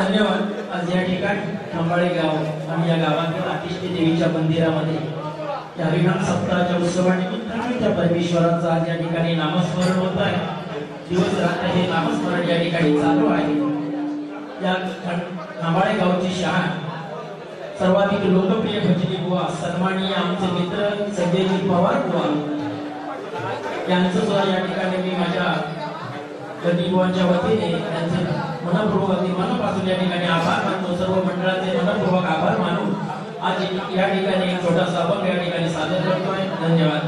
धन्यवाद। आज या ठिकाणी खंबाळे गाव आणि या गावातील आतिष्ठी देवीच्या मंदिरामध्ये या हरिनाम सप्ताहाच्या उत्सवानिमित्ताने त्या परमेश्वराचा आज या ठिकाणी नामस्मरण होत आहे। दिवस रात्र हे नामस्मरण या ठिकाणी चालू आहे। या खंबाळे गावची शाळा सर्वाधिक लोकप्रिय भजनी बुवा सन्माननीय आमचे मित्र संजयजी पवार बुवा यांचं सुद्धा या ठिकाणी मी माझ्या भजनी बुवांच्या वतीने त्यांचे मनपूर्वक मनापासून या ठिकाणी आभार मानतो। सर्व मंडळाचे मनपूर्वक आभार मानून आज या ठिकाणी एक छोटासा अभंग या ठिकाणी सादर करतोय। धन्यवाद।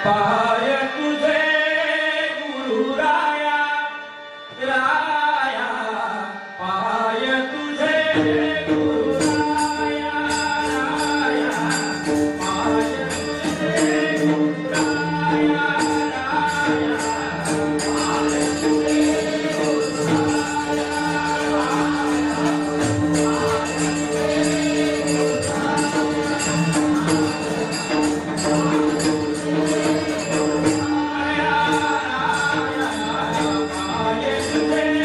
पाय तुझे गुरु राया राया पाय तुझे गुरु राया राया पाय तुझे गुरु राया राया पाय तुझे गुरु राया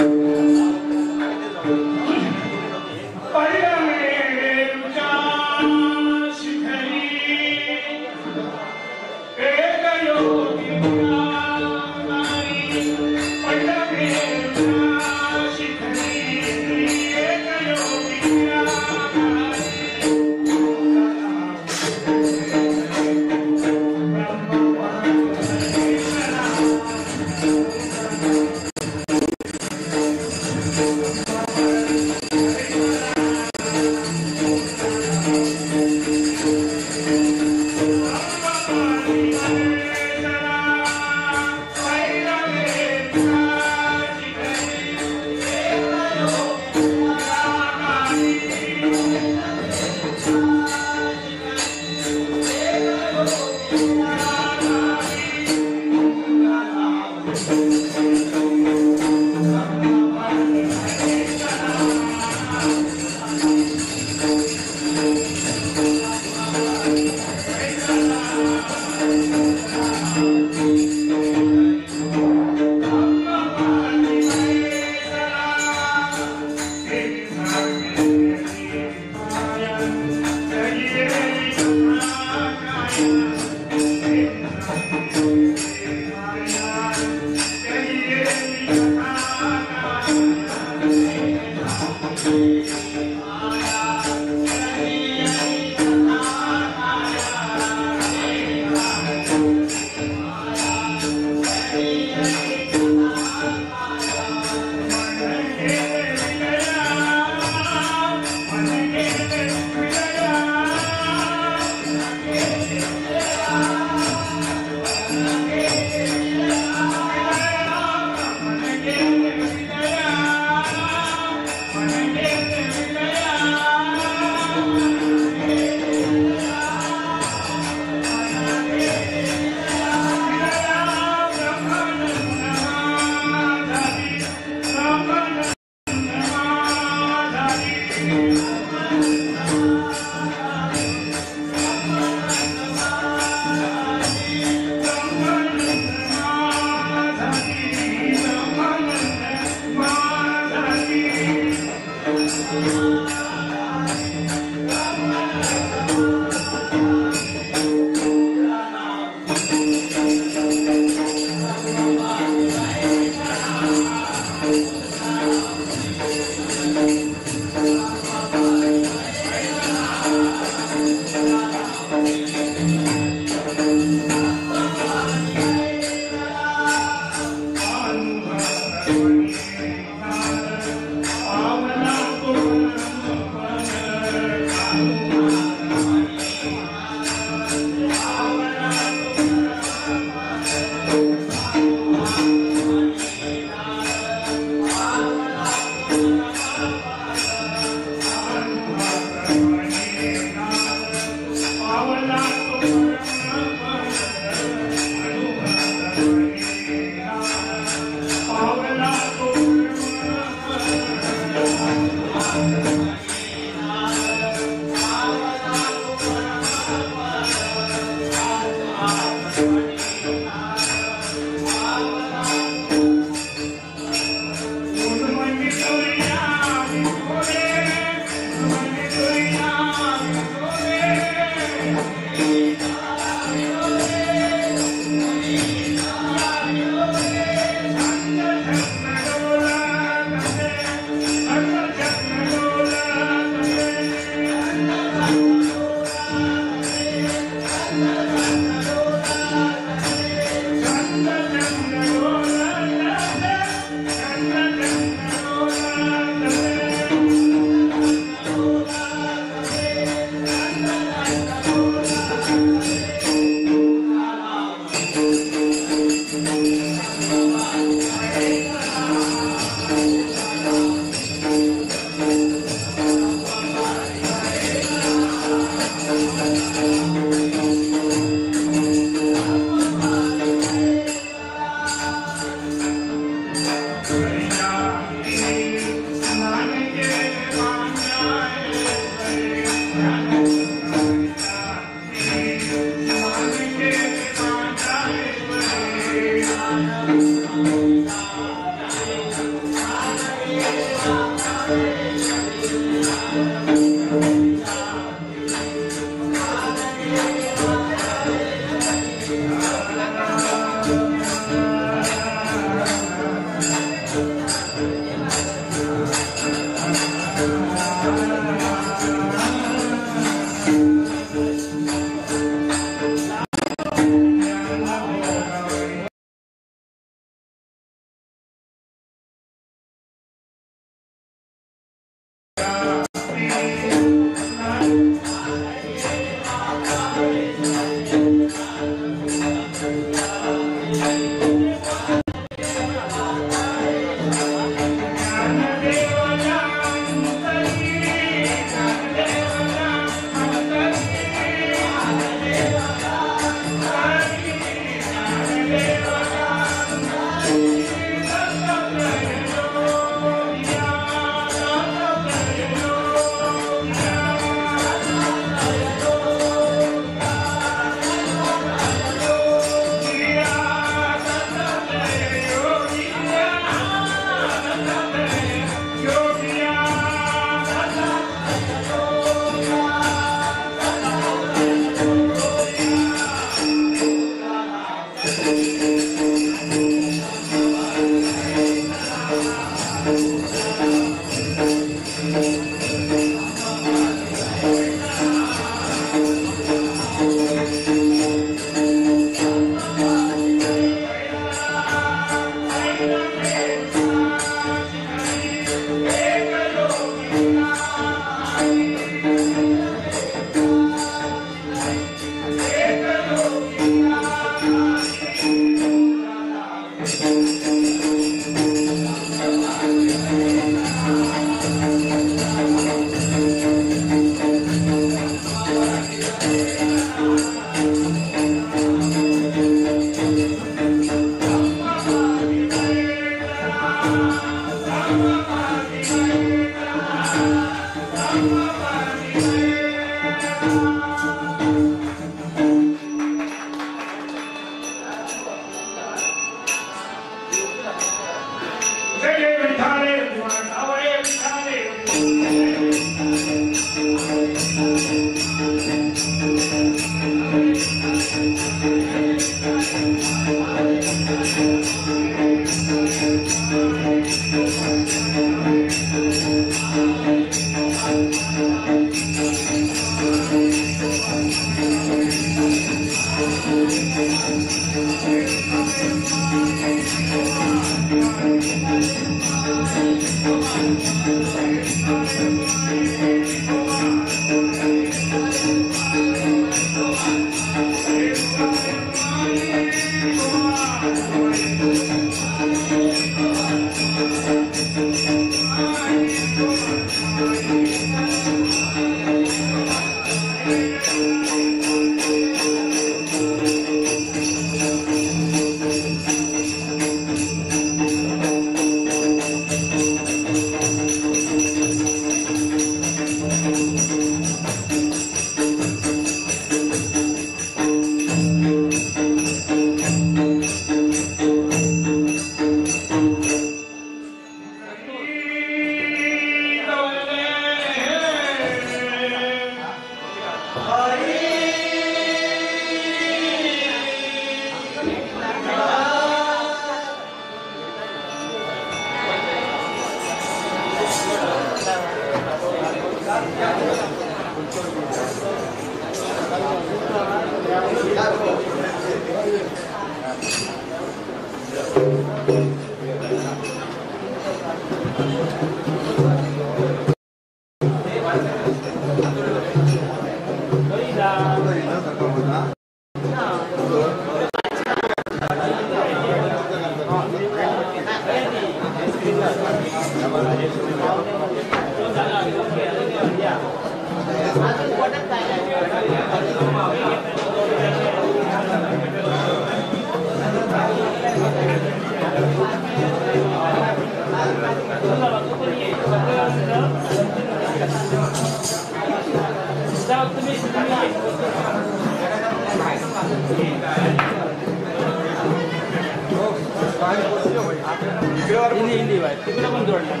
हिंदी भाई तिकडे पण जोडलं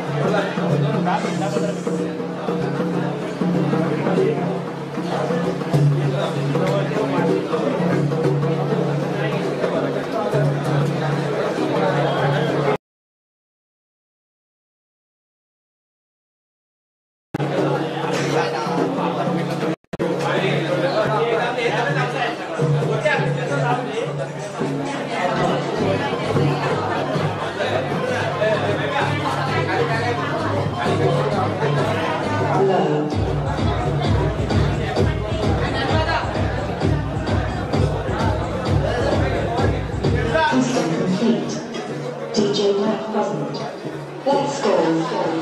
DJ Matt present. Let's go.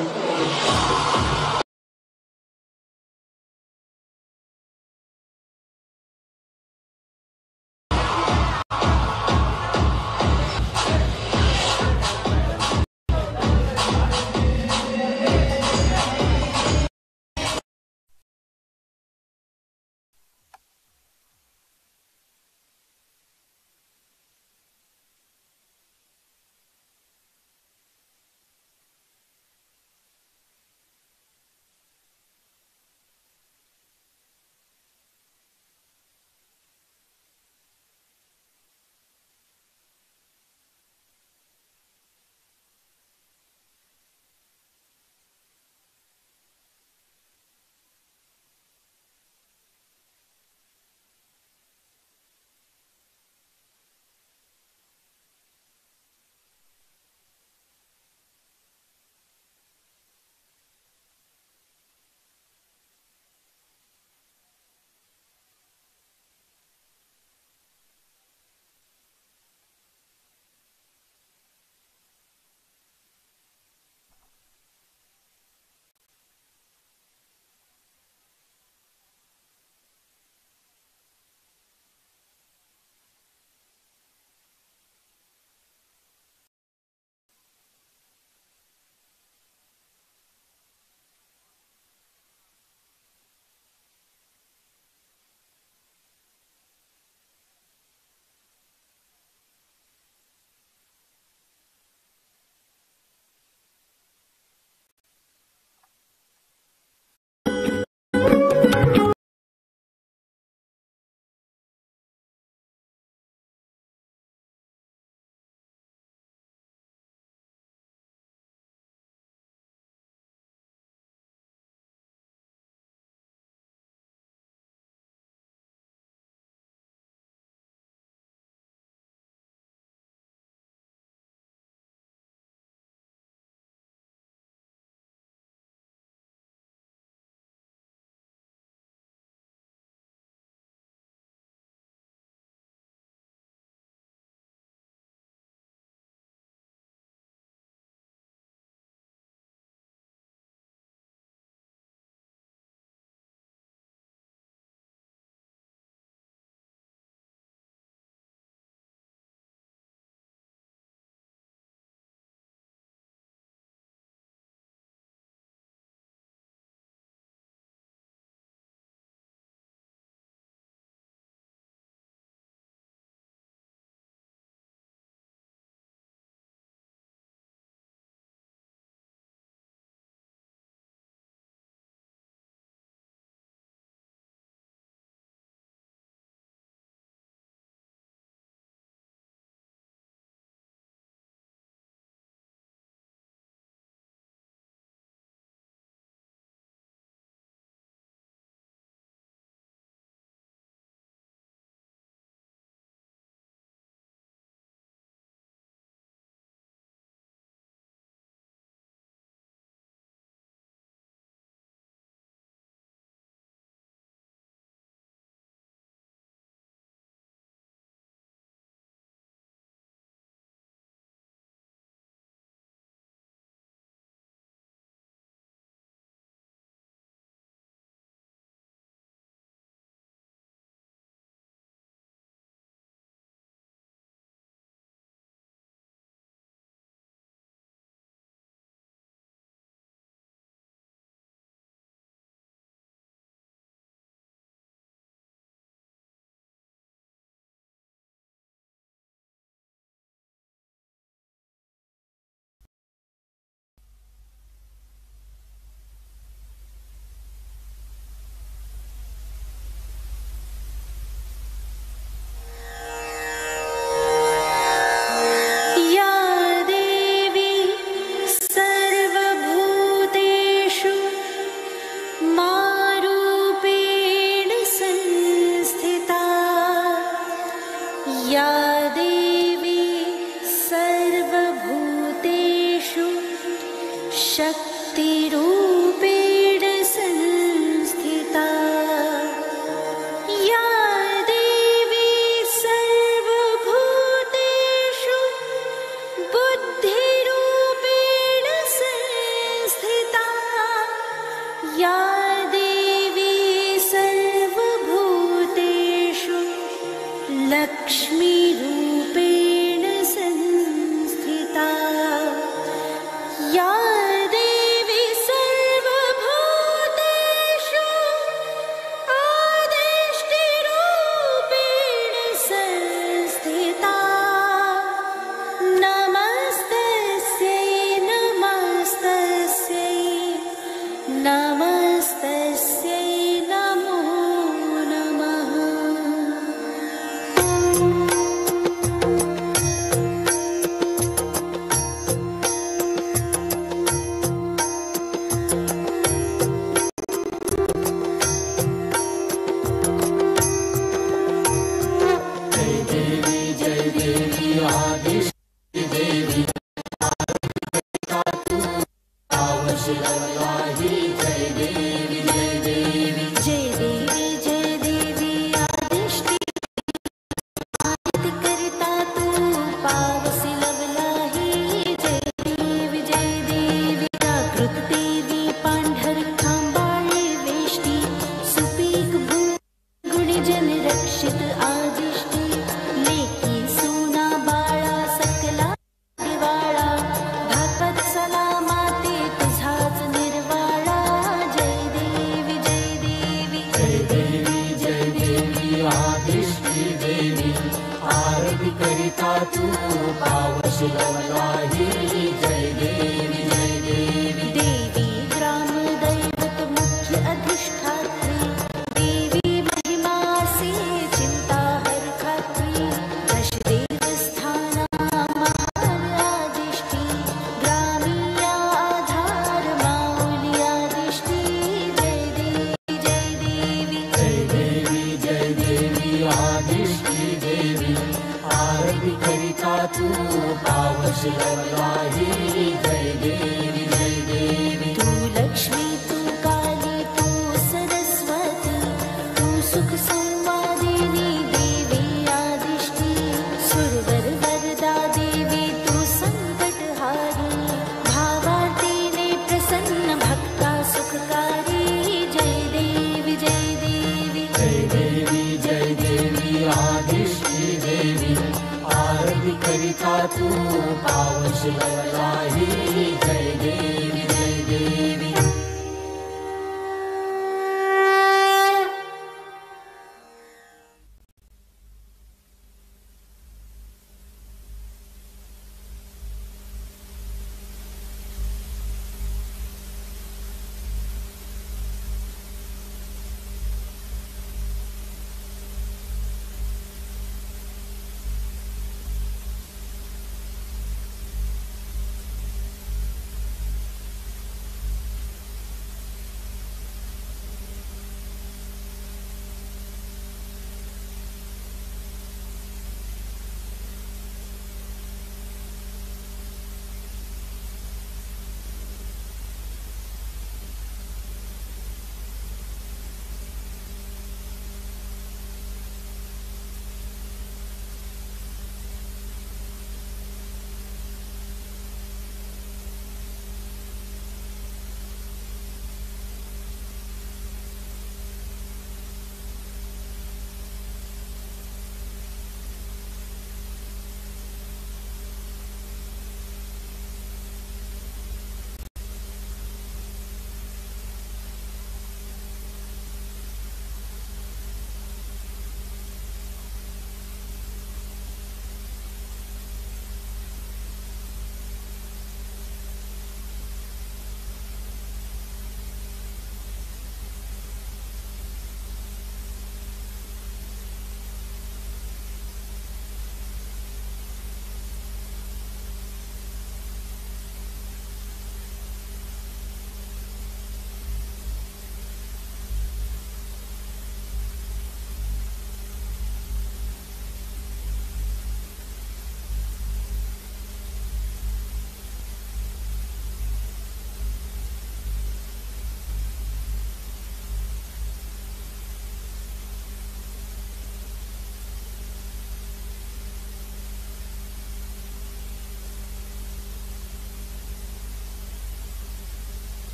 या देवी सर्वभूतेषु शक्तिरूपेण संस्थिता या देवी सर्वभूतेषु बुद्धिरूपेण संस्थिता या देवी सर्वभूतेषु लक्ष्मीरूपेण संस्थिता या देवी सर्वभूतेषु आदिष्टिरूपेण संस्थिता नमस्तस्यै नमस्तस्यै नमस्तस्यै नमो नमः।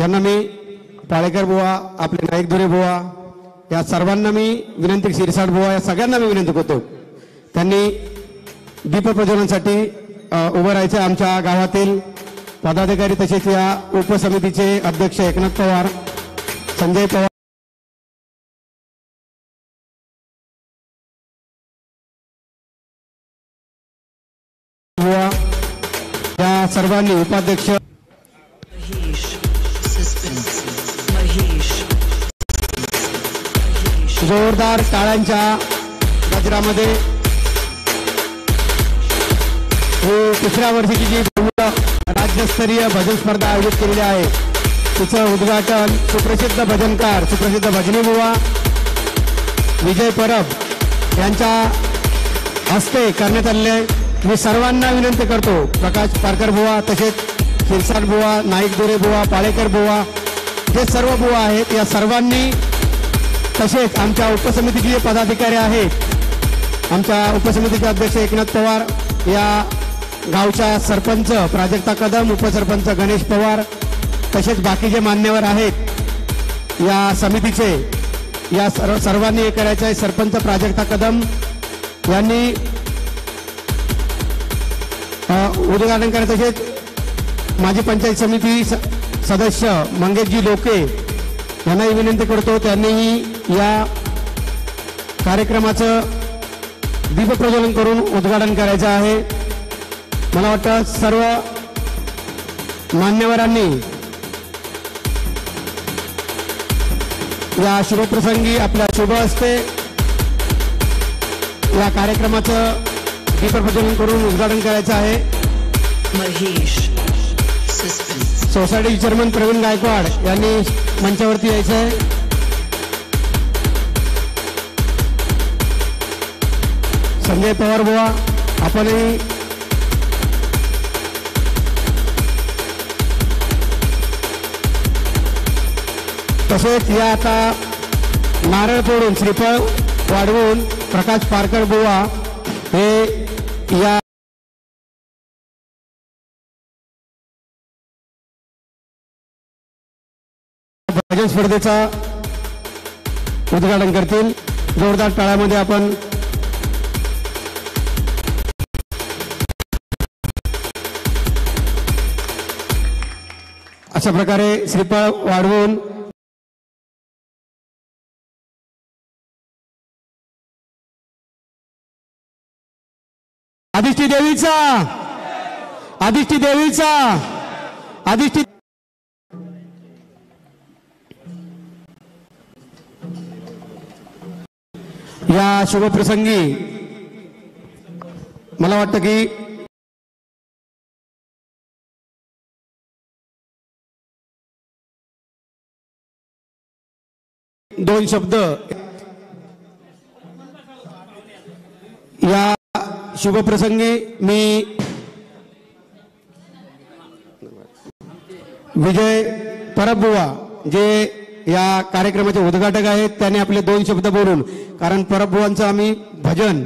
यांना मी, पाळेकर बुवा, आपले नाईक धुरे बुवा, या सर्वांना मी विनंती, शिरसाट बुवा, या सगळ्यांना मी विनंती करतो त्यांनी दीपप्रज्वलनासाठी उभं राहायचं. आमच्या गावातील पदाधिकारी तसेच या उपसमितीचे अध्यक्ष एकनाथ पवार, संजय पवार, या सर्वांनी, उपाध्यक्ष जोरदार टाळ्यांच्या गजरामध्ये ही तिसऱ्या वर्षीची जी राज्यस्तरीय भजन स्पर्धा आयोजित केलेली आहे तिचं उद्घाटन सुप्रसिद्ध भजनकार, सुप्रसिद्ध भजनी बुवा विजय परब यांच्या हस्ते करण्यात आलेले. मी सर्वांना विनंती करतो, प्रकाश पारकर बुवा, तसेच शिरसाट बुवा, नाईक धुरे बुवा, पाळेकर बुवा, जे सर्व बुवा आहेत, या सर्वांनी, तसेच आमच्या उपसमितीचे जे पदाधिकारी आहेत, आमच्या उपसमितीचे अध्यक्ष एकनाथ पवार, या गावच्या सरपंच प्राजक्ता कदम, उपसरपंच गणेश पवार, तसेच बाकीचे मान्यवर आहेत या समितीचे, या सर्वांनी हे करायचं आहे. सरपंच प्राजक्ता कदम यांनी उद्घाटन करायचं. तसेच माजी पंचायत समिती सदस्य मंगेशजी लोके यांनाही विनंती करतो, त्यांनीही या कार्यक्रमाचं दीपप्रज्वलन करून उद्घाटन करायचं आहे. मला वाटतं सर्व मान्यवरांनी या शुभप्रसंगी आपल्या शुभ हस्ते या कार्यक्रमाचं दीपप्रज्वलन करून उद्घाटन करायचं आहे. सोसायटी चेअरमन प्रवीण गायकवाड यांनी मंचावरती यायचं आहे. संजय पवार बुवा, आपणही तसेच या आता नारळ फोडून, श्रीफळ वाढवून प्रकाश पारकर बुवा हे या भजन स्पर्धेचा उद्घाटन करतील. जोरदार टाळ्यामध्ये आपण अशा प्रकारे श्रीफळ वाढवून अधिष्ठी देवीचा, अधिष्ठी देवीचा, अधिष्ठी या शुभप्रसंगी मला वाटतं की दोन शब्द या शुभप्रसंगी मी विजय परबबुवा जे या कार्यक्रमाचे उद्घाटक आहेत त्यांनी आपले दोन शब्द बोलून, कारण परबबुवांचं आम्ही भजन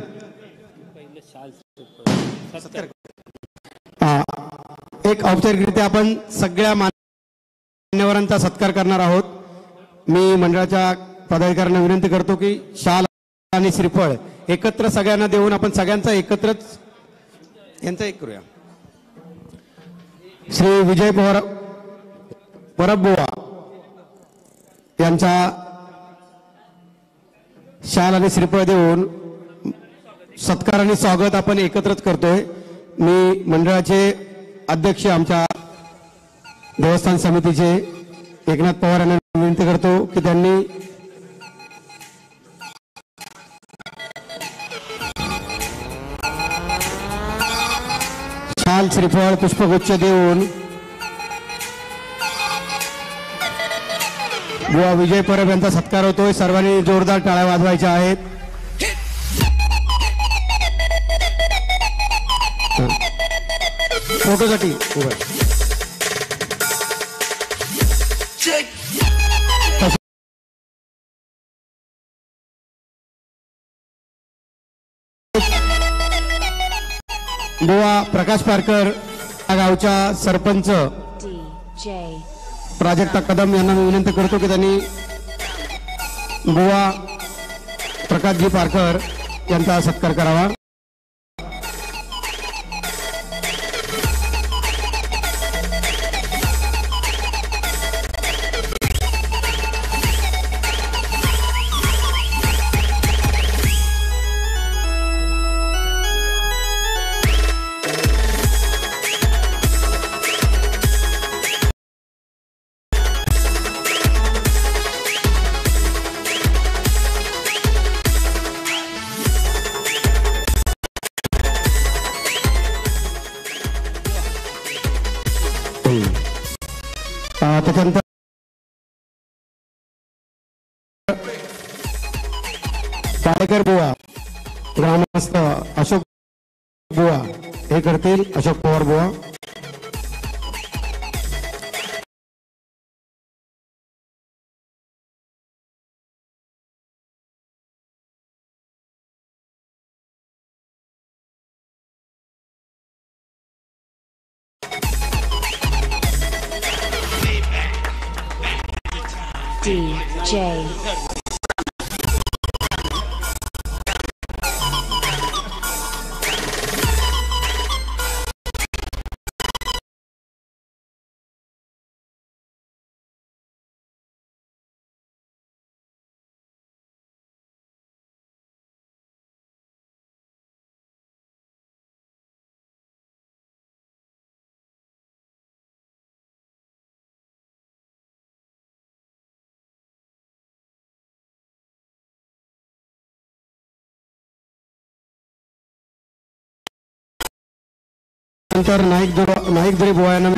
एक औपचारिकरित्या आपण सगळ्या मान्यवरांचा सत्कार करणार आहोत. मी मंडळाच्या पदाधिकाऱ्यांना विनंती करतो की शाल आणि श्रीफळ एकत्र सगळ्यांना देऊन आपण सगळ्यांचा एकत्रच यांचा एक करूया. श्री विजय परबबुवा यांचा शाल आणि श्रीफळ देऊन सत्कार आणि स्वागत आपण एकत्रच करतोय. मी मंडळाचे अध्यक्ष आमच्या देवस्थान समितीचे एकनाथ पवार यांना विनंती करतो की त्यांनी शाल श्रीफळ पुष्पगुच्छ देऊन बुवा विजय परब यांचा सत्कार होतोय. सर्वांनी जोरदार टाळ्या वाजवायच्या आहेत. फोटोसाठी बुवा प्रकाश पारकर या गावच्या सरपंच प्राजक्ता कदम यांना मी विनंती करतो की त्यांनी बुवा प्रकाशजी पारकर यांचा सत्कार करावा. त्याच्यानंतर पाडेकर बुवा ग्रामस्थ अशोक बुवा हे करतील. अशोक पवार बुवा. DJ. नंतर नाईक दुरे बुवा यांना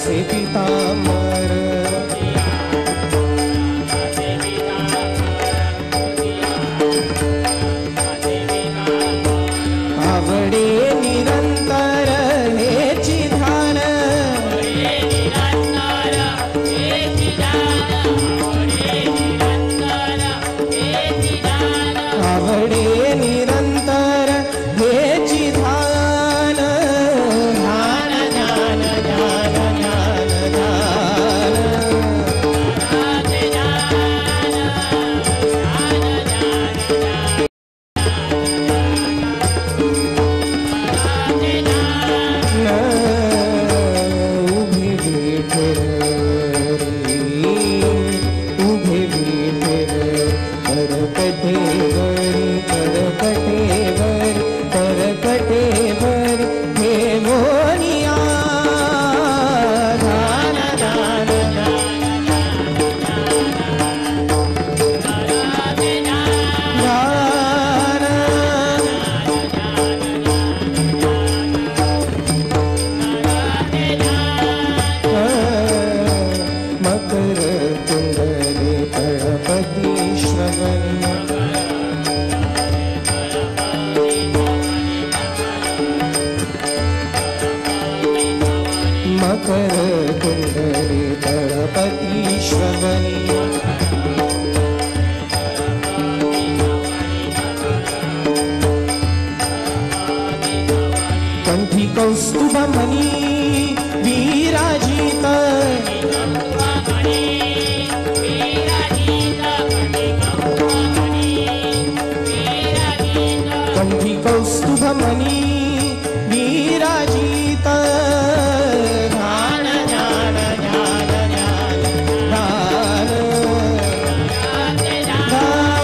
असे पितांबर आवडे निरंतर हेची ध्यान आवडे निरंतर हेची ध्यान ध्यान ध्यान ध्यान ध्यान उभे विठ्ठल उभे विठ्ठल करकटेवर हे मोनिया धान धान मकर कुंडले तळपती श्रवण मकर कुंडले तळपती श्रवणी कंठी कौस्तुभ मणी विराजित कंठी कौस्तुभ मणी विराजित ध्यान ध्यान ध्यान ध्यान ध्यान ध्यान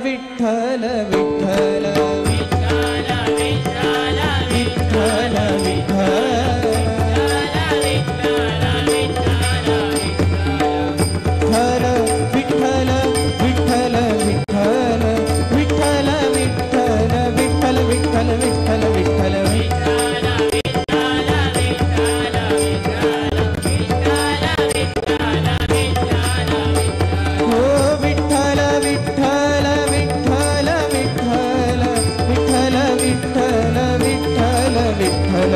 विठ्ठल विठ्ठल विठ्ठल विठ्ठल विठ्ठल विठ्ठल विठ्ठल विठ्ठल विठ्ठल विठ्ठल विठ्ठल हो विठ्ठल विठ्ठल विठ्ठल विठ्ठल विठ्ठल विठ्ठल विठ्ठल विठ्ठल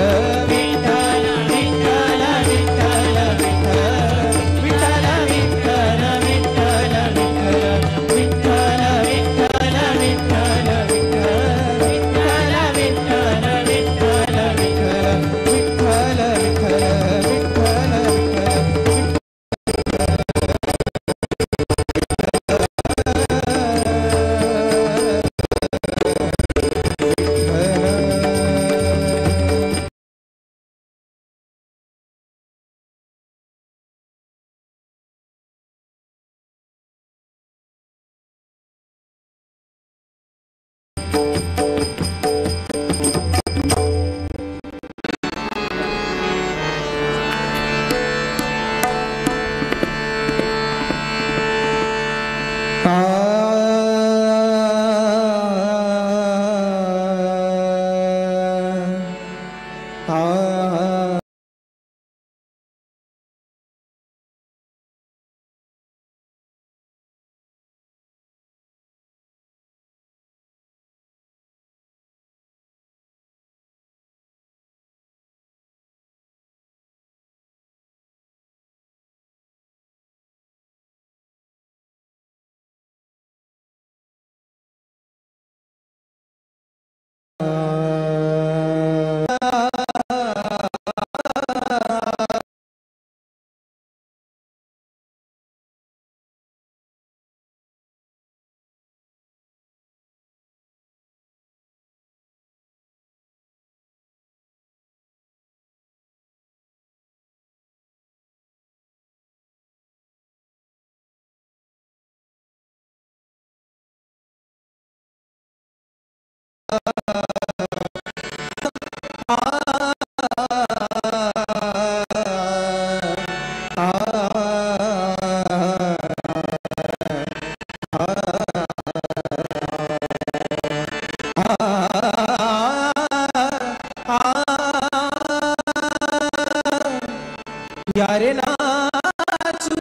यारे नाचू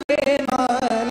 प्रेमाने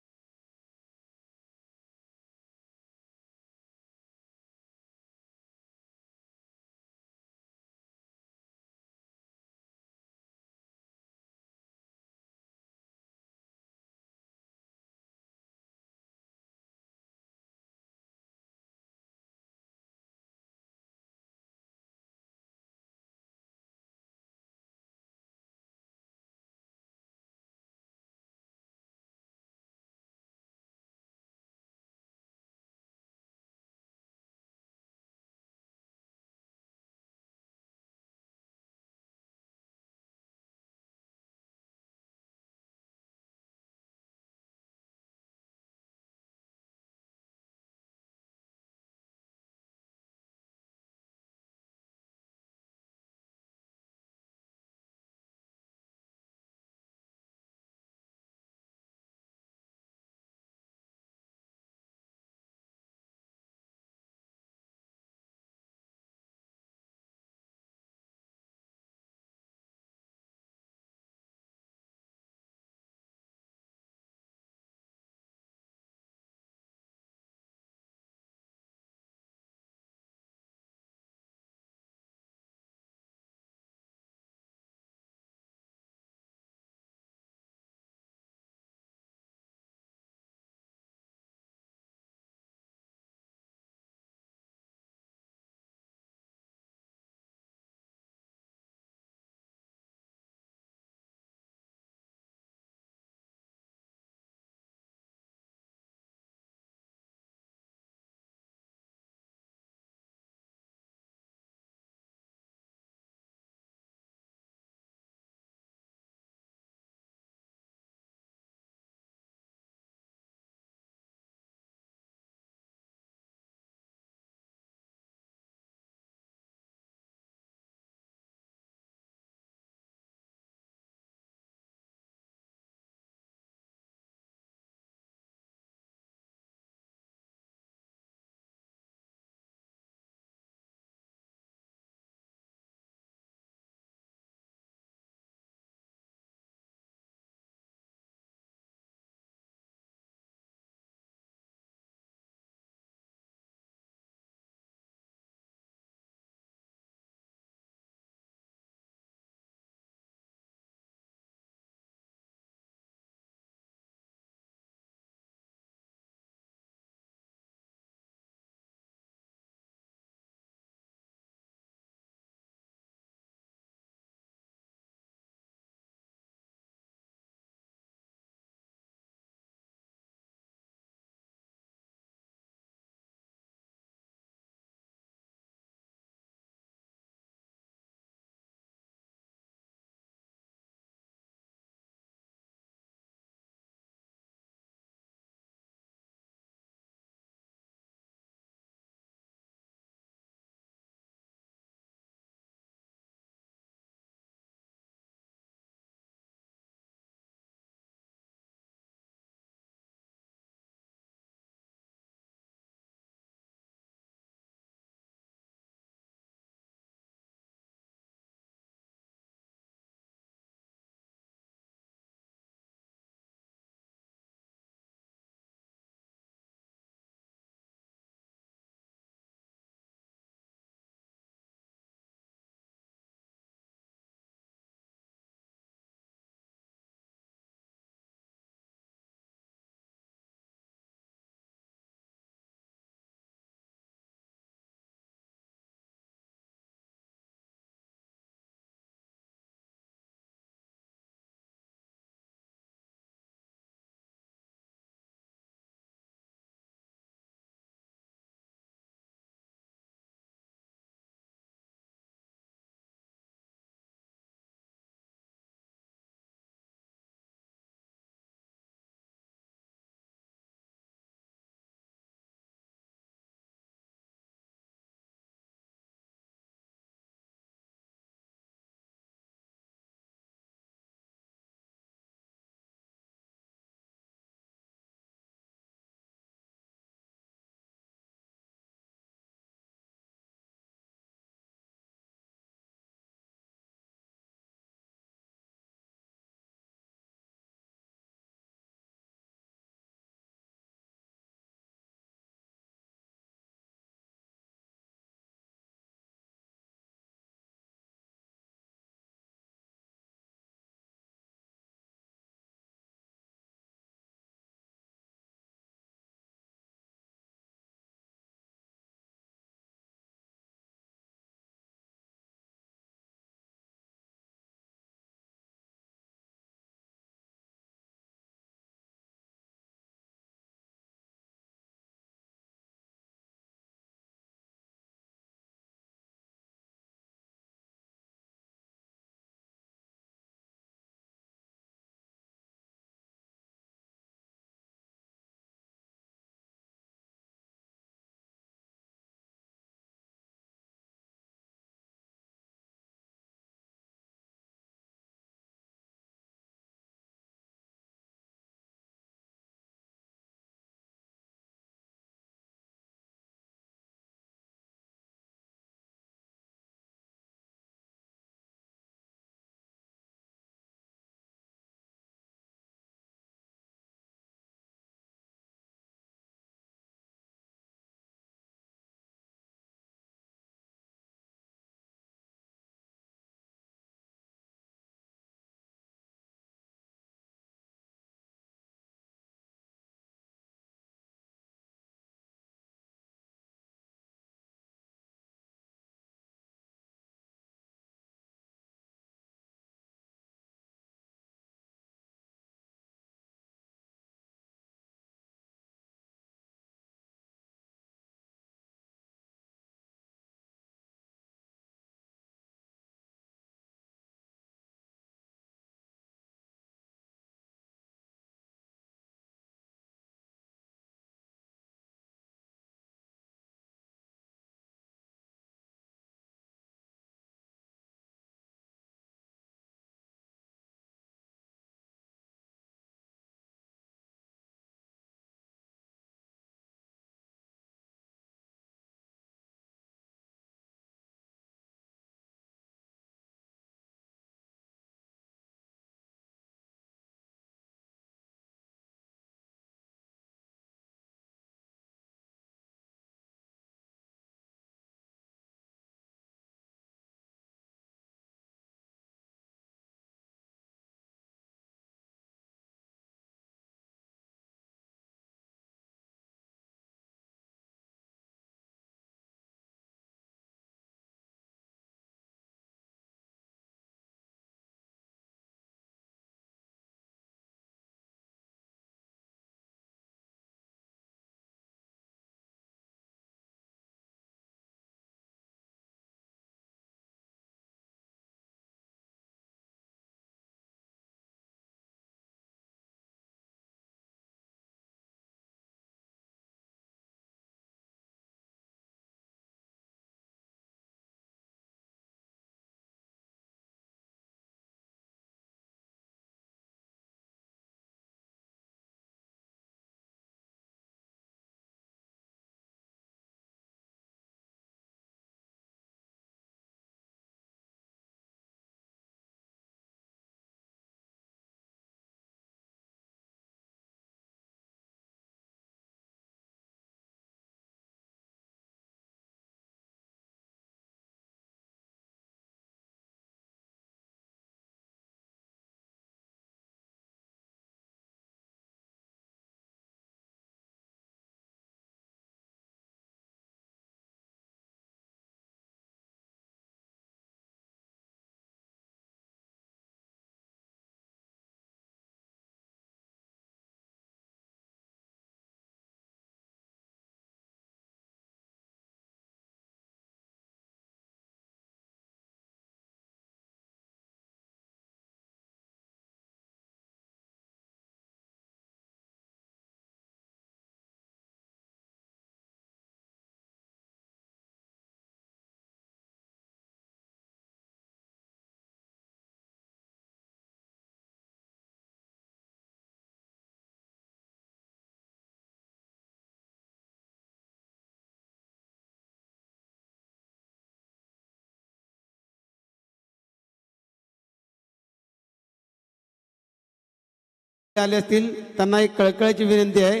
आले असतील त्यांना एक कळकळीची विनंती आहे,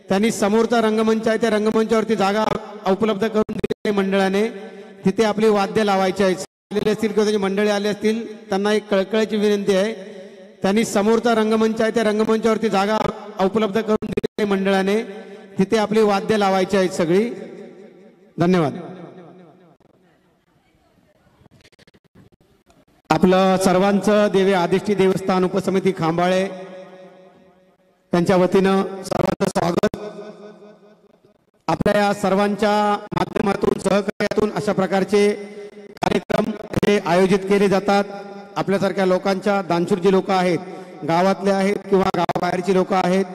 त्यांनी समोरचा रंगमंच आहे त्या रंगमंचावरती जागा उपलब्ध करून दिली मंडळाने, तिथे आपली वाद्य लावायची आहेत. आलेले असतील किंवा त्याची मंडळी आले असतील त्यांना एक कळकळीची विनंती आहे, त्यांनी समोरचा रंगमंच आहे त्या रंगमंचावरती जागा उपलब्ध करून दिली मंडळाने, तिथे आपली वाद्य लावायची आहेत सगळी. धन्यवाद. आपलं सर्वांचं देवी आदिष्टी देवस्थान उपसमिती खांबाळे त्यांच्या वतीनं सर्वांचं स्वागत. आपल्या या सर्वांच्या माध्यमातून सहकार्यातून अशा प्रकारचे कार्यक्रम हे आयोजित केले जातात. आपल्यासारख्या लोकांच्या दानशूर जी लोक आहेत, गावातले आहेत किंवा गावाबाहेरची लोक आहेत,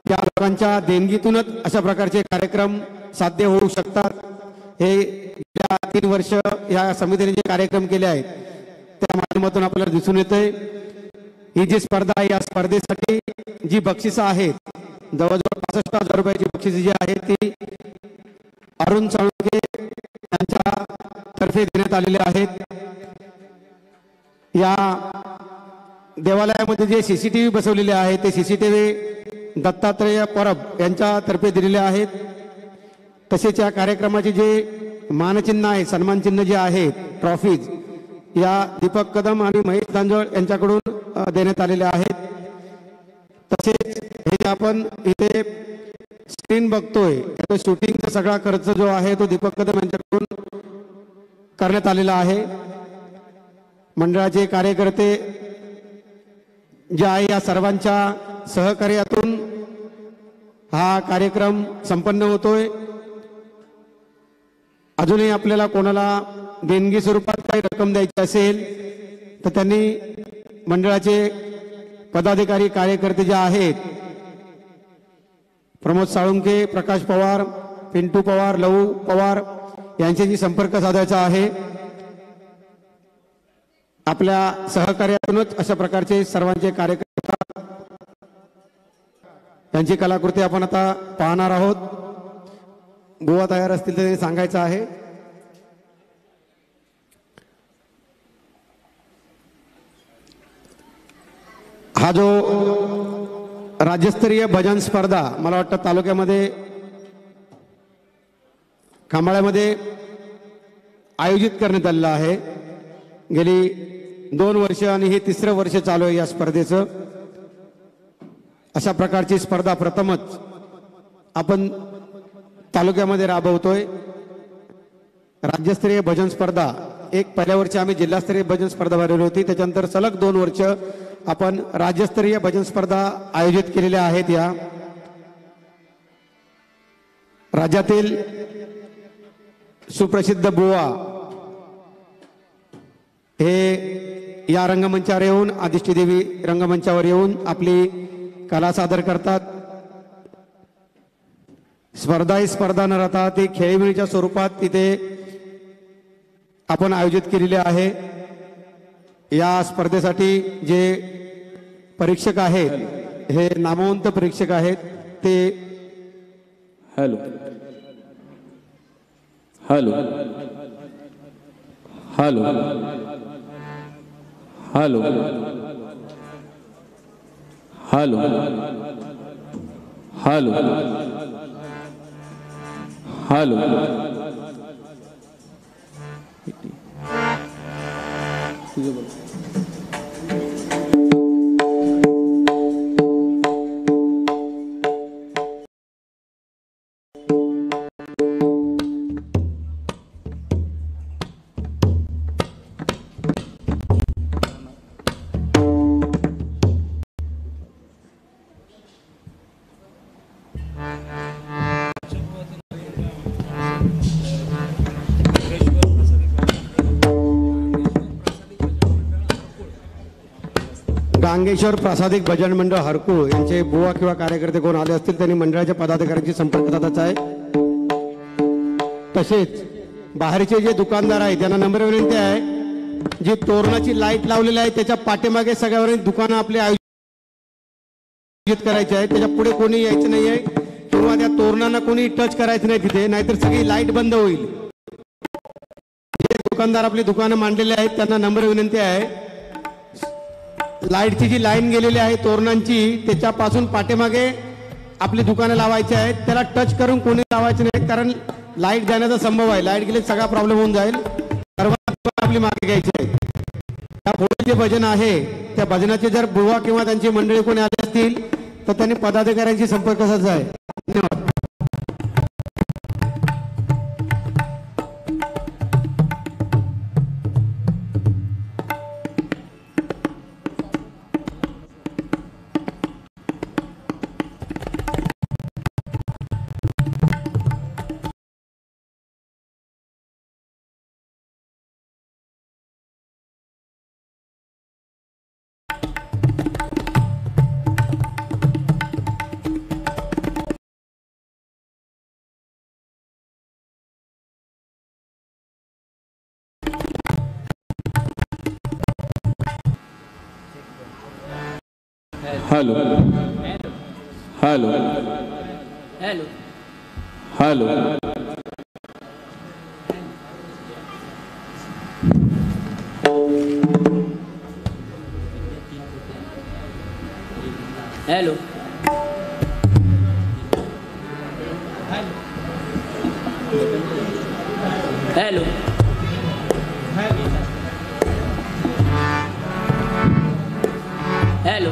त्या लोकांच्या देणगीतूनच अशा प्रकारचे कार्यक्रम साध्य होऊ शकतात. हे गेल्या 3 वर्ष या समितीने जे कार्यक्रम केले आहेत त्या माध्यमातून आपल्याला दिसून येतंय. ही जी स्पर्धा आहे, या स्पर्धेसाठी जी बक्षिसं आहेत, जवळजवळ 65,000 रुपयाची बक्षिसे जी आहेत ती अरुण साळुंखे यांच्या तर्फे देण्यात आलेले आहेत. या देवालयामध्ये जे सीसीटीव्ही बसवलेले आहेत ते सीसीटीव्ही दत्तात्रेय परब यांच्या तर्फे दिलेले आहेत. तसेच या कार्यक्रमाचे जे मानचिन्ह आहे, सन्मान चिन्ह जे आहेत, ट्रॉफीज, या दीपक कदम आणि महेश दांजोळ यांच्याकडून देण्यात आलेले आहेत. तसेच हे जे आपण इथे स्क्रीन बघतोय, तो शूटिंगचा सगळा खर्च जो आहे तो दीपक कदम यांच्याकडून करण्यात आलेला आहे. मंडळाचे कार्यकर्ते जे आहे या सर्वांच्या सहकार्यातून हा कार्यक्रम संपन्न होतोय. अजूनही आपल्याला कोणाला देणगी स्वरूपात काही रक्कम द्यायची असेल तर त्यांनी मंडळाचे पदाधिकारी कार्यकर्ते जे आहेत, प्रमोद साळुंखे, प्रकाश पवार, पिंटू पवार, लहू पवार यांच्याशी संपर्क साधायचा आहे. आपल्या सहकार्यातूनच अशा प्रकारचे सर्वांचे कार्यकर्ते यांची कलाकृती आपण आता पाहणार आहोत. बुवा तयार असतील तर सांगायचं आहे. हा जो राज्यस्तरीय भजन स्पर्धा मला वाटतं तालुक्यामध्ये खांबाळ्यामध्ये आयोजित करण्यात आलेला आहे. गेली 2 वर्ष आणि हे 3रं वर्ष चालू आहे या स्पर्धेचं. अशा प्रकारची स्पर्धा प्रथमच आपण तालुक्यामध्ये राबवतोय. राज्यस्तरीय भजन स्पर्धा एक पहिल्या वर्षी आम्ही जिल्हास्तरीय भजन स्पर्धा भरवली होती, त्याच्यानंतर सलग 2 वर्ष आपण राज्यस्तरीय भजन स्पर्धा आयोजित केलेल्या आहेत. या राज्यातील सुप्रसिद्ध बुवा हे या रंगमंचावर येऊन, आदिष्टी देवी रंगमंचावर येऊन आपली कला सादर करतात. स्पर्धा ही स्पर्धा न राहता ती खेळीमेळीच्या स्वरूपात तिथे आपण आयोजित केलेली आहे. या स्पर्धेसाठी जे परीक्षक आहेत हे नामवंत परीक्षक आहेत. ते hello hello hello hello hello hello hello गांगेश्वर प्रासादिक भजन मंडळ हरकुळ यांचे बुवा किंवा कार्यकर्ते कोण आले असतील त्यांनी मंडळाच्या पदाधिकाऱ्यांशी संपर्क साधायचा आहे. तसेच बाहेरचे जे दुकानदार आहेत त्यांना नम्र विनंती आहे, जी तोरणाची लाईट लावलेली आहे त्याच्या पाठीमागे सगळ्यावर दुकानं आपले आयोजित करायचे आहेत. त्याच्या पुढे कोणी यायचं नाहीये किंवा त्या तोरणांना कोणी टच करायचं नाही तिथे, नाहीतर सगळी लाईट बंद होईल. जे दुकानदार आपली दुकानं मांडलेले आहेत त्यांना नम्र विनंती आहे, लाईटची जी लाईन गेलेली आहे तोरणांची त्याच्यापासून पाठीमागे आपली दुकानं लावायची आहेत. त्याला टच करून कोणी लावायचे नाही, कारण लाईट जाण्याचा संभव आहे. लाईट गेले सगळा प्रॉब्लेम होऊन जाईल. सर्वांना आपली मागे घ्यायची आहे. त्या पुढे जे भजन आहे त्या भजनाचे जर बुवा किंवा त्यांची मंडळी कोणी आले असतील तर त्यांनी पदाधिकाऱ्यांशी संपर्क साधायचा आहे. धन्यवाद. Hello hello hello hello hello hello hello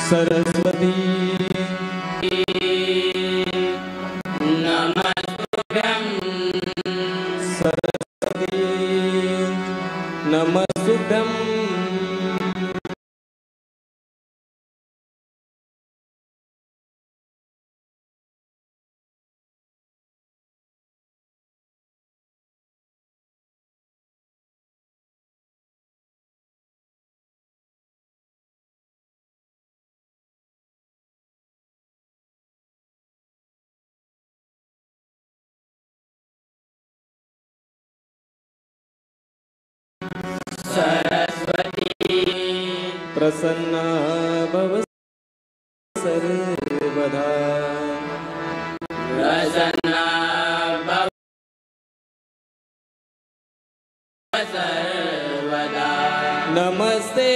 Saraswati Saraswati नमस्तुभ्यं प्रसन्ना भव सर्वदा प्रसन्ना भव सर्वदा नमस्ते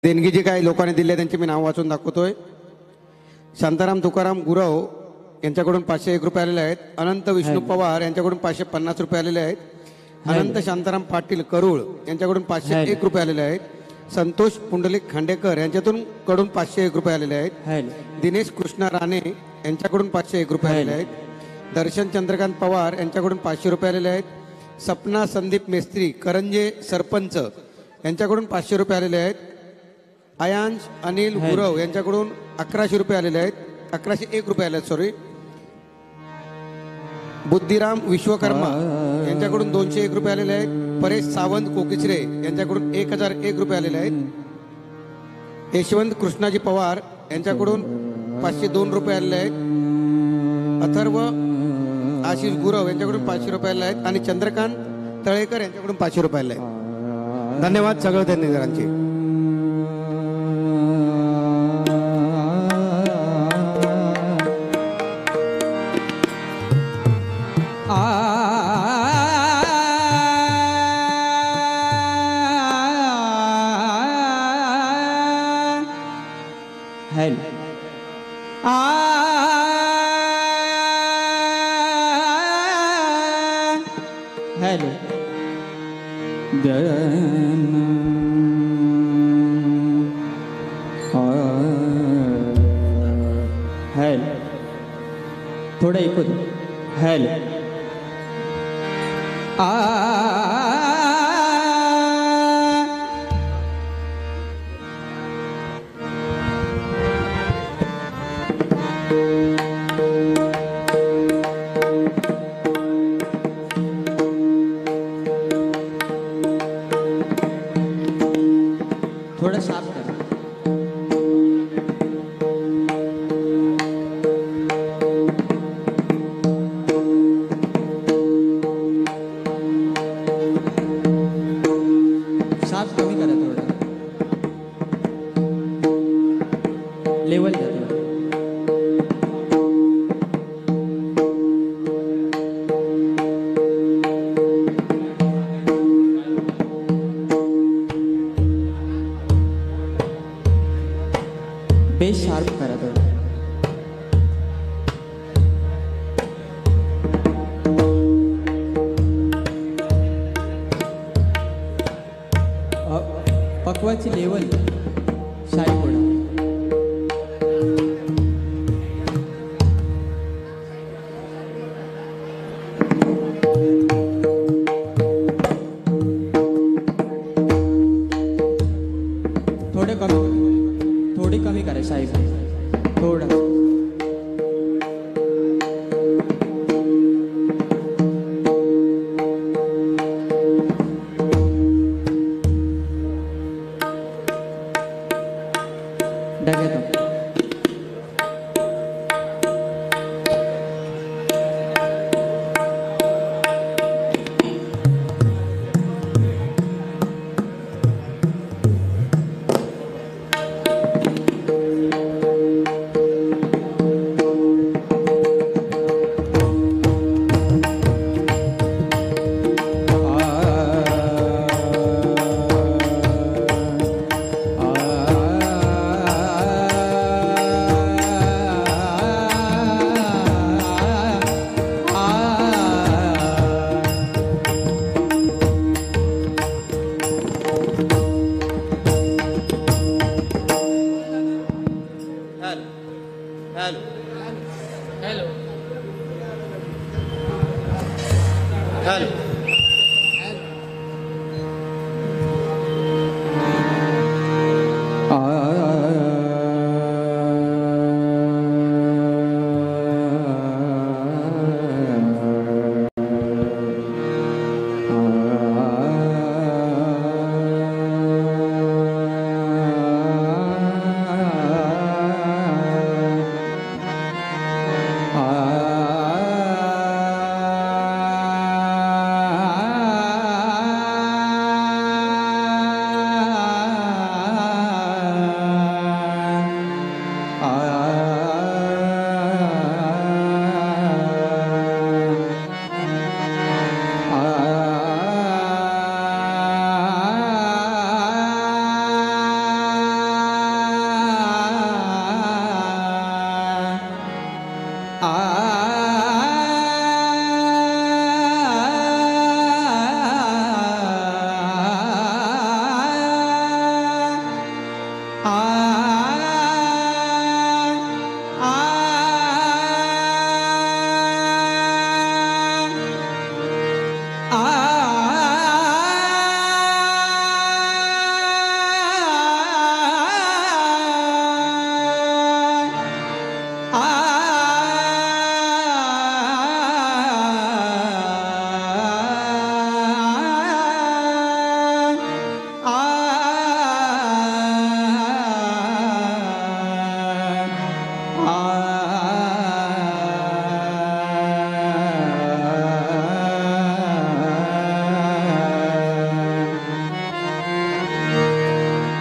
देणगी जी काही लोकांनी दिली आहे त्यांची मी नाव वाचून दाखवतोय. शांताराम तुकाराम गुरव यांच्याकडून 501 रुपये आलेले आहेत. अनंत विष्णू पवार यांच्याकडून 550 रुपये आलेले आहेत. अनंत शांताराम पाटील करूळ यांच्याकडून 501 रुपये आलेले आहेत. संतोष पुंडलिक खांडेकर यांच्याकडून 501 रुपये आलेले आहेत. दिनेश कृष्णा राणे यांच्याकडून 501 रुपये आलेले आहेत. दर्शन चंद्रकांत पवार यांच्याकडून 500 रुपये आलेले आहेत. सपना संदीप मेस्त्री करंजे सरपंच यांच्याकडून 500 रुपये आलेले आहेत. आयांश अनिल गुरव यांच्याकडून 1100 रुपये आलेले आहेत. 1101 रुपये आले आहेत, सॉरी. बुद्धिराम विश्वकर्मा यांच्याकडून 201 रुपये आलेले आहेत. परेश सावंत कोकिचरे यांच्याकडून 1001 रुपये आलेले आहेत. यशवंत कृष्णाजी पवार यांच्याकडून 502 रुपये आलेले आहेत. अथर्व आशिष गुरव यांच्याकडून 500 रुपये आलेले आहेत. आणि चंद्रकांत तळेकर यांच्याकडून 500 रुपये आले आहेत. धन्यवाद सगळ्या देणगीदारांचे. थोडं ऐकू दे. हॅलो. थोडं साफ कर. साफ कमी करा थोडं. लेवल द्या थोडं. बेस शार्प करा थोडं. पक्वाची लेवल शाही पुढं. थोडी कमी करा साहेब. थोडं डग्यात.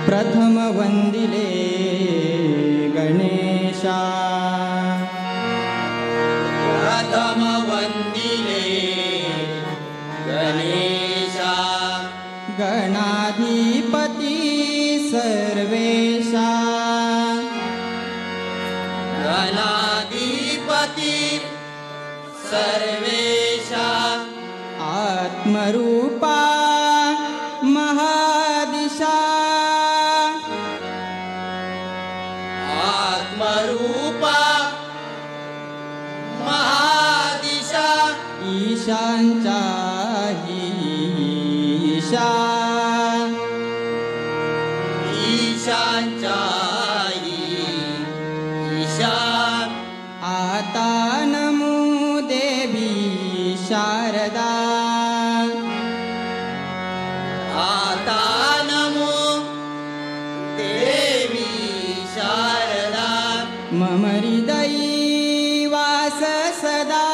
प्रथम वंदिले गणेशा प्रथम वंदिले गणेशा गणाधिपती सर्वेशा गणाधिपती सर्वेशा आत्मरूपा महादिशा आत्मरूपा महादिशा ईशांच्या ईशा ईशांच्या ईशा आता नमो देवी शारदा आता नमो देवी शारदा मम हृदयी वास सदा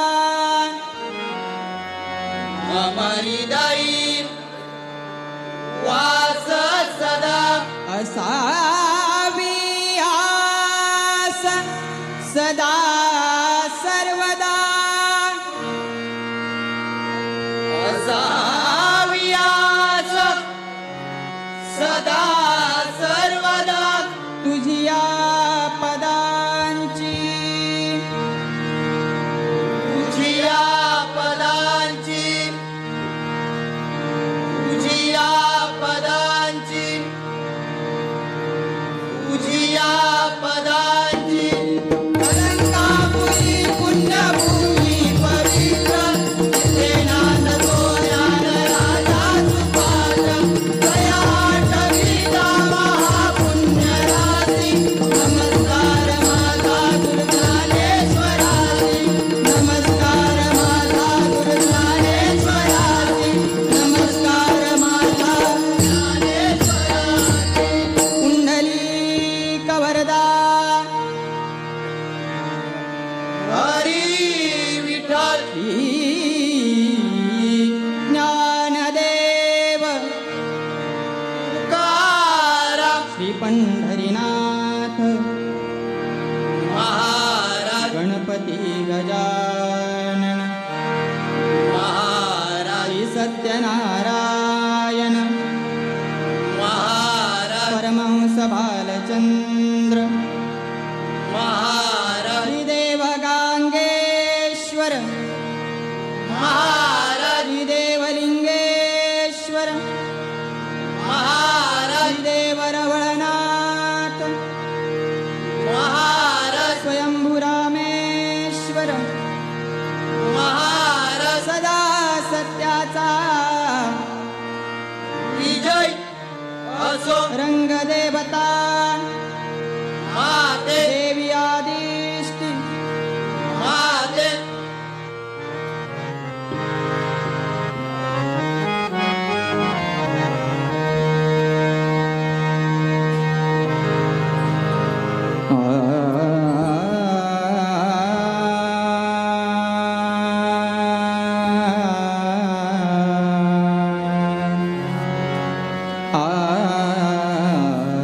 मम हृदयी वास सदा असावी आस सदा सर्वदा असावी आस सदा सर्वदा तुझिया पदांची तुझिया पदांची तुझिया पदांची तुझिया पदांची अलंकापुरी पुण्यभूमी पवित्र नांदतो ज्ञान राजा सुपात्र दया आठवीचा महापुण्य राशी नमस्कार माझा गुरुज्ञानेश्वरासी नमस्कार माझा गुरुज्ञानेश्वरासी नमस्कार माझा ज्ञानेश्वरासी कुंडली कवरदा हरी विठ्ठल ज्ञानदेव तुकाराम श्री पंढरीनाथ महाराज गणपती गजानन महाराज श्री सत्यनारायण महाराज परमहंस बालचंद्र महाराज श्रीदेव गांगेश्वर महाराज श्रीदेवलिंगेश्वर महाराज श्रीदेव रवळनाथ महाराज स्वयंभूरामेश्वर महाराज सदा सत्याचा विजय असो रंगदेवता माते देवी आदिष्टी माते आ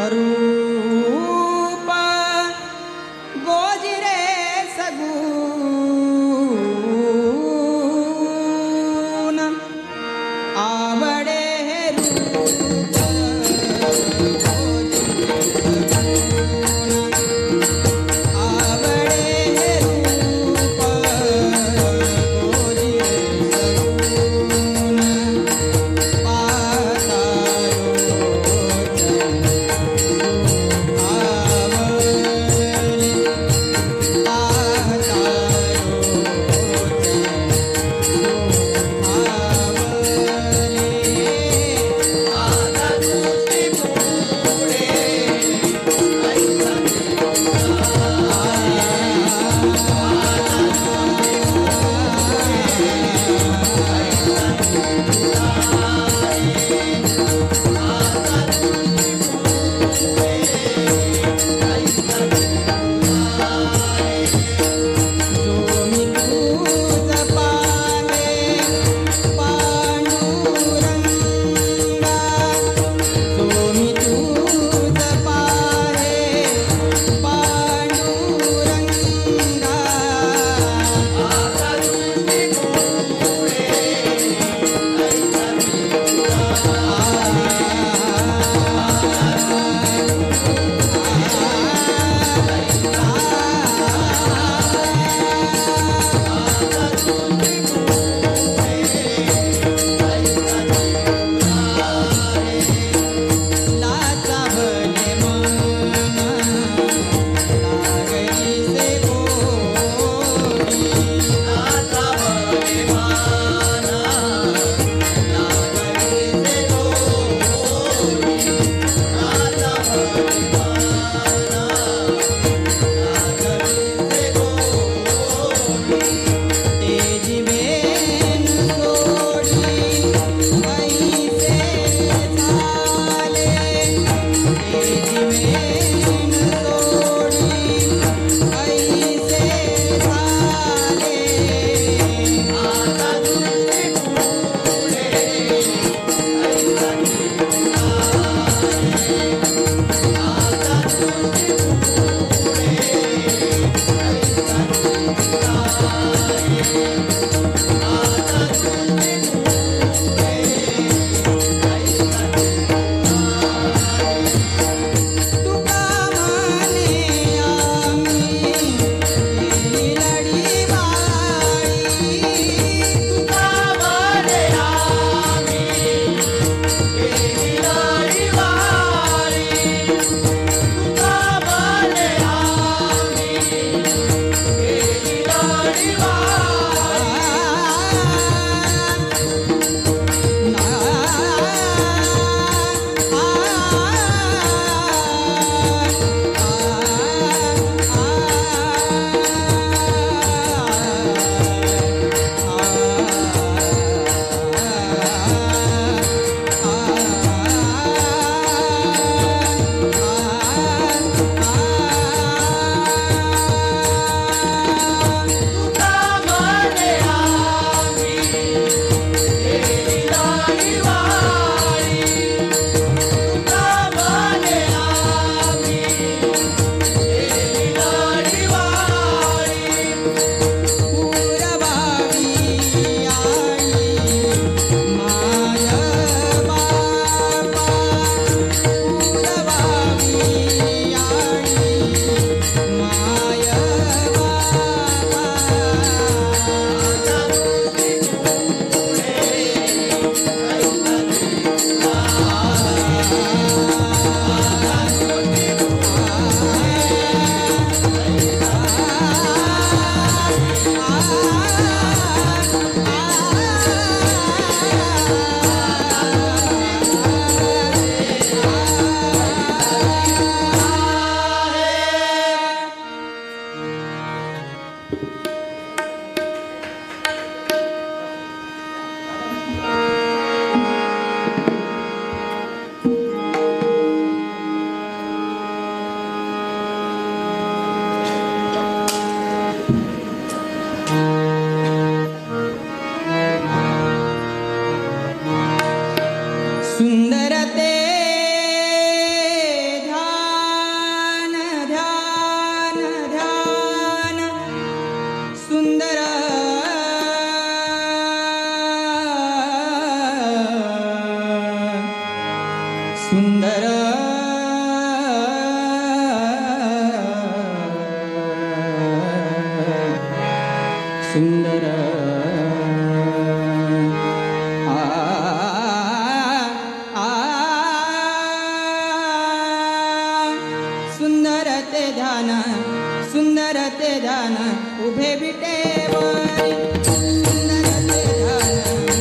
अरूप गोजिरे सगुण आवडे रूप आवडे रूप गोजिरे सगुण सुंदर ते ध्यान सुंदर सुंदर सुंदर ते ध्यान सुंदर ते ध्यान उभे विटेवरी सुंदर ते ध्यान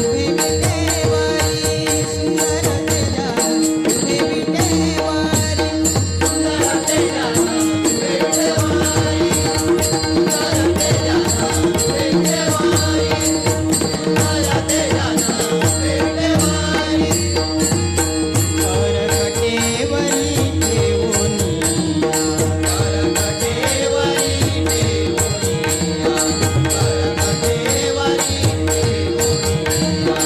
उभे विटेवरी सुंदर ते ध्यान उभे विटेवरी सुंदर ते ध्यान उभे विटेवरी सुंदर ते ध्यान उभे विटेवरी सुंदर ते ध्यान उभे विटेवरी कर कटेवरी ठेवोनिया कर कटेवरी ठेवोनिया कर कटेवरी ठेवोनिया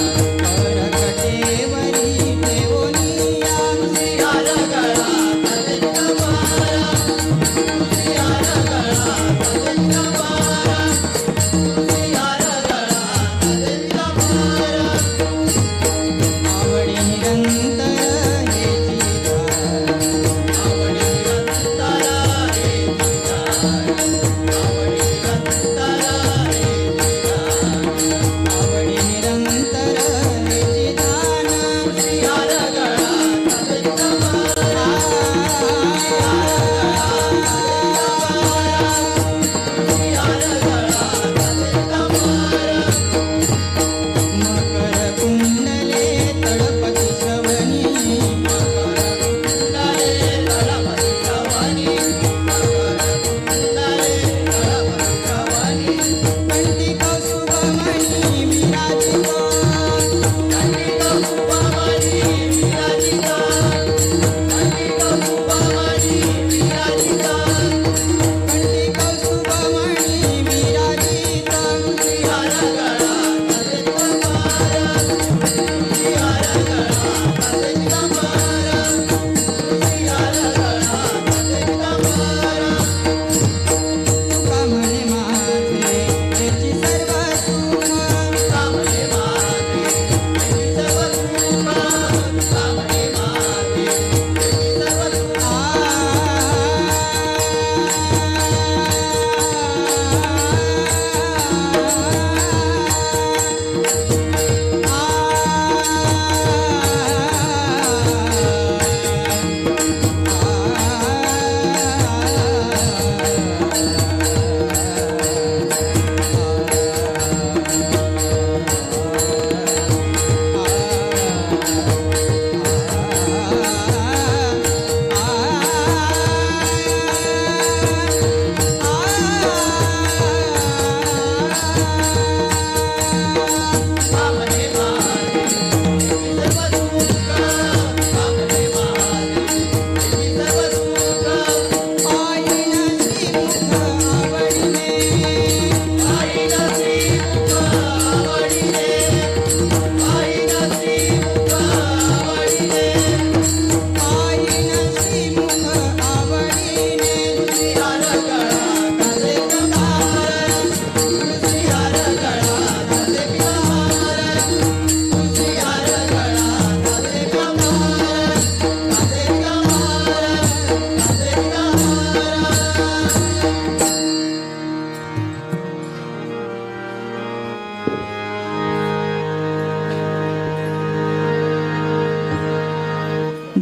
कर कटेवरी ठेवोनिया सियार गळा कदंब मारा सियार गळा कदंब मारा सियार गळा कदंब मारा आवडे निरंतर हे चिदार आवडे निरंतर हे चिदार आवडे निरंतर हे चिदार आवडे निरंतर हे चिदान सियार गळा कदंब मारा सियार गळा कदंब मारा मकर कुंडले तळपती श्रवणी मकर कुंडले तळपती श्रवणी मकर कुंडले तळपती श्रवणी कंठी कौस्तुभमणी विराजित कंठी कौस्तुभमणी विराजित कंठी कौस्तुभमणी विराजित कंठी कौस्तुभमणी विराजित सियार गळा कदंब मारा सियार गळा कदंब मारा सियार गळा कदंब मारा तुका म्हणे माझे याची सर्व सुख तुका म्हणे माझे याची सर्व सुख तुका म्हणे माझे याची सर्व सुख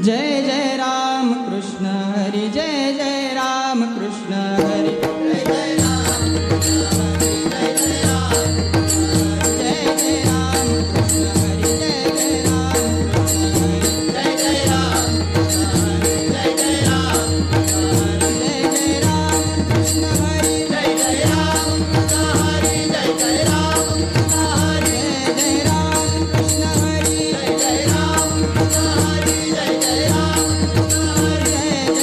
जय जय राम कृष्ण हरी जय जय राम कृष्ण हरी जय जय राम कृष्ण हरी जय जय राम जय जय राम कृष्ण हरी जय जय राम कृष्ण हरी जय जय राम कृष्ण हरी जय जय राम कृष्ण हरी जय जय राम कृष्ण हरी जय जय राम कृष्ण हरी जय जय राम कृष्ण हरी जय जय राम कृष्ण हरी जय जय राम कृष्ण हरी जय जय राम कृष्ण हरी जय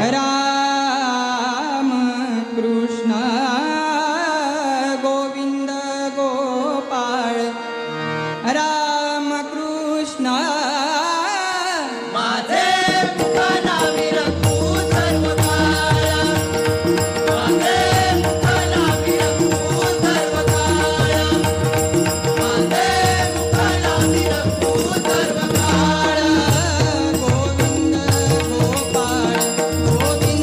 राम कृष्ण गोविंद गोपाळ राम कृष्ण माझे मुखाना विरंगू सर्व काळ माझे मुखाना विरंगू सर्व काळ माझे मुखाना विरंगू सर्व काळ गोविंद गोपाळ गोविंद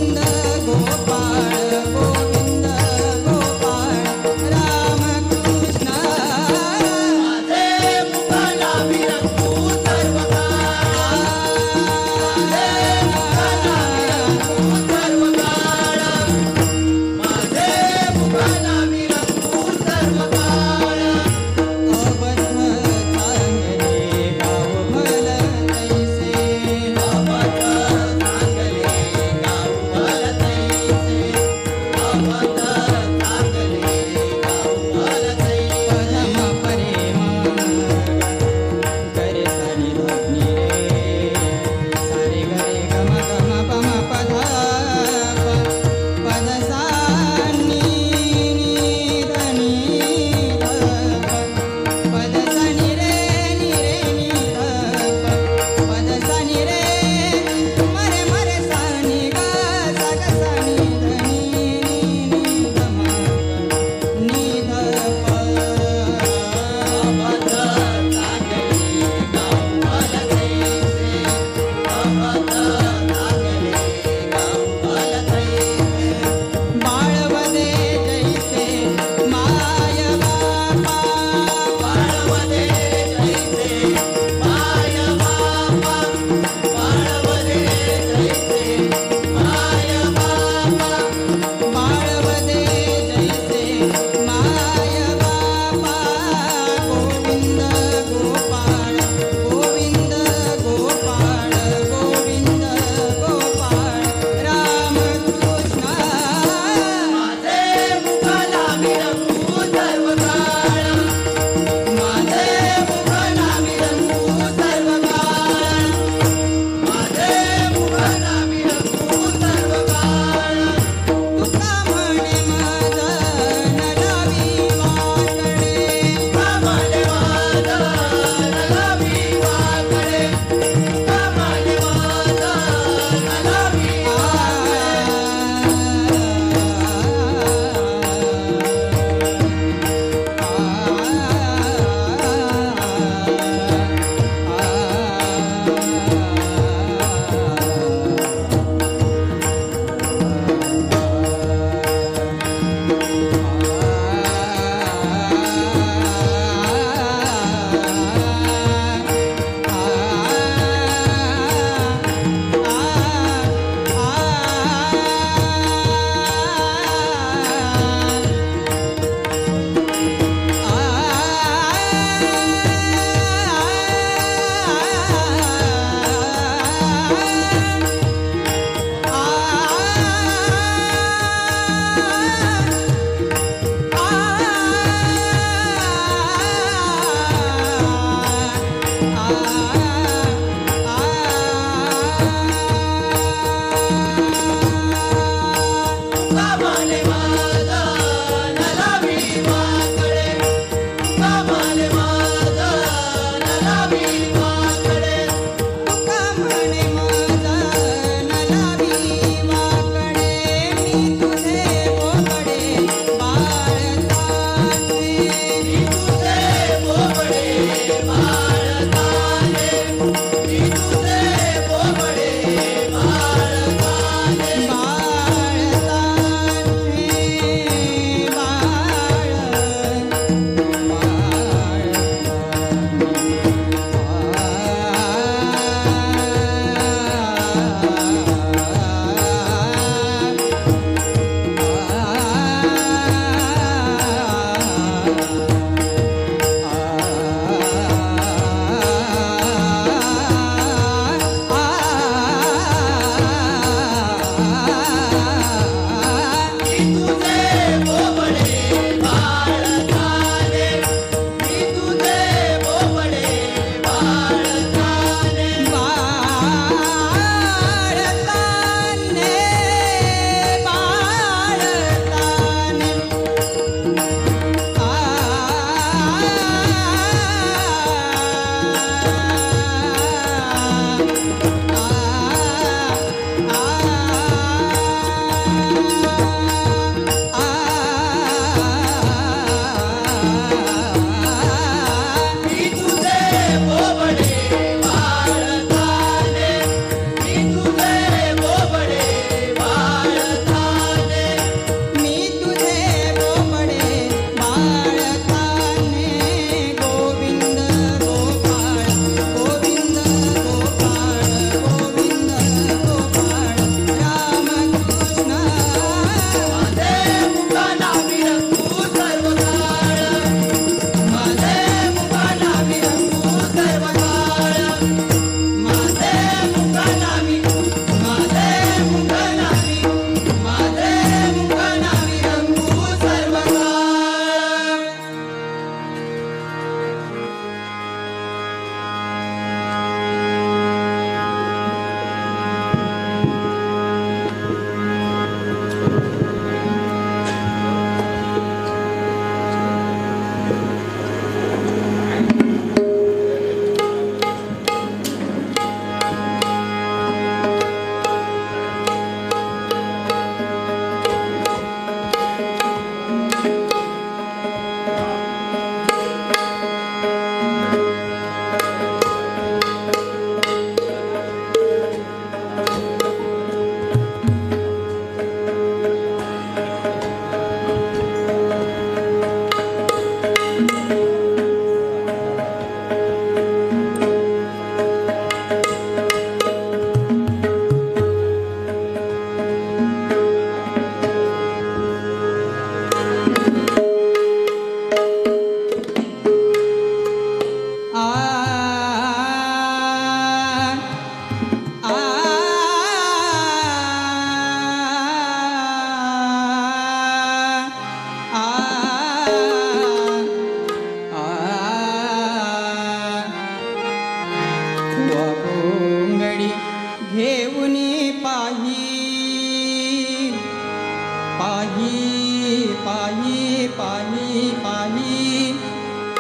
पाही पाही पाही पाही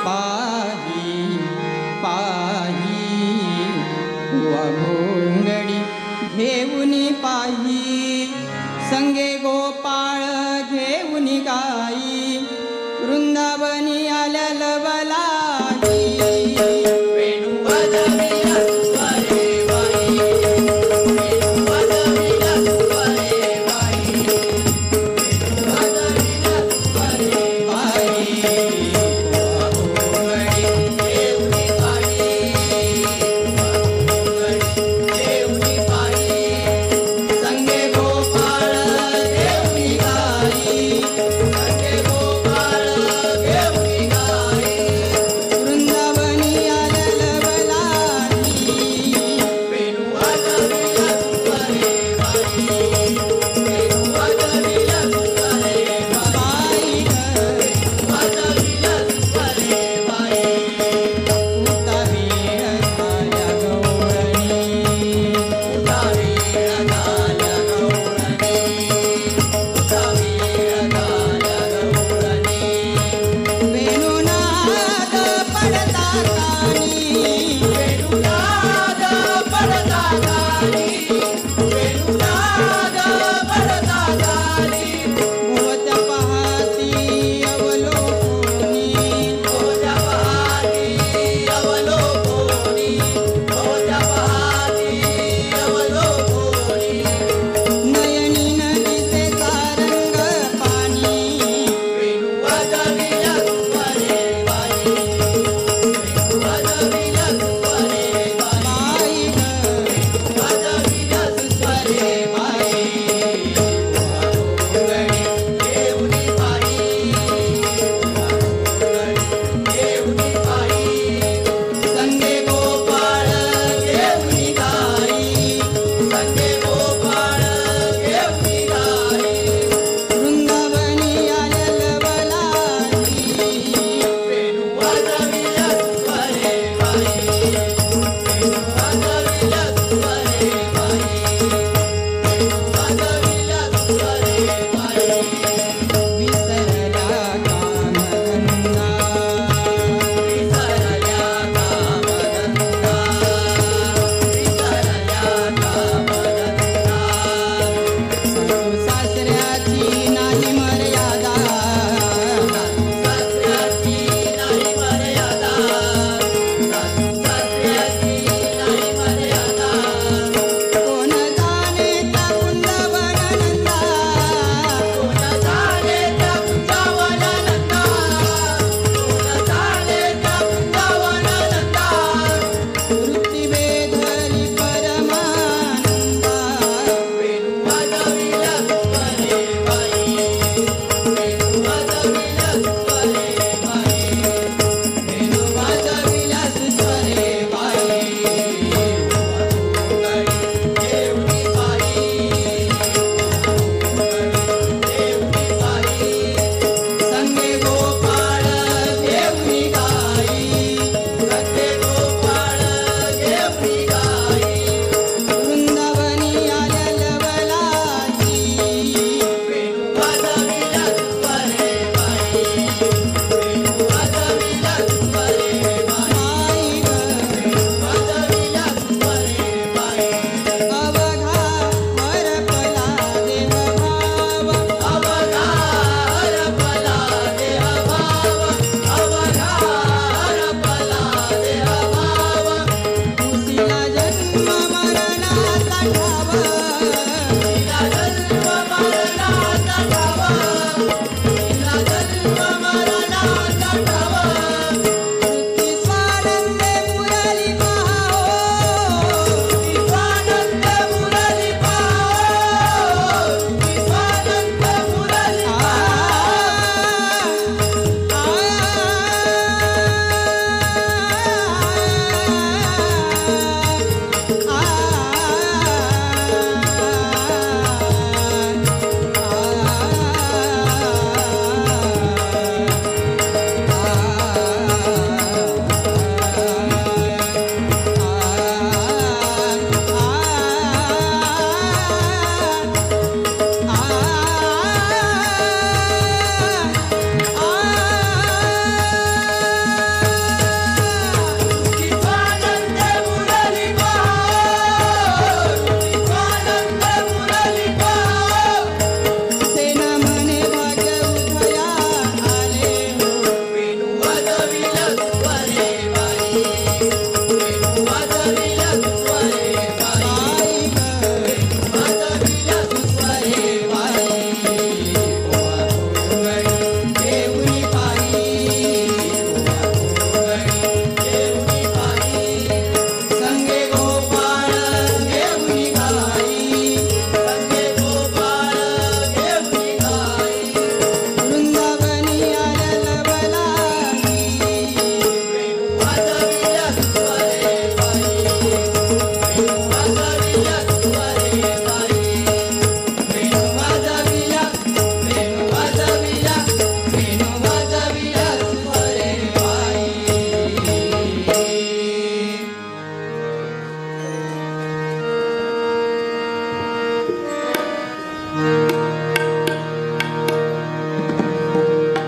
पाही पाही बुवा घोंगडी घेऊनी पाही संगे गोपाळ घेऊनी गाई वृंदावनी आल्या लवलाई वेणू वाजविला सुवारे बाई वेणू वाजविला सुवारे बाई वेणू वाजविला सुवारे बाई बुवा घोंगडी घेऊनी पायी बुवा घोंगडी घेऊनी पायी संगे गोपाळ घेऊनी गाई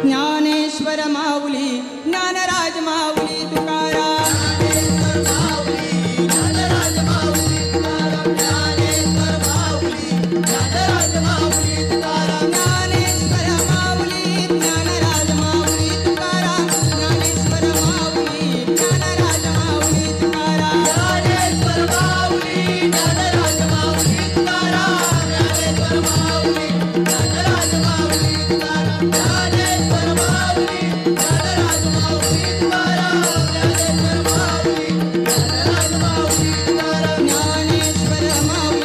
ज्ञानेश्वर माऊली ज्ञानराज माऊली तुकाराम ज्ञानेश्वर माऊली ज्ञानराज माऊली तुकाराम ज्ञानेश्वर माऊली ज्ञानराज माऊली तुकाराम ज्ञानेश्वर माऊली ज्ञानराज माऊली तुकाराम ज्ञानेश्वर माऊली ज्ञानराज माऊली तुकाराम ज्ञानेश्वर माऊली ज्ञानराज माऊली तुकाराम ज्ञानेश्वर माऊली ज्ञानराज माऊली तुकाराम ज्ञानेश्वर माऊली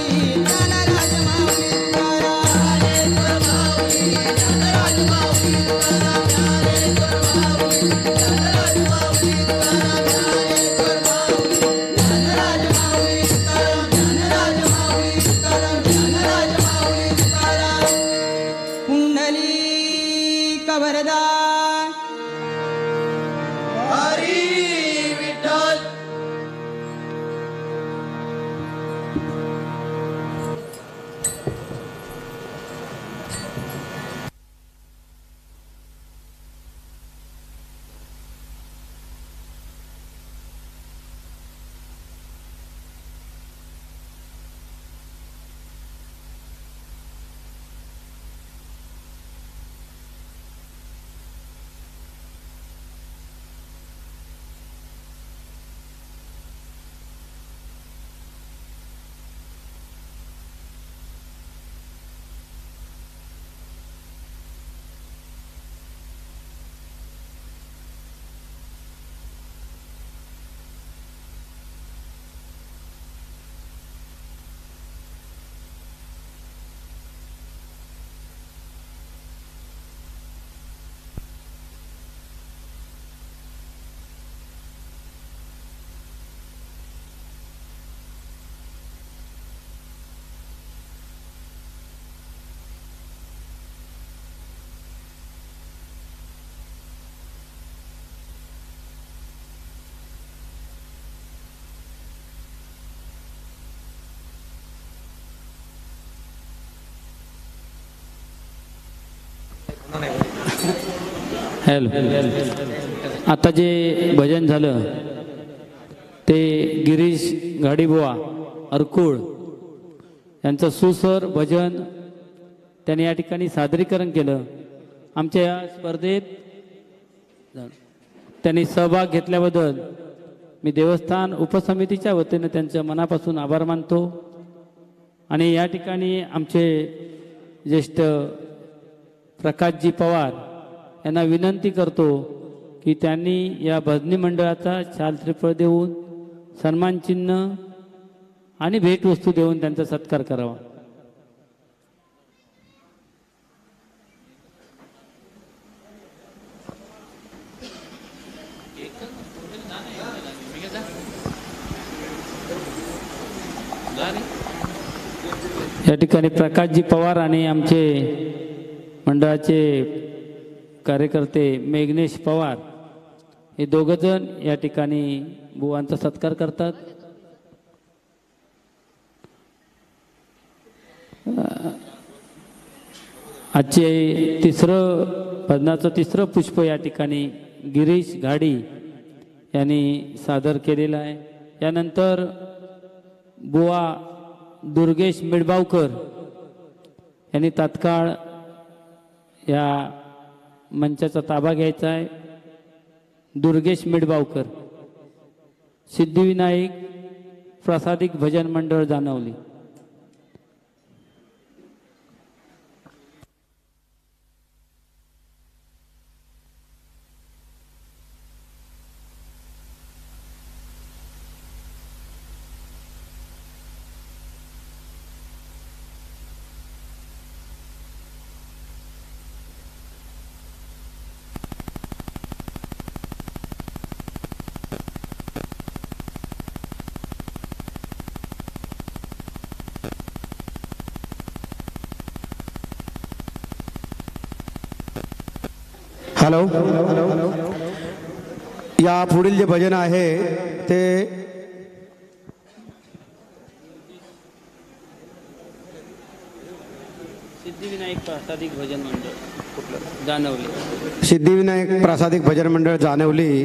ज्ञानराज माऊली तुकाराम ज्ञानेश्वर माऊली ज्ञानराज माऊली पुंडलिक वरदा हरी विठ्ठल हॅलो आता जे भजन झालं ते गिरीश गाडीबुवा अरकुळ यांचं सुस्वर भजन त्यांनी या ठिकाणी सादरीकरण केलं. आमच्या या स्पर्धेत त्यांनी सहभाग घेतल्याबद्दल मी देवस्थान उपसमितीच्या वतीनं त्यांचं मनापासून आभार मानतो. आणि या ठिकाणी आमचे ज्येष्ठ प्रकाशजी पवार यांना विनंती करतो की त्यांनी या भजनी मंडळाचा शालश्रीफळ देऊन सन्मान चिन्ह आणि भेटवस्तू देऊन त्यांचा सत्कार करावा. या ठिकाणी प्रकाशजी पवार आणि आमचे मंडळाचे कार्यकर्ते मेघनेश पवार हे दोघंजण या ठिकाणी बुवांचा सत्कार करतात. आजचे भजनाचं तिसरं पुष्प या ठिकाणी गिरीश घाडी यांनी सादर केलेलं आहे. यानंतर बुवा दुर्गेश मिडबावकर यांनी तात्काळ या मंचाचा ताबा घ्यायचा आहे. दुर्गेश मिडबावकर, सिद्धिविनायक प्रसादिक भजन मंडळ जाणवली. हॅलो, या पुढील जे भजन आहे ते सिद्धिविनायक प्रासादिक भजन मंडळ कुठलं जाणवली सिद्धिविनायक प्रासादिक भजन मंडळ जाणवली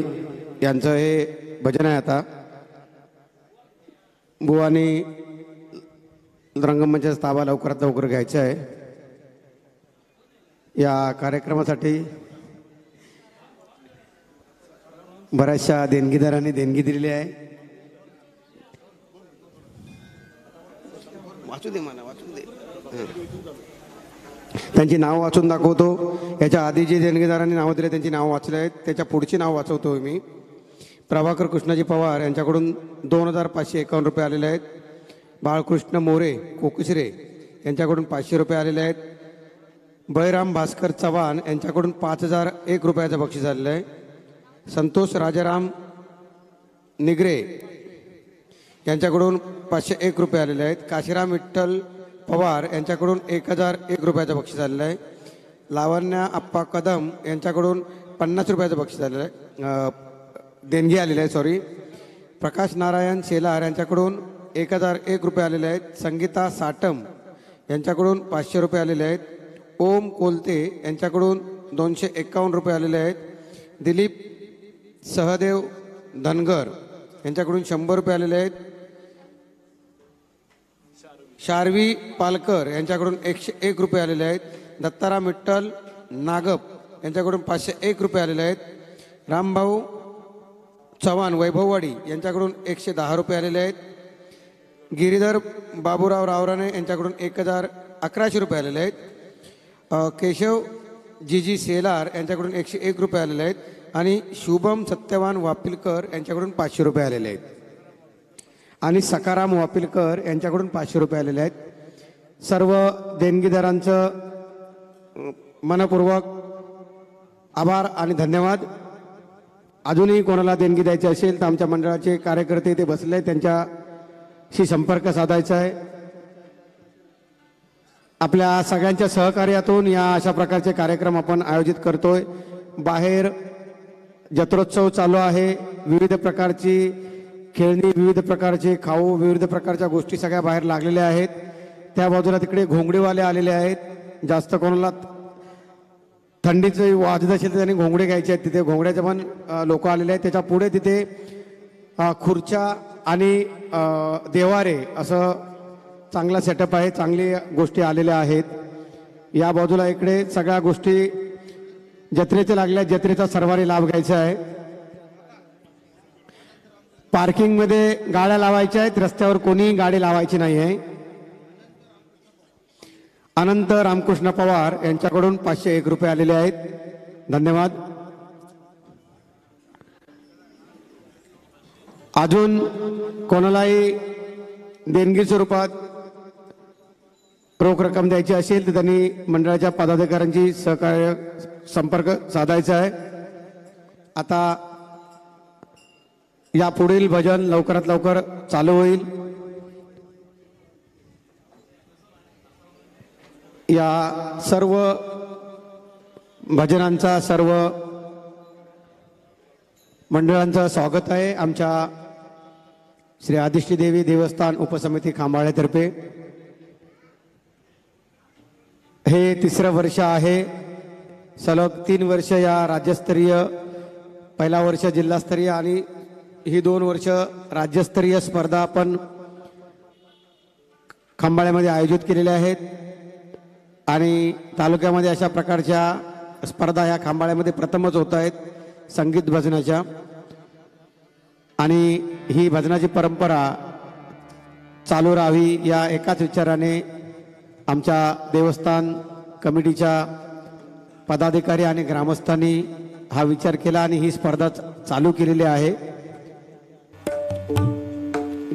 यांचं हे भजन आहे. आता बुवानी रंगमंचाचा ताबा लवकरात लवकर घ्यायचा आहे. या कार्यक्रमासाठी बऱ्याचशा देणगीदारांनी देणगी दिलेली आहे. वाचू दे मला, वाचू दे. त्यांची नाव वाचून दाखवतो. याच्या आधी जे देणगीदारांनी नावं दिले त्यांची नावं वाचले आहेत. त्याच्या पुढची नाव वाचवतो मी. प्रभाकर कृष्णाजी पवार यांच्याकडून 2551 रुपये आलेले आहेत. बाळकृष्ण मोरे कोकसरे यांच्याकडून 500 रुपये आलेले आहेत. बळीराम भास्कर चव्हाण यांच्याकडून 5001 रुपयाचं बक्षीस आलेलं आहे. संतोष राजाराम निगरे यांच्याकडून 501 रुपये आलेले आहेत. काशीराम विठ्ठल पवार यांच्याकडून 1001 रुपयाचं बक्षीस आलेलं आहे. लावण्या आप्पा कदम यांच्याकडून 50 रुपयाचं बक्षीस आलेलं आहे, देणगी आलेली आहे. सॉरी. प्रकाश नारायण शेलार यांच्याकडून 1001 रुपये आलेले आहेत. संगीता साटम यांच्याकडून 500 रुपये आलेले आहेत. ओम कोलते यांच्याकडून 251 रुपये आलेले आहेत. दिलीप सहदेव धनगर यांच्याकडून 100 रुपये आलेले आहेत. शार्वी पालकर यांच्याकडून 101 रुपये आलेले आहेत. दत्ताराम विठ्ठल नागप यांच्याकडून 501 रुपये आलेले आहेत. रामभाऊ चव्हाण वैभववाडी यांच्याकडून 110 रुपये आलेले आहेत. गिरीधर बाबूराव रावराणे यांच्याकडून 1111 रुपये आलेले आहेत. केशव जीजी सेलार यांच्याकडून 101 रुपये आलेले आहेत. आणि शुभम सत्यवान वापिलकर यांच्याकडून 500 रुपये आलेले आहेत. आणि सकाराम वापिलकर यांच्याकडून 500 रुपये आलेले आहेत. सर्व देणगीदारांचं मनपूर्वक आभार आणि धन्यवाद. अजूनही कोणाला देणगी द्यायची असेल तर आमच्या मंडळाचे कार्यकर्ते ते बसले, त्यांच्याशी संपर्क साधायचा आहे. आपल्या सगळ्यांच्या सहकार्यातून या अशा प्रकारचे कार्यक्रम आपण आयोजित करतोय. बाहेर जत्रोत्सव चालू आहे. विविध प्रकारची खेळणी, विविध प्रकारचे खाऊ, विविध प्रकारच्या गोष्टी सगळ्या बाहेर लागलेल्या आहेत. त्या बाजूला तिकडे घोंगडीवाले आलेले आहेत. जास्त कोणाला थंडीचं वाजत असेल तर त्यांनी घोंगडे घ्यायचे आहेत. तिथे घोंगड्याचे पण लोक आलेले आहेत. त्याच्या पुढे तिथे खुर्च्या आणि देवारे असं चांगला सेटअप आहे. चांगली गोष्टी आलेल्या आहेत. या बाजूला इकडे सगळ्या गोष्टी जत्रेच्या लागल्या. जत्रेचा सर्वांनी लाभ घ्यायचा आहे. पार्किंगमध्ये गाड्या लावायच्या आहेत. रस्त्यावर कोणी गाडी लावायची नाही आहे. अनंत रामकृष्ण पवार यांच्याकडून 501 रुपये आलेले आहेत. धन्यवाद. अजून कोणालाही देणगी स्वरूपात रोख रक्कम द्यायची असेल तर त्यांनी मंडळाच्या पदाधिकाऱ्यांची सहकार्य संपर्क साधायचा आहे. आता या पुढील भजन लवकरात लवकर चालू होईल. या सर्व भजनांचा सर्व मंडळांचं स्वागत आहे आमच्या श्री आदिष्टी देवी देवस्थान उपसमिती खांबाळेतर्फे. हे तिसरं वर्ष आहे. सलग 3 वर्ष या राज्यस्तरीय, पहिला वर्ष जिल्हास्तरीय आणि ही 2 वर्ष राज्यस्तरीय स्पर्धा आपण खंबाळ्यामध्ये आयोजित केलेल्या आहेत. आणि तालुक्यामध्ये अशा प्रकारच्या स्पर्धा ह्या खंबाळ्यामध्ये प्रथमच होत आहेत संगीत भजनाच्या. आणि ही भजनाची परंपरा चालू राहावी या एकाच विचाराने आमच्या देवस्थान कमिटीच्या पदाधिकारी आणि ग्रामस्थांनी हा विचार केला आणि ही स्पर्धा चालू केलेली आहे.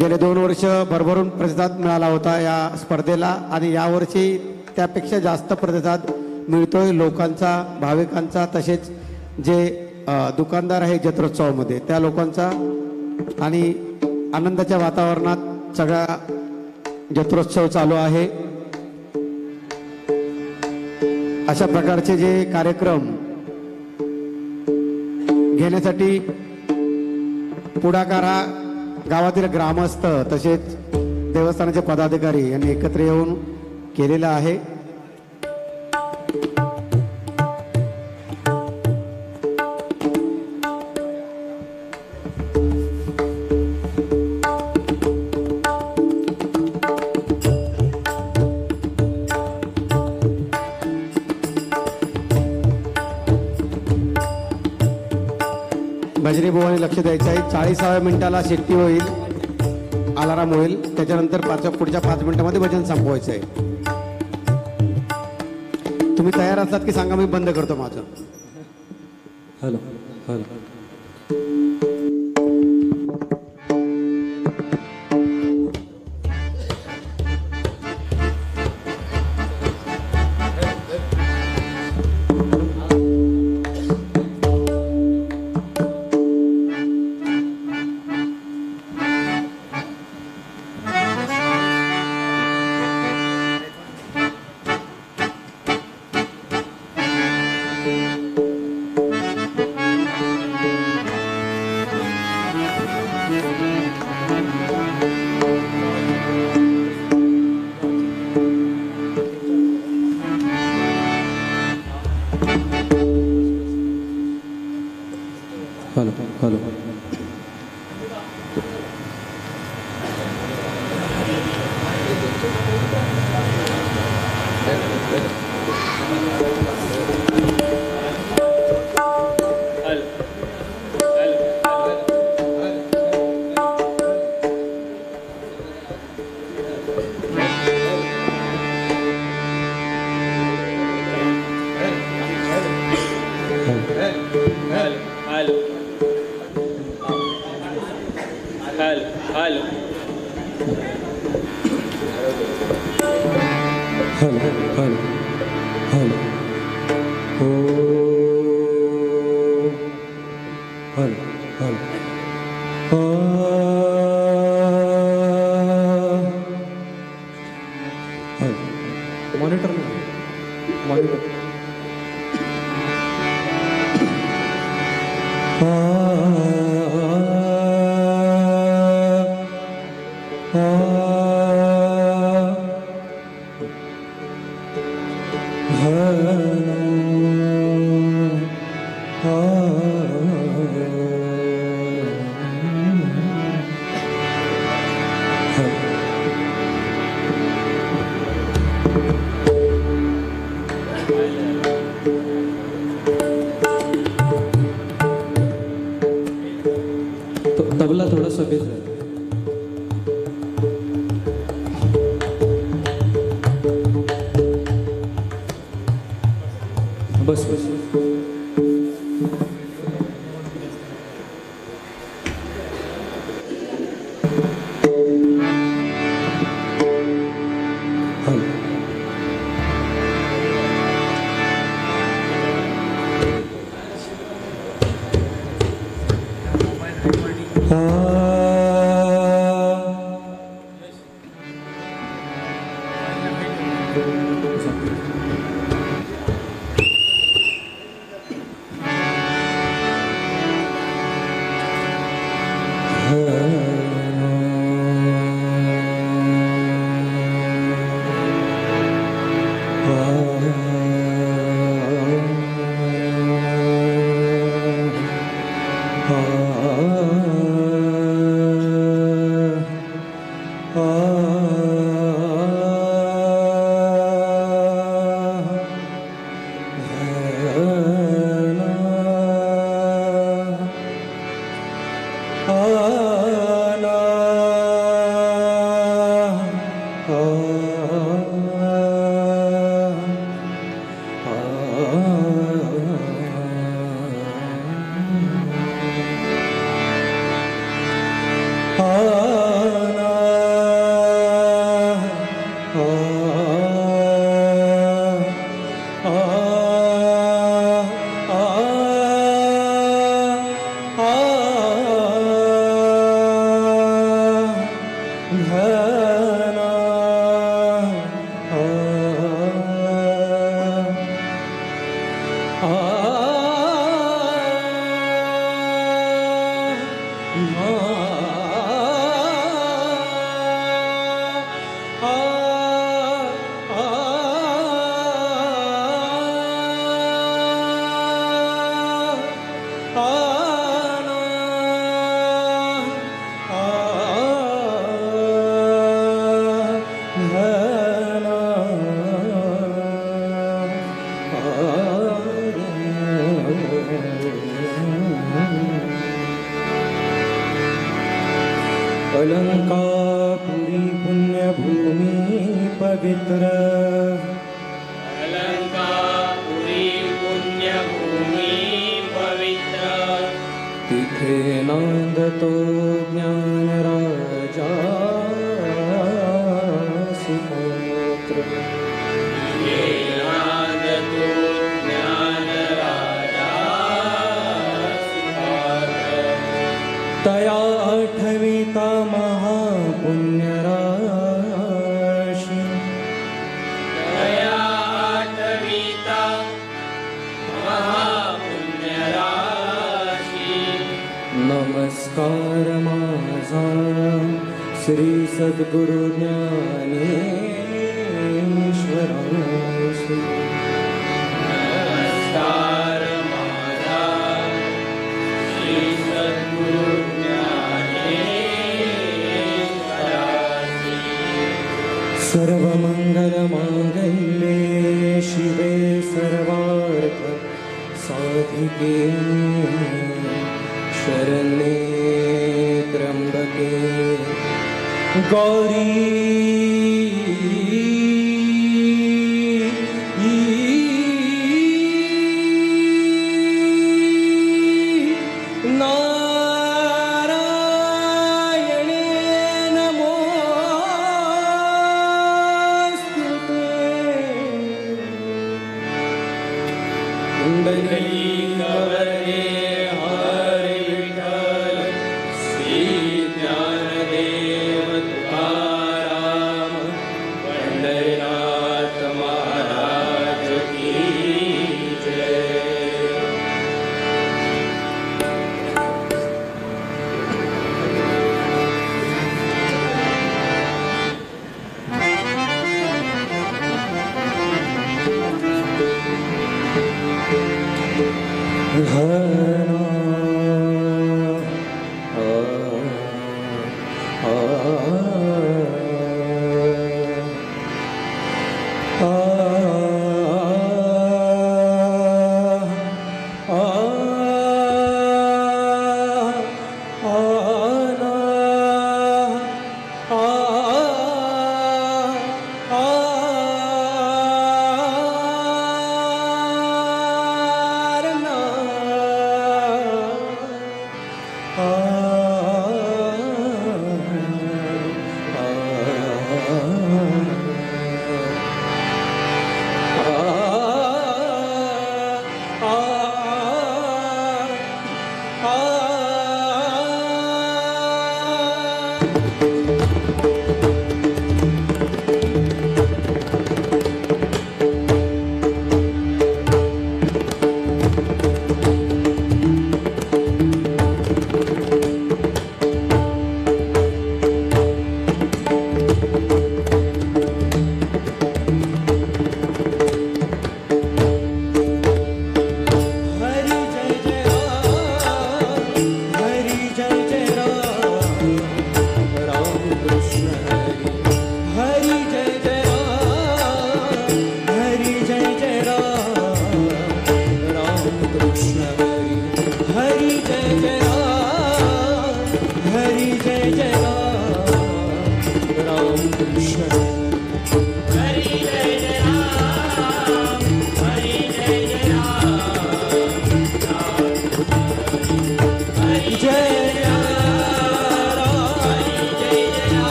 गेले 2 वर्ष भरभरून प्रतिसाद मिळाला होता या स्पर्धेला आणि यावर्षी त्यापेक्षा जास्त प्रतिसाद मिळतोय लोकांचा, भाविकांचा, तसेच जे दुकानदार आहे जत्रोत्सवामध्ये त्या लोकांचा. आणि आनंदाच्या वातावरणात सगळा जत्रोत्सव चालू आहे. अशा प्रकारचे जे कार्यक्रम घेण्यासाठी पुढाकार हा गावातील ग्रामस्थ तसेच देवस्थानाचे पदाधिकारी यांनी एकत्र येऊन केलेला आहे. भजनी बुवाने लक्ष द्यायचं आहे. 40व्या मिनिटाला शिट्टी होईल, अलाराम होईल, त्याच्यानंतर पुढच्या 5 मिनिटांमध्ये भजन संपवायचं आहे. तुम्ही तयार असलात की सांगा, मी बंद करतो माझं. हॅलो हॅलो हॅलो तबला थोडासा बेस आहे. बस बस इथे नांदतो ज्ञान राजा सुपुत्र तया आठविता महापुण्य राशी नमस्कार माझा श्री सद्गुरु ज्ञानेश्वरासी नमस्कार माझा श्री सद्गुरु ज्ञानेश्वरासी सर्वमंगल मांगल्ये शिवे सर्वार्थ साधिके शरण्ये त्र्यंबके गौरी नारायणे नमोस्तुते कुंडलीकवरे हरे विठ्ठल श्री ज्ञानदेव तुकाराम पंढरीनाथ महाराज की जय.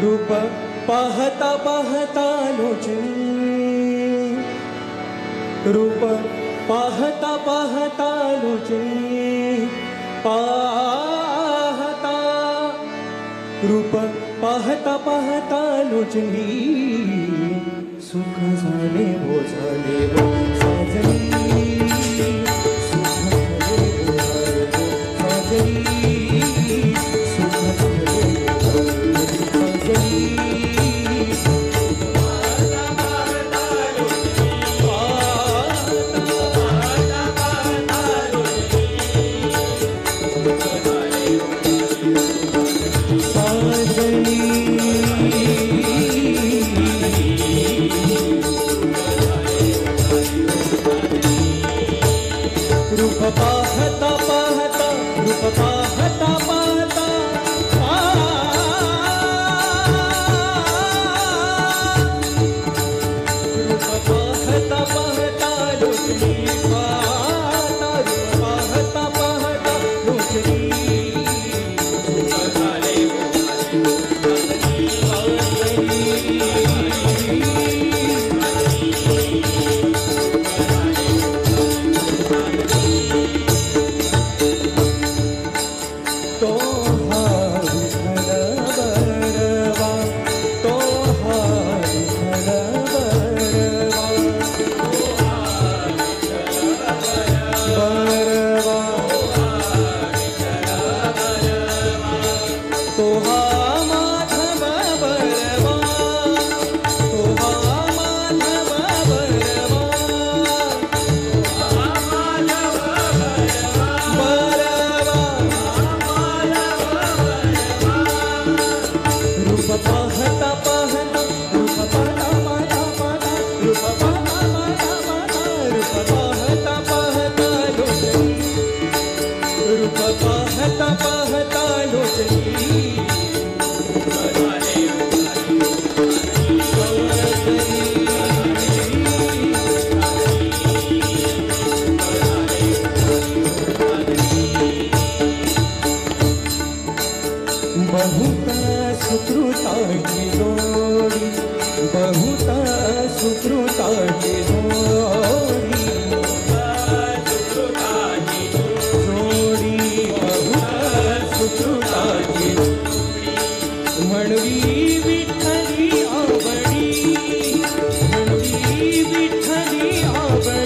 रूप पाहता पाहता लोचनी, रूप पाहता पाहता लोचनी, पाहता रूप पाहता पाहता लोचनी, सुख झाले हो साजनी, सुख झाले हो साजनी, सुख झाले हो साजनी. रूप पाहता पाहता, रूप पाहता पाहता, रूप पाहता पाहता लोचनी, पाहता रूप पाहता पाहता लोचनी, सुख झाले रूप पाहता पाहता लोचनी बहुता सुकृताची जोडी बहुता सुकृताची जोडी बहुता सुकृताची म्हणवी विठ्ठली आवडी म्हणवी विठ्ठली आवडी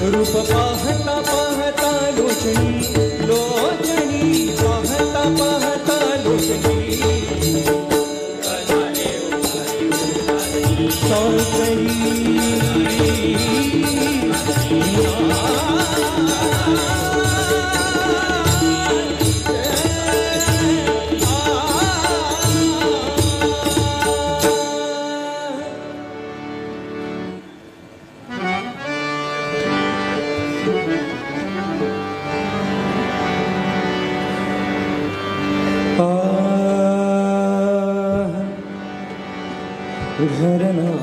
रूप पाहता पाहता लोचनी लोचनी पाहता पाहता लोचनी घरना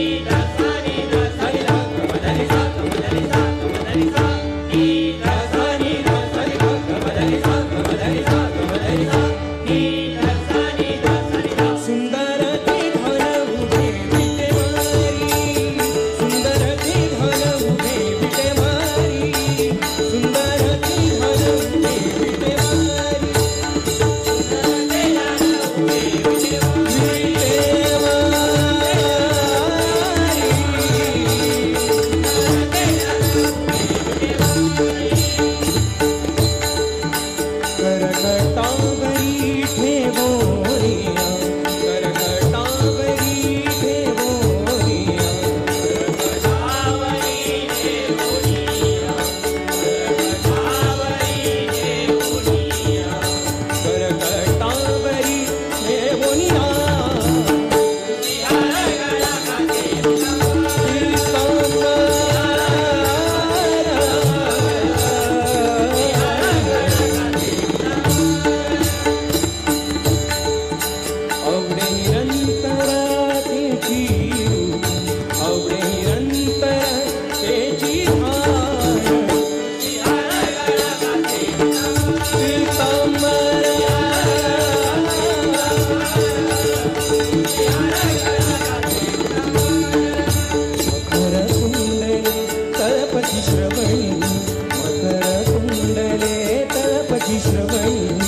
Come on, मकर कुंडले तळपती श्रवणी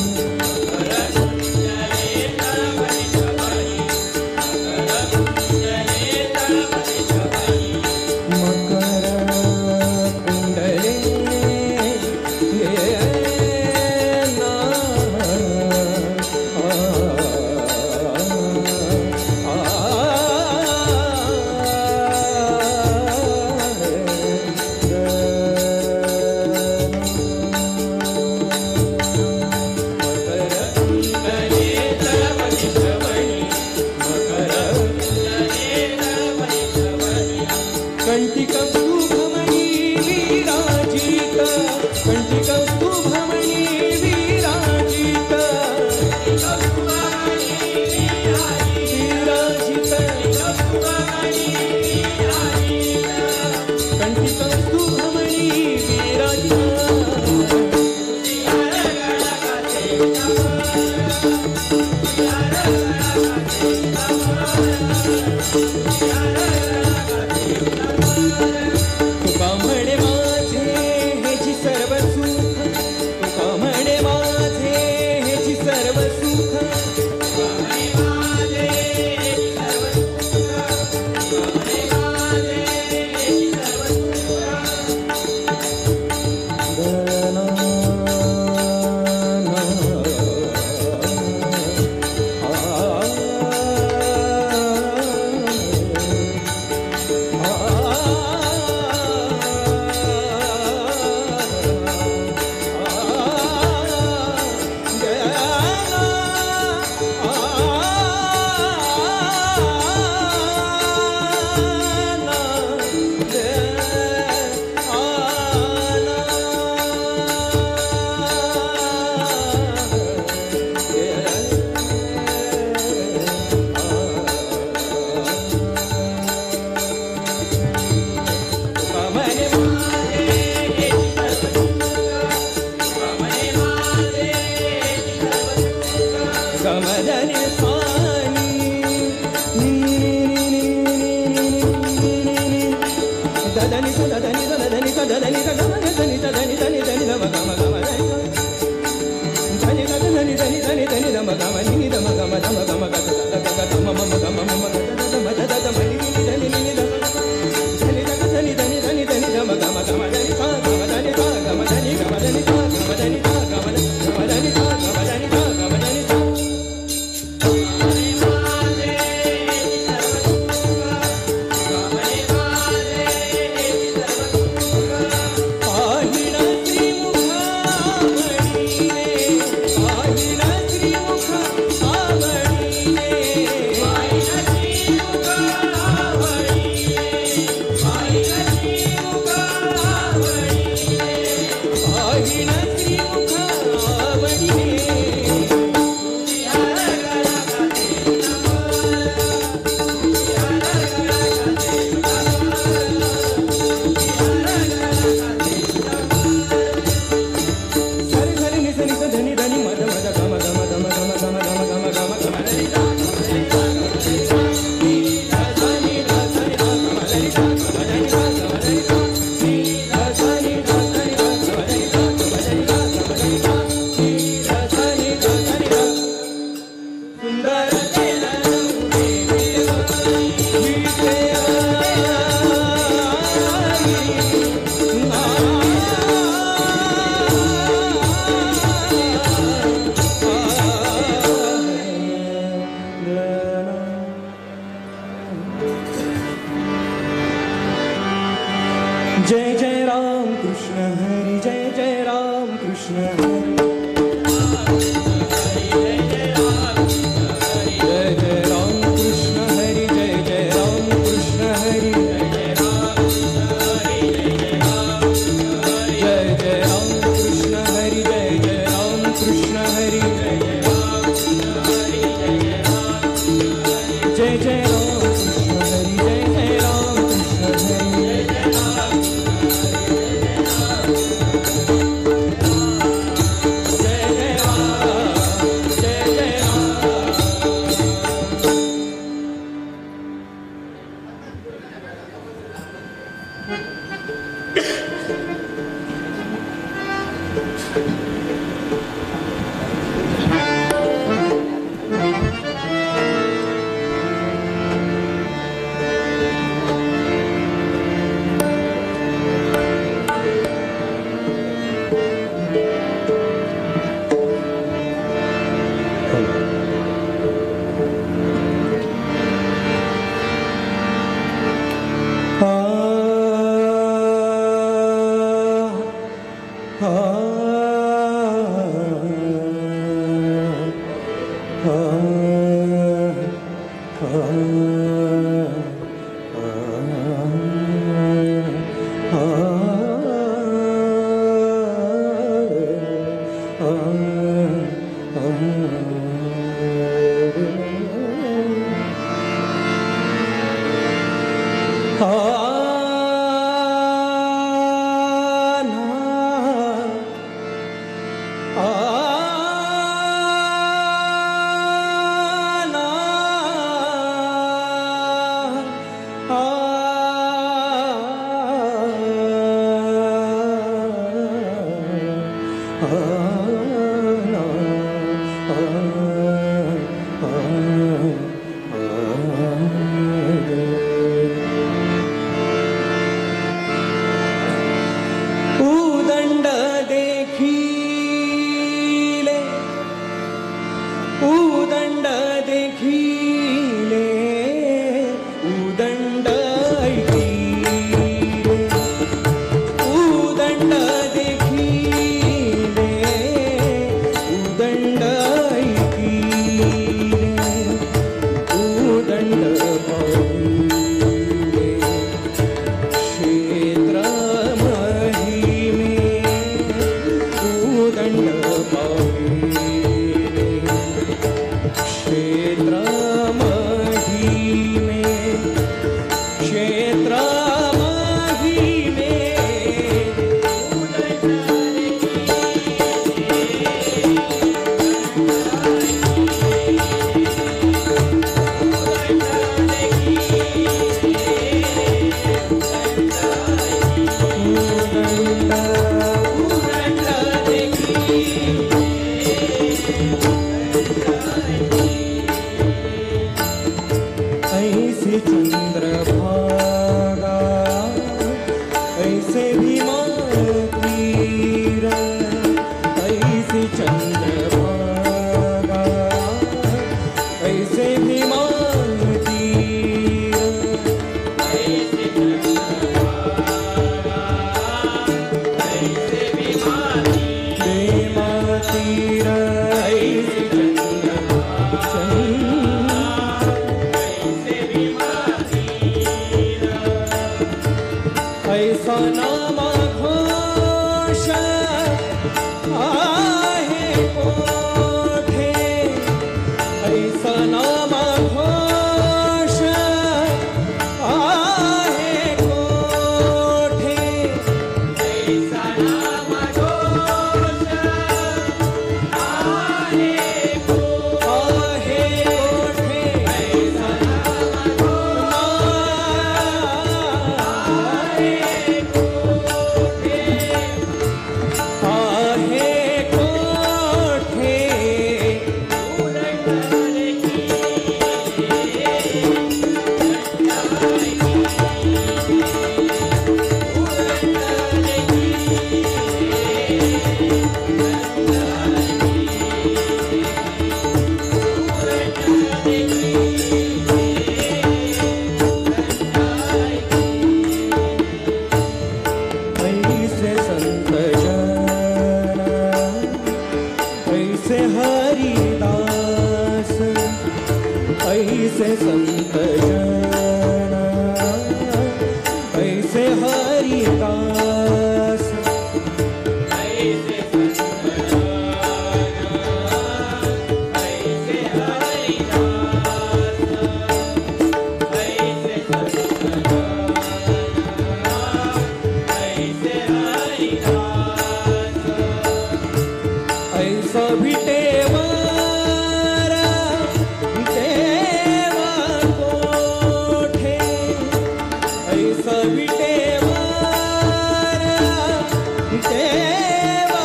देवा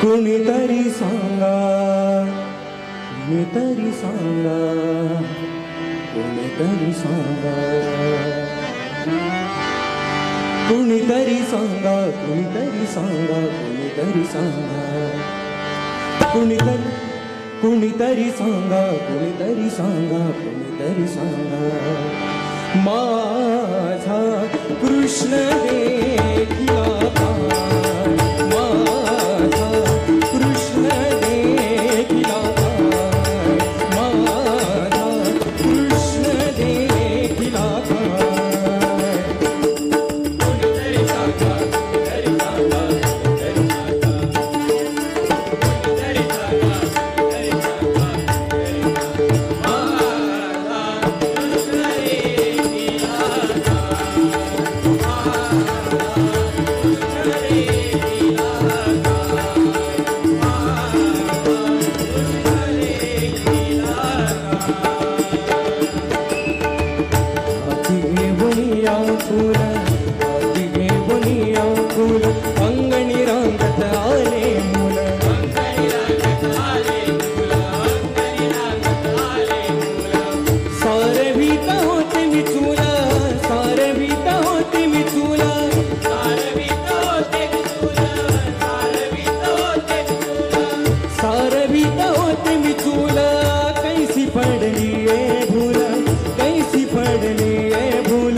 कुणीतरी सांगा, कुणीतरी सांगा, कुणीतरी सांगा, कुणीतरी सांगा, कुणीतरी सांगा, कुणीतरी सांगा, कुणीतरी कुणीतरी सांगा कुणीतरी सांगा कुणीतरी सांगा माझा कृष्ण देखिला काय माझा कृष्ण देखिला काय माझा कृष्ण देखिला काय कुणीतरी सांगा कुणीतरी सांगा कुणीतरी सांगा कुणीतरी सांगा अंगणी रांगत आले मुल सारे भीत होते मी चुला सारे भीत होते मी चुला सारे भीत होते मी चुला कैसी पडली ए भूल कैसी पडली ए भूल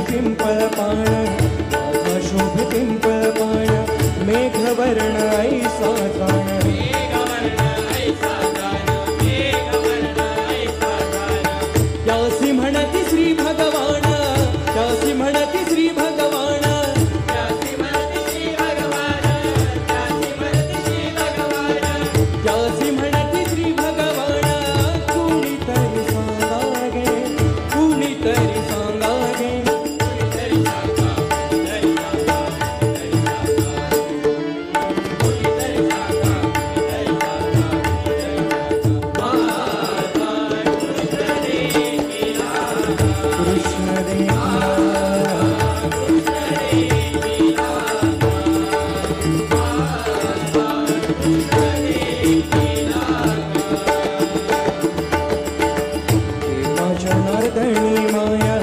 पिंपळ पाण माझा शोभ पिंपळ पाण मेघवर्ण ऐसा जाण त्यासी म्हणती श्री भगवान त्यासी म्हणती श्री भगवान त्यासी म्हणती श्री भगवान कुणीतरी सांगा गे कुणीतरी सांगा गे जनार्दनी माया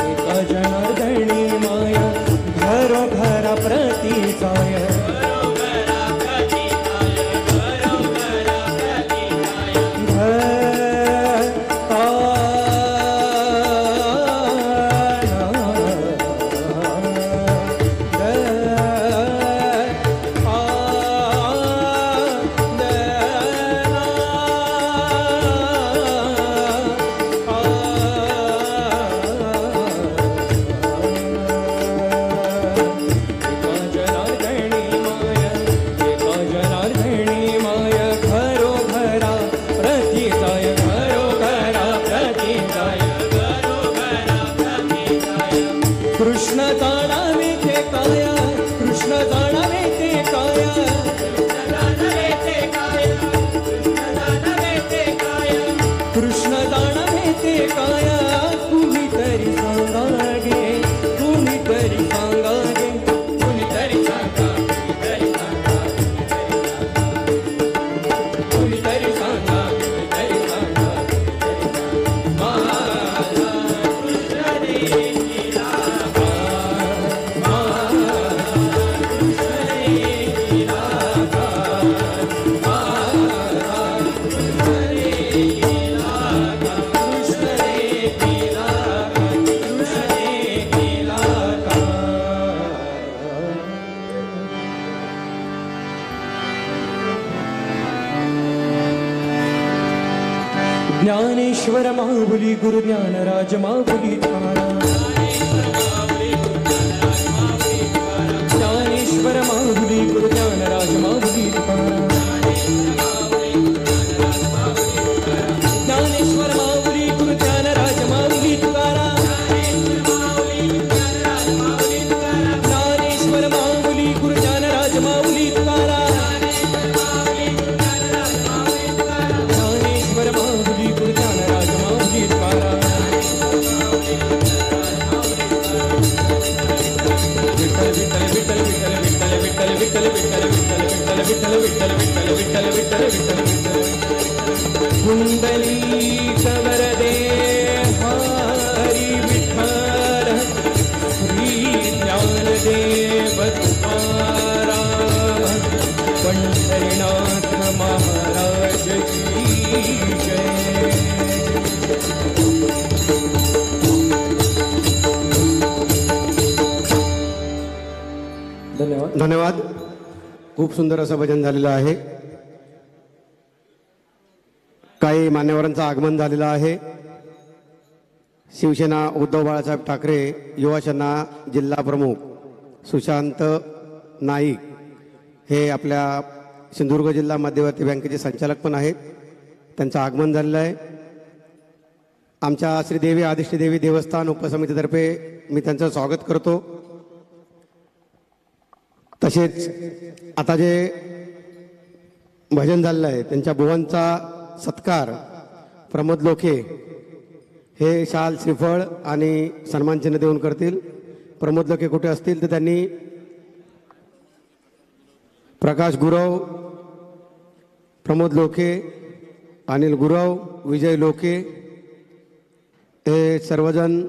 एका जनार्दनी माया घरोघरा प्रती जाय कृष्ण जाणावे ते काया कृष्ण जाणावे ते काया कृष्ण जाणावे ते काया कुणीतरी सांगा गे कुणीतरी सांगा गे कुणीतरी सांगा कुणीतरी सांगा कुणीतरी सांगा ज्ञानेश्वर माहुली गुरु ज्ञानराज माहुली ज्ञानेश्वर माहुली गुरु ज्ञानराज माहुली ज्ञानेश्वर माहुली गुरु ज्ञानराज माहुली ज्ञानेश्वर माहुली गुरु ज्ञानराज माहुली ज्ञानेश्वर माहुली गुरु ज्ञानराज माहुली पुंडलिक वरदे हरी विठ्ठल श्री ज्ञानदेव तुकाराम पंढरीनाथ महाराज की जय. धन्यवाद धन्यवाद. खूप सुंदर असं भजन झालेलं आहे. काही मान्यवरांचं आगमन झालेलं आहे. शिवसेना उद्धव बाळासाहेब ठाकरे युवा सेना जिल्हा प्रमुख सुशांत नाईक हे आपल्या सिंधुदुर्ग जिल्हा मध्यवर्ती बँकेचे संचालक पण आहेत. त्यांचं आगमन झालेलं आहे. आमच्या श्रीदेवी आदिष्टदेवी देवस्थान उपसमितीतर्फे मी त्यांचं स्वागत करतो. तसेच आता जे भजन झालेलं आहे त्यांच्या बुवांचा सत्कार प्रमोद लोके हे शाल श्रीफळ आणि सन्मान चिन्ह देऊन करतील. प्रमोद लोके कुठे असतील तर त्यांनी प्रकाश गुरव, प्रमोद लोके, अनिल गुरव, विजय लोके हे सर्वजण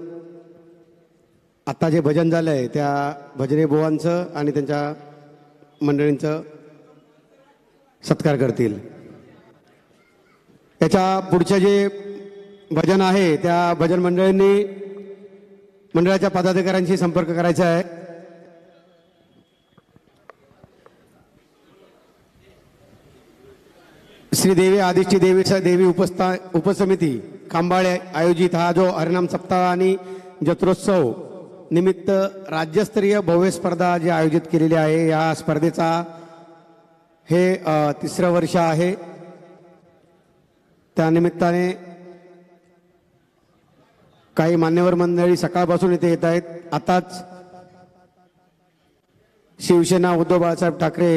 आता जे भजन झालं आहे त्या भजनी बुवांचं आणि त्यांच्या मंडळींचं सत्कार करतील. याच्या पुढचे जे भजन आहे त्या भजन मंडळींनी मंडळाच्या पदाधिकाऱ्यांशी संपर्क करायचा आहे. श्रीदेवी आदिष्टी देवीचा देवी उपसमिती खांबाळे आयोजित हा जो हरिनाम सप्ताह आणि जत्रोत्सव निमित्त राज्यस्तरीय भव्य स्पर्धा जी आयोजित केलेली आहे या स्पर्धेचा हे तिसरं वर्ष आहे. त्यानिमित्ताने काही मान्यवर मंडळी सकाळपासून इथे येत आहेत. आताच शिवसेना उद्धव बाळासाहेब ठाकरे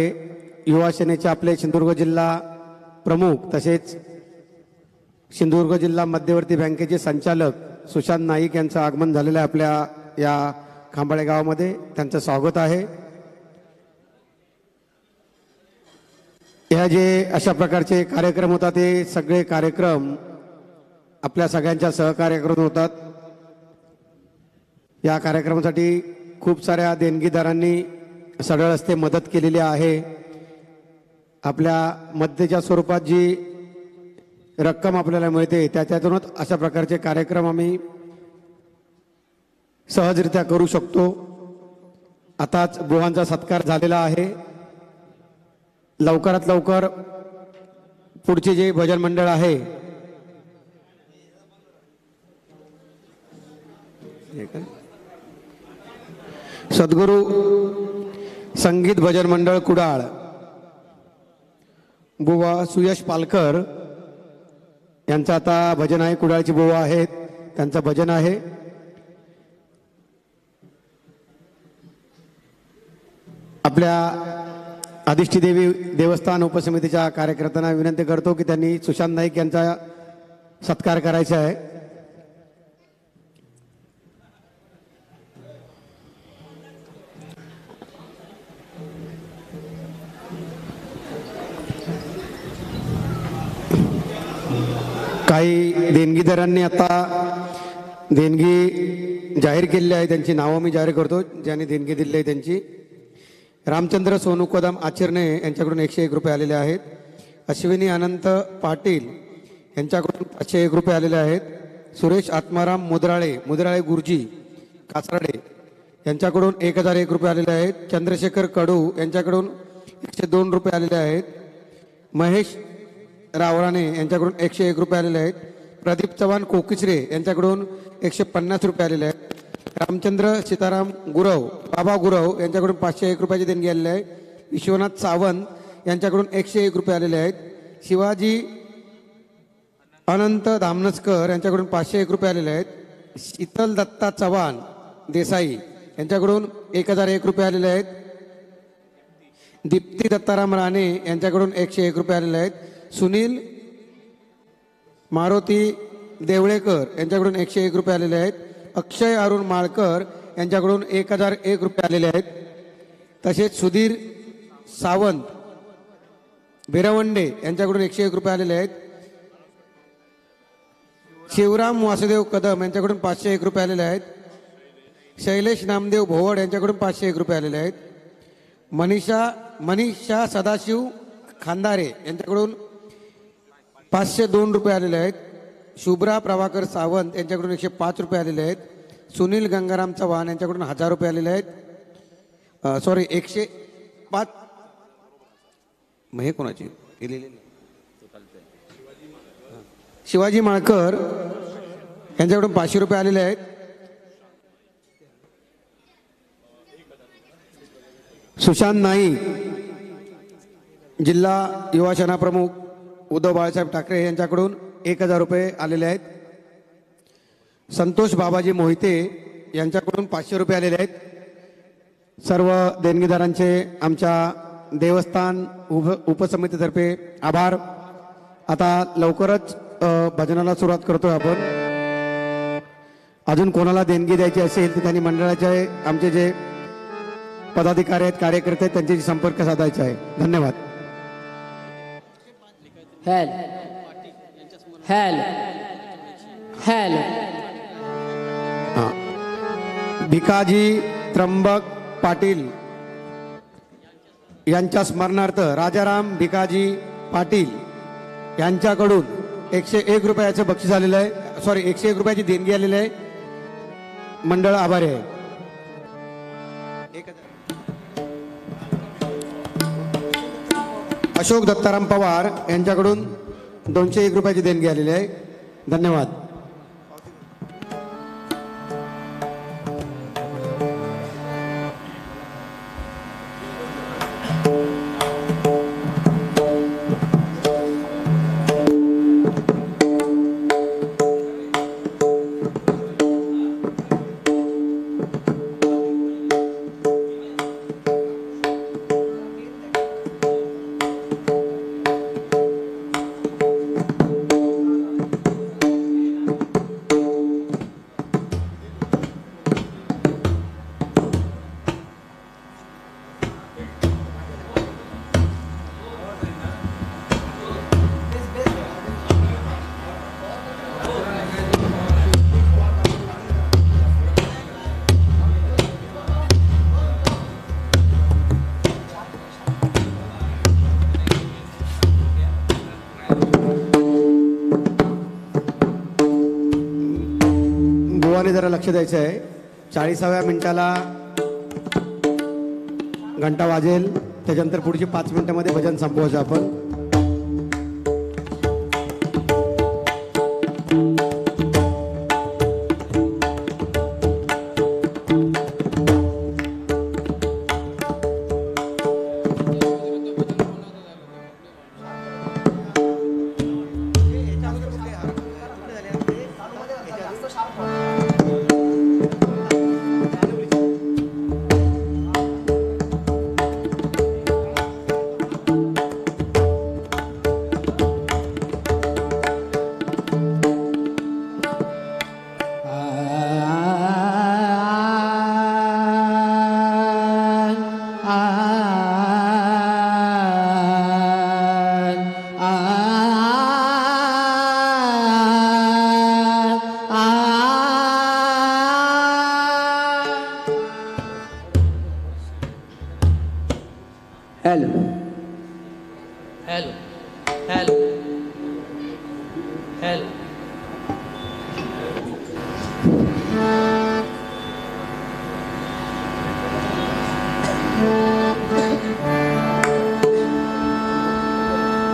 युवा सेनेचे आपले सिंधुदुर्ग जिल्हा प्रमुख तसेच सिंधुदुर्ग जिल्हा मध्यवर्ती बँकेचे संचालक सुशांत नाईक यांचं आगमन झालेलं आहे आपल्या या खांबाळे गावामध्ये. त्यांचं स्वागत आहे. ह्या जे अशा प्रकारचे कार्यक्रम होतात ते सगळे कार्यक्रम आपल्या सगळ्यांच्या सहकार्याकडून होतात. या कार्यक्रमासाठी खूप साऱ्या देणगीदारांनी सरळ रस्ते मदत केलेली आहे. आपल्या मदतीच्या स्वरूपात जी रक्कम आपल्याला मिळते त्याच्यातूनच अशा प्रकारचे कार्यक्रम आम्ही सहजरित्या करू शकतो. आताच बुवांचा सत्कार झालेला आहे. लवकरात लवकर पुढचे जे भजन मंडळ आहे सद्गुरू संगीत भजन मंडळ कुडाळ बुवा सुयश पालकर यांचं आता भजन आहे. कुडाळची बुवा आहेत त्यांचं भजन आहे. आपल्या आदिष्टी देवी देवस्थान उपसमितीच्या कार्यकर्त्यांना विनंती करतो की त्यांनी सुशांत नाईक यांचा सत्कार करायचा आहे. काही देणगीदारांनी आता देणगी जाहीर केलेली आहे. त्यांची नावं मी जाहीर करतो ज्यांनी देणगी दिली आहे त्यांची. रामचंद्र सोनू कदम आचरणे यांच्याकडून 101 रुपये आलेले आहेत. अश्विनी अनंत पाटील यांच्याकडून 501 रुपये आलेले आहेत. सुरेश आत्माराम मुद्राळे गुरुजी कासराडे यांच्याकडून 1001 रुपये आलेले आहेत. चंद्रशेखर कडू यांच्याकडून 102 रुपये आलेले आहेत. महेश रावराणे यांच्याकडून 101 रुपये आलेले आहेत. प्रदीप चव्हाण कोकिचरे यांच्याकडून 150 रुपये आलेले आहेत. रामचंद्र सीताराम गुरव बाबा गुरव यांच्याकडून 501 रुपयाची देणगी आलेली आहे. विश्वनाथ सावंत यांच्याकडून 101 रुपये आलेले आहेत. शिवाजी अनंत धामनसकर यांच्याकडून 501 रुपये आलेले आहेत. शीतल दत्ता चव्हाण देसाई यांच्याकडून 1001 रुपये आलेले आहेत. दीप्ती दत्ताराम राणे यांच्याकडून 101 रुपये आलेले आहेत. सुनील मारुती देवळेकर यांच्याकडून 101 रुपये आलेले आहेत. अक्षय अरुण माळकर यांच्याकडून 1001 रुपये आलेले आहेत. तसेच सुधीर सावंत बेरवंडे यांच्याकडून 101 रुपये आलेले आहेत. शिवराम वासुदेव कदम यांच्याकडून 501 रुपये आलेले आहेत. शैलेश नामदेव भोवड यांच्याकडून 501 रुपये आलेले आहेत. मनीषा सदाशिव खांदारे यांच्याकडून 502 रुपये आलेले आहेत. शुभ्रा प्रभाकर सावंत यांच्याकडून 105 रुपये आलेले आहेत. सुनील गंगाराम चव्हाण यांच्याकडून 1000 रुपये आलेले आहेत. सॉरी 105. मग हे कोणाची शिवाजी माळकर यांच्याकडून 500 रुपये आलेले आहेत. सुशांत नाईक जिल्हा युवा सेना प्रमुख उद्धव बाळासाहेब ठाकरे यांच्याकडून 1000 रुपये आलेले आहेत. संतोष बाबाजी मोहिते यांच्याकडून 500 रुपये आलेले आहेत. सर्व देणगीदारांचे आमच्या देवस्थान उपसमितीतर्फे आभार. आता लवकरच भजनाला सुरुवात करतोय आपण. अजून कोणाला देणगी द्यायची असेल तर त्यांनी मंडळाचे आमचे जे पदाधिकारी आहेत कार्यकर्ते आहेत त्यांच्याशी संपर्क साधायचा आहे. धन्यवाद. भिकाजी त्र्यंबक पाटील यांच्या स्मरणार्थ राजाराम भिकाजी पाटील यांच्याकडून 101 रुपयाचं बक्षीस आलेलं आहे. सॉरी 101 रुपयाची देणगी आलेली आहे. मंडळ आभारी आहे. अशोक दत्ताराम पवार यांच्याकडून 201 रुपयाची देणगी आलेली आहे. धन्यवाद. जरा लक्ष द्यायचं आहे. 40व्या मिनिटाला घंटा वाजेल. त्याच्यानंतर पुढची 5 मिनिटांमध्ये भजन संपवायचं आपण.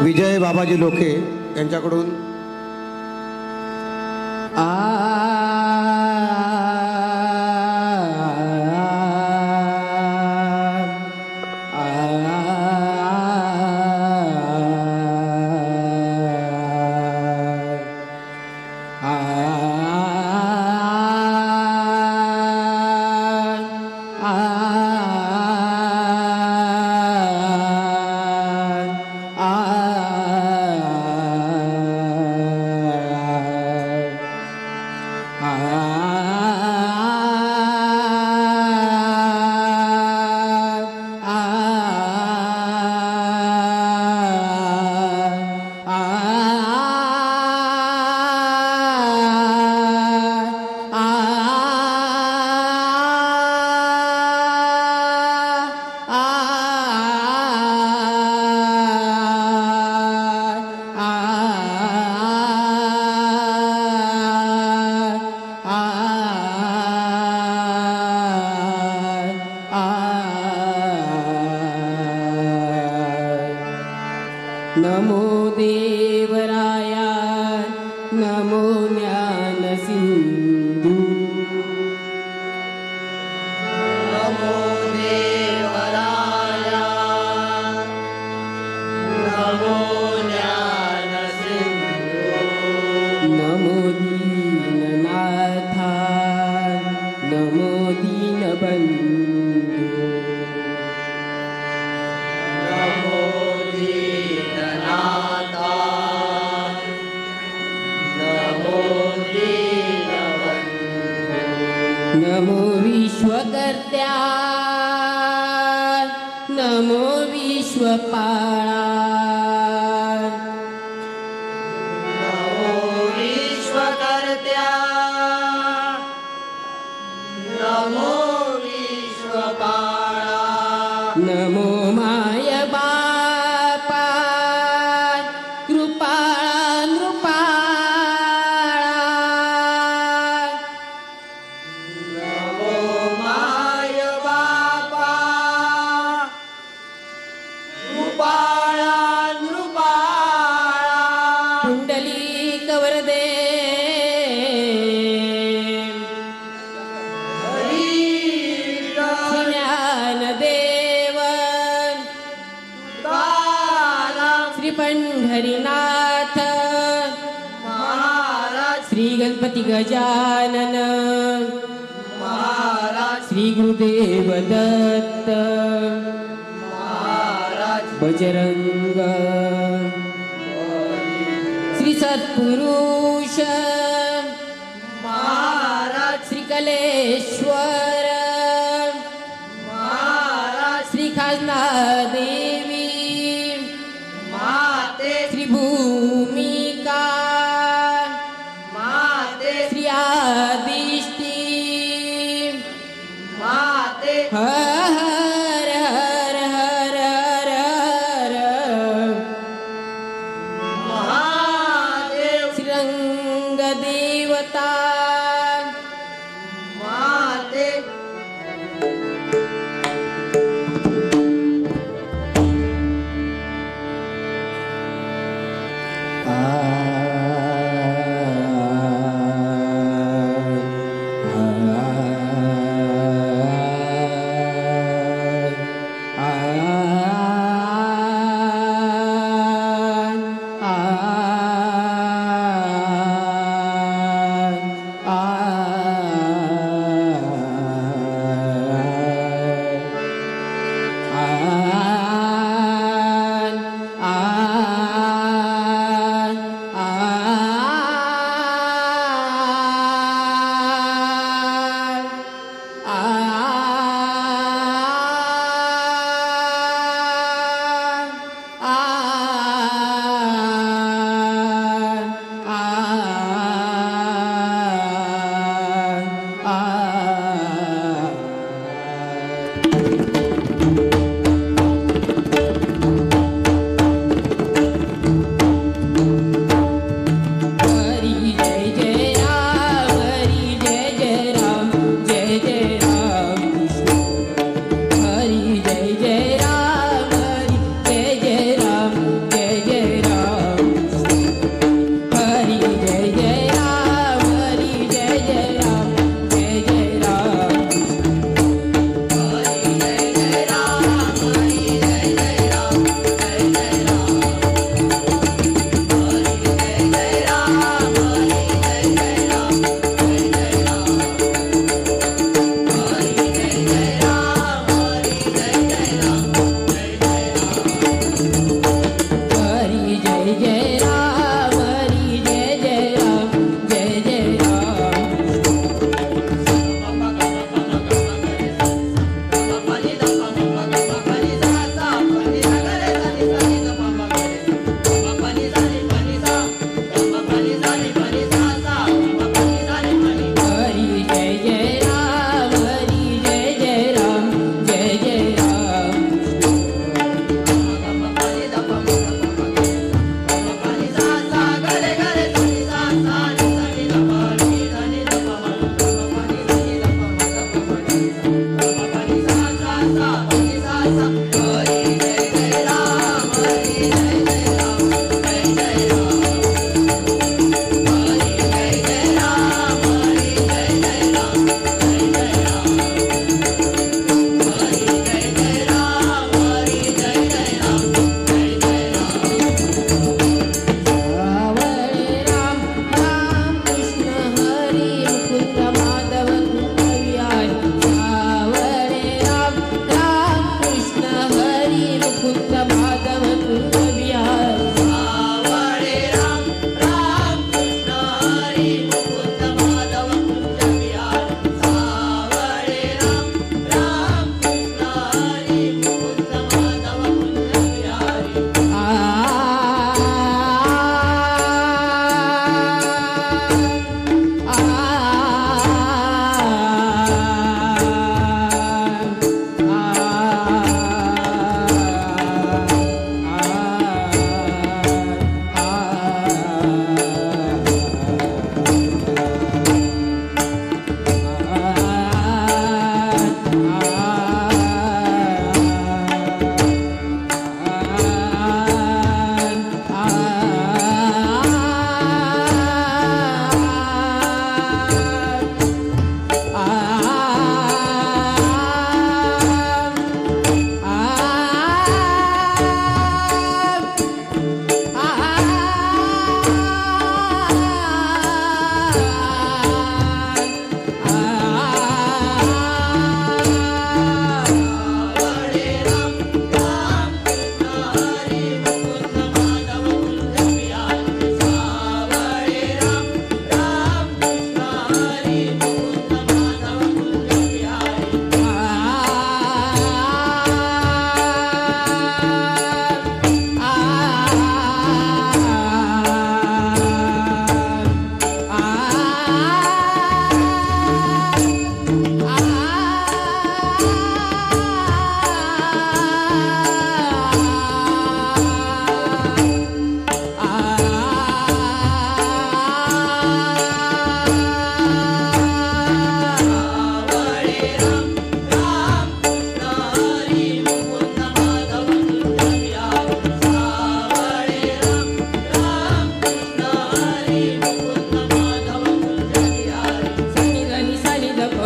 विजय बाबाजी लोके यांच्याकडून नमो देवराया नमो ज्ञान सिंधू नमो देवराया नमो ज्ञान सिंधू नमो दीननाथा नमो दीनबंधू नमो दीननाथा नमो दीनबंधू नमो विश्वकर्त्या नमो विश्वपाळा नमो विश्वकर्त्या नमो विश्वपाळा नमो माय बापा कृपाळा नृपाळा नमो माय बापा नृपाळा नृपाळा कुंडलिक वरदे ज्ञानदेव श्री पंढरीनाथ महाराज श्री गणपती गजानन महाराज श्री गुरुदेव दत्त महाराज बजरंग श्री सत्पुरुष महाराज श्री कलेश्वर महाराज श्री खाजना देवी माते श्री भूमिका माते श्री आदिष्टी माते हर हर हर हर हर महादेव श्रीरंग देवता माते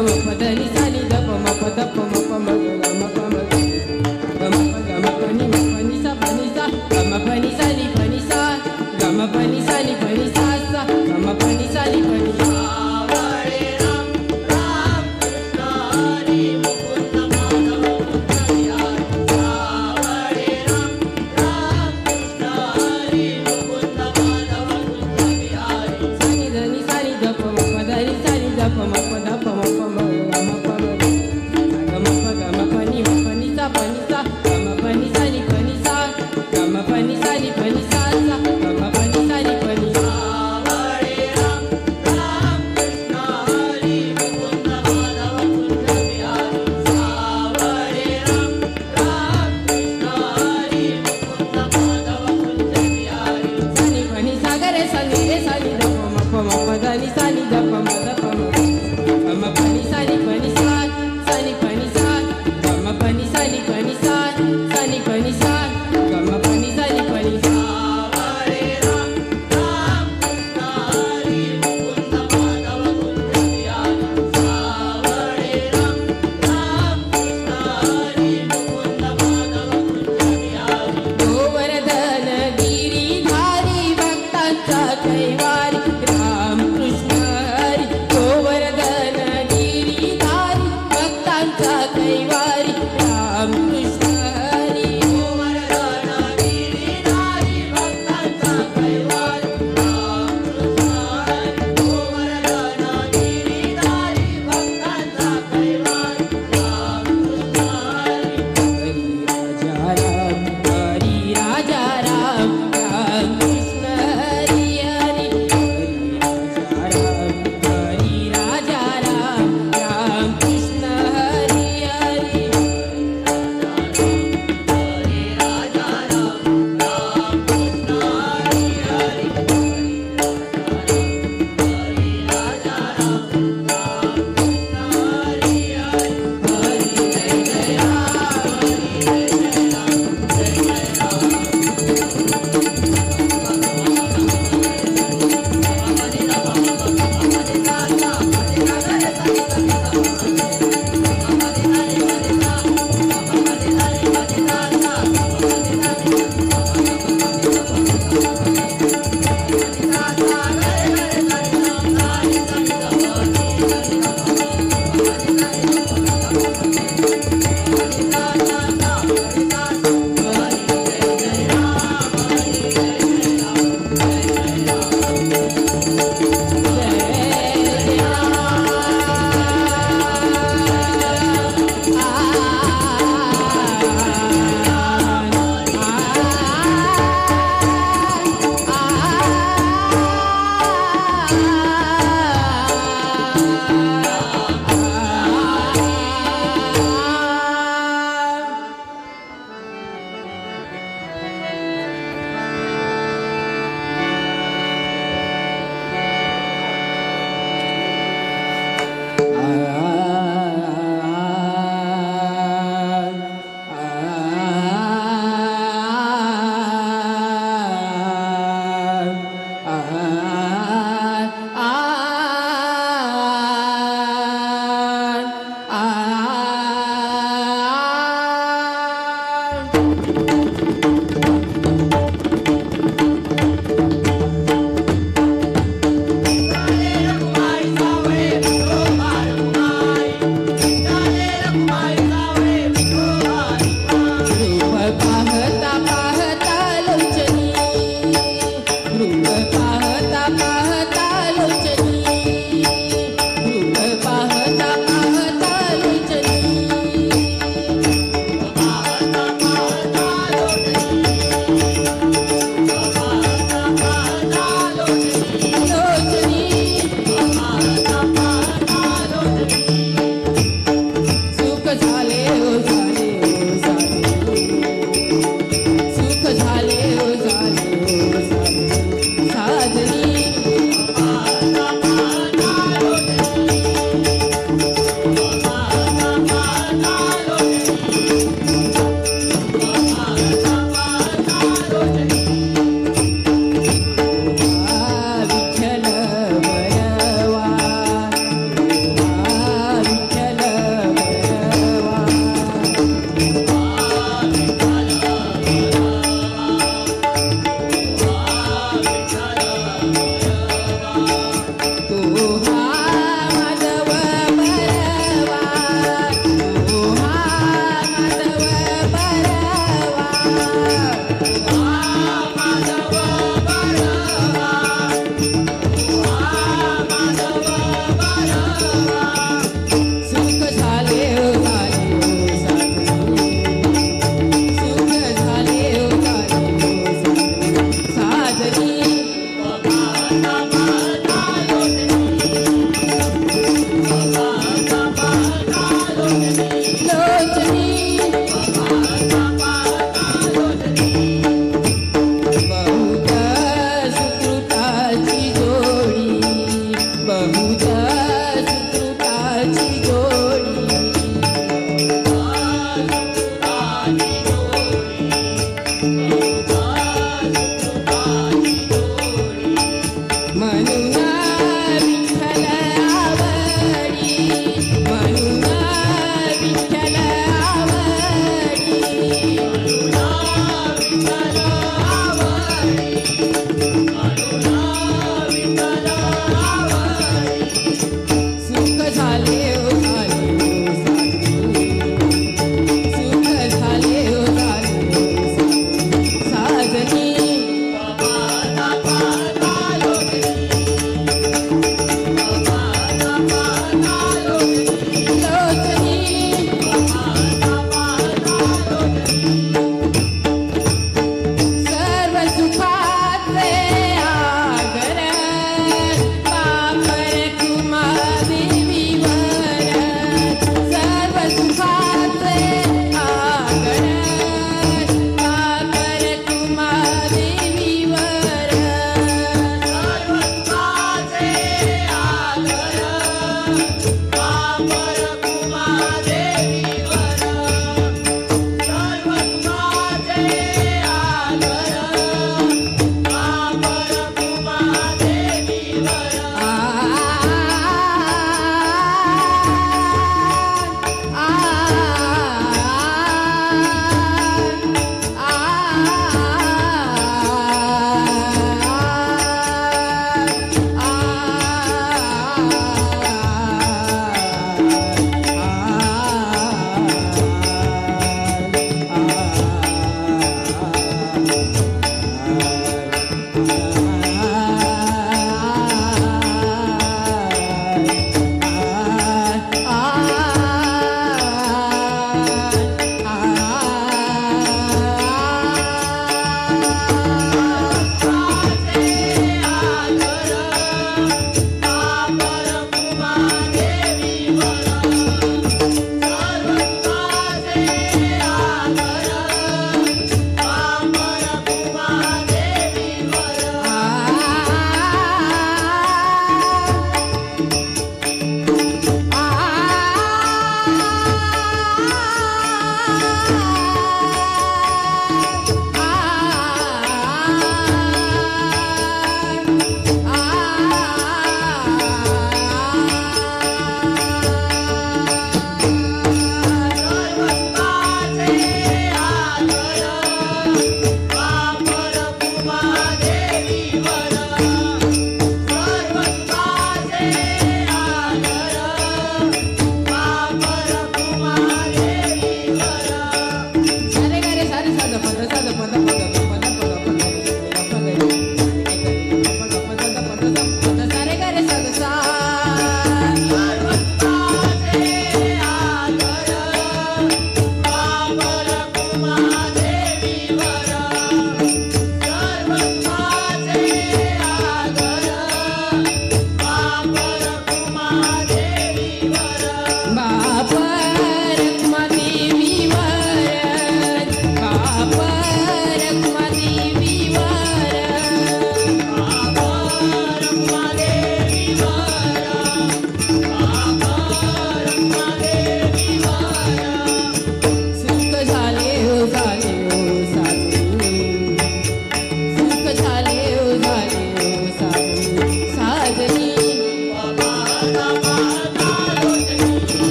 म प ध नि सा नि ध प म प ध प म प म ग म प म ग म प नि सा प नि सा ग म प नि सा नि प नि सा ग म प नि सा नि प नि सा सा ग म प नि सा नि प नि सा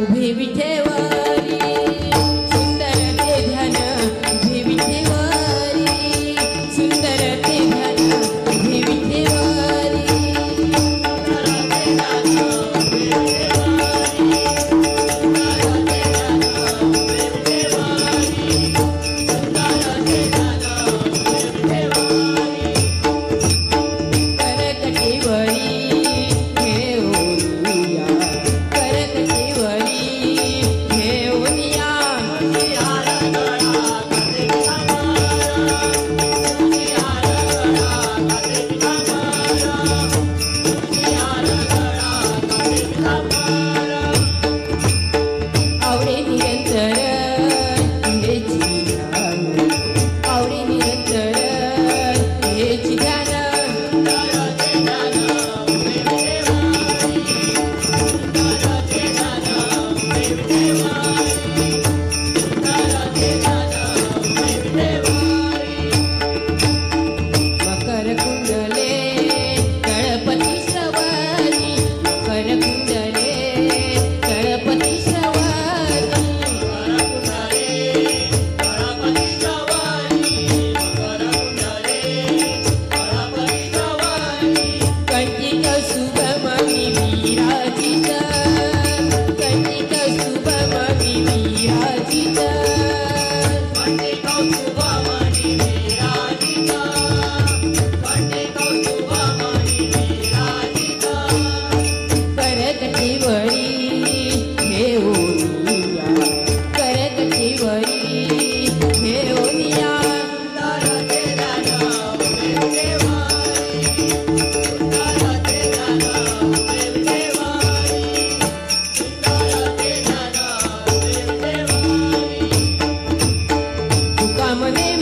उभे विठेवरी सुंदर ते ध्यान उभे विठेवरी सुंदर ते ध्यान उभे विठेवरी करकटेवरी हे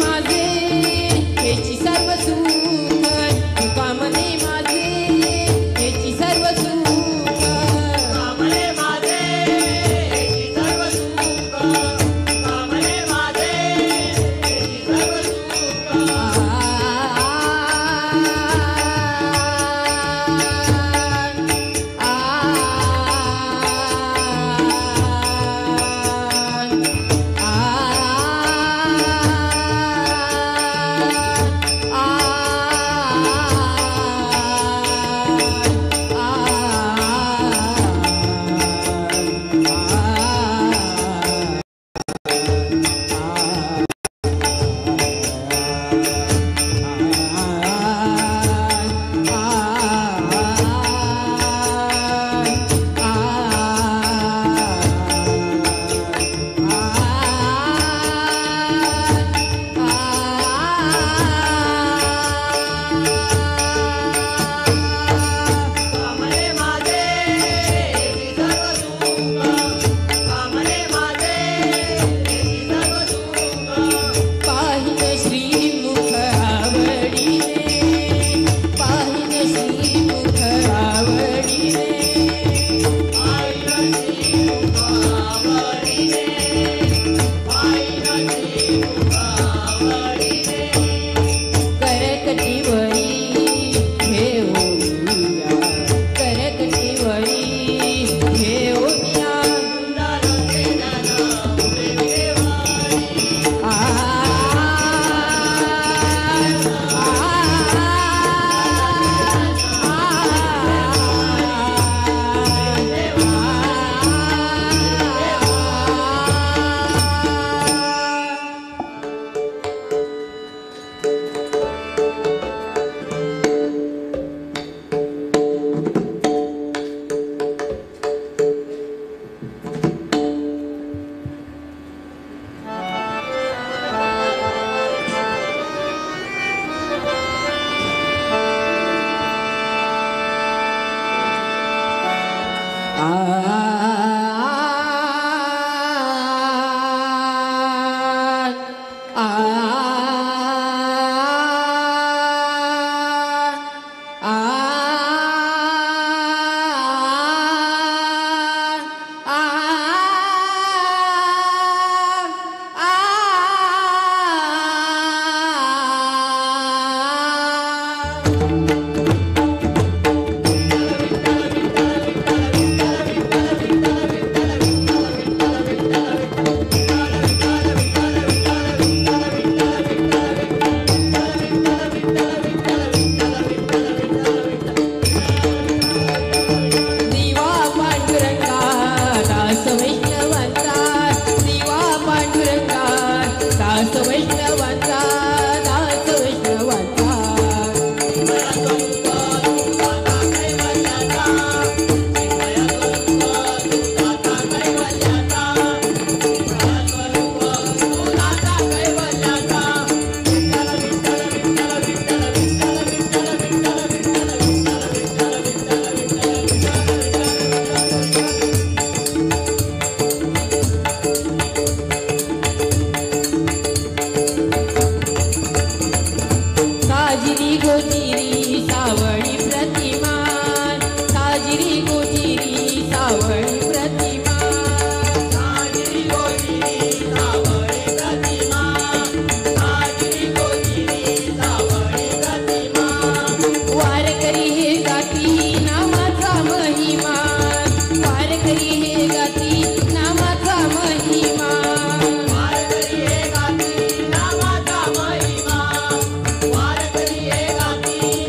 माझे हेची सर्व सुख तुका म्हणे माझे हेची सर्व सुख कामने माझे हेची सर्व सुख कामने माझे हेची सर्व सुख कामने माझे हेची सर्व सुख कामने माझे हेची सर्व सुख पाहिन श्रीमुख आवडीने पाहिन श्रीमुख आवडीने पाहिन श्रीमुख आवडीने पाहिन श्रीमुख आवडीने करकटीवरी घेऊया करकटीवरी घेऊया कुंडलचे नन उभे देवारी दिवा पांडुरंगा दास वैष्णवांचा दिवा पांडुरंगा दास वैष्णवांचा दास वैष्णवांचा साजिरी गोजिरी सावळी प्रतिमान साजिरी गोजिरी सावळी प्रतिमान साजिरी गोजिरी सावळी प्रतिमा साजिरी गोजिरी सावळी प्रतिमा वारकरी हे गाती नामाचा महिमा वारकरी हे गाती नामाचा महिमा वारकरी हे गाती नामाचा महिमा वारकरी हे गाती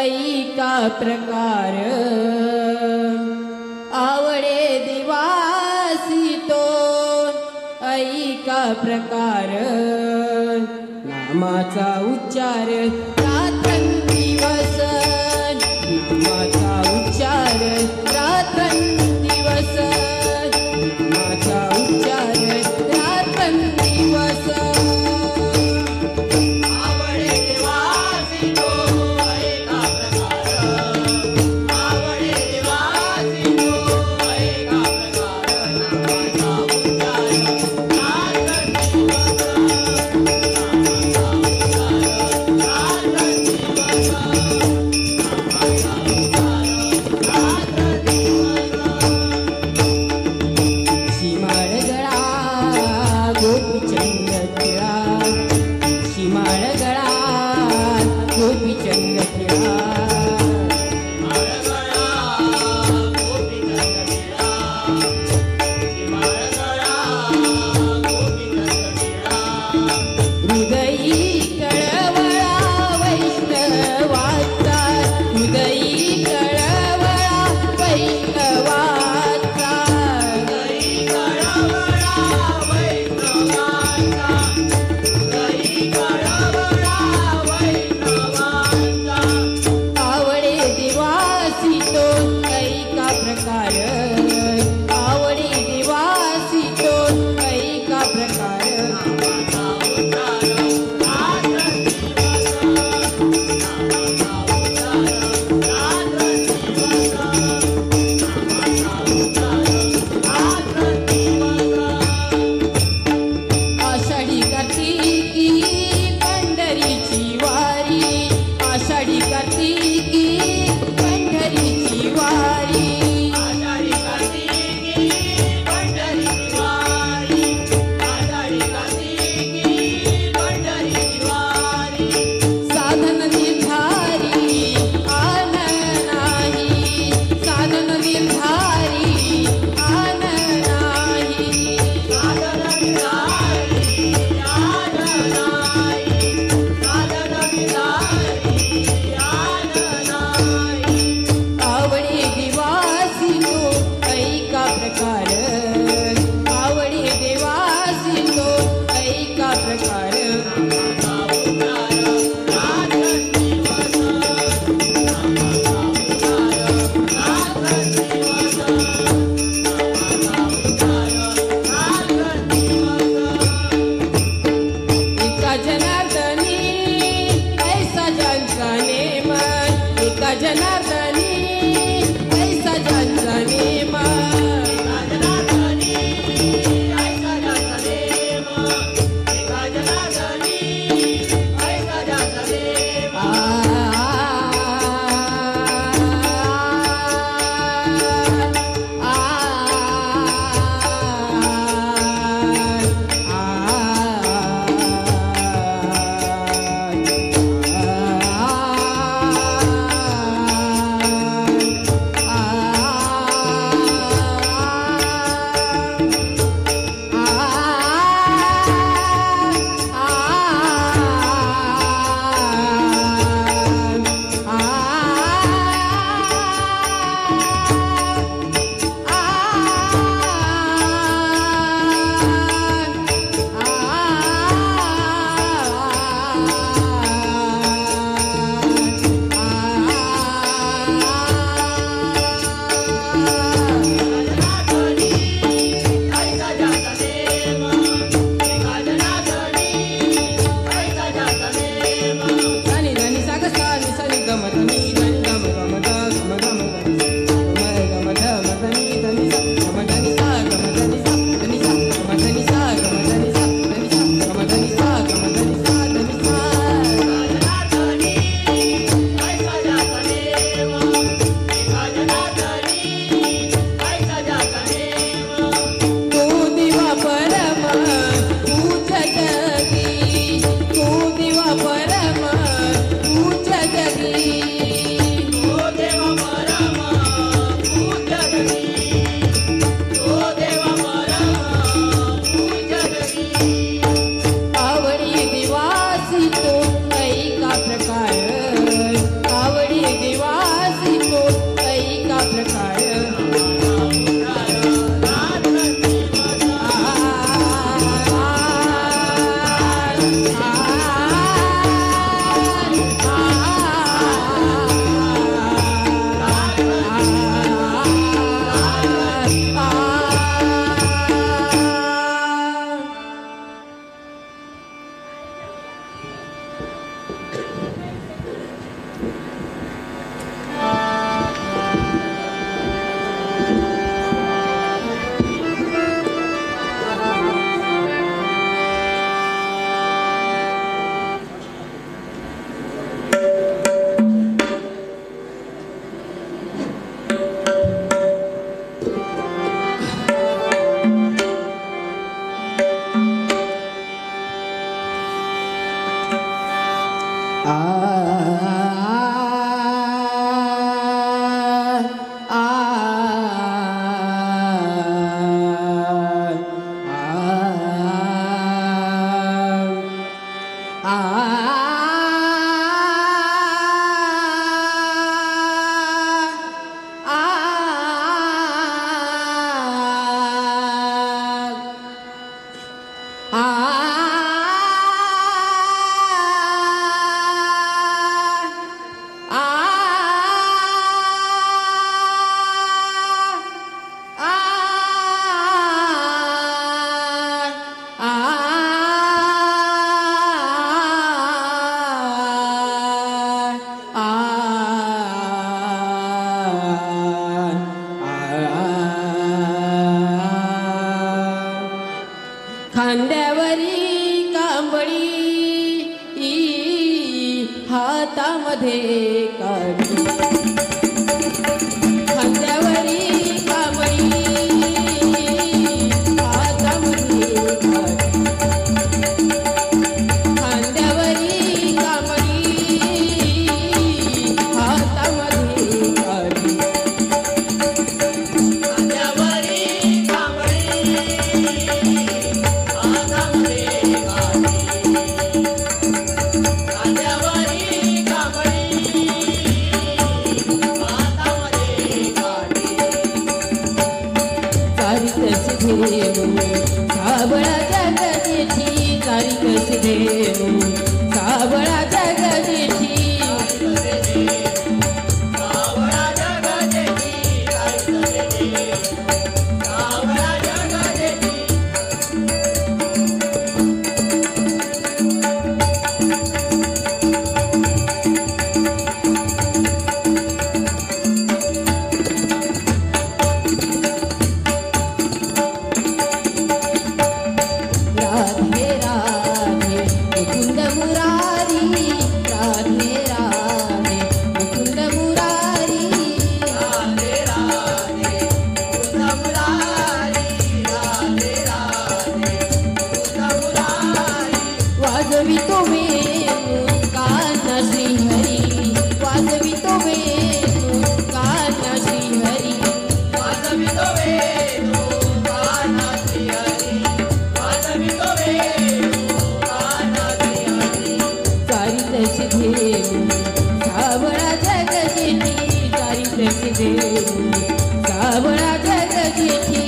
ऐका प्रकार आवडे दिवासी तो ऐका प्रकार नामाचा उच्चार रात्रंदिवस नामाचा उच्चार रात्रंदिवस नामाचा उच्चार रात्रंदिवस खांद्यावरी कांबळी हातामध्ये काठी खांद्यावरी कांबळी हातामध्ये काठी खांद्यावरी कांबळी हातामध्ये काठी साबळाच्या गजेची तारीख सिधेनु साबळाच्या गजेची वाजवितो वेणू कान श्रीहरी वाजवितो वेणू कान श्रीहरी वाजवितो वेणू कान श्रीहरी वाजवितो वेणू कान श्रीहरी चारित सिधेनु साबळा जगजेठी चारित सिधेनु साबळा जगजेठी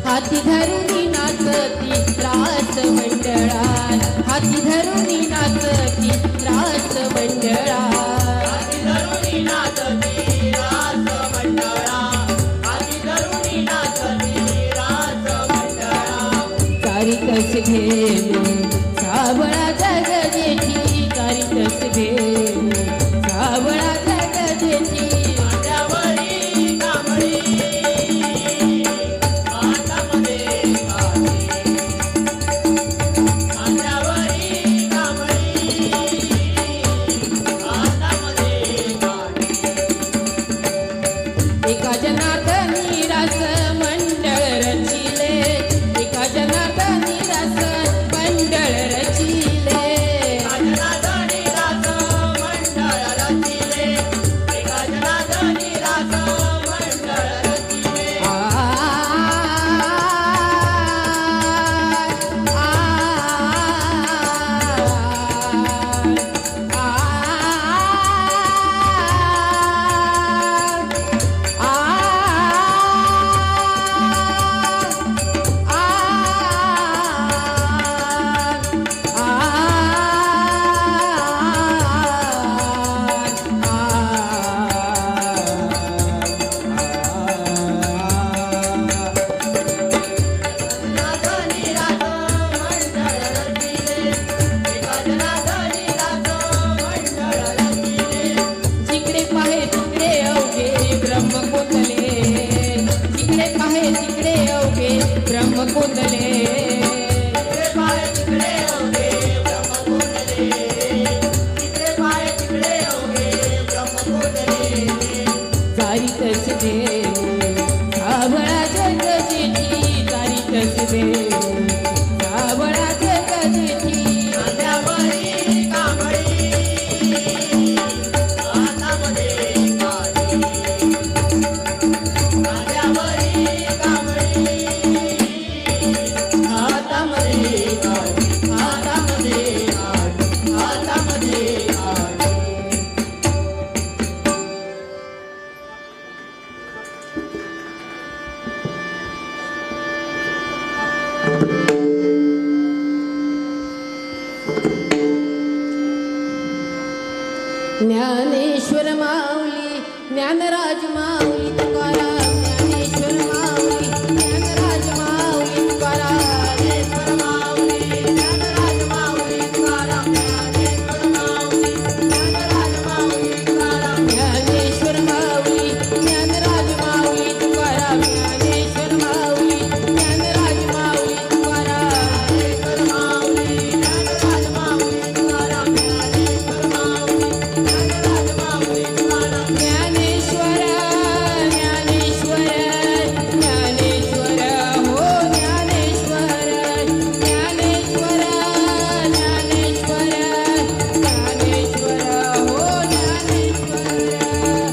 हाती धरुनी नाचती रास मंडळात हाती धरुनी नाचती रास मंडळात हाती धरुनी नाचती रास मंडळात हाती धरुनी नाचती रास मंडळात चारिक सिधेनु साबळा जगजेठी चारिक ज्ञानेश्वर माऊली ज्ञानराज माऊली तुकाराम ज्ञानेश्वर माऊली ज्ञानराज माऊली तुकाराम ज्ञानेश्वर माऊली ज्ञानराज माऊली तुकाराम ज्ञानेश्वर माऊली ज्ञानराज माऊली तुकाराम ज्ञानेश्वर माऊली ज्ञानराज माऊली तुकाराम ज्ञानेश्वर माऊली ज्ञानराज माऊली तुकाराम ज्ञानेश्वर माऊली ज्ञानराज माऊली तुकाराम ज्ञानेश्वर माऊली ज्ञानराज माऊली तुकाराम ज्ञानेश्वर ज्ञानेश्वर ज्ञानेश्वर हो ज्ञानेश्वर ज्ञानेश्वर ज्ञानेश्वर ज्ञानेश्वर हो ज्ञानेश्वर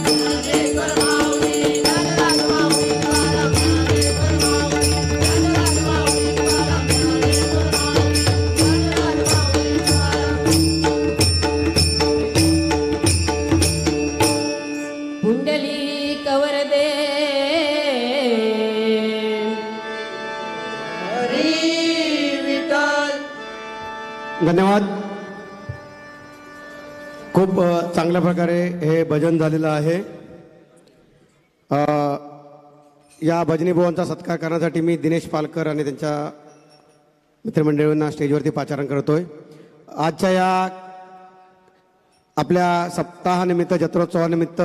ज्ञानेश्वर माऊली ज्ञानराज माऊली तुकाराम ज्ञानेश्वर माऊली ज्ञानराज माऊली तुकाराम ज्ञानेश्वर माऊली ज्ञानराज माऊली तुकाराम पुंडली कवरदे हरी विठ्ठल धन्यवाद. खूप चांगल्या प्रकारे हे भजन झालेलं आहे. या भजनी बुवांचा सत्कार करण्यासाठी मी दिनेश पालकर आणि त्यांच्या मित्रमंडळींना स्टेजवरती पाचारण करतोय. आजच्या या आपल्या सप्ताहानिमित्त जत्रोत्सवानिमित्त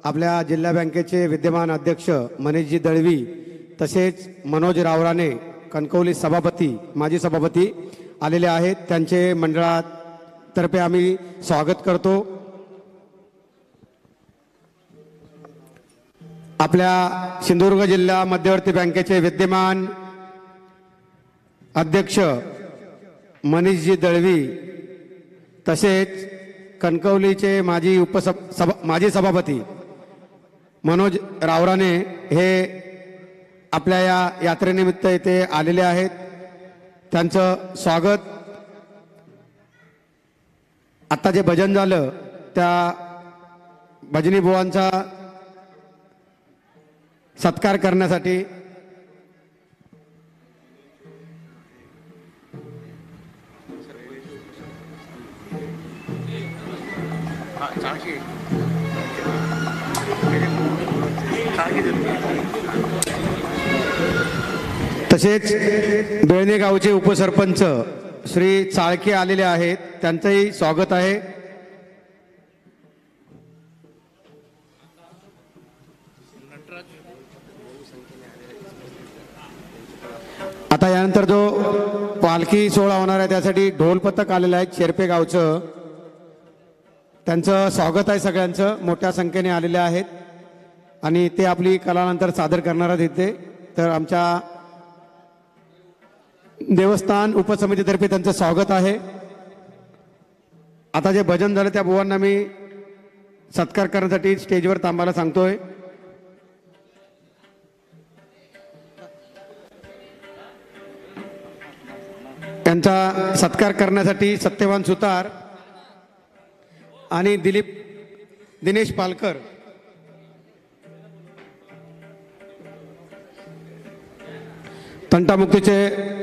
आपल्या जिल्हा बँकेचे विद्यमान अध्यक्ष मनीषजी दळवी तसेच मनोज रावराणे कणकवली सभापती माजी सभापती आलेले आहेत. त्यांचे मंडळातर्फे आम्ही स्वागत करतो. आपल्या सिंधुदुर्ग जिल्हा मध्यवर्ती बँकेचे विद्यमान अध्यक्ष मनीषजी दळवी तसेच कणकवलीचे माजी सभापती मनोज रावराणे हे आपल्या या यात्रेनिमित्त येथे आलेले आहेत. त्यांचं स्वागत. आता जे भजन झालं त्या भजनी बुवांचा सत्कार करण्यासाठी तसेच बेळणे गावचे उपसरपंच श्री चाळके आलेले आहेत. त्यांचंही स्वागत आहे. आता यानंतर जो पालखी सोहळा होणार आहे त्यासाठी ढोल पथक आलेलं आहे शेरपे गावचं. त्यांचं स्वागत आहे. सगळ्यांचं मोठ्या संख्येने आलेले आहेत आणि ते आपली कलानंतर सादर करणार आहेत इथे. तर आमच्या देवस्थान उपसमितीतर्फे त्यांचं स्वागत आहे. आता जे भजन झालं त्या बुवांना मी सत्कार करण्यासाठी स्टेजवर थांबायला सांगतोय. त्यांचा सत्कार करण्यासाठी सत्यवान सुतार आणि दिनेश पालकर तंटामुक्तीचे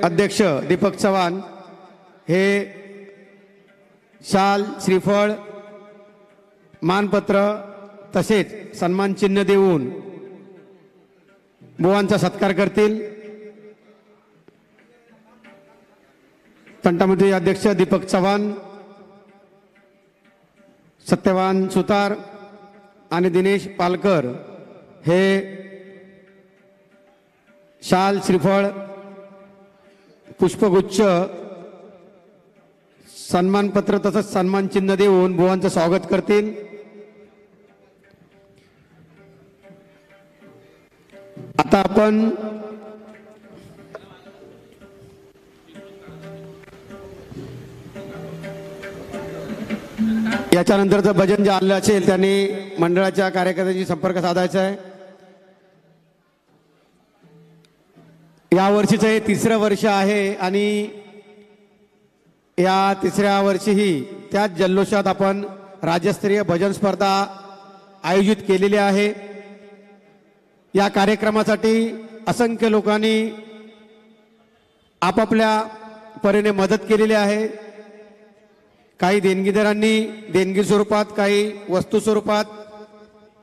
अध्यक्ष दीपक चव्हाण हे शाल श्रीफळ मानपत्र तसेच सन्मान चिन्ह देऊन बुवांचा सत्कार करतील. तंटामुक्ती अध्यक्ष दीपक चव्हाण, सत्यवान सुतार आणि दिनेश पालकर हे शाल श्रीफळ पुष्पगुच्छ सन्मानपत्र तसंच सन्मान चिन्ह देऊन बुवांचं स्वागत करतील. आता आपण याच्यानंतरचं भजन जे आलं असेल त्यांनी मंडळाच्या कार्यकर्त्यांशी संपर्क साधायचा आहे. या वर्षीचं हे 3रं वर्ष आहे आणि या 3ऱ्या वर्षीही त्याच जल्लोषात आपण राज्यस्तरीय भजन स्पर्धा आयोजित केलेली आहे. या कार्यक्रमासाठी असंख्य लोकांनी आपापल्या परीने मदत केलेली आहे. काही देणगीदारांनी देणगी स्वरूपात काही वस्तू स्वरूपात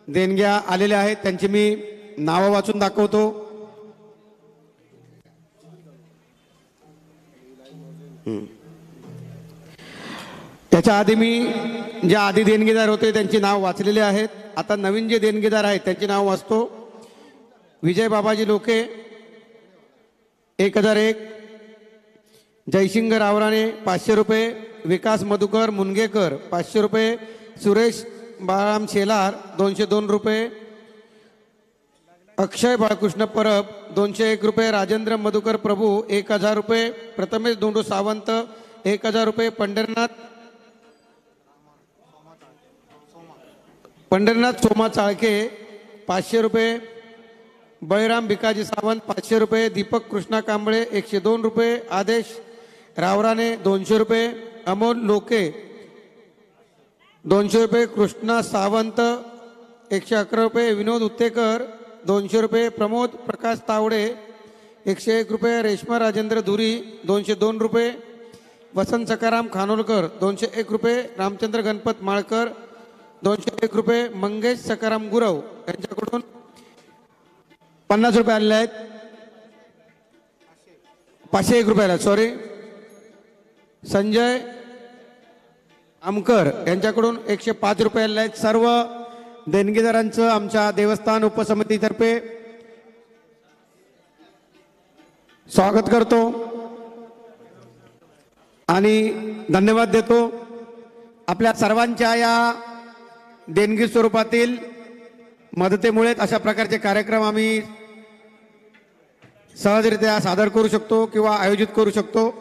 देणग्या आलेल्या आहेत, त्यांची मी नावं वाचून दाखवतो. त्याच्या आधी मी जे आधी देणगीदार होते त्यांची नाव वाचलेले आहेत. आता नवीन जे देणगीदार आहेत त्यांची नाव वाचतो. विजय बाबाजी लोके 1001, जयसिंग रावराणे 500 रुपये, विकास मधुकर मुनगेकर 500 रुपये, सुरेश बाळाराम शेलार 202 रुपये, अक्षय बाळकृष्ण परब 201 रुपये, राजेंद्र मधुकर प्रभू 1000 रुपये, प्रथमेश दोंडू सावंत 1000 रुपये, पंढरनाथ सोमा चाळके 500 रुपये, बळीराम भिकाजी सावंत 500 रुपये, दीपक कृष्णा कांबळे 102 रुपये, आदेश रावराणे 200 रुपये, अमोल लोके 200 रुपये, कृष्णा सावंत 111 रुपये, विनोद उत्तेकर 200 रुपये, प्रमोद प्रकाश तावडे 101 रुपये, रेश्मा राजेंद्र धुरी 202 रुपये, वसंत सकाराम खानोलकर 201 रुपये, रामचंद्र गणपत माळकर 201 रुपये, मंगेश सकाराम गुरव यांच्याकडून 50 रुपये आलेले आहेत. 501 रुपयाला सॉरी. संजय आमकर यांच्याकडून 105 रुपये आलेले आहेत. सर्व देणगीदारांचं आमच्या देवस्थान उपसमितीतर्फे स्वागत करतो आणि धन्यवाद देतो. आपल्या सर्वांच्या या देणगी स्वरूपातील मदतीमुळे अशा प्रकारचे कार्यक्रम आम्ही सहजरित्या सादर करू शकतो किंवा आयोजित करू शकतो.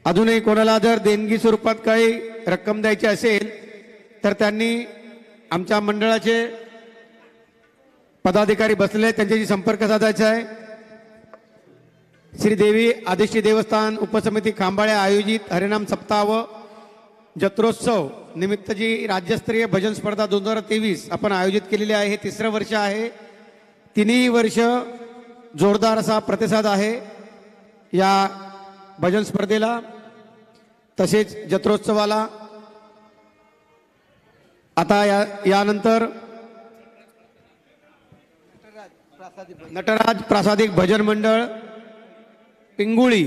अजूनही कोणाला जर देणगी स्वरूपात काही रक्कम द्यायची असेल तर त्यांनी आमच्या मंडळाचे पदाधिकारी बसलेले आहेत, त्यांच्याशी संपर्क साधायचा आहे. श्री देवी आदिष्टी देवस्थान उपसमिती खांबाळे आयोजित हरिनाम सप्ताह व जत्रोत्सव निमित्त जी राज्यस्तरीय भजन स्पर्धा 2023 आपण आयोजित केलेली आहे. हे 3रं वर्ष आहे. तिन्ही वर्ष जोरदार असा प्रतिसाद आहे या भजन स्पर्धेला तसेच जत्रोत्सवाला. आता यानंतर नटराज प्रासादिक भजन मंडळ पिंगुळी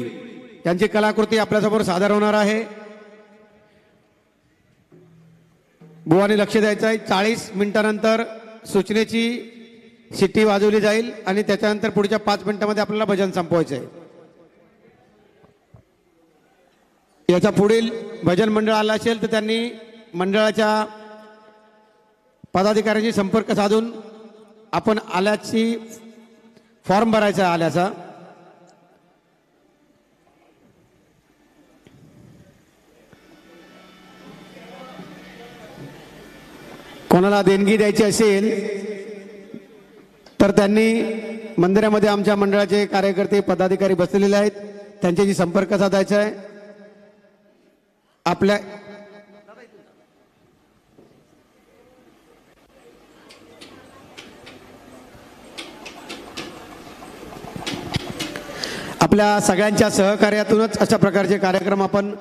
यांची कलाकृती आपल्यासमोर सादर होणार आहे. बुवानी लक्ष द्यायचं आहे. 40 मिनिटानंतर सूचनेची शिट्टी वाजवली जाईल आणि त्याच्यानंतर पुढच्या 5 मिनिटांमध्ये आपल्याला भजन संपवायचं आहे. याच्या पुढील भजन मंडळ आलं असेल तर त्यांनी मंडळाच्या पदाधिकाऱ्यांशी संपर्क साधून आपण आल्याची फॉर्म भरायचा आल्याचा. कोणाला देणगी द्यायची असेल तर त्यांनी मंदिरामध्ये आमच्या मंडळाचे कार्यकर्ते पदाधिकारी बसलेले आहेत, त्यांच्याशी संपर्क साधायचा आहे. आपल्या सगळ्यांच्या सहकार्यातूनच अशा प्रकारचे कार्यक्रम आपण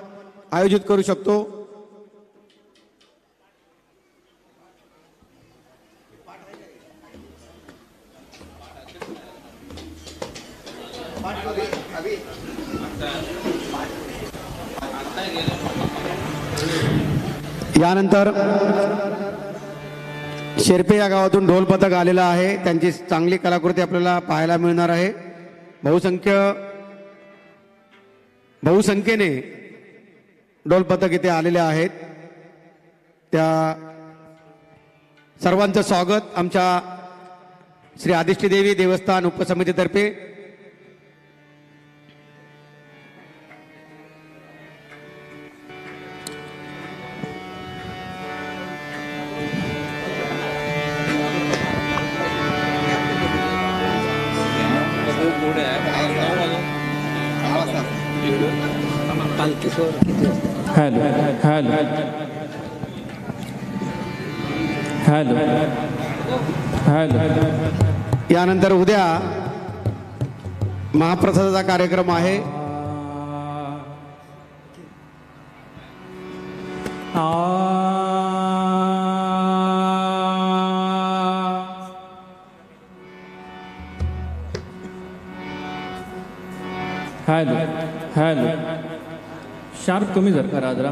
आयोजित करू शकतो. यानंतर शेरपे या गावातून ढोल पथक आलेला आहे. त्यांची चांगली कलाकृती आपल्याला पाहायला मिळणार आहे. बहुसंख्येने ढोल पथक इथे आलेले आहेत. त्या सर्वांचं स्वागत आमच्या श्री आदिष्टी देवी देवस्थान उपसमितीतर्फे. Hello hello hello hello. यानंतर उद्या महाप्रसादाचा कार्यक्रम आहे. हॅलो हॅलो शार्प कमी जर का Rajhara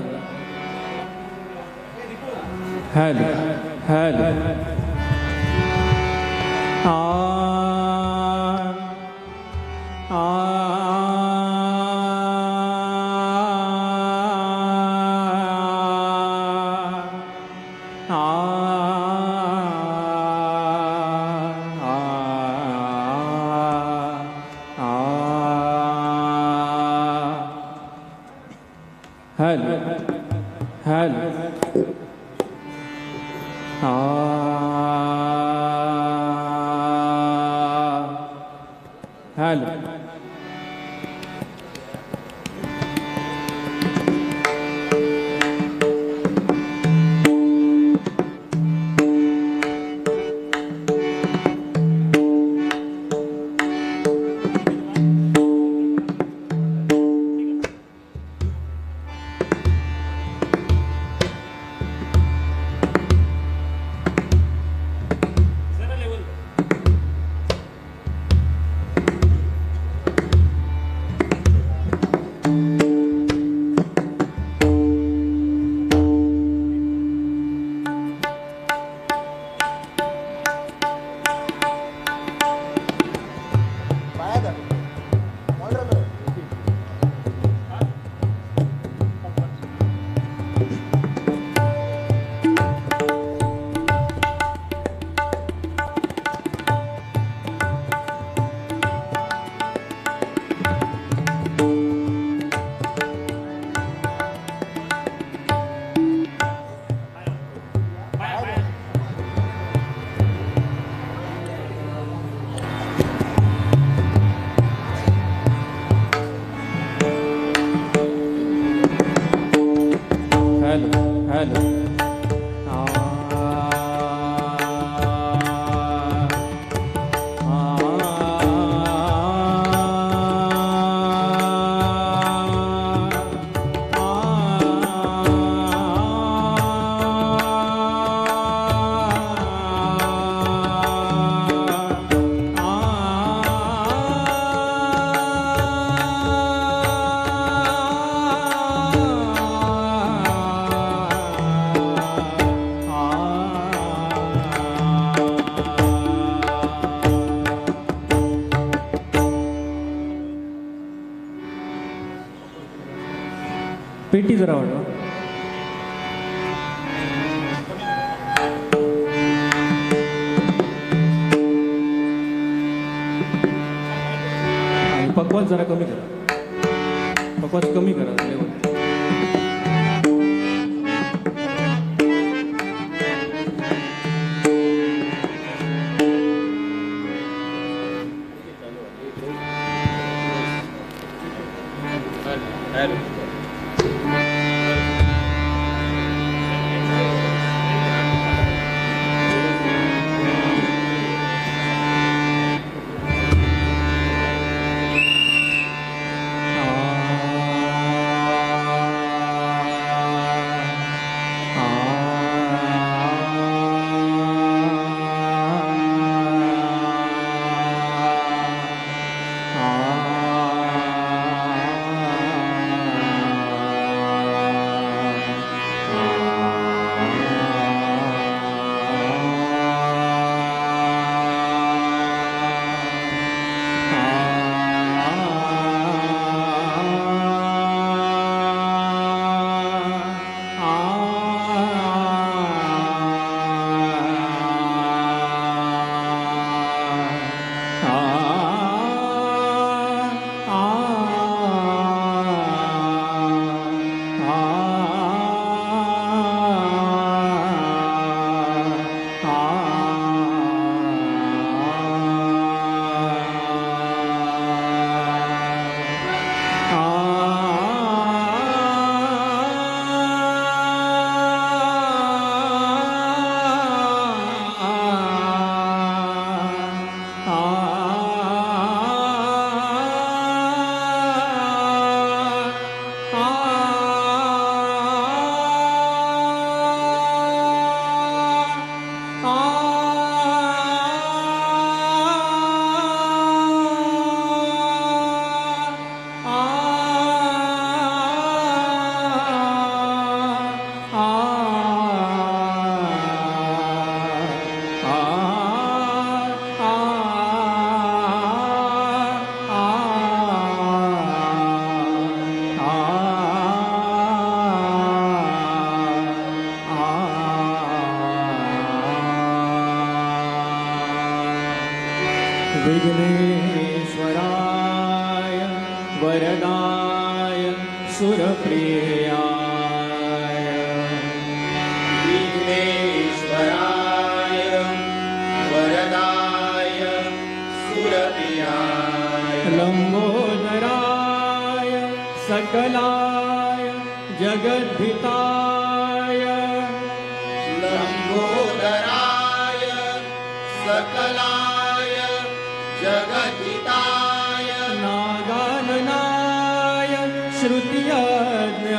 hello hello hello hello hello पेटी जरा वाढवा आणि पकवास जरा कमी करा पकवास कमी करा लेवल विघ्नेश्वराय वरदाय सुरप्रियाय विघ्नेश्वराय वरदाय सुरप्रियाय लंबोदराय सकलाय जगद्धिताय लंबोदराय सकलाय जगद्धिताय नागाननाय श्रुतियज्ञ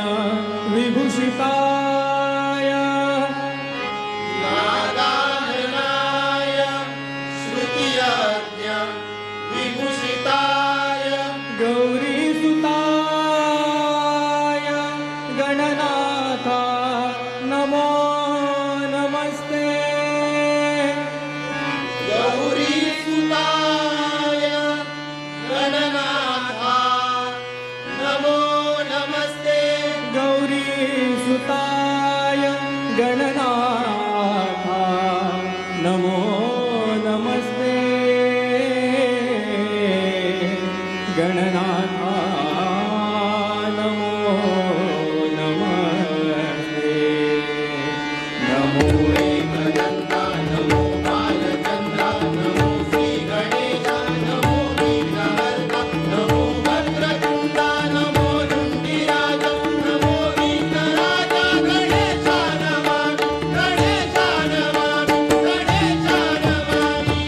विभूषिताय नागाननाय श्रुतियज्ञ विभूषिताय गौरीसुताय गणनाथा नमो नमस्ते गौरीसुताय गणनाथा नमो नमस्ते गौरीसुताय गणनाथा नमो नमस्ते गणनाथा नमो नमस्ते नमो एकदन्ता नमो बालचन्द्रा नमो श्री गणेशा नमो विघ्नहर्ता नमो वक्रतुण्डा नमो दुण्डिराजा नमो विघ्नराजा गणेशा नमामि गणेशा नमामि गणेशा नमामि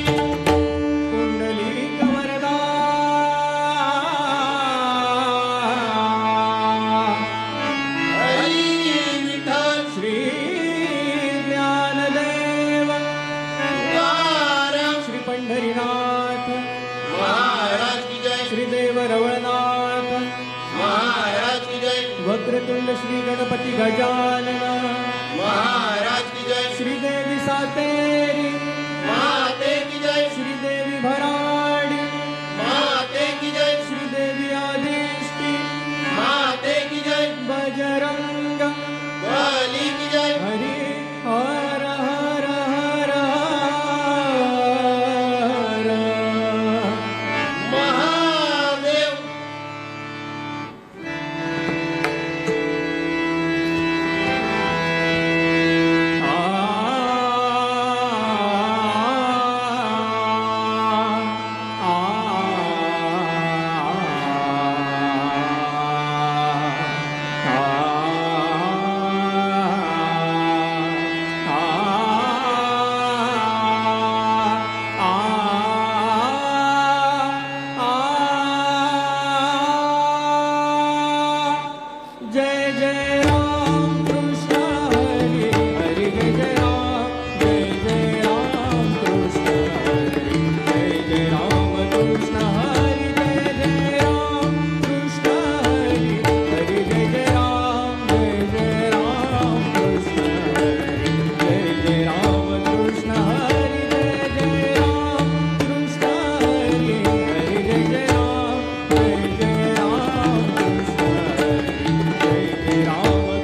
कुण्डलीकवरदा हरी विठ्ठल श्री ज्ञानदेव तुकाराम श्री पंढरीनाथ महाराज की जय श्री देव रवळनाथ महाराज की जय वक्रतुंड श्री गणपती गजानन महाराज की जय श्रीदेवी सातेरी माते की जय श्रीदेवी भराडी माते की जय श्रीदेवी आदिष्टी माते की जय बजरंग बली की जय हरि हर हर हर हर महादेव जय जय राम कृष्ण हरी हरी जय जय राम कृष्ण हरी जय जय राम कृष्ण हरी जय जय राम कृष्ण हरी हरी जय जय राम कृष्ण हरी जय जय राम कृष्ण हरी जय जय राम कृष्ण हरी हरी जय जय राम कृष्ण हरी जय जय राम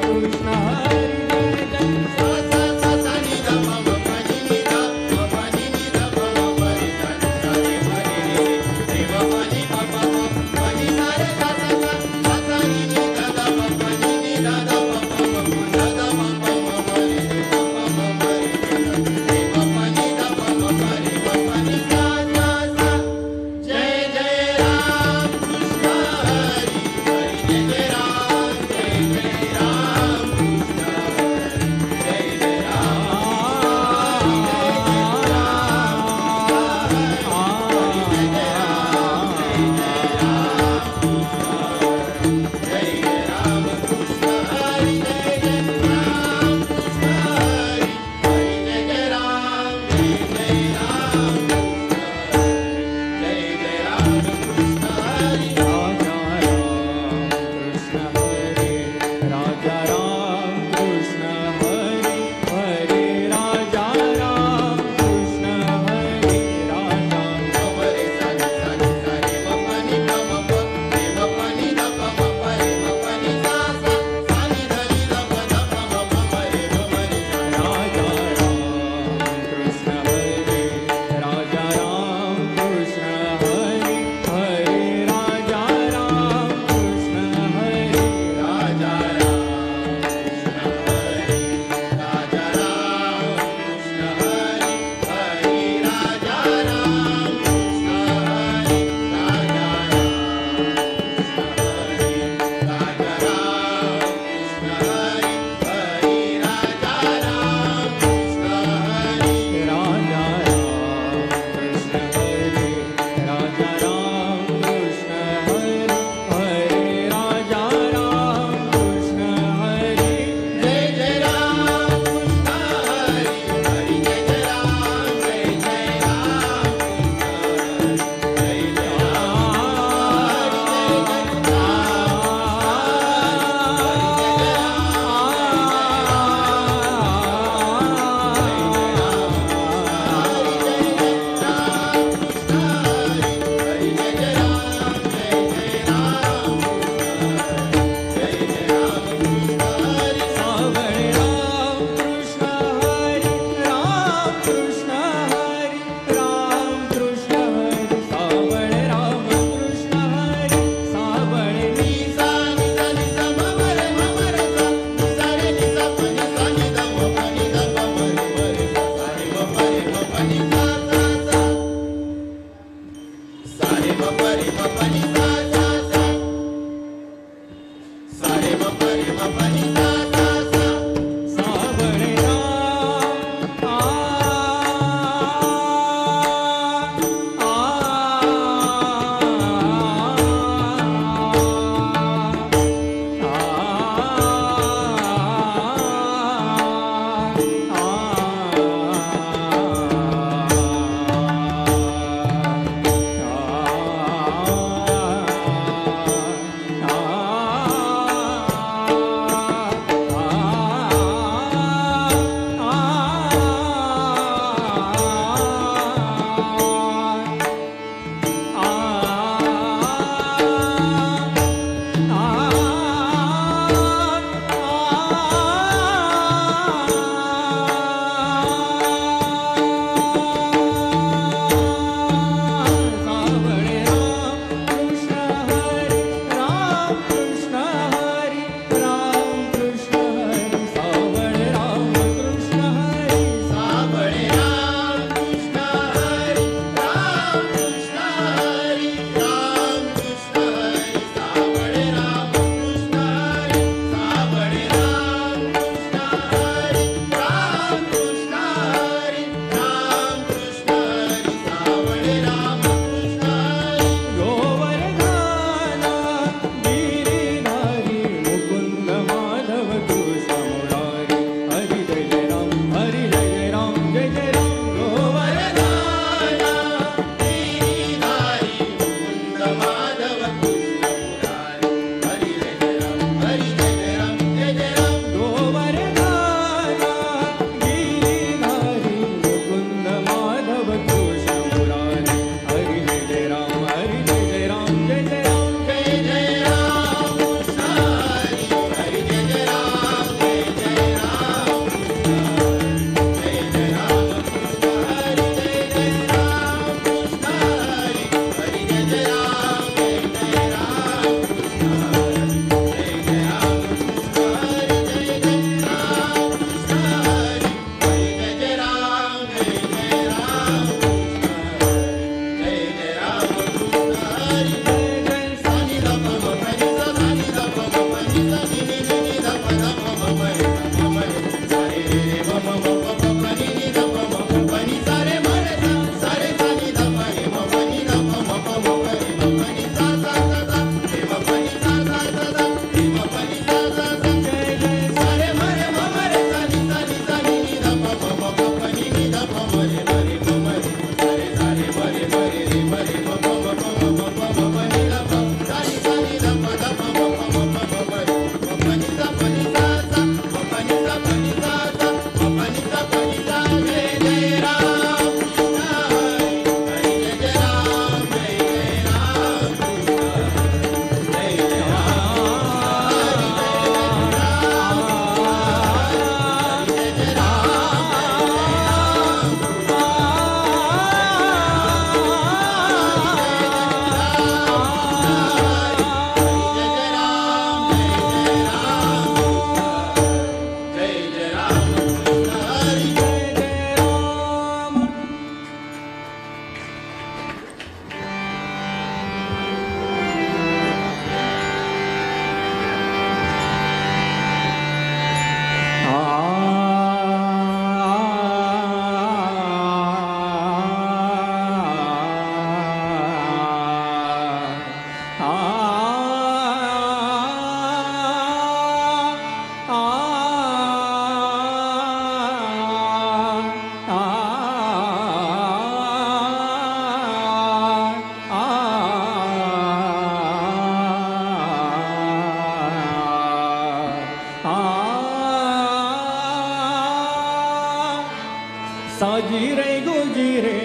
साजिरे गुजिरे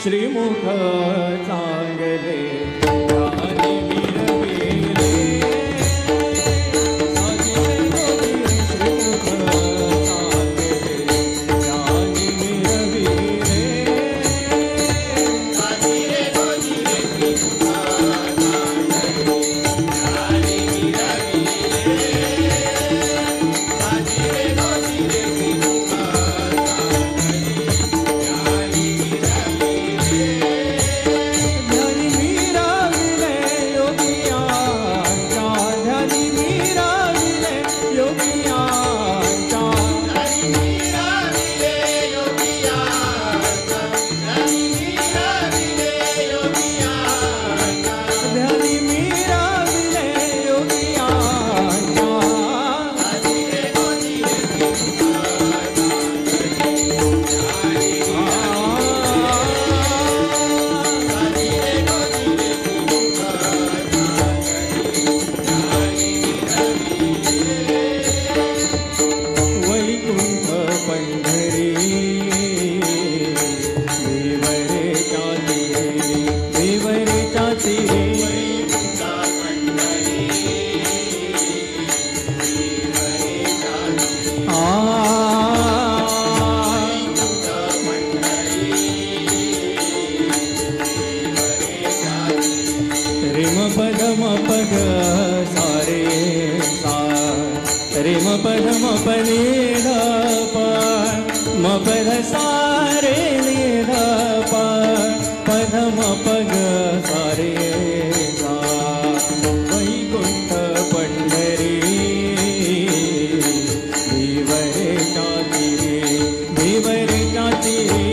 श्रीमुख चांगले ध्यानी मिरविले साजिरे गुजिरे श्रीमुख चांगले ध्यानी मिरविले साजिरे गोजिरे श्रीमुख चांगले ध्यानी मिरविले साजिरे गोजिरे श्रीमुख ध्यानी मिरविले योगियांचा ध्यानी मिरविले योगियांचा ध्यानी मिरविले योगियांचा वैकुंठ पंढरी देवरेच्या तीरी देवरेच्या तीरी रिम पदम पग सारे सा रिम पदम पनी ध प म पद सारे नि ध प पदम पग सारे सा वैकुंठ पंढरी देवरेच्या तीरी देवरेच्या तीरी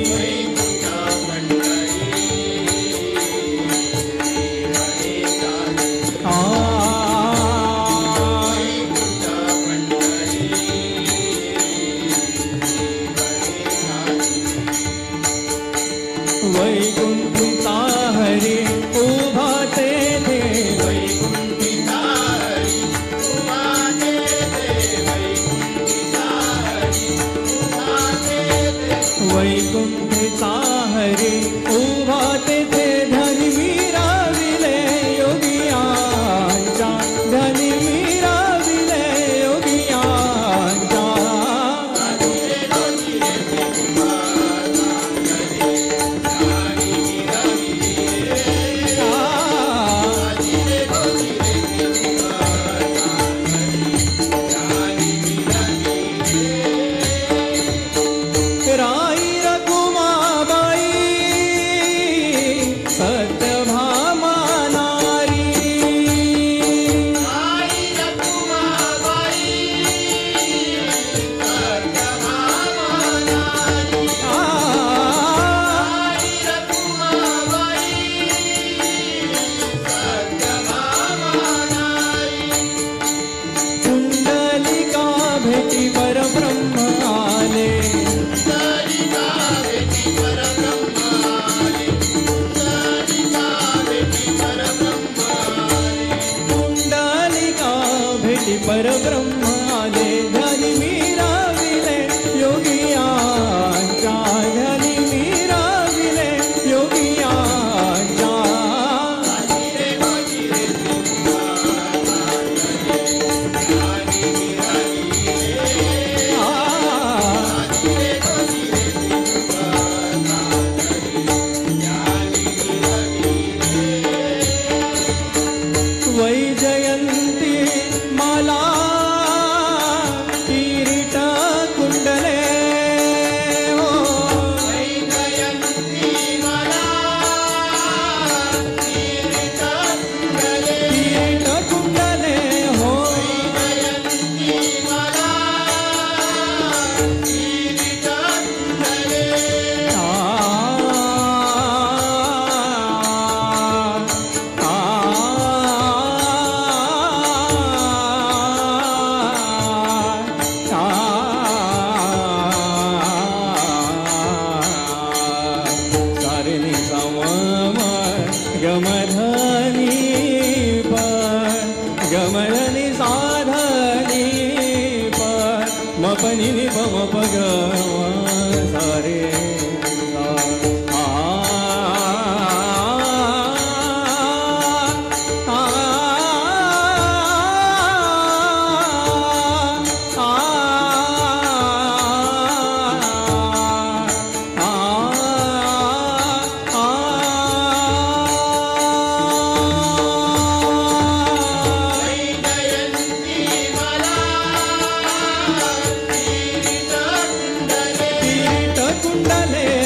मपनी नि पम पग सारे कुंडले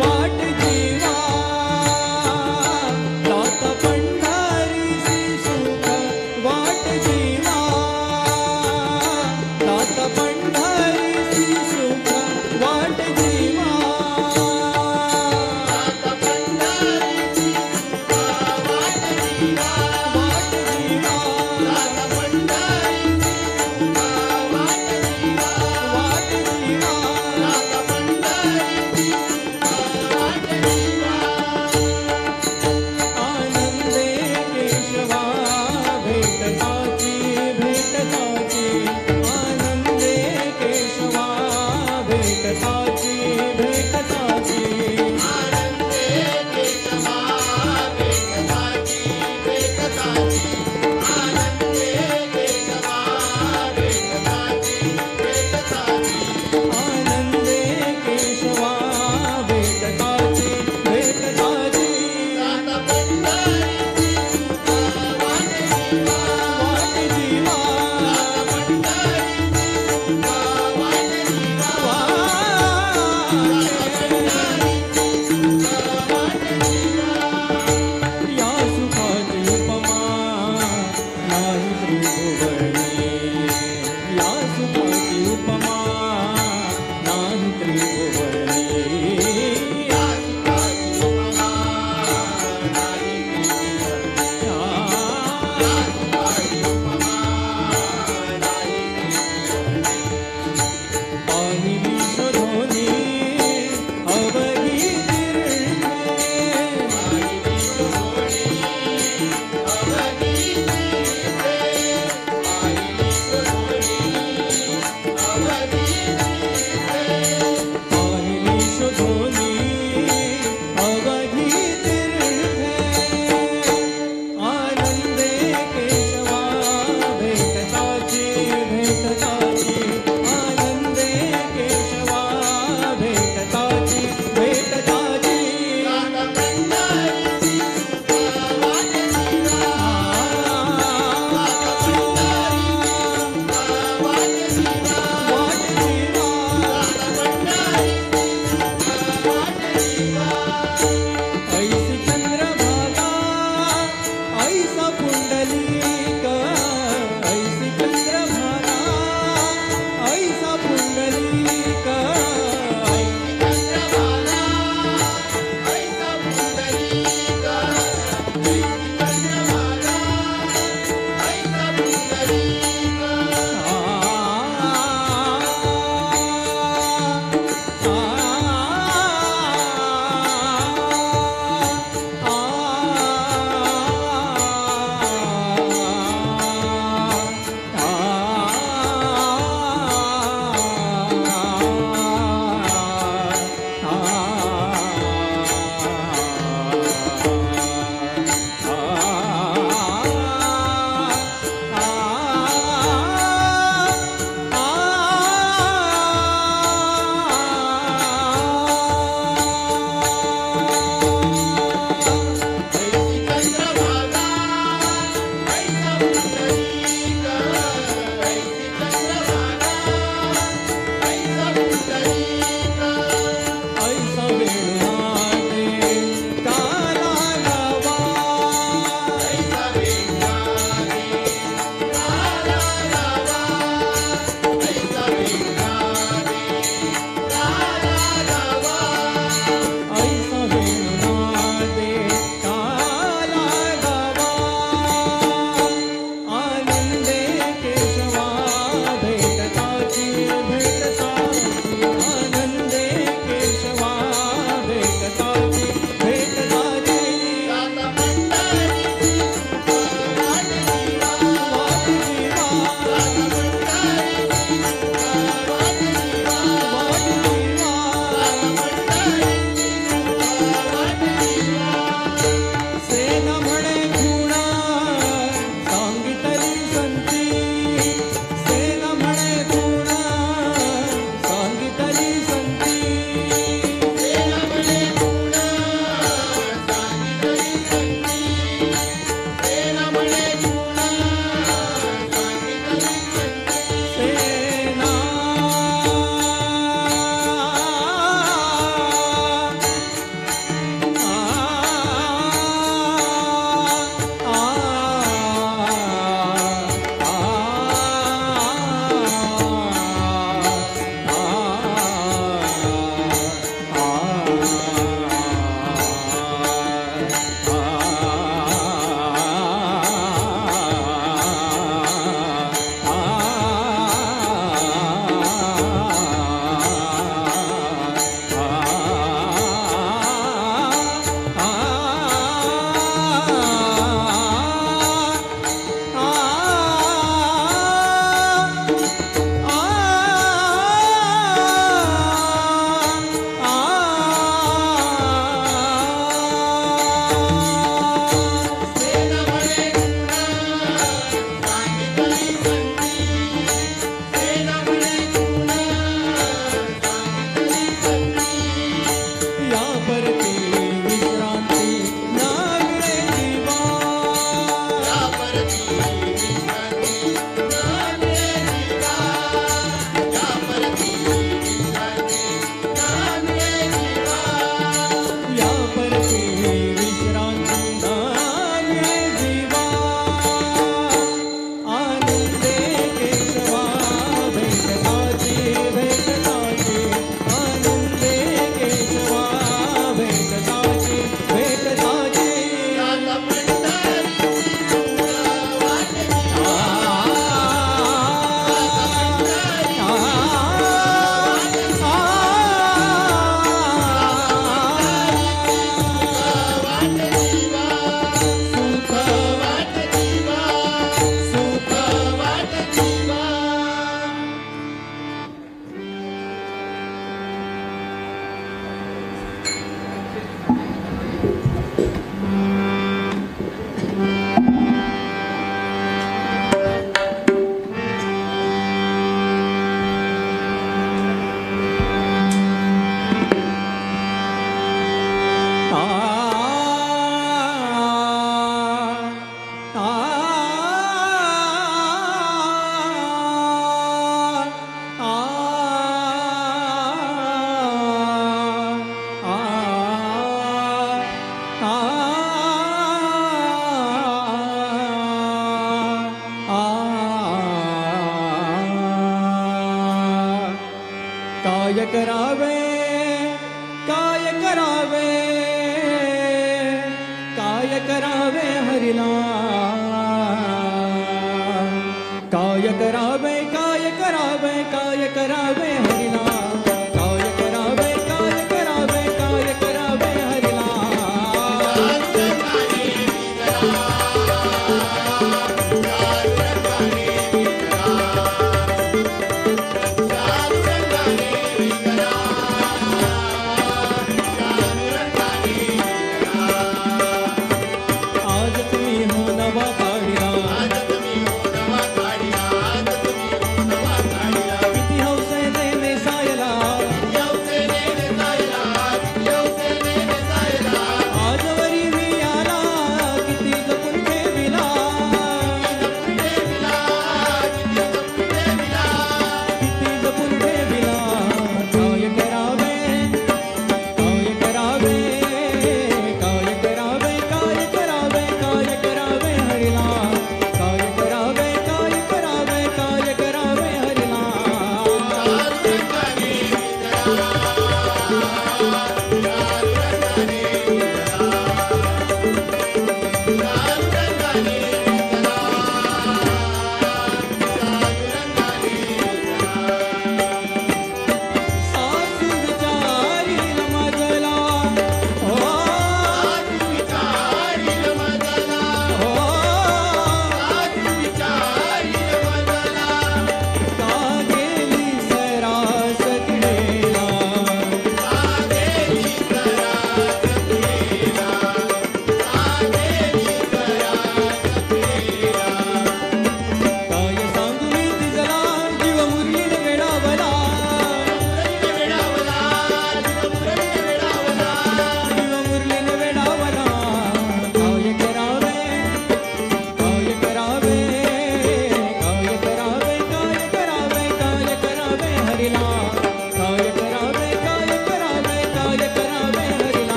वाट जीवा जात पंढरी श्री Bye. काय करावे काय करावे काय करावे हरिला काय करावे काय करावे काय करावे हरिला काय करावे काय करावे काय करावे हरिला आज तुम्ही हो नवा काढिला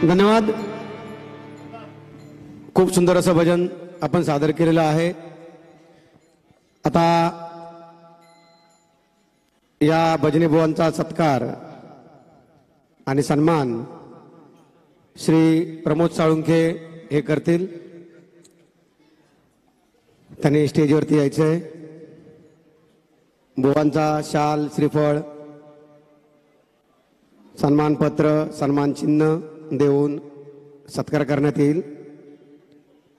धन्यवाद. खूप सुंदर असं भजन आपण सादर केलेलं आहे. आता या भजनी बुवांचा सत्कार आणि सन्मान श्री प्रमोद साळुंखे हे करतील. त्यांनी स्टेजवरती यायचंय. बुवांचा शाल, श्रीफळ, सन्मानपत्र, सन्मान चिन्ह देऊन सत्कार करण्यात येईल.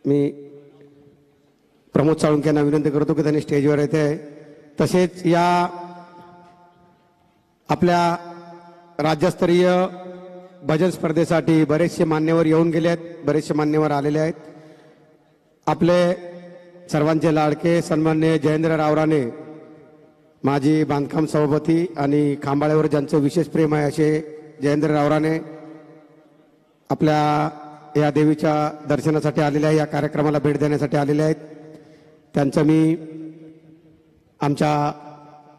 मी प्रमोद साळुंखे यांना विनंती करतो की त्यांनी स्टेजवर येते. तसेच या आपल्या राज्यस्तरीय भजन स्पर्धेसाठी बरेचसे मान्यवर येऊन गेले आहेत, बरेचसे मान्यवर आलेले आहेत. आपले सर्वांचे लाडके सन्माननीय जयेंद्र रावराणे, माजी बांधकाम सभापती आणि खांबाळ्यावर ज्यांचं विशेष प्रेम आहे असे जयेंद्र रावराणे आपल्या या देवीच्या दर्शनासाठी आलेले आहे, या कार्यक्रमाला भेट देण्यासाठी आलेले आहेत. त्यांचं मी आमच्या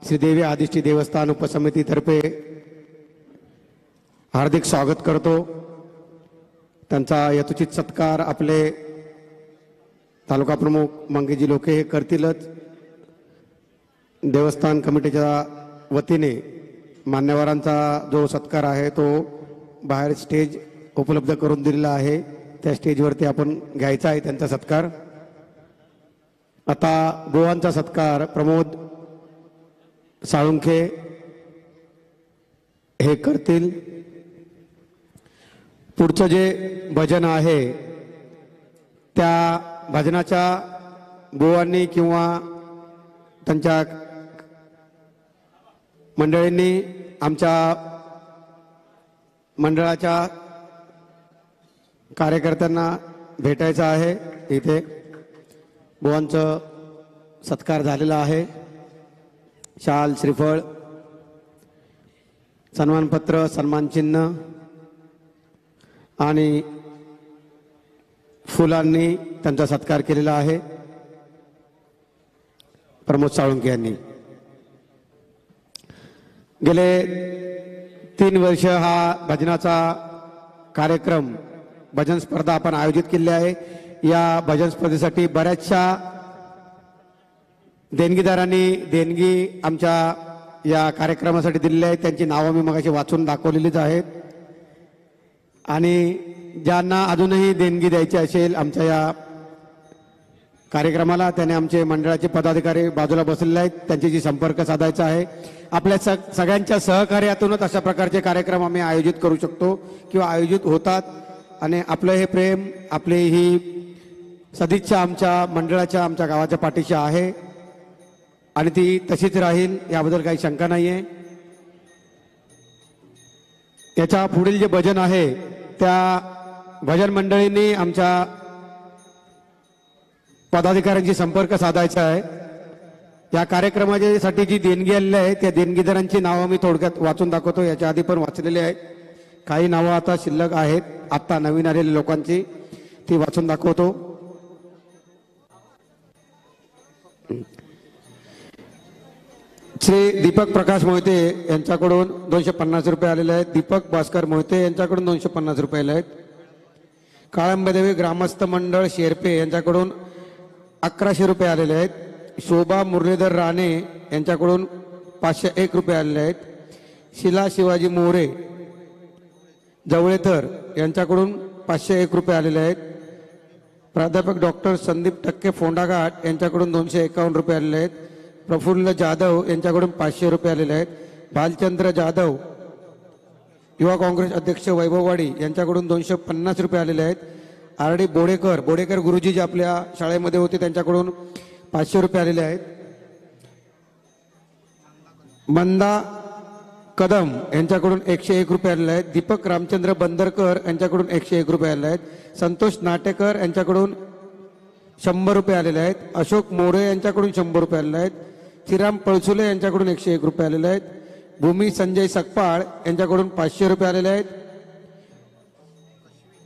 श्रीदेवी आदिष्टी देवस्थान उपसमितीतर्फे हार्दिक स्वागत करतो. त्यांचा यथोचित सत्कार आपले तालुका प्रमुख मंगेजी लोके हे करतीलच. देवस्थान कमिटीच्या वतीने मान्यवरांचा जो सत्कार आहे तो बाहेर स्टेज उपलब्ध करून दिलेला आहे. त्या स्टेजवरती आपण घ्यायचा आहे त्यांचा सत्कार. आता बुवांचा सत्कार प्रमोद साळुंखे हे करतील. पुढचं जे भजन आहे त्या भजनाच्या बुवांनी किंवा त्यांच्या मंडळींनी आमच्या मंडळाच्या कार्यकर्त्यांना भेटायचं आहे. इथे बुवांचं सत्कार झालेला आहे. शाल, श्रीफळ, सन्मानपत्र, सन्मानचिन्ह आणि फुलांनी त्यांचा सत्कार केलेला आहे प्रमोद साळुंखे यांनी. गेले 3 वर्ष हा भजनाचा कार्यक्रम, भजन स्पर्धा आपण आयोजित केली आहे. या भजन स्पर्धेसाठी बऱ्याचशा देणगीदारांनी देणगी आमच्या या कार्यक्रमासाठी दिलेली आहे. त्यांची नावं मी मगाशी वाचून दाखवलेलीच आहेत. आणि ज्यांना अजूनही देणगी द्यायची असेल आमच्या या कार्यक्रमाला, त्याने आमचे मंडळाचे पदाधिकारी बाजूला बसलेले आहेत, त्यांच्याशी संपर्क साधायचा आहे. आपल्या सगळ्यांच्या सहकार्यातूनच अशा प्रकारचे कार्यक्रम आम्ही आयोजित करू शकतो किंवा आयोजित होतात. आणि आपलं हे प्रेम, आपली ही सदिच्छा आमच्या मंडळाच्या, आमच्या गावाच्या पाठीशी आहे आणि ती तशीच राहील, याबद्दल काही शंका नाही आहे. याच्या पुढील जे भजन आहे त्या भजन मंडळींनी आमच्या पदाधिकाऱ्यांशी संपर्क साधायचा आहे. या कार्यक्रमासाठी जी देणगी आलेली आहे त्या देणगीदारांची नावं मी थोडक्यात वाचून दाखवतो. याच्या आधी पण वाचलेली आहेत. काही नावं आता शिल्लक आहेत, आता नवीन आलेल्या लोकांची, ती वाचून दाखवतो. श्री दीपक प्रकाश मोहिते यांच्याकडून 250 रुपये आलेले आहेत. दीपक भास्कर मोहिते यांच्याकडून 250 रुपये आले आहेत. काळंबदेवी ग्रामस्थ मंडळ शेरपे यांच्याकडून 1100 रुपये आलेले आहेत. शोभा मुरलीधर राणे यांच्याकडून 501 रुपये आलेले आहेत. शिला शिवाजी मोरे जवळेतर यांच्याकडून 501 रुपये आलेले आहेत. प्राध्यापक डॉक्टर संदीप टक्के फोंडाघाट यांच्याकडून 251 रुपये आलेले आहेत. प्रफुल्ल जाधव यांच्याकडून 500 रुपये आलेले आहेत. भालचंद्र जाधव युवा काँग्रेस अध्यक्ष वैभववाडी यांच्याकडून 250 रुपये आलेले आहेत. आर डी बोडेकर गुरुजी जे आपल्या शाळेमध्ये होते त्यांच्याकडून 500 रुपये आलेले आहेत. मंदा कदम यांच्याकडून 101 रुपये आलेले आहेत. दीपक रामचंद्र बंदरकर यांच्याकडून 101 रुपये आलेले आहेत. संतोष नाटेकर यांच्याकडून 100 रुपये आलेले आहेत. अशोक मोरे यांच्याकडून 100 रुपये आलेले आहेत. श्रीराम पळसुले यांच्याकडून 101 रुपये आलेले आहेत. भूमी संजय सकपाळ यांच्याकडून 500 रुपये आलेले आहेत.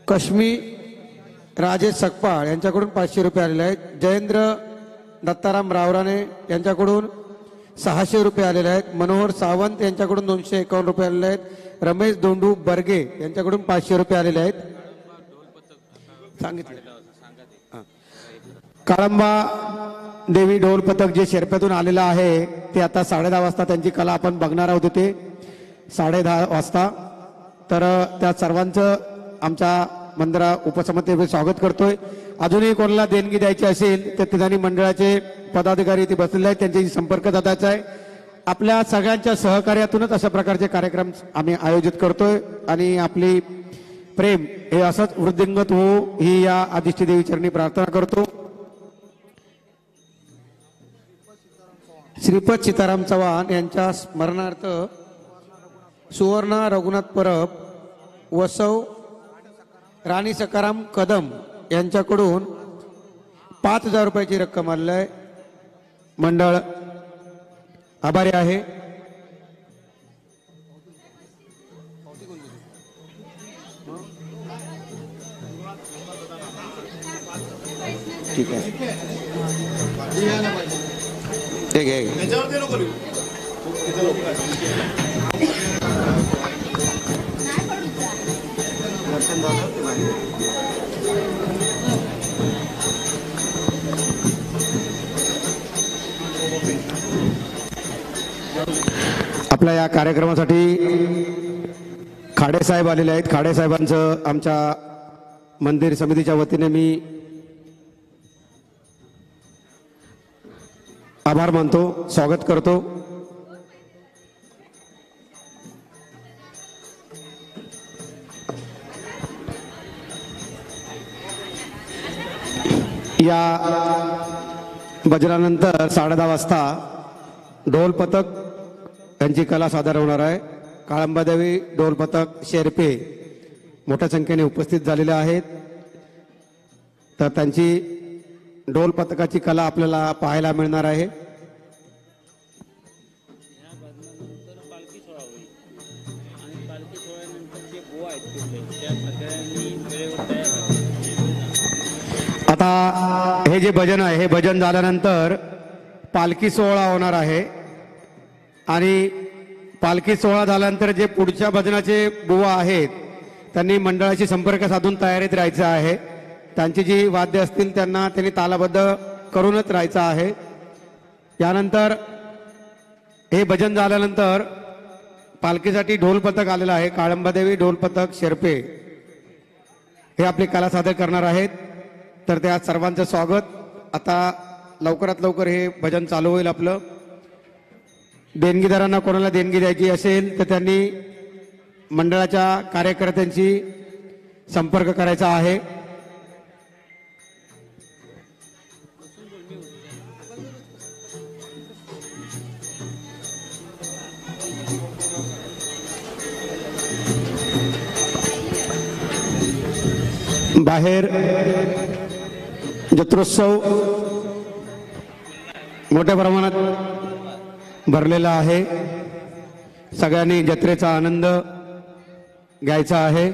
कश्मी राजेश सकपाळ यांच्याकडून 500 रुपये आलेले आहेत. जयेंद्र दत्ताराम रावराणे यांच्याकडून 600 रुपये आलेले आहेत. मनोहर सावंत यांच्याकडून 251 रुपये आलेले आहेत. रमेश दोंडू बर्गे यांच्याकडून 500 रुपये आलेले आहेत. सांगितलं काळंबा देवी ढोल पथक जे शेरप्यातून आलेलं आहे ते आता 10:30 वाजता त्यांची कला आपण बघणार आहोत. ते 10:30 वाजता. तर त्या सर्वांचं आमच्या मंदिरा उपसमितीमध्ये स्वागत करतोय. अजूनही कोणाला देणगी द्यायची असेल तर ठिकाणी मंडळाचे पदाधिकारी इथे बसलेले आहेत, त्यांच्याशी संपर्क साधायचा आहे. आपल्या सगळ्यांच्या सहकार्यातूनच अशा प्रकारचे कार्यक्रम आम्ही आयोजित करतोय आणि आपली प्रेम हे असंच वृद्धिंगत हो ही या आदिष्टी देवी चरणी प्रार्थना करतो. श्रीपद सीताराम चव्हाण यांच्या स्मरणार्थ सुवर्णा रघुनाथ परब वसव राणी सकाराम कदम यांच्याकडून 5,000 रुपयाची रक्कम आलेली आहे. मंडळ आभारी आहे. ठीक आहे ठीक आहे. आपल्या या कार्यक्रमासाठी खाडेसाहेब आलेले आहेत. खाडेसाहेबांचं आमच्या मंदिर समितीच्या वतीने मी आभार मानतो, स्वागत करतो. या भजनानंतर 10:30 वाजता ढोल पथक यांची कला सादर होणार आहे. काळंबादेवी ढोल पथक शेरपे मोठ्या संख्येने उपस्थित झालेले आहेत. तर त्यांची ढोल पथकाची कला आपल्याला पाहायला मिळणार आहे. आता हे जे भजन आहे हे भजन झाल्यानंतर पालखी सोहळा होणार आहे आणि पालखी सोहळा झाल्यानंतर जे पुढच्या भजनाचे बुवा आहेत त्यांनी मंडळाशी संपर्क साधून तयारीत राहायचं आहे. त्यांची जी वाद्य असतील त्यांनी तालबद्ध करूनच राहायचं आहे. यानंतर हे भजन झाल्यानंतर पालखीसाठी ढोल पथक आलेलं आहे. काळंबादेवी ढोल पथक शेरपे हे आपली कला सादर करणार आहेत. तर त्या सर्वांचं स्वागत. आता लवकरात लवकर हे भजन चालू होईल आपलं. देणगीदारांना कोणाला देणगी द्यायची असेल तर त्यांनी मंडळाच्या कार्यकर्त्यांशी संपर्क करायचा आहे. बाहेर जत्रोत्सव मोठ्या प्रमाणात भरलेला आहे. सगळ्यांनी जत्रेचा आनंद घ्यायचा आहे.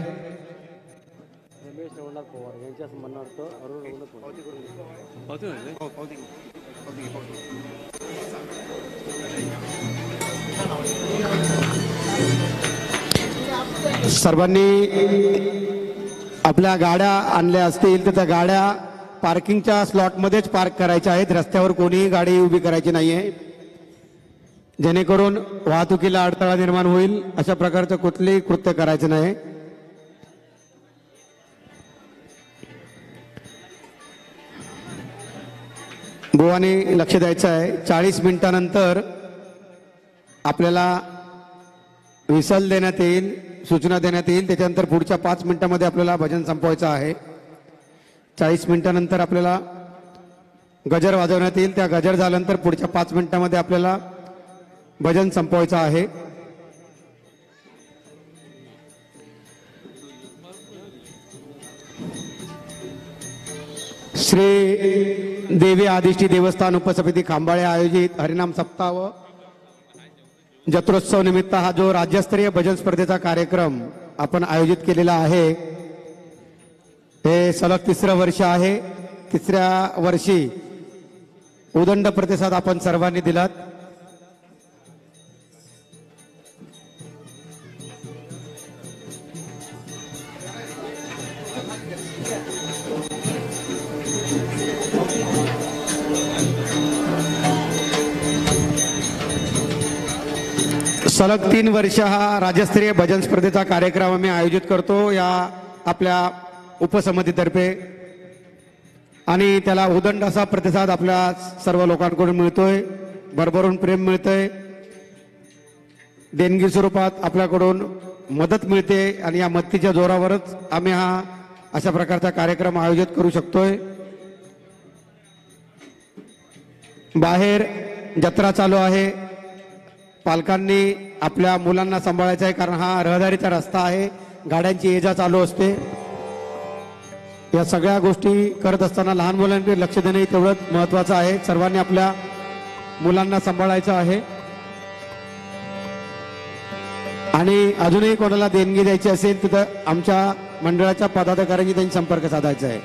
सर्वांनी आपल्या गाड्या आणल्या असतील तर त्या गाड्या पार्किंगच्या स्लॉटमध्येच पार्क करायच्या आहेत. रस्त्यावर कोणीही गाडी उभी करायची नाहीये, जेणेकरून वाहतुकीला अडथळा निर्माण होईल. अशा प्रकारचं कुठलेही कृत्य करायचं नाही. बुवाने लक्ष द्यायचं आहे. 40 मिनिटानंतर आपल्याला विसल देण्यात येईल, सूचना देण्यात येईल. त्याच्यानंतर पुढच्या 5 मिनिटांमध्ये आपल्याला भजन संपवायचं आहे. 40 मिनिटानंतर आपल्याला गजर वाजवण्यात येईल. त्या गजर झाल्यानंतर पुढच्या 5 मिनिटांमध्ये आपल्याला भजन संपवायचं आहे. श्री देवी आदिष्टी देवस्थान उपसमिती खांबाळे आयोजित हरिनाम सप्ताह व जत्रोत्सव निमित्त हा जो राज्यस्तरीय भजन स्पर्धेचा कार्यक्रम आपण आयोजित केलेला आहे, हे सलग 3रं वर्ष आहे. 3ऱ्या वर्षी उदंड प्रतिसाद आपण सर्वांनी दिलात. सलग 3 वर्ष हा राज्यस्तरीय भजन स्पर्धेचा कार्यक्रम आम्ही आयोजित करतो या आपल्या उपसमितीतर्फे आणि त्याला उदंड असा प्रतिसाद आपल्या सर्व लोकांकडून मिळतोय, भरभरून प्रेम मिळतंय, देणगी स्वरूपात आपल्याकडून मदत मिळते आणि या मदतीच्या जोरावरच आम्ही हा अशा प्रकारचा कार्यक्रम आयोजित करू शकतोय। बाहेर जत्रा चालू आहे, पालकांनी आपल्या मुलांना सांभाळायचं आहे कारण हा रहदारीचा रस्ता आहे, गाड्यांची ये जा चालू असते। या सगळ्या गोष्टी करत असताना लहान मुलांकडे लक्ष देणे तेवढंच महत्त्वाचं आहे। सर्वांनी आपल्या मुलांना सांभाळायचं आहे आणि अजूनही कोणाला देणगी द्यायची असेल तर आमच्या मंडळाच्या पदाधिकाऱ्यांनी त्यांनी संपर्क साधायचा आहे।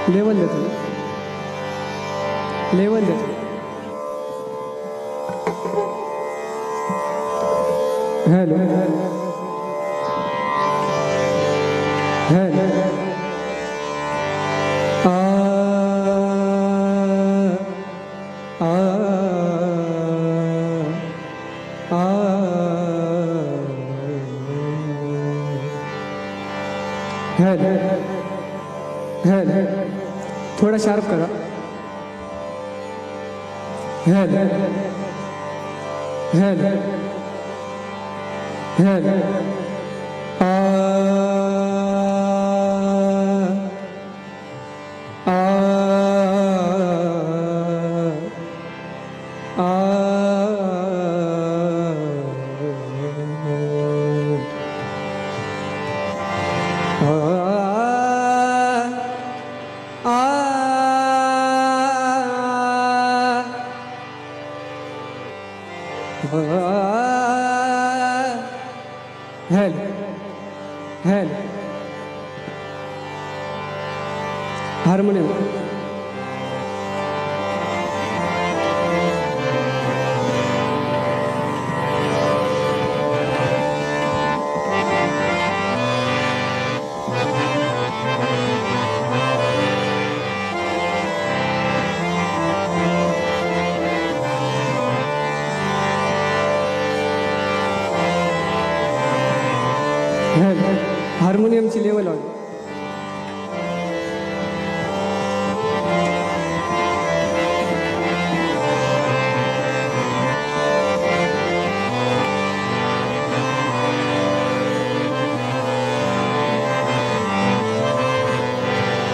लेवल देतो, लेवल देतो। हेलो हेलो आ आ आ हेलो हेलो थोड़ा शार्प करा। हेलो हेलो हेलो आ आ हेलो हेलो हारमोनियम हार्मोनियमची लेवल आहे।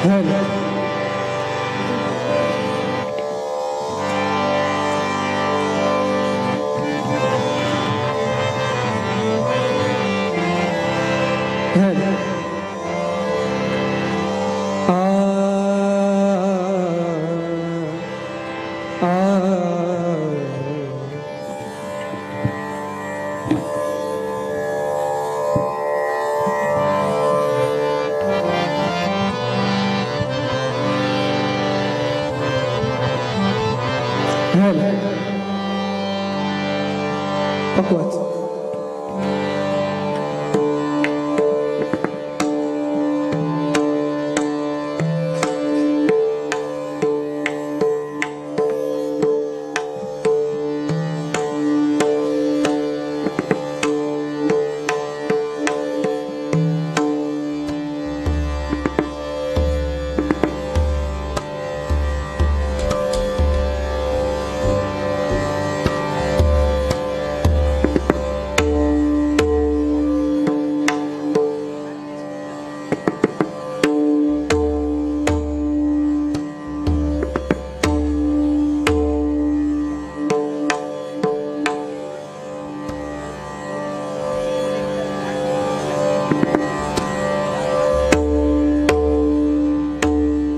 हेलो हेलो पकवाज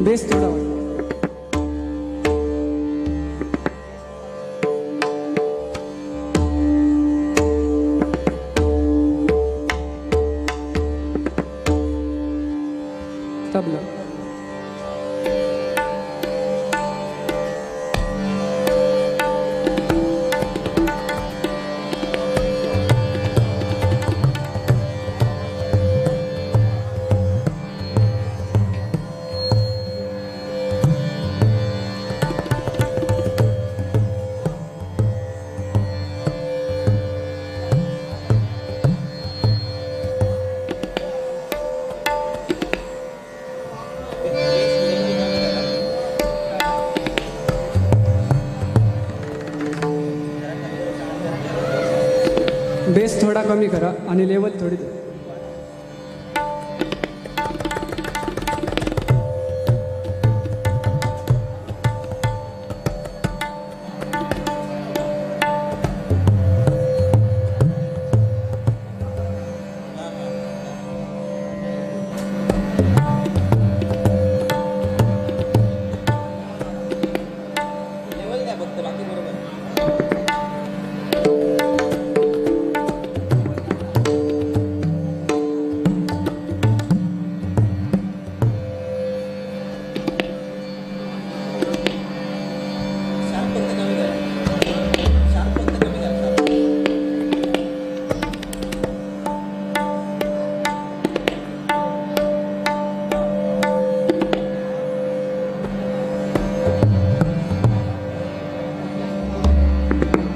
बेस थोडा वाढ. तबला बेस थोडा कमी करा आणि लेवल थोडी द्या.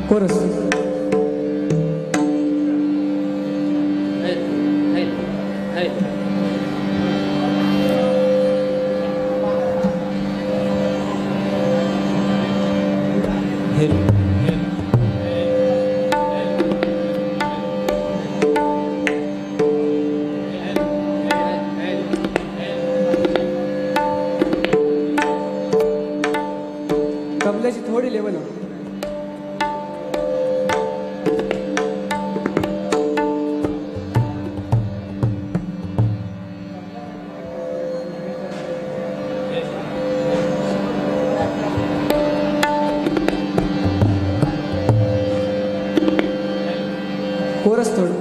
कोरस तबल्याची थोडी लेवल आहे. कोरस थोडं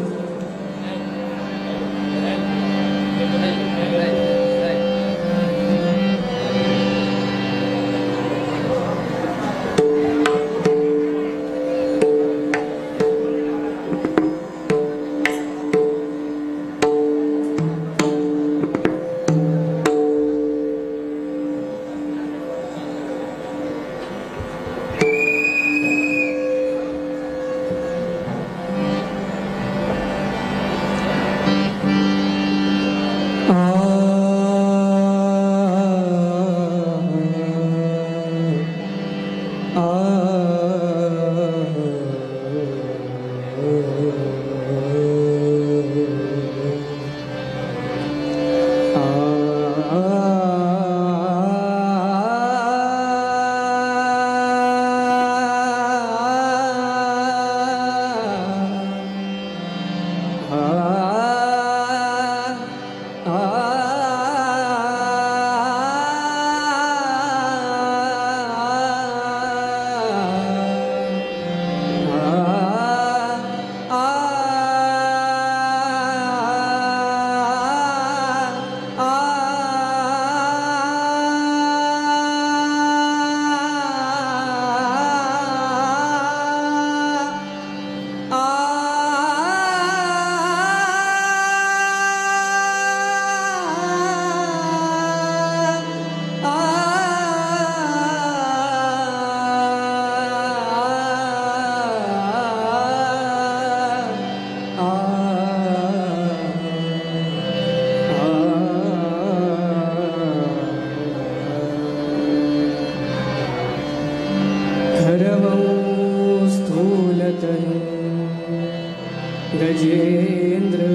गजेन्द्र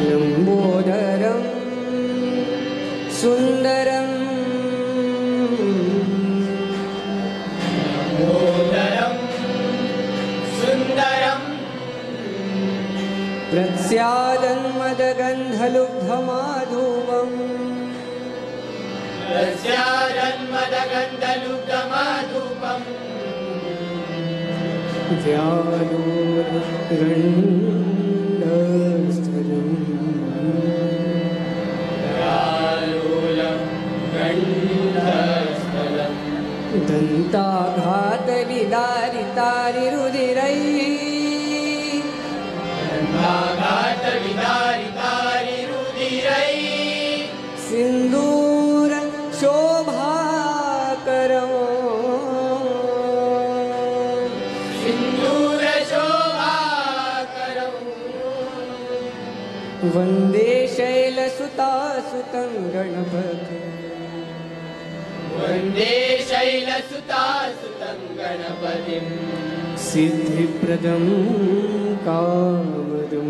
लंबोदरं सुंदरं प्रस्यादन्मदगन्धलुब्धमाधुवम् दन्ताघातविदारितारिरुधिरैः सिन्दूर शोभाकरम् वन्दे शैलसुतासुतं गणपति सिद्धिप्रदं कामदं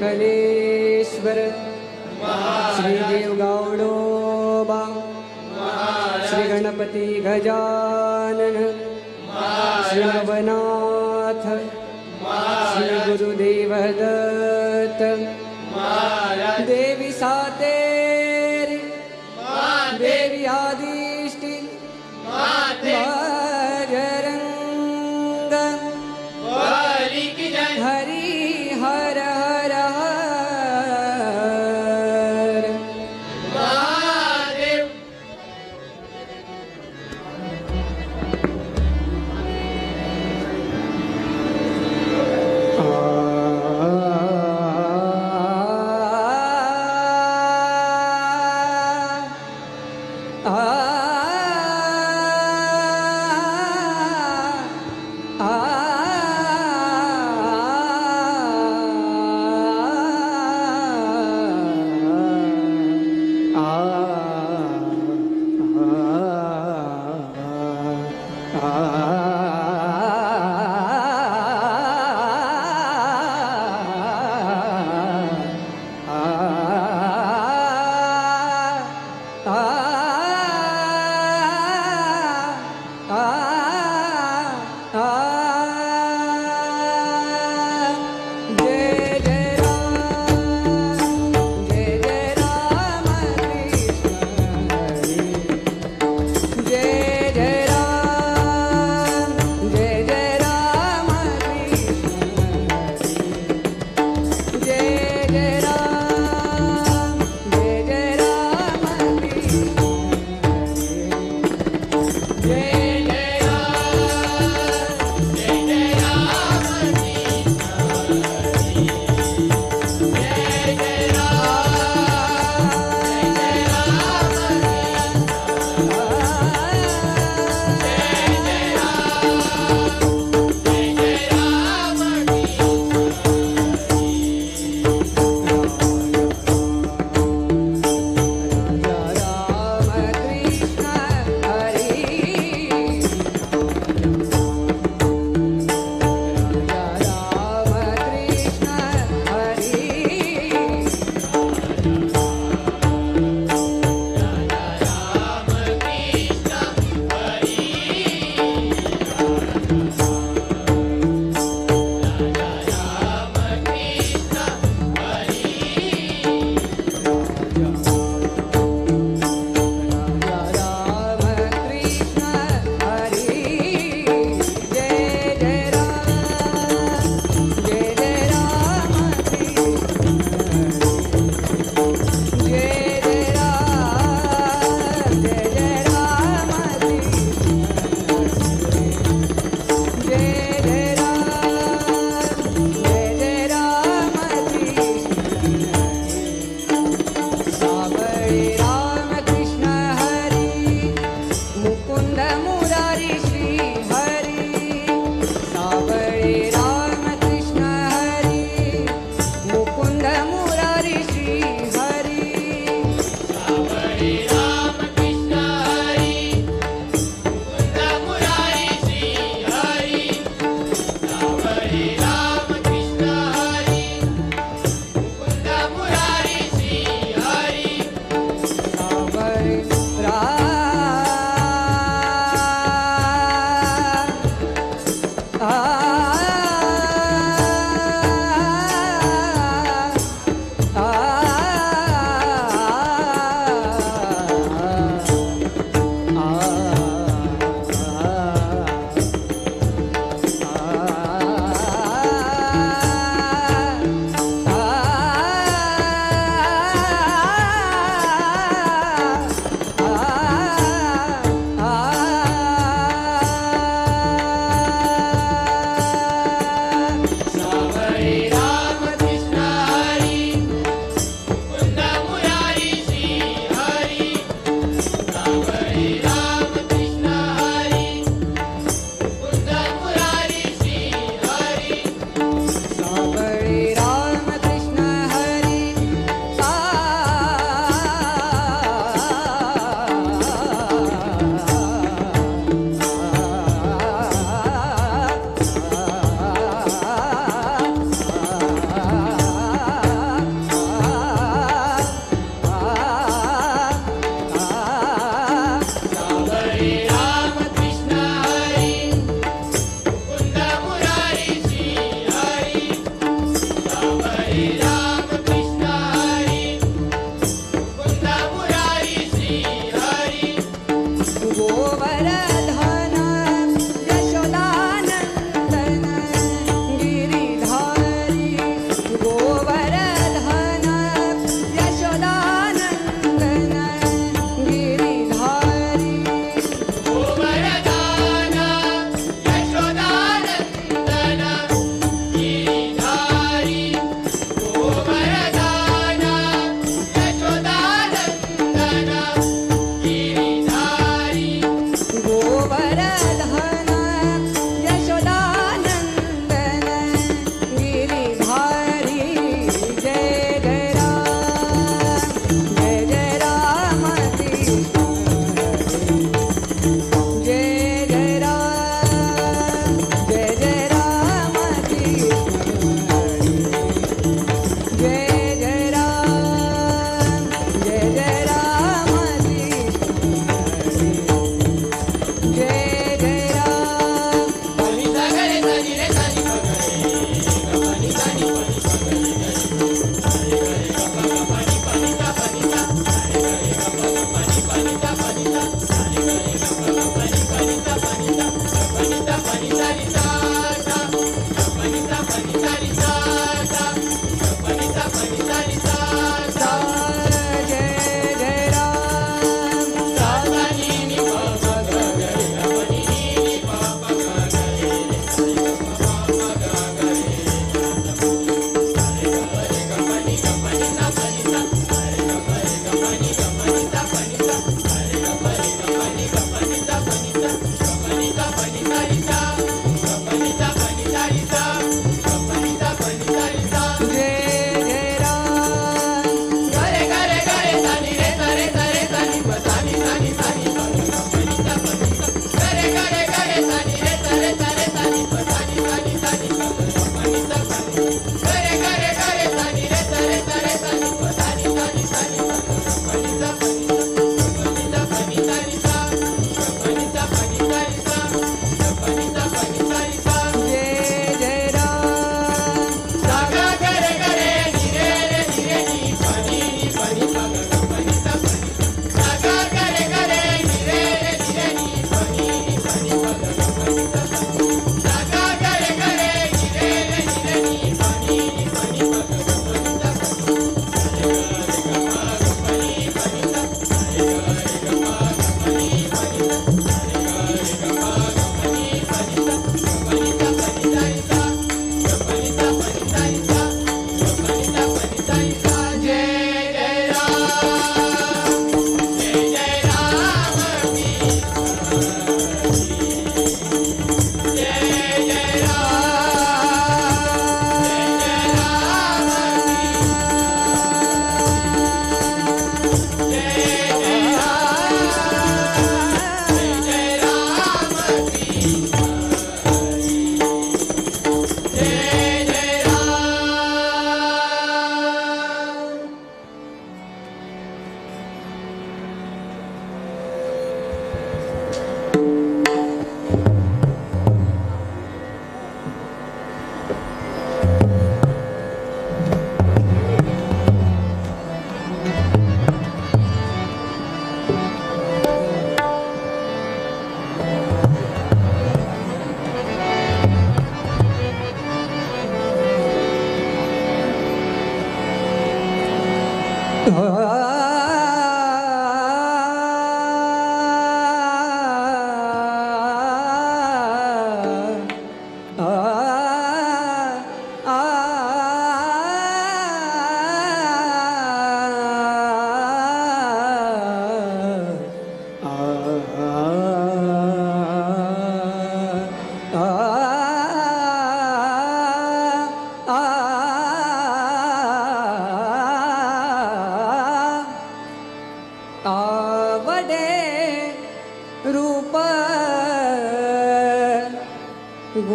कलेश्वर श्रीदेव गौडोबा श्री गणपति गजानन श्री नवनाथ श्री गुरुदेव दत्त देवी सातेरी देवी आदिष्टि बजरंग हरि हर हर हर महादेव जय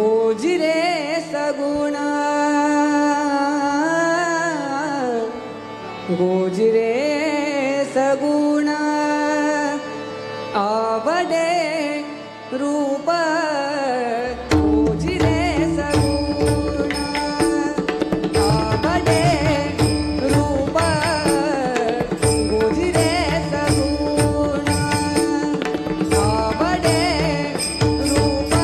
गोजिरे सगुण गोजिरे सगुण आवडे रूप गोजिरे सगुण आवडे रूप गोजिरे सगुण आवडे रूप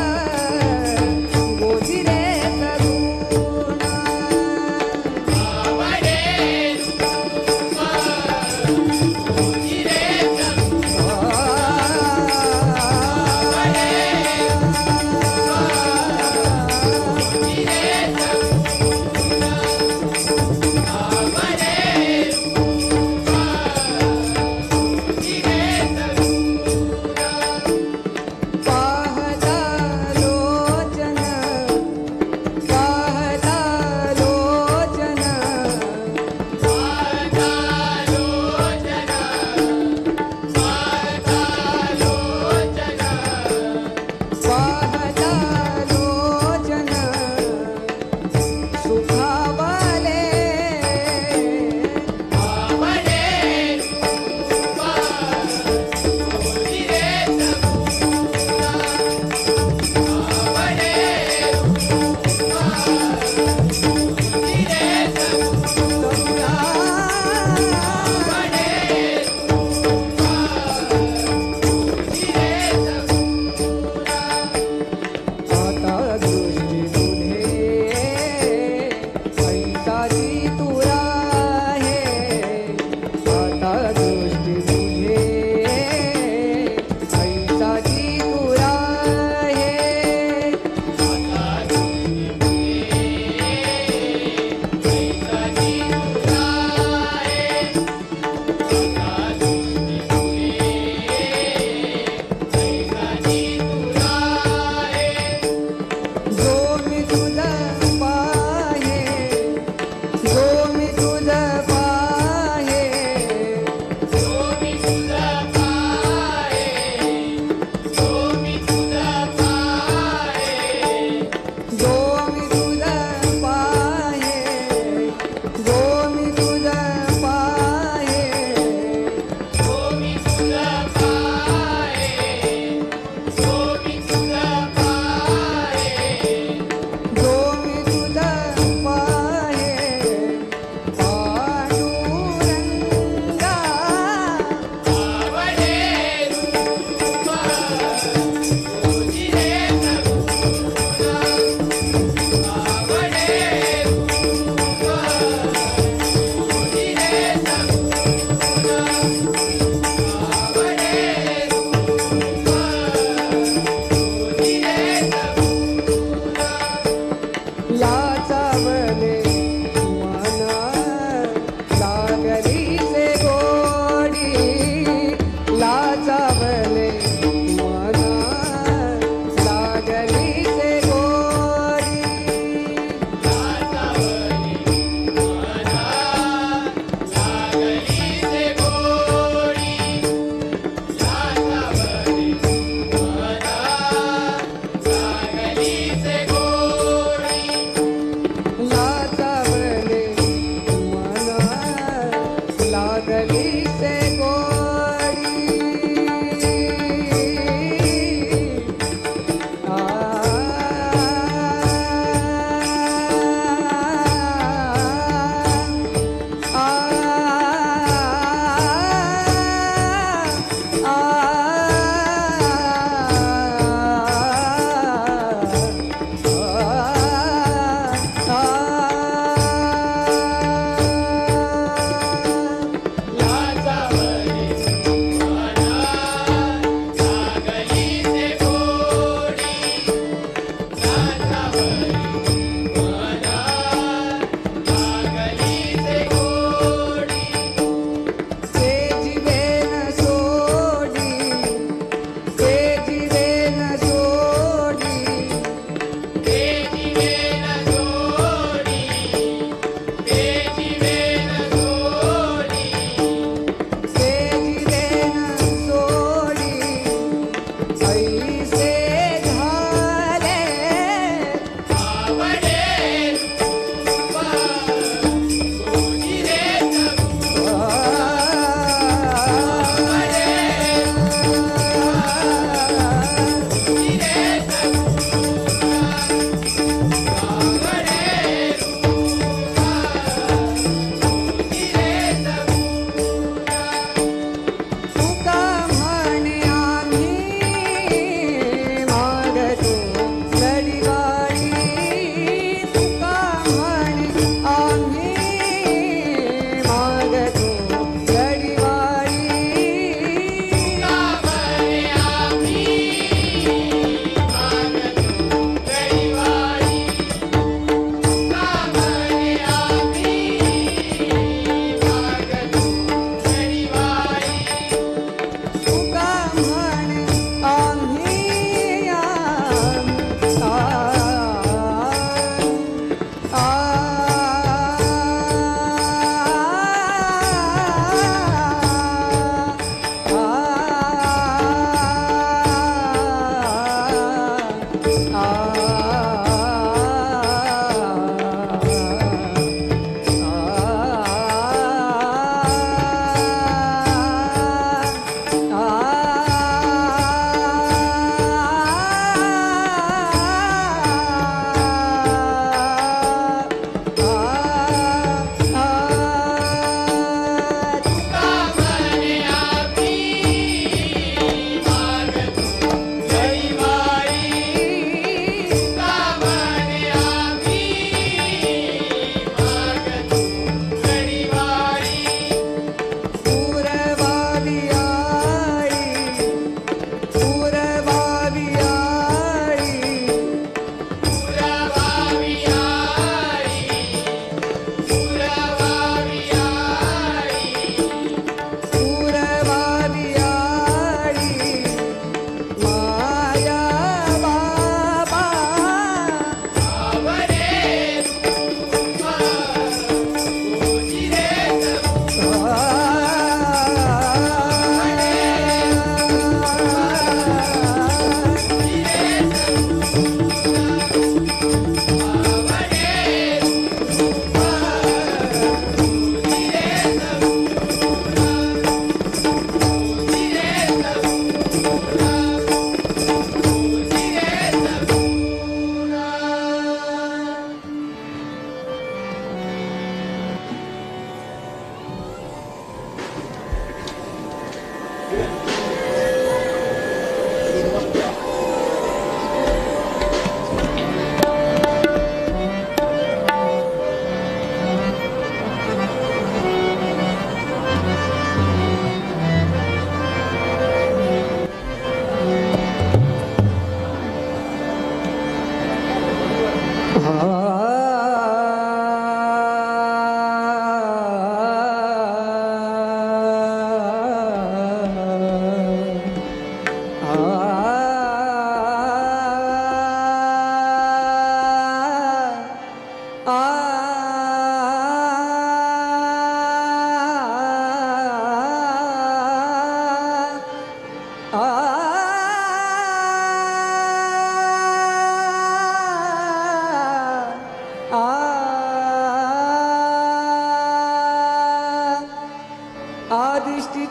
गोजिरे सगुण पाहता लोचन पाहता लोचन पाहता लोचन सुखावले आता दृष्टी तुझे पैसाची तुरा आहे आता दृष्टी तुझे पैसाची तुरा आहे जो मी तुझा पाहे जो मी तुझा पाहे जो मी तुझा पाहे जो मी तुझा पाहे जो मी तुझा पाहे जो मी तुझा पाहे जो मी तुझा पाहे जो मी तुझा पाहे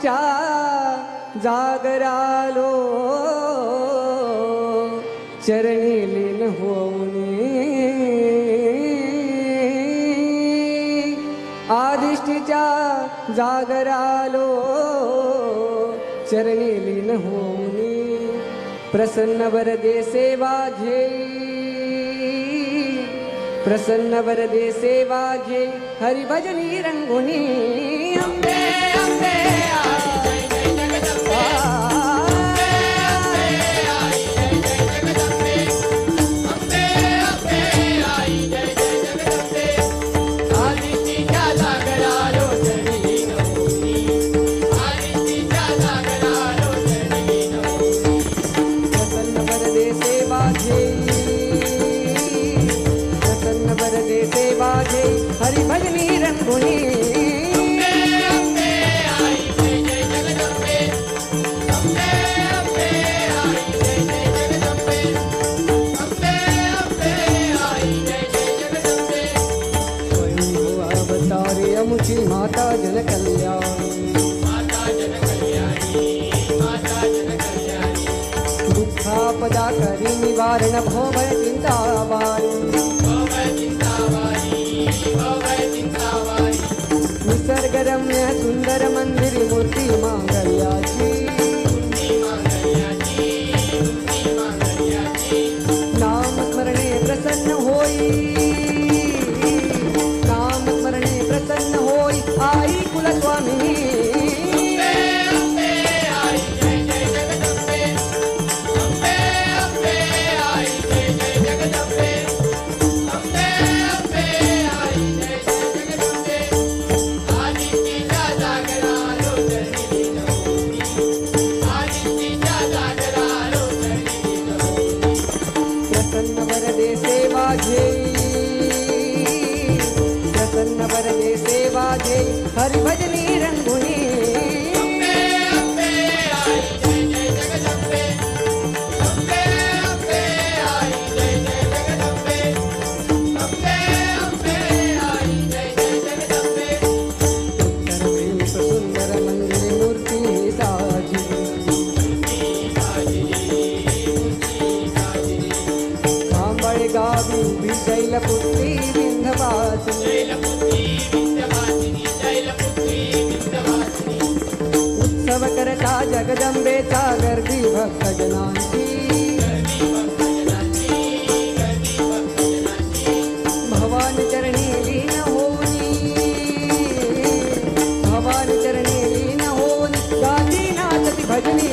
आदिष्टीच्या जागरालो चरणी लीन होऊनी आदिष्टीच्या जागरालो चरणी लीन होऊनी प्रसन्न वरदे सेवा घेई प्रसन्न वरदे सेवा घे हरिभजनी रंगुनी अंबे अंबे आई जय जय जगदंबे अंबे अंबे आई जय जय जगदंबे आदिष्टीच्या जागरालो चरणी नमोनी आदिष्टीच्या जागरालो चरणी नमोनी प्रसन्न वरदे सेवा घे वरदे सेवा घे हरिभजनी रंगुनी अवतारे अमुची माता जन कल्याणी दुःखापदा करी निवारण भोभय चिंतावारी निसर्गरम्य सुंदर मंदिर मूर्ती मांगल्याची नामस्मरणे प्रसन्न होई नामस्मरणे प्रसन्न होई आई कुलस्वामिनी प्रसन्न वरदे सेवा घे हरिभजनी रंगुनी सुंदर मंदिर मूर्ती साजी खांबळे गावी उभी शैलपुत्री उत्सव करता जगदंबेचा गर्दी भक्तजनांची भवानी चरणी लीन होनी भवानी चरणी लीन होनी गांधीनाथ ती भजनी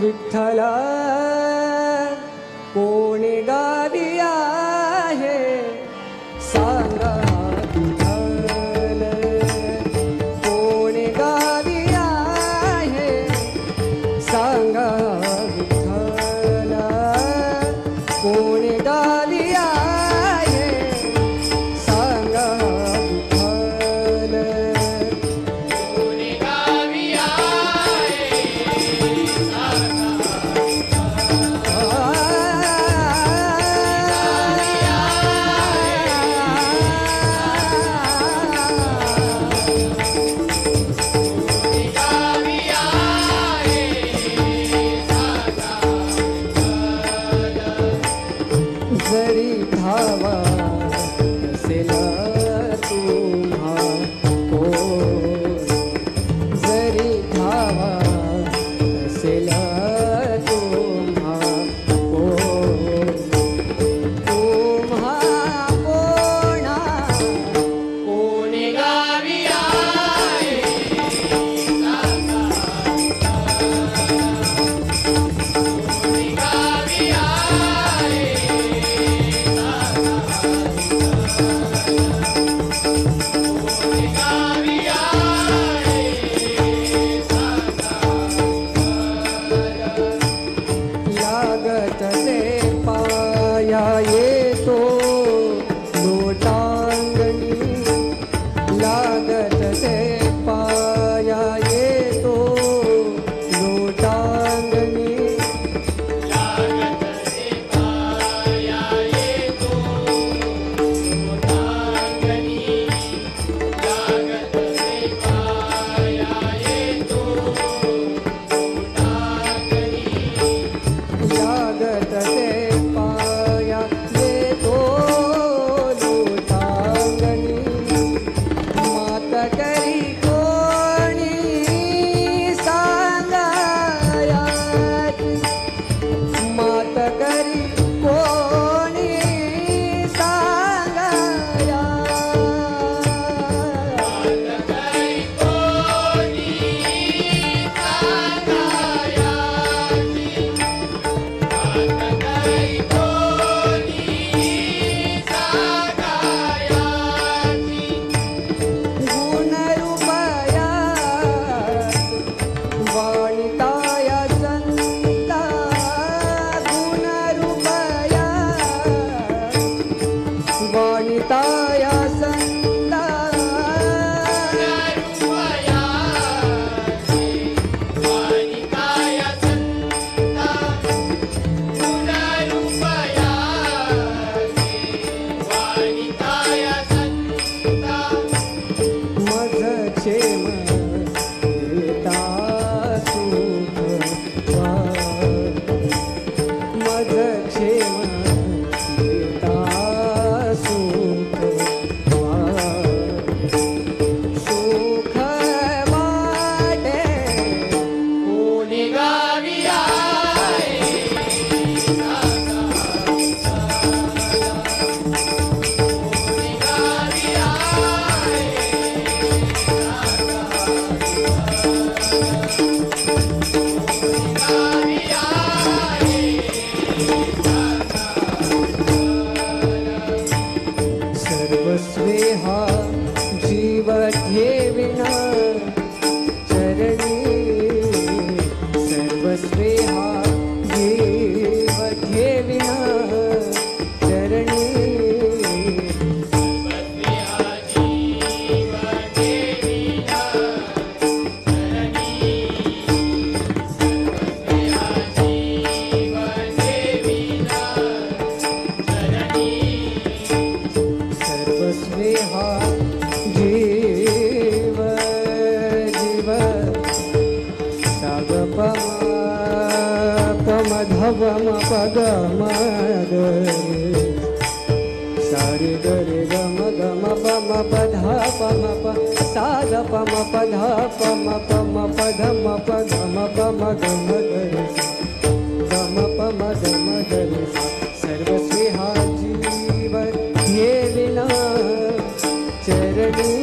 विठ्ठला कोणी गावी आहे सांगा विठ्ठल कोणी गावी आहे सांगा विठ्ठल कोणी गावी आहे सांगा विठ्ठल कोणी गावी आहे जरी धावा असेल तुम्हा को जरी धावा असेल तुम्हा को तुम्हा कोणा कोणी गावी आहे कोणी गावी आहे कोणी गावी लागत ते पाया येतो लोटांगणी लागत ते पाया येतो लोटांगणी लागत ते पाया येतो लोटांगणी लागत ते पाया येतो लोटांगणी लागत ते पाया येतो लोटांगणी मात करी कोणी सांगायाची मात करी कोणी सांगाया काही कोणी सांगायाची काही कोणी सांगायाची गुण रूपया वाणिताया संता गुण रूपया वाणिताया संता वाणिताया संता गुणरूपया वाणिताया संता मज क्षेम देता सुख मज क्षेम देता सुख सुख वाटे कोणी गावी आहे कोणी गावी आहे गावी आहे सर्वस्वे हा जीव ठेविण चरणी सर्वस्वे हा जीव ठेविण चरणी सर्वस्वे हा जीव जीव सागपम पगम सारे गरे गम गम पम पधा पम प साग पम पधा पम पम पधम पगम पम गम गरे गम पम गम गरे सर्वस्वे हा जीव हे विना चरणी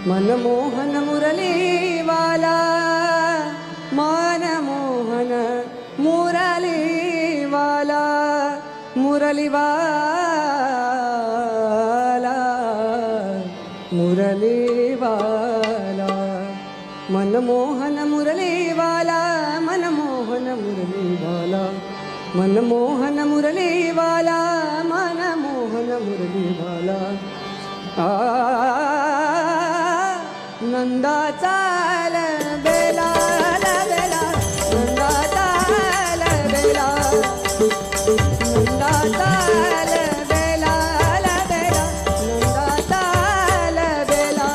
मनमोहन मुरलीवाला मनमोहन मुरलीवाला मुरलीवाला मुरलीवाला मनमोहन मुरलीवाला मनमोहन मुरलीवाला मनमोहन मुरलीवाला मनमोहन मुरलीवाला नंदा चाल बेला बेला नंदा चाल बेला नंदा चाल बेला बेला नंदा चाल बेला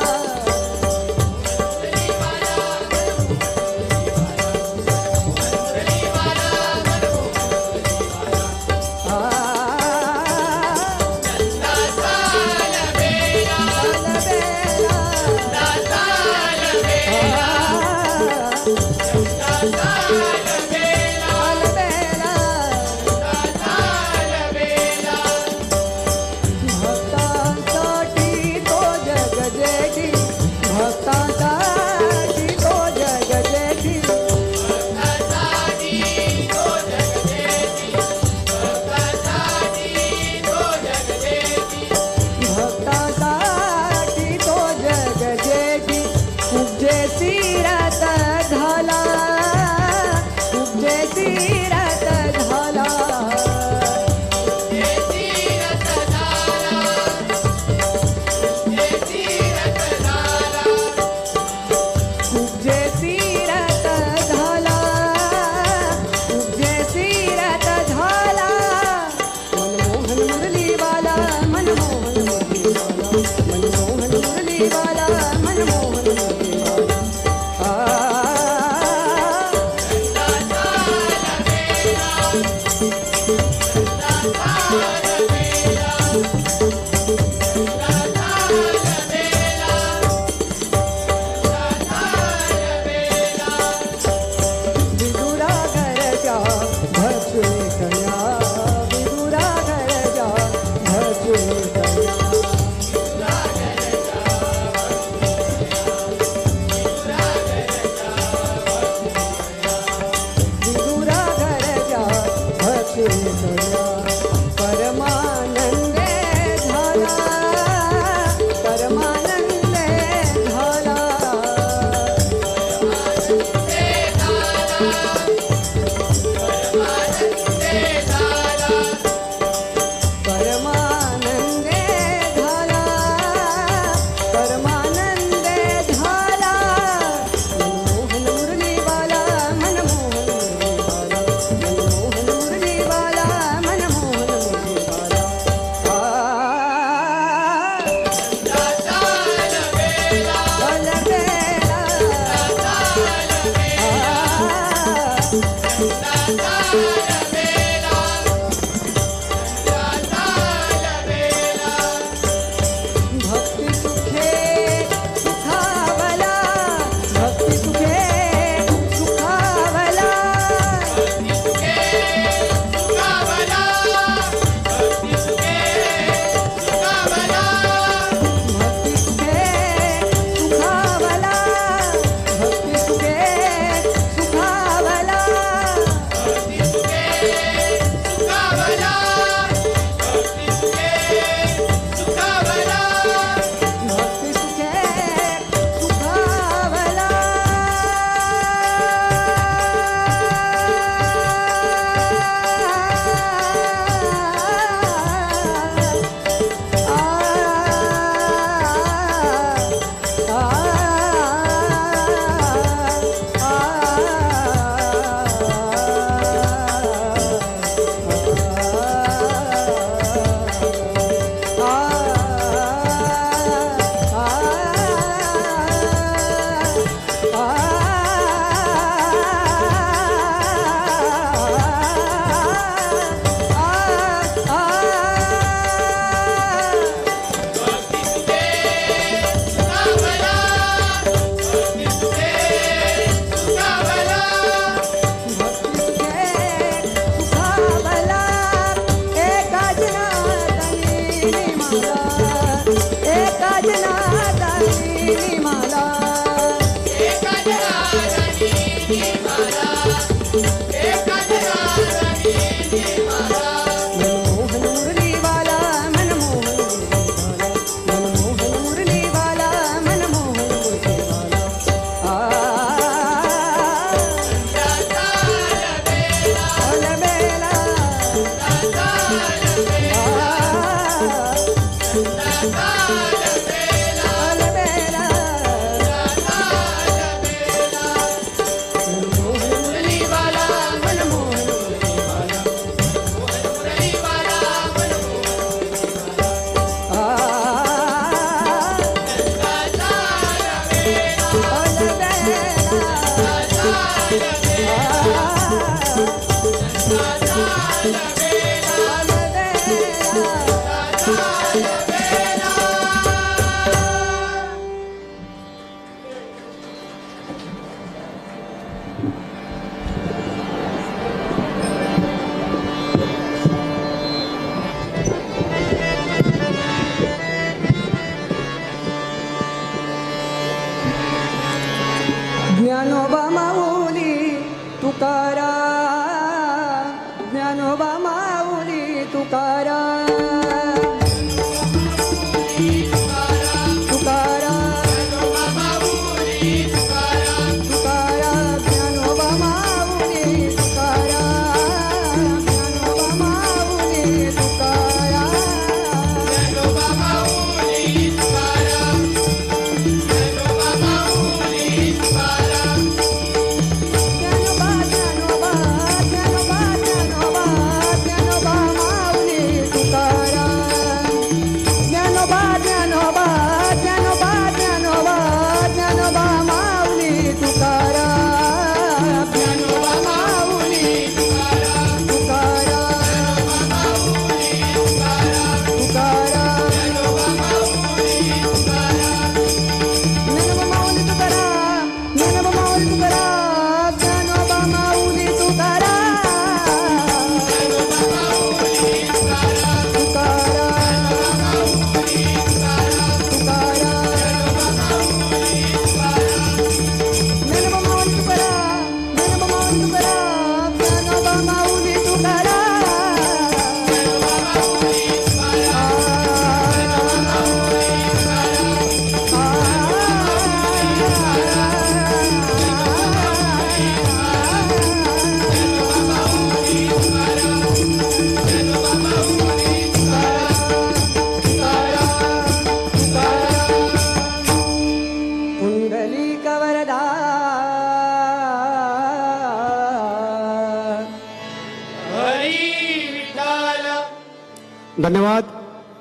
धन्यवाद.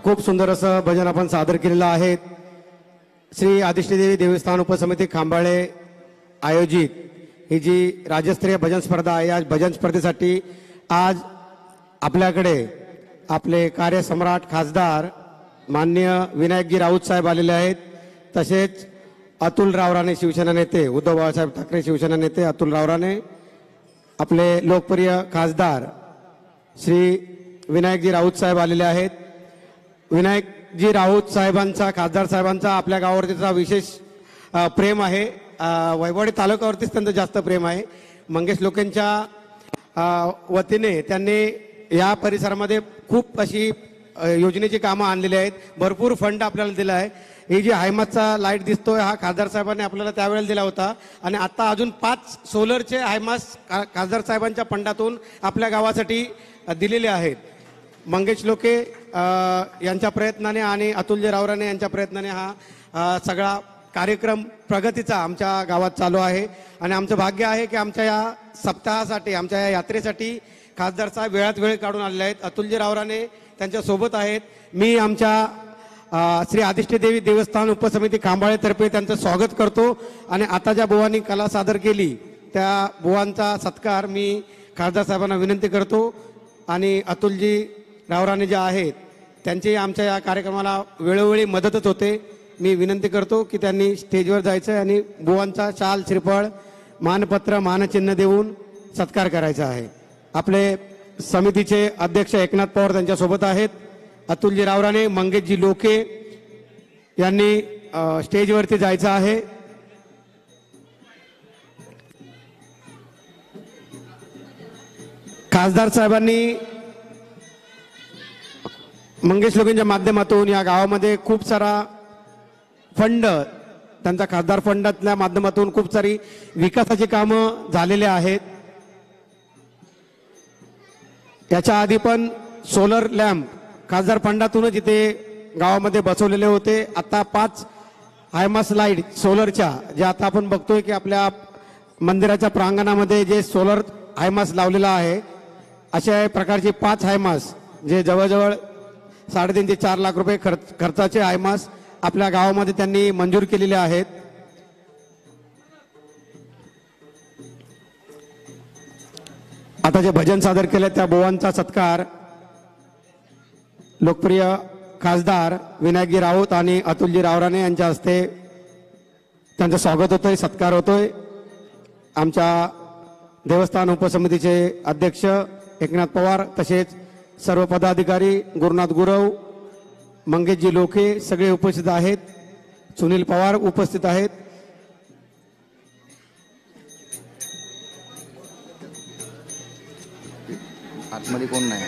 खूप सुंदर असं भजन आपण सादर केलेलं आहे. श्री आदिष्टदेवी देवस्थान उपसमिती खांबाळे आयोजित ही जी राज्यस्तरीय भजन स्पर्धा आहे, या भजन स्पर्धेसाठी आज आपल्याकडे आपले कार्यसम्राट खासदार माननीय विनायकजी राऊत साहेब आलेले आहेत. तसेच अतुल रावराणे शिवसेना नेते, उद्धव बाळासाहेब ठाकरे शिवसेना नेते अतुल रावराणे, आपले लोकप्रिय खासदार श्री विनायकजी राऊत साहेब आलेले आहेत. विनायकजी राऊत साहेबांचा, खासदार साहेबांचा आपल्या गावावरतीचा विशेष प्रेम आहे. वैभववाडी तालुक्यावरतीच त्यांचं जास्त प्रेम आहे. मंगेश लोकेंच्या वतीने त्यांनी या परिसरामध्ये खूप अशी योजनेची कामं आणलेली आहेत. भरपूर फंड आपल्याला दिला आहे. ही जी हायमासचा लाईट दिसतोय हा खासदार साहेबांनी आपल्याला त्यावेळेला दिला होता आणि आता अजून 5 सोलरचे हायमास खासदार साहेबांच्या फंडातून आपल्या गावासाठी दिलेले आहेत. मंगेश लोके यांच्या प्रयत्नाने आणि अतुलजी रावराणे यांच्या प्रयत्नाने हा सगळा कार्यक्रम प्रगतीचा आमच्या गावात चालू आहे. आणि आमचं भाग्य आहे की आमच्या या सप्ताहासाठी, आमच्या या यात्रेसाठी खासदार साहेब वेळात वेळ काढून आलेले आहेत. अतुलजी रावराणे त्यांच्या सोबत आहेत. मी आमच्या श्री आदिष्टदेवी देवस्थान उपसमिती खांबाळेतर्फे त्यांचं स्वागत करतो. आणि आता ज्या बुवांनी कला सादर केली त्या बुवांचा सत्कार मी खासदार साहेबांना विनंती करतो. आणि अतुलजी रावराणे जे आहेत त्यांची आमच्या या कार्यक्रमाला वेळोवेळी मदतच होते. मी विनंती करतो की त्यांनी स्टेजवर जायचं आहे आणि बुवांचा शाल, श्रीफळ, मानपत्र, मानचिन्ह देऊन सत्कार करायचा आहे. आपले समितीचे अध्यक्ष एकनाथ पवार त्यांच्यासोबत आहेत. अतुलजी रावराणे, मंगेशजी लोके यांनी स्टेजवरती जायचं आहे. खासदार साहेबांनी मंगेश लोकेंच्या माध्यमातून या गावामध्ये खूप सारा फंड, त्यांचा खासदार फंडातल्या माध्यमातून खूप सारी विकासाची कामं झालेली आहेत. याच्या आधी पण सोलर लॅम्प खासदार फंडातूनच इथे गावामध्ये बसवलेले होते. आता 5 हायमास लाईट सोलरच्या, जे आता आपण बघतोय की आपल्या मंदिराच्या प्रांगणामध्ये जे सोलर हायमास लावलेला आहे, अशा प्रकारचे 5 हायमास जे जवळजवळ 3.5 ते 4 लाख रुपये खर्चाचे हायमास आपल्या गावामध्ये त्यांनी मंजूर केलेले आहेत. आता जे भजन सादर केले त्या बुवांचा सत्कार लोकप्रिय खासदार विनायकजी राऊत आणि अतुलजी रावराणे यांच्या हस्ते त्यांचं स्वागत होतोय, सत्कार होतोय. आमच्या देवस्थान उपसमितीचे अध्यक्ष एकनाथ पवार, तसेच सर्व पदाधिकारी, गुरुनाथ गुरव, मंगेशजी लोके सगळे उपस्थित आहेत. सुनील पवार उपस्थित आहेत. आतमध्ये कोण नाही,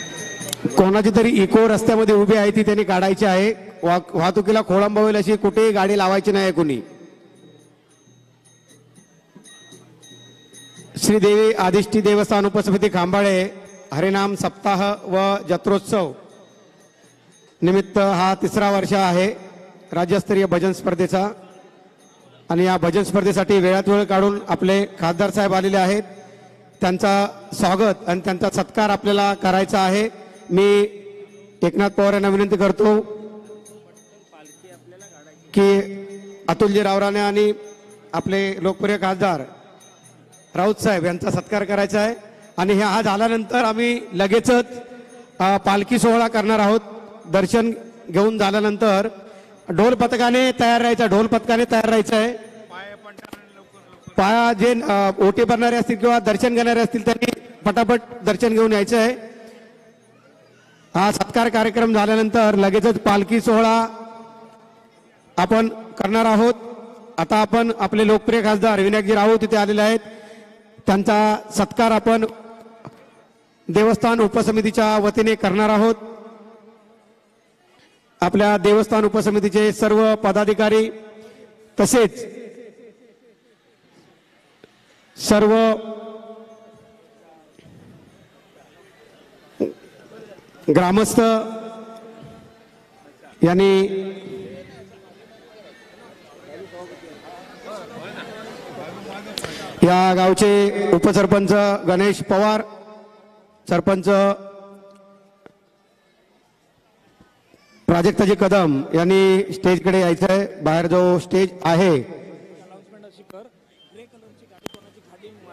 कोणाची तरी इको रस्त्यामध्ये उभी आहे ती त्यांनी काढायची आहे. वाहतुकीला खोळंबा होईल अशी कुठेही गाडी लावायची नाही कुणी. श्रीदेवी आदिष्टी देवस्थान उपसमिती खांबाळे हरिनाम सप्ताह व जत्रोत्सव निमित्त हा 3रा वर्ष आहे राज्यस्तरीय भजन स्पर्धेचा. आणि या भजन स्पर्धेसाठी वेळात वेळ काढून आपले खासदार साहेब आलेले आहेत. त्यांचा स्वागत आणि त्यांचा सत्कार आपल्याला करायचा आहे. मी एकनाथ पवार यांना विनंती करतो की अतुलजी रावराणे आणि आपले लोकप्रिय खासदार राऊत साहेब यांचा सत्कार करायचा आहे. आणि हा झाल्यानंतर आम्ही लगेचच पालखी सोहळा करणार आहोत. दर्शन घेऊन झाल्यानंतर ढोल पथकाने तयार राहायचं, ढोल पथकाने तयार राहायचं आहे. पाया जे ओटी भरणारे असतील किंवा दर्शन घेणारे असतील त्यांनी पटापट दर्शन घेऊन यायचं आहे. हा सत्कार कार्यक्रम झाल्यानंतर लगेचच पालखी सोहळा आपण करणार आहोत. आता आपण आपले लोकप्रिय खासदार विनायकजी राऊत इथे आलेले आहेत. त्यांचा सत्कार आपण देवस्थान उपसमितीच्या वतीने करणार आहोत. आपल्या देवस्थान उपसमितीचे सर्व पदाधिकारी तसेच सर्व ग्रामस्थ यांनी या गावचे उपसरपंच गणेश पवार, सरपंच प्राजक्ताजी कदम यांनी स्टेजकडे यायचं आहे. बाहेर जो स्टेज आहे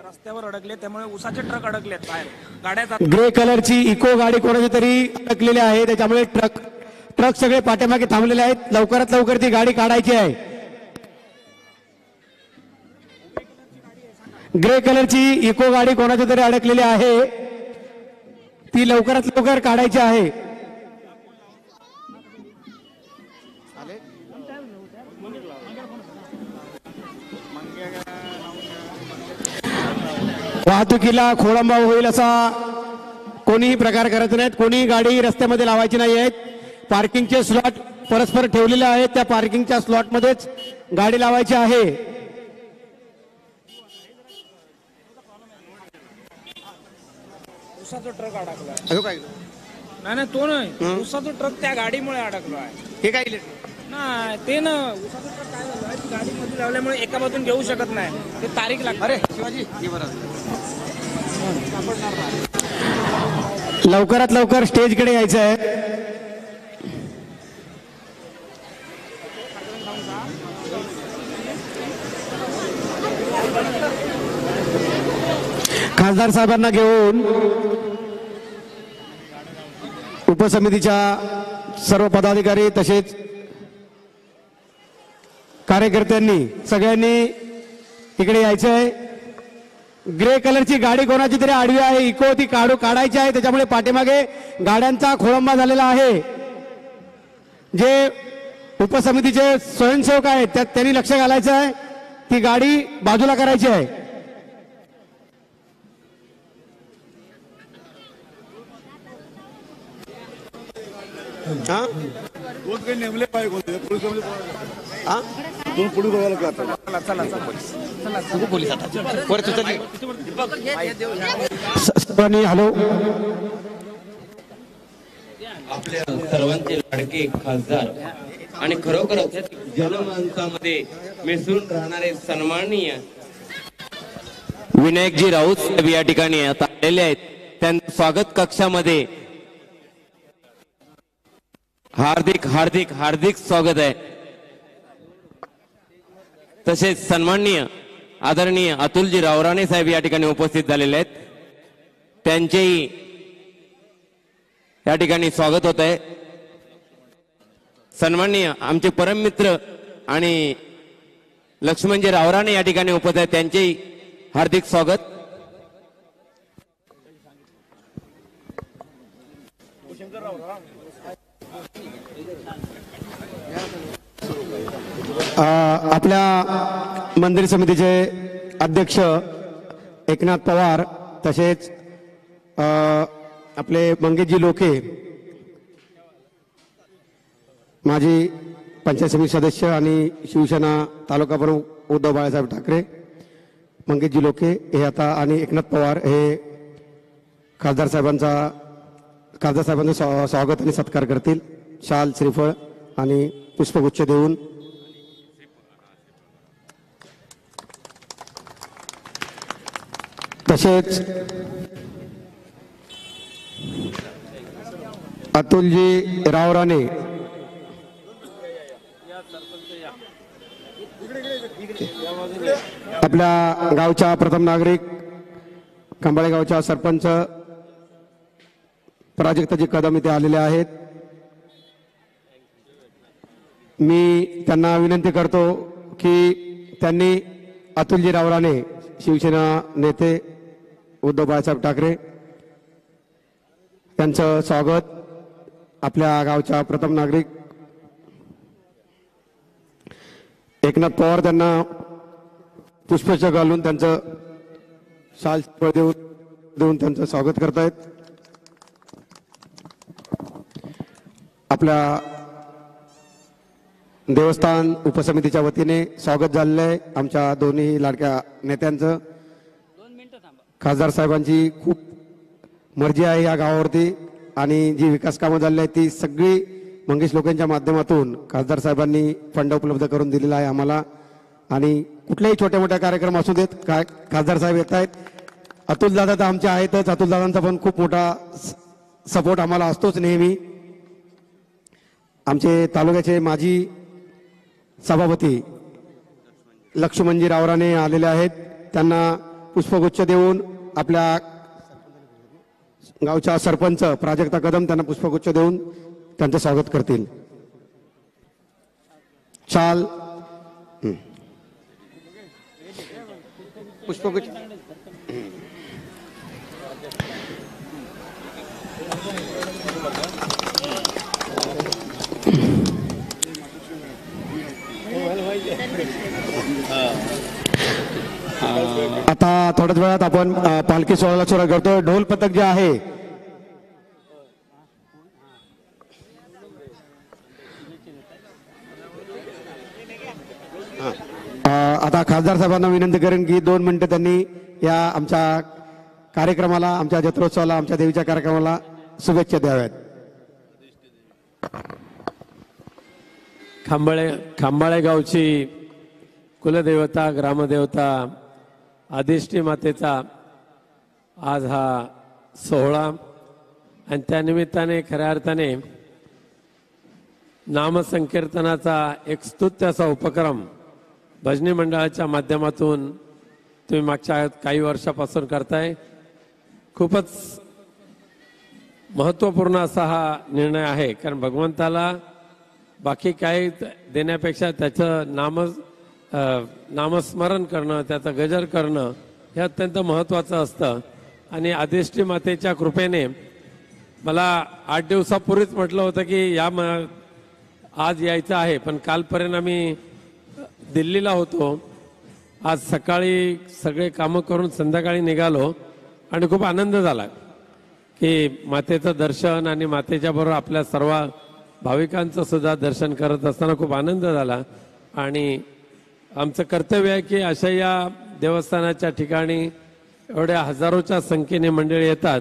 रस्त्यावर अडकले, त्यामुळे उसाचे ट्रक अडकलेत बाहेर. गाड्या ग्रे कलरची इको गाडी कोणाची तरी अडकलेली आहे, त्याच्यामुळे ट्रक सगळे पाठीमागे थांबलेले आहेत. लवकरात लवकर ती गाडी काढायची आहे. ग्रे कलरची इको गाडी कोणाची तरी अडकलेली आहे, ती लवकरात लवकर काढायची आहे. वाहतुकीला खोळंबा होईल असा कोणीही प्रकार करत नाहीत. कोणीही गाडी रस्त्यामध्ये लावायची नाही आहेत. पार्किंगचे स्लॉट परस्पर ठेवलेले आहेत, त्या पार्किंगच्या स्लॉटमध्येच गाडी लावायची आहे. उसाचा ट्रक अडकला. नाही तो नाही, उसाचा ट्रक त्या गाडीमुळे अडकलो आहे. हे काय नाही ते ना, उसाचा ट्रक काय झालं, ती गाडी मध्ये लावल्यामुळे एका बाजून घेऊ शकत नाही, ते तारीख लागते. अरे शिवाजी लवकरात लवकर स्टेजकडे यायचं आहे. खासदार साहेबांना घेऊन उपसमितीच्या सर्व पदाधिकारी तसेच कार्यकर्त्यांनी सगळ्यांनी इकडे यायचं आहे. ग्रे कलरची गाडी कोणाची तरी आडवी आहे, इको ती काढायची आहे, त्याच्यामुळे पाठीमागे गाड्यांचा खोळंबा झालेला आहे. जे उपसमितीचे स्वयंसेवक आहेत त्यांनी लक्ष घालायचं आहे, ती गाडी बाजूला करायची आहे. नेमले पाहिजे हॅलो, आपल्या सर्वांचे लाडके खासदार आणि खरोखरच जनमानसामध्ये मिसळून राहणारे सन्माननीय विनायकजी राऊत साहेब या ठिकाणी आता आलेले आहेत. त्यांचं स्वागत कक्षामध्ये हार्दिक हार्दिक हार्दिक स्वागत आहे. तसेच सन्माननीय आदरणीय अतुलजी रावराणे साहेब या ठिकाणी उपस्थित झालेले आहेत. त्यांचेही या ठिकाणी स्वागत होत आहे. सन्माननीय आमचे परममित्र आणि लक्ष्मणजी रावराणे या ठिकाणी उपस्थित आहेत, त्यांचेही हार्दिक स्वागत. आपल्या मंदिर समितीचे अध्यक्ष एकनाथ पवार तसेच आपले मंगेशजी लोके, माजी पंचायत समिती सदस्य आणि शिवसेना तालुका प्रमुख उद्धव बाळासाहेब ठाकरे, मंगेशजी लोके हे आता आणि एकनाथ पवार हे खासदार साहेबांचं स्वागत आणि सत्कार करतील. शाल, श्रीफळ आणि पुष्पगुच्छ देऊन तसेच अतुलजी रावराणे आपल्या गावच्या प्रथम नागरिक, कंबाळे गावच्या सरपंच प्राजक्ताजी कदम इथे आलेले आहेत. मी त्यांना विनंती करतो की त्यांनी अतुलजी रावराणे शिवसेना नेते उद्धव बाळासाहेब ठाकरे त्यांचं स्वागत आपल्या गावच्या प्रथम नागरिक एकनाथ पवार त्यांना पुष्पचक्र घालून त्यांचं शाल देऊन त्यांचं स्वागत करतायत. आपल्या देवस्थान उपसमितीच्या वतीने स्वागत झालेलं आहे आमच्या दोन्ही लाडक्या नेत्यांचं. खासदार साहेबांची खूप मर्जी आहे या गावावरती आणि जी विकास कामं झालेली आहेत ती सगळी मंगेश लोकांच्या माध्यमातून खासदार साहेबांनी फंड उपलब्ध करून दिलेला आहे आम्हाला. आणि कुठलेही छोट्या मोठ्या कार्यक्रम असू देत खासदार साहेब येत आहेत. अतुलदादा तर आमचे आहेतच, अतुलदादांचा पण खूप मोठा सपोर्ट आम्हाला असतोच नेहमी. आमचे तालुक्याचे माजी सभापती लक्ष्मणजी रावराणे आलेले आहेत. त्यांना पुष्पगुच्छ देऊन आपल्या गावच्या सरपंच प्राजक्ता कदम त्यांना पुष्पगुच्छ देऊन त्यांचं स्वागत करतील. चाल पुष्पगुच्छ आता थोड्याच वेळात आपण पालखी सोहळ्याला सुरुवात करतो. ढोल पथक जे आहे आता खासदार साहेबांना विनंती करेन की 2 मिनिटं त्यांनी या आमच्या कार्यक्रमाला, आमच्या जत्रोत्सवाला, आमच्या देवीच्या कार्यक्रमाला शुभेच्छा द्याव्यात. खांबाळे गावची कुलदेवता, ग्रामदेवता, आदिष्टी मातेचा आज हा सोहळा आणि त्यानिमित्ताने खऱ्या अर्थाने नामसंकीर्तनाचा एक स्तुत्य असा उपक्रम भजनी मंडळाच्या माध्यमातून तुम्ही मागच्या काही वर्षापासून करताय. खूपच महत्त्वपूर्ण असा हा निर्णय आहे, कारण भगवंताला बाकी काही देण्यापेक्षा त्याचं नामस्मरण करणं, त्याचं गजर करणं हे अत्यंत महत्त्वाचं असतं. आणि आदिष्टी मातेच्या कृपेने मला 8 दिवसापूर्वीच म्हटलं होतं की आज यायचं आहे, पण कालपर्यंत आम्ही दिल्लीला होतो. आज सकाळी सगळे कामं करून संध्याकाळी निघालो आणि खूप आनंद झाला की मातेचं दर्शन आणि मातेच्या बरोबर आपल्या सर्व भाविकांचं सुद्धा दर्शन करत असताना खूप आनंद झाला. आणि आमचं कर्तव्य आहे की अशा या देवस्थानाच्या ठिकाणी एवढ्या हजारोच्या संख्येने मंडळी येतात,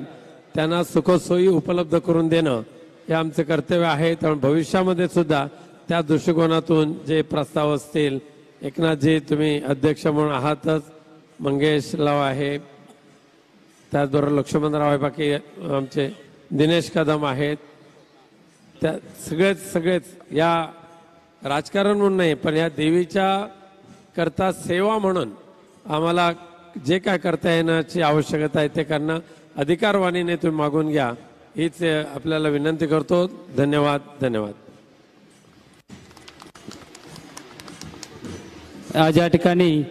त्यांना सुखसोयी उपलब्ध करून देणं हे आमचं कर्तव्य आहे. त्यामुळे भविष्यामध्ये सुद्धा त्या दृष्टिकोनातून जे प्रस्ताव असतील, एकनाथजी तुम्ही अध्यक्ष म्हणून आहातच, मंगेश राव आहे, त्याचबरोबर लक्ष्मणराव आहे, बाकी आमचे दिनेश कदम आहेत, त्या सगळेच या राजकारण म्हणून नाही पण या देवीच्या करता सेवा म्हणून आम्हाला जे काय करता येण्याची आवश्यकता आहे ते करणं अधिकारवाणीने तुम्ही मागून घ्या, हीच आपल्याला विनंती करतो. धन्यवाद. धन्यवाद. आज या ठिकाणी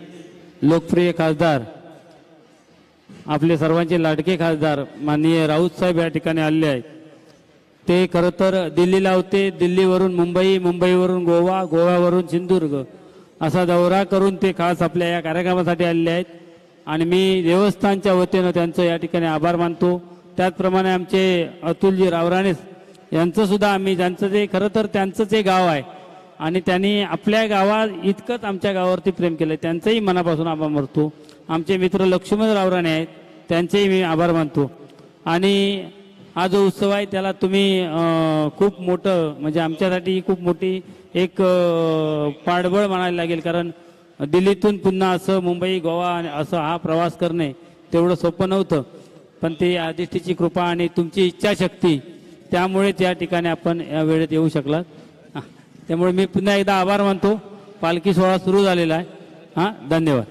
लोकप्रिय खासदार, आपले सर्वांचे लाडके खासदार माननीय राऊत साहेब या ठिकाणी आलेले आहेत. ते खरं तर दिल्लीला होते, दिल्लीवरून मुंबई, मुंबईवरून गोवा, गोव्यावरून सिंधुदुर्ग असा दौरा करून ते खास आपल्या या कार्यक्रमासाठी आलेले आहेत. आणि मी देवस्थानच्या वतीनं त्यांचं या ठिकाणी आभार मानतो. त्याचप्रमाणे आमचे अतुलजी रावराणे यांचं सुद्धा आम्ही, ज्यांचं ते खरं तर त्यांचंच हे गाव आहे आणि त्यांनी आपल्या गावात इतकंच आमच्या गावावरती प्रेम केलं, त्यांचंही मनापासून आभार मानतो. आमचे मित्र लक्ष्मण रावराणे आहेत, त्यांचेही मी आभार मानतो. आणि हा जो उत्सव आहे त्याला तुम्ही खूप मोठं, म्हणजे आमच्यासाठी खूप मोठी एक पाठबळ म्हणायला लागेल, कारण दिल्लीतून पुन्हा असं मुंबई, गोवा असं हा प्रवास करणे तेवढं सोपं नव्हतं. पण ते अधिष्ठीची कृपा आणि तुमची इच्छाशक्ती, त्यामुळेच या ठिकाणी आपण या वेळेत येऊ शकलात. त्यामुळे मी पुन्हा एकदा आभार मानतो. पालखी सोहळा सुरू झालेला आहे. हां, धन्यवाद.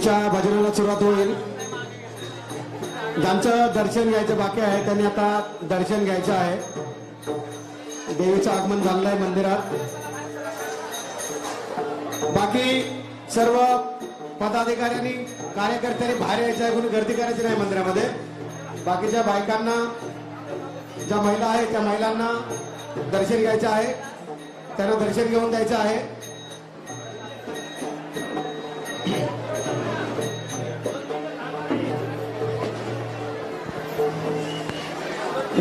पुढच्या भजनाला सुरुवात होईल. ज्यांचं दर्शन घ्यायचं बाकी आहे त्यांनी आता दर्शन घ्यायचं आहे. देवीचं आगमन झालेलं आहे मंदिरात. बाकी सर्व पदाधिकाऱ्यांनी कार्यकर्त्यांनी बाहेर यायचं आहे. कोणी गर्दी करायची नाही मंदिरामध्ये. बाकीच्या बायकांना ज्या महिला आहेत त्या महिलांना दर्शन घ्यायचं आहे. त्यांना दर्शन घेऊन द्यायचं आहे.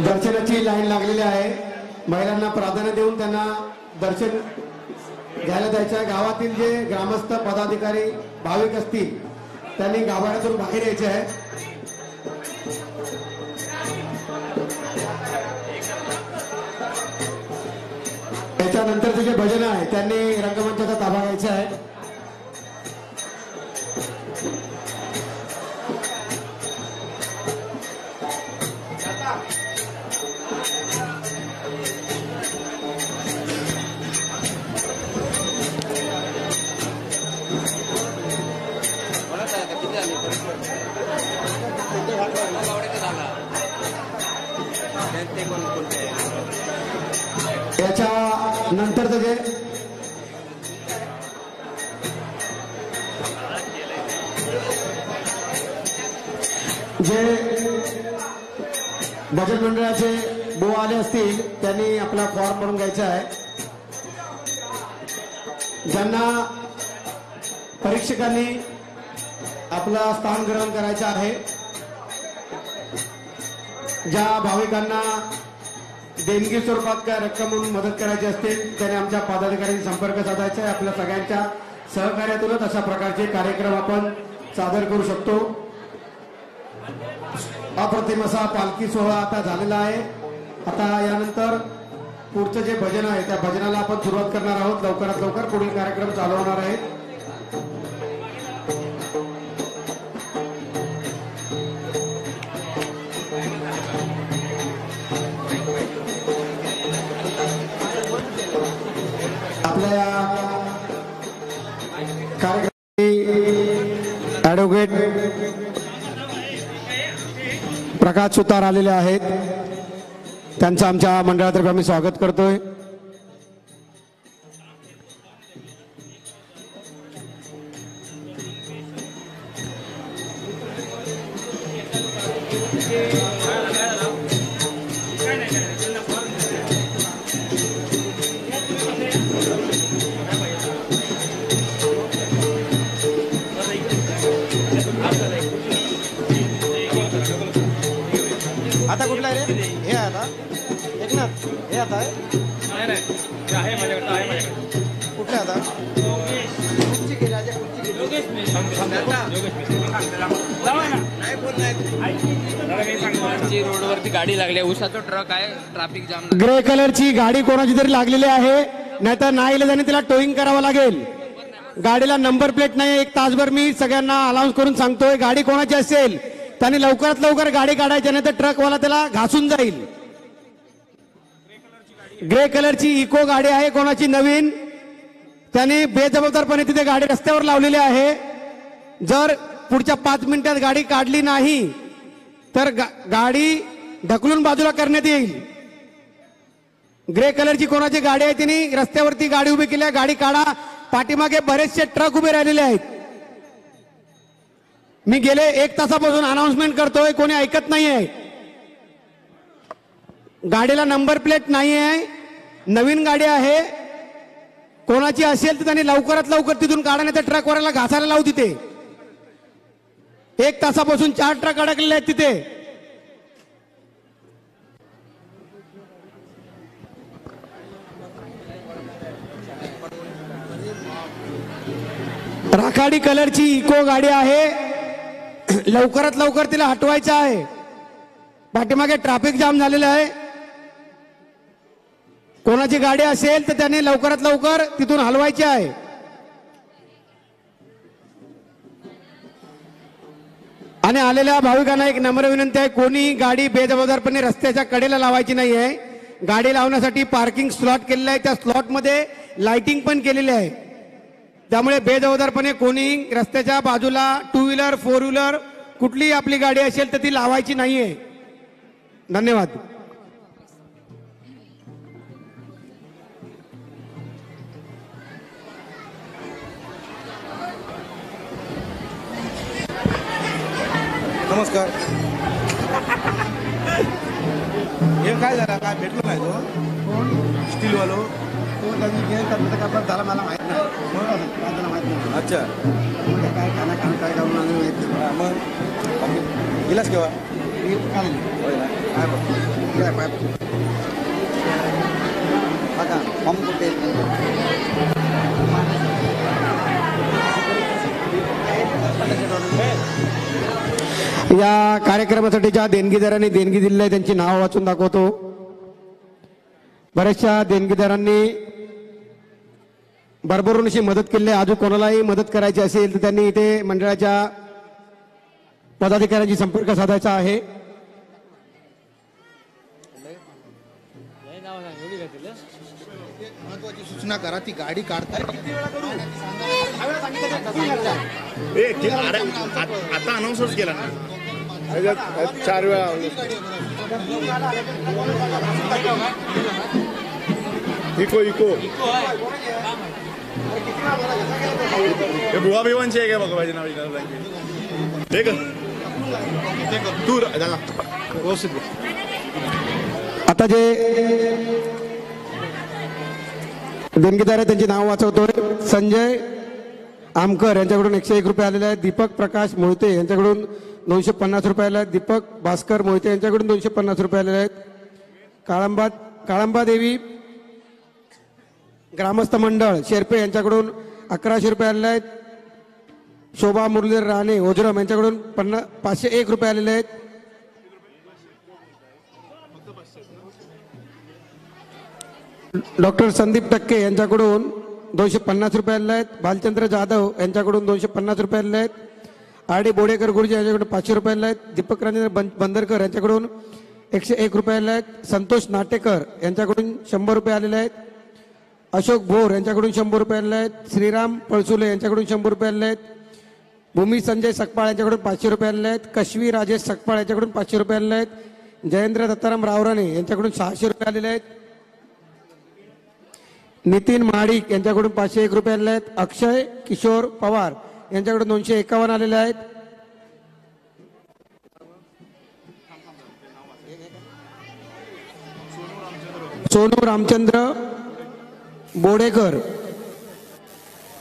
दर्शनाची लाईन लागलेली आहे. महिलांना प्राधान्य देऊन त्यांना दर्शन घ्यायला द्यायचं आहे. गावातील जे ग्रामस्थ पदाधिकारी भाविक असतील त्यांनी गाभाऱ्यातून बाहेर यायचे आहे. त्याच्यानंतरचे जे भजन आहे त्यांनी रंगमंचाचा ताबा घ्यायचा आहे. याच्या नंतरचं जे भजन मंडळाचे बो आले असतील त्यांनी आपला फॉर्म भरून घ्यायचा आहे. ज्यांना परीक्षकांनी आपला स्थान ग्रहण करायचं आहे, ज्या भाविकांना देणगी स्वरूपात काय रक्कम म्हणून मदत करायची असतील त्याने आमच्या पदाधिकाऱ्यांशी संपर्क साधायचा आहे. आपल्या सगळ्यांच्या सहकार्यातूनच अशा प्रकारचे कार्यक्रम आपण सादर करू शकतो. अप्रतिम असा पालखी सोहळा आता झालेला आहे. आता यानंतर पुढचं जे भजन आहे त्या भजनाला आपण सुरुवात करणार आहोत. लवकरात लवकर पुढील कार्यक्रम चालू होणार आहेत. आपल्या कार्यक्रमात ॲडव्होकेट प्रकाश सुतार आलेले आहेत. त्यांचं आमच्या मंडळातर्फे आम्ही स्वागत करतोय. आता कुठला आहे रे? हे आता एकनाथ हे आता आहे कुठलं आता रोडवरती गाडी लागली, उसाचा ट्रक आहे, ट्रॅफिक जाम. ग्रे कलरची गाडी कोणाची तरी लागलेली आहे, नाहीतर नाईलाजाने तिला टोईंग करावं लागेल. गाडीला नंबर प्लेट नाही. एक तासभर मी सगळ्यांना अनाऊन्स करून सांगतोय, गाडी कोणाची असेल त्यांनी लवकरात लवकर गाडी काढायची, नाही तर ट्रकवाला त्याला घासून जाईल. ग्रे कलरची इको गाडी आहे कोणाची नवीन, त्याने बेजबाबदारपणे तिथे गाडी रस्त्यावर लावलेली आहे. जर पुढच्या 5 मिनिटात गाडी काढली नाही तर गाडी ढकलून बाजूला करण्यात येईल. ग्रे कलरची कोणाची गाडी आहे तिने रस्त्यावरती गाडी उभी केली आहे, गाडी काढा. पाठीमागे बरेचसे ट्रक उभे राहिलेले आहेत. मी गेले 1 तासापासून अनाउन्समेंट करतोय, कोणी ऐकत नाहीये. गाडीला नंबर प्लेट नाही आहे, नवीन गाडी आहे. कोणाची असेल तर त्यांनी लवकरात लवकर तिथून काढा, नाही तर ट्रकवाल्याला घासायला लावू. तिथे 1 तासापासून 4 ट्रक अडकलेले आहेत तिथे. राखाडी कलरची इको गाडी आहे, लवकरात लवकर तिला हटवायचं आहे. पाठीमागे ट्रॅफिक जाम झालेलं आहे. कोणाची गाडी असेल तर त्याने लवकरात लवकर तिथून हलवायची आहे. आणि आलेल्या भाविकांना एक नम्र विनंती आहे, कोणी गाडी बेजबाबदारपणे रस्त्याच्या कडेला लावायची नाही आहे. गाडी लावण्यासाठी पार्किंग स्लॉट केलेला आहे, त्या स्लॉटमध्ये लाइटिंग पण केलेली आहे. त्यामुळे बेजबाबदारपणे कोणी रस्त्याच्या बाजूला 2 व्हीलर 4 व्हीलर कुठलीही आपली गाडी असेल तर ती लावायची नाहीये. धन्यवाद. नमस्कार. हे काय झालं, काय भेटलो नाही तो स्टीलवालो तो झाला मला माहित नाही. त्याला माहित नाही. अच्छा काय खाना खाणं काय करून आम्ही माहित नाही. मग गेलास केव्हा काय बघ काय आता फॉर्म कुठे या कार्यक्रमासाठी ज्या देणगीदारांनी देणगी दिली आहे त्यांची नाव वाचून दाखवतो. बऱ्याचशा देणगीदारांनी भरभरून अशी मदत केली आहे. अजून कोणालाही मदत करायची असेल तर त्यांनी इथे मंडळाच्या पदाधिकाऱ्यांशी संपर्क साधायचा आहे. महत्वाची सूचना करा. ती गाडी काढताय आता अनाऊन्सच केला ना 4 वेळा. इको हे बुवा बिवांची आहे काय बघा पाहिजे नाव ठीक तू दादा व्यवस्थित. आता जे देणगीदार आहे त्यांची नाव वाचवतोय. संजय आमकर यांच्याकडून 101 रुपये आलेले आहेत. दीपक प्रकाश मोहिते यांच्याकडून 250 रुपये आले आहेत. दीपक भास्कर मोहिते यांच्याकडून 250 रुपये आलेले आहेत. काळंबा देवी ग्रामस्थ मंडळ शेर्पे यांच्याकडून 1100 रुपये आलेले आहेत. शोभा मुरलीधर राणे ओझरम यांच्याकडून 501 रुपये आलेले आहेत. डॉक्टर संदीप टक्के यांच्याकडून 250 रुपये आलेले आहेत. भालचंद्र जाधव यांच्याकडून 250 रुपये आलेले आहेत. आर डी बोडेकर गुरुजी यांच्याकडून 500 रुपये आलेले आहेत. दीपक राजेंद्र बंदरकर यांच्याकडून 101 रुपये आलेले आहेत. संतोष नाटेकर यांच्याकडून 100 रुपये आलेले आहेत. अशोक भोर यांच्याकडून 100 रुपये आलेले आहेत. श्रीराम पळसुले यांच्याकडून 100 रुपये आलेले आहेत. भूमी संजय सकपाळ यांच्याकडून 500 रुपये आलेले आहेत. कश्वी राजेश सकपाळ यांच्याकडून 500 रुपये आलेले आहेत. जयेंद्र दत्ताराम रावराणे यांच्याकडून 600 रुपये आलेले आहेत. नितीन महाडिक यांच्याकडून 501 रुपये आलेले आहेत. अक्षय किशोर पवार यांच्याकडून 251 आलेले आहेत. सोनू रामचंद्र बोडेकर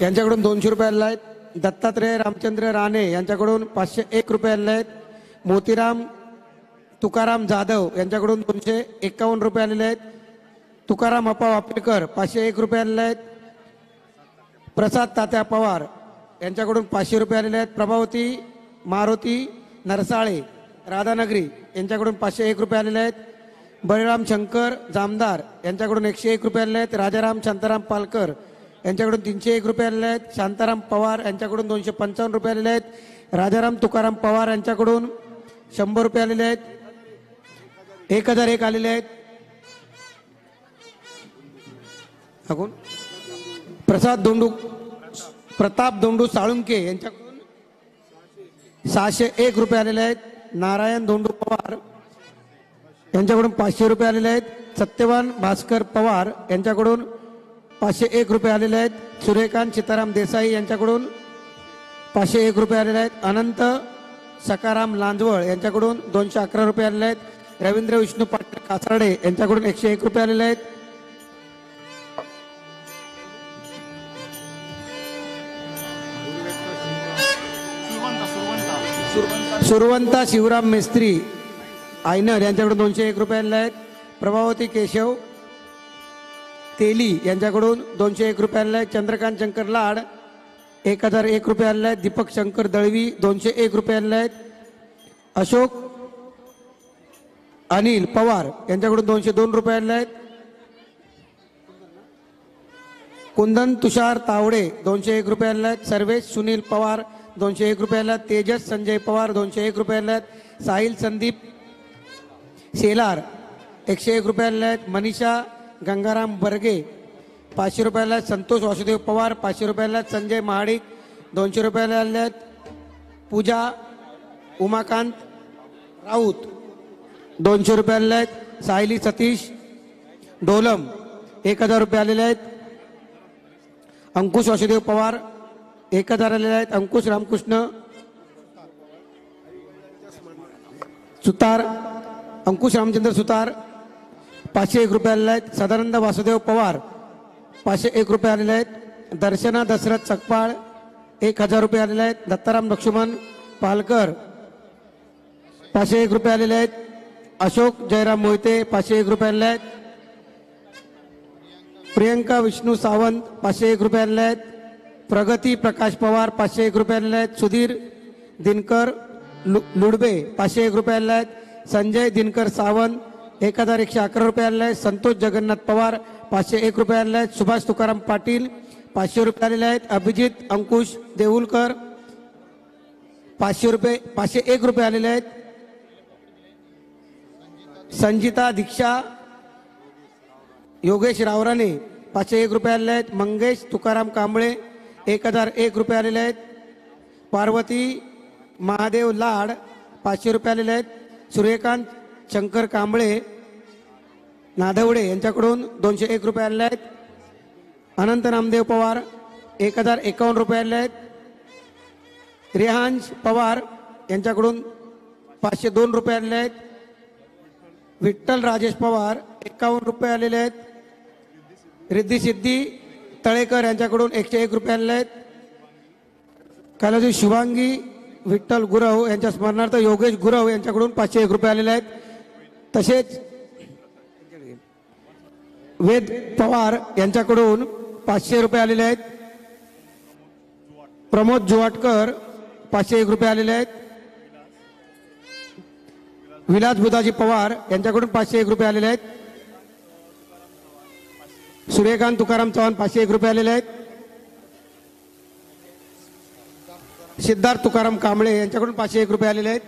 यांच्याकडून 200 रुपये आलेले आहेत. दत्तात्रय रामचंद्र राणे यांच्याकडून 501 रुपये आलेले आहेत. मोतीराम तुकाराम जाधव यांच्याकडून 251 रुपये आलेले आहेत. तुकाराम अप्पा वापेकर 501 रुपये आलेले आहेत. प्रसाद तात्या पवार यांच्याकडून 500 रुपये आलेले आहेत. प्रभावती मारुती नरसाळे राधानगरी यांच्याकडून 501 रुपये आलेले आहेत. बळीराम शंकर जामदार यांच्याकडून 101 रुपये आलेले आहेत. राजाराम शांताराम पालकर यांच्याकडून 301 रुपये आलेले आहेत. शांताराम पवार यांच्याकडून 255 रुपये आलेले आहेत. राजाराम तुकाराम पवार यांच्याकडून 100 रुपये आलेले आहेत. 1001 आलेले आहेत. प्रताप धोंडू साळुंके यांच्याकडून 601 रुपये आलेले आहेत. नारायण धोंडू पवार यांच्याकडून 500 रुपये आलेले आहेत. सत्यवान भास्कर पवार यांच्याकडून 501 रुपये आलेले आहेत. सूर्यकांत सीताराम देसाई यांच्याकडून 501 रुपये आलेले आहेत. अनंत सकाराम लांजवळ यांच्याकडून 211 रुपये आलेले आहेत. रवींद्र विष्णू पाटील कासारडे यांच्याकडून 101 रुपये आलेले आहेत. सुरवंता शिवराम मेस्त्री आयनर यांच्याकडून 201 रुपये आलेले आहेत. प्रभावती केशव तेली यांच्याकडून 201 रुपये आलेले आहेत. चंद्रकांत शंकर लाड 1001 रुपये आलेले आहेत. दीपक शंकर दळवी 201 रुपये आलेले आहेत. अशोक अनिल पवार यांच्याकडून 202 रुपये आलेले आहेत. कुंदन तुषार तावडे 201 रुपये आलेले आहेत. सर्वेश सुनील पवार 201 रुपये आले आहेत. तेजस संजय पवार 201 रुपये आले आहेत. साहिल संदीप शेलार 101 रुपये आलेले आहेत. मनीषा गंगाराम बर्गे 500 रुपयाला आहेत संतोष वासुदेव पवार, 500 रुपयाला आहेत संजय महाडिक, 200 रुपयाला आहेत पूजा उमाकांत राऊत, 200 रुपयाला आहेत सायली सतीश डोलम, 1000 रुपये आलेले आहेत अंकुश वासुदेव पवार, 1000 आलेले आहेत अंकुश रामकृष्ण सुतार, अंकुश रामचंद्र सुतार, 501 रुपये आलेले आहेत सदानंद वासुदेव पवार, 501 रुपये आलेले आहेत दर्शना दशरथ सकपाळ, 1000 रुपये आलेले आहेत दत्ताराम लक्ष्मण पालकर, 501 रुपये आलेले आहेत अशोक जयराम मोहिते, 501 रुपये आलेले आहेत प्रियंका विष्णू सावंत, 501 रुपये आलेले आहेत प्रगती प्रकाश पवार, 501 रुपये आलेले आहेत सुधीर दिनकर लुडबे, 501 रुपये आलेले आहेत संजय दिनकर सावंत, 1111 रुपये आलेले आहेत संतोष जगन्नाथ पवार, 501 रुपये आलेले आहेत सुभाष तुकाराम पाटील, 500 रुपये आलेले आहेत अभिजित अंकुश देऊलकर, 501 रुपये आलेले आहेत संजिता दीक्षा योगेश रावराणे, 501 रुपये आलेले आहेत मंगेश तुकाराम कांबळे, 1001 रुपये आलेले आहेत पार्वती महादेव लाड, 500 रुपये आलेले आहेत सूर्यकांत शंकर कांबळे नादवडे यांच्याकडून 201 रुपये आलेले आहेत अनंत नामदेव पवार, 1051 रुपये आलेले आहेत रेहांश पवार यांच्याकडून 502 रुपये आलेले आहेत विठ्ठल राजेश पवार, 51 रुपये आलेले आहेत रिद्धी सिद्धी तळेकर यांच्याकडून 101 रुपये आलेले आहेत कालाजी शुभांगी विठ्ठल गुरव यांच्या स्मरणार्थ योगेश गुरव यांच्याकडून 501 रुपये आलेले आहेत तसेच वेद पवार यांच्याकडून 500 रुपये आलेले आहेत प्रमोद जुवाटकर 501 रुपये आलेले आहेत विलास बुधाजी पवार यांच्याकडून 501 रुपये आलेले आहेत सूर्यकांत तुकाराम चव्हाण 501 रुपये आलेले आहेत सिद्धार्थ तुकाराम कांबळे यांच्याकडून 501 रुपये आलेले आहेत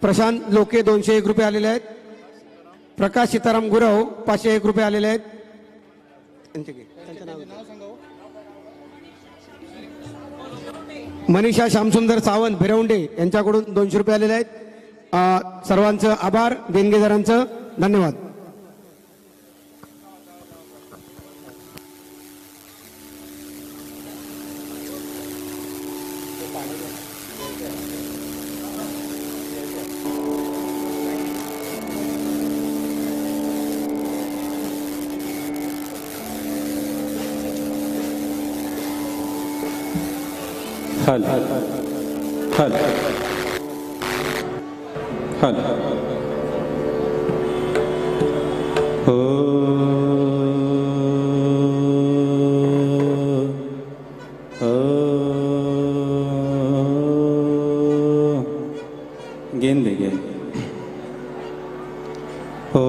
प्रशांत लोके 201 रुपये आलेले आहेत प्रकाश सीताराम गुरव 501 रुपये आलेले आहेत मनीषा श्यामसुंदर सावंत भिरवंडे यांच्याकडून 200 रुपये आलेले आहेत सर्वांचं आभार देणगीदारांचं धन्यवाद हल हल हल हो गेंद दे गेंद हो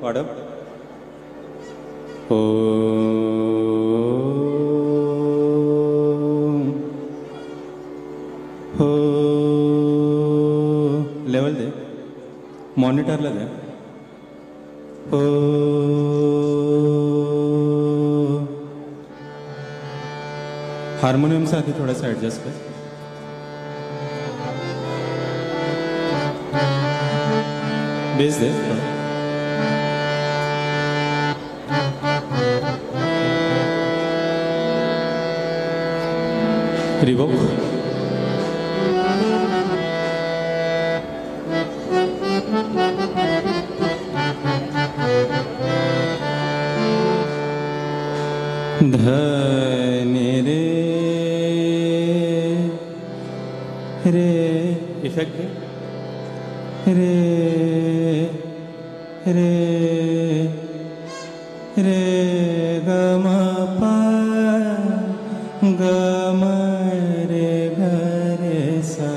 वाढव हो लेवल दे मॉनिटरला दे हो हार्मोनियम साठी थोडासा ॲडजस्ट कर बेस दे थोडा रिवोक धनी रे रे इफेक्ट रे रे रे ग म प ग म रे ग रे सा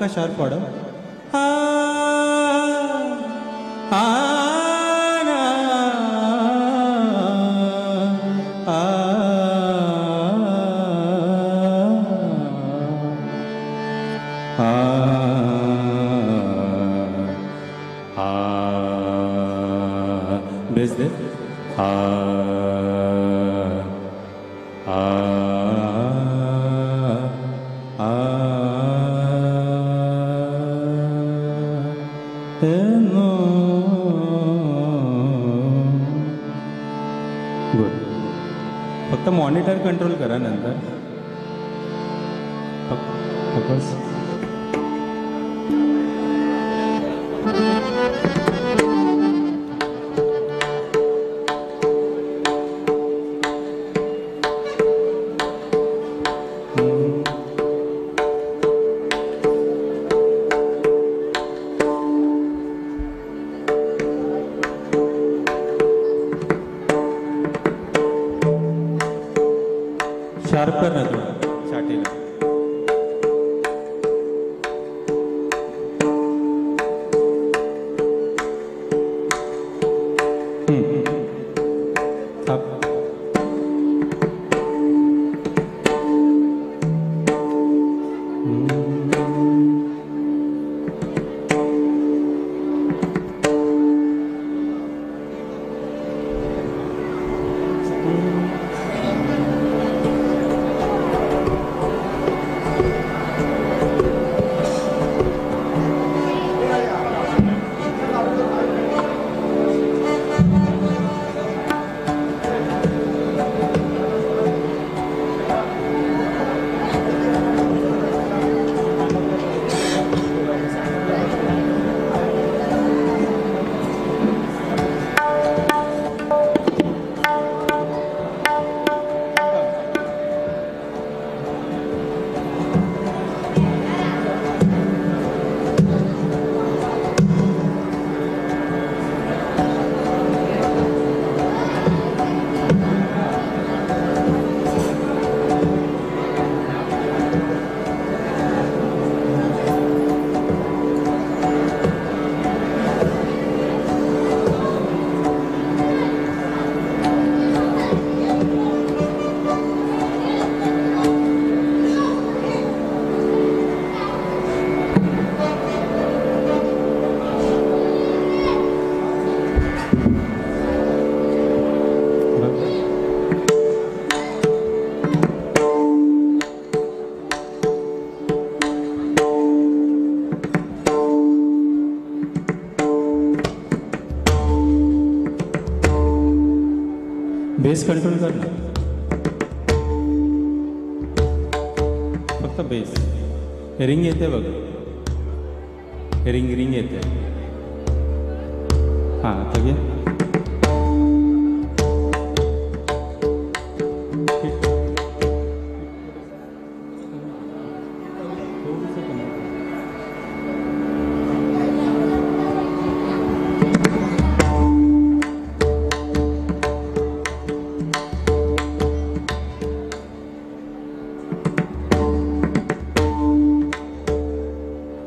हलका शार्प वाढव हा हा ना, आ, आ, आ, बेस दे आ, आ, आ, नो गुड. फक्त मॉनिटर कंट्रोल करा नंतर फोकस. शार्प कर ना थोडं छातीला. थाप. बेस कंट्रोल कर ना. फक्त बेस. रिंग येते बघ. रिंग येते. हां आता घे.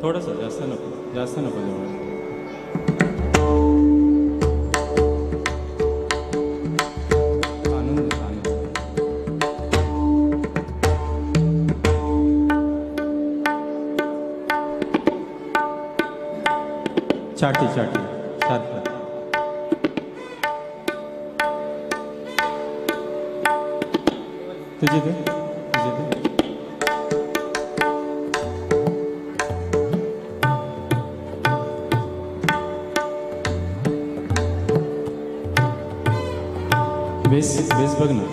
थोडंसं जास्त नको जवळ. चाटी शार्प. तुझी ते बेस बघ ना.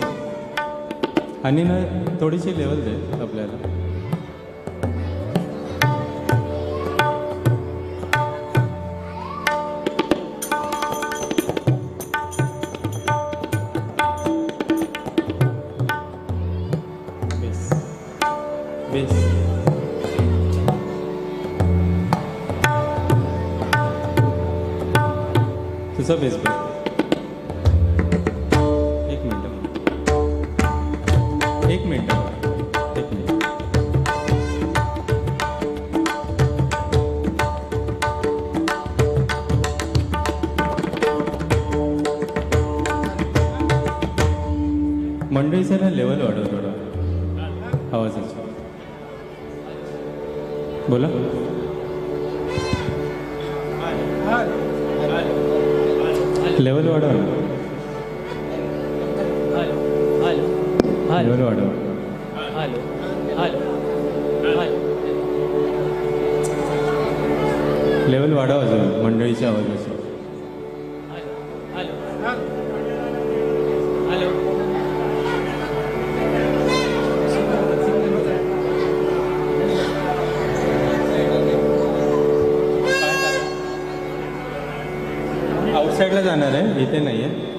आणि ना थोडीशी लेवल दे आपल्याला. बेस तुझा बेस बघ. एक मिनट ना लेवल वाढव थोडा आवाजाचा. बोला. लेवल वाढव ना. लेवल वाढव. लेवल वाढव अजून मंडळीच्या आवाजाचा. आउटसाईडला जाणार आहे, इथे नाही आहे.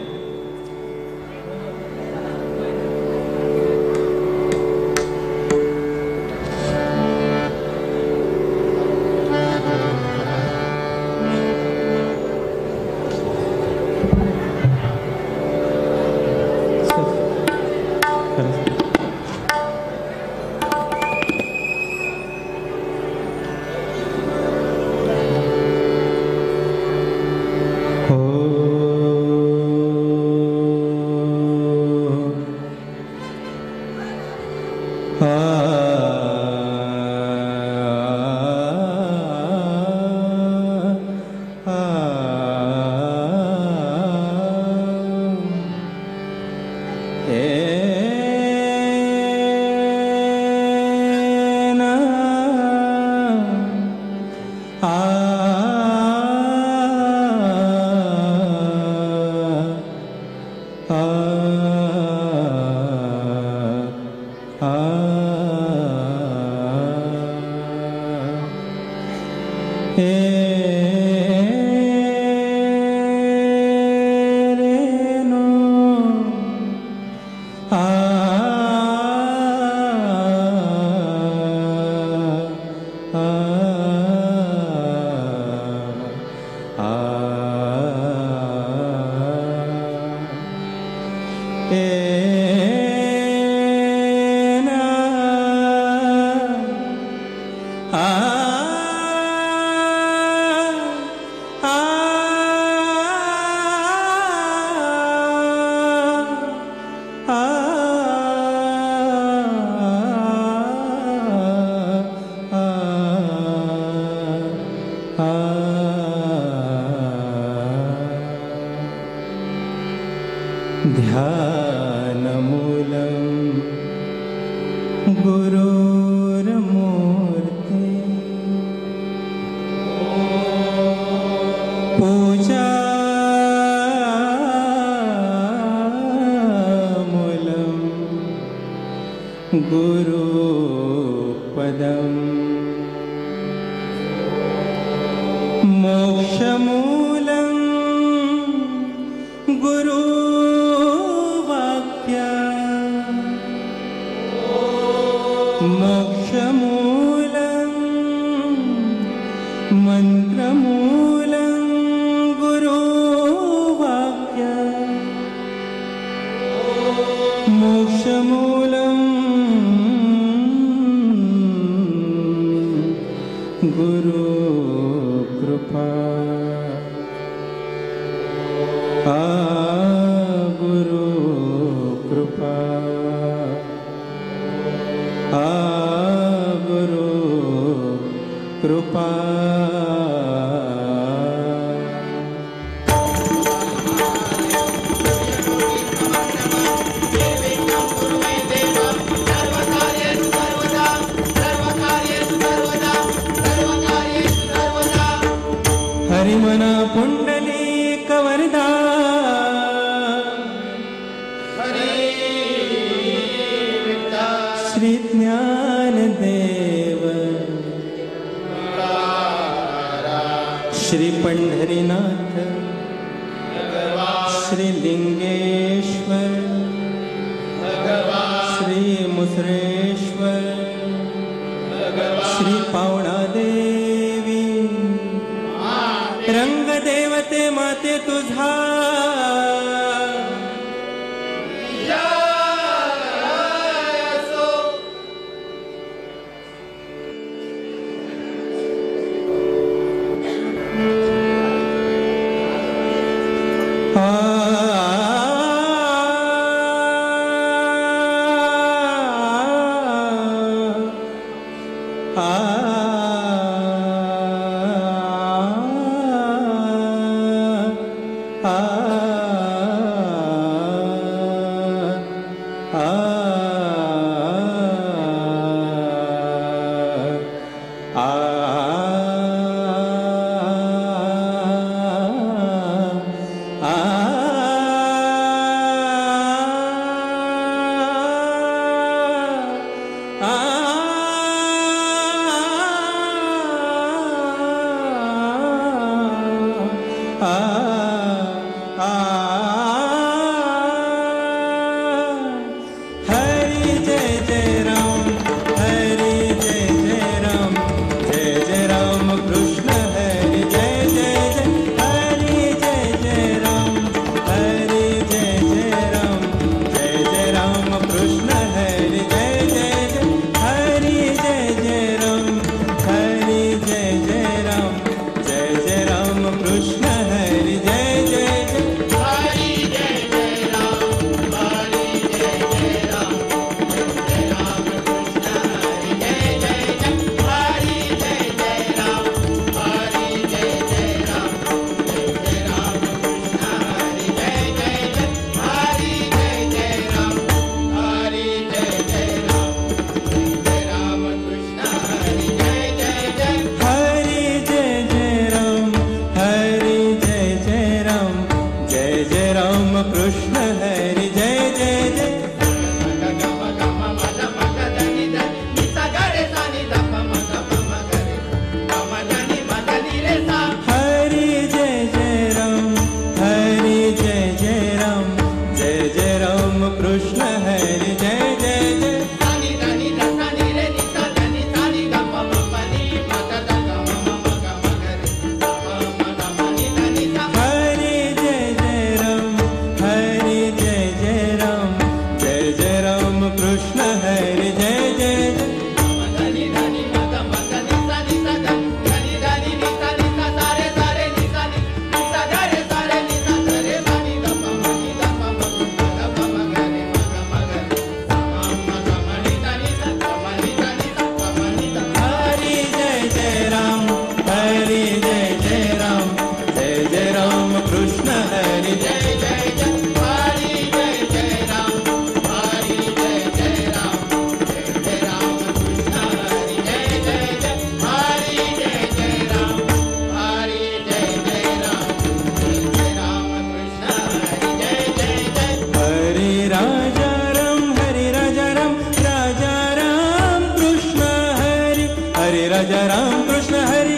राजा राम कृष्ण हरी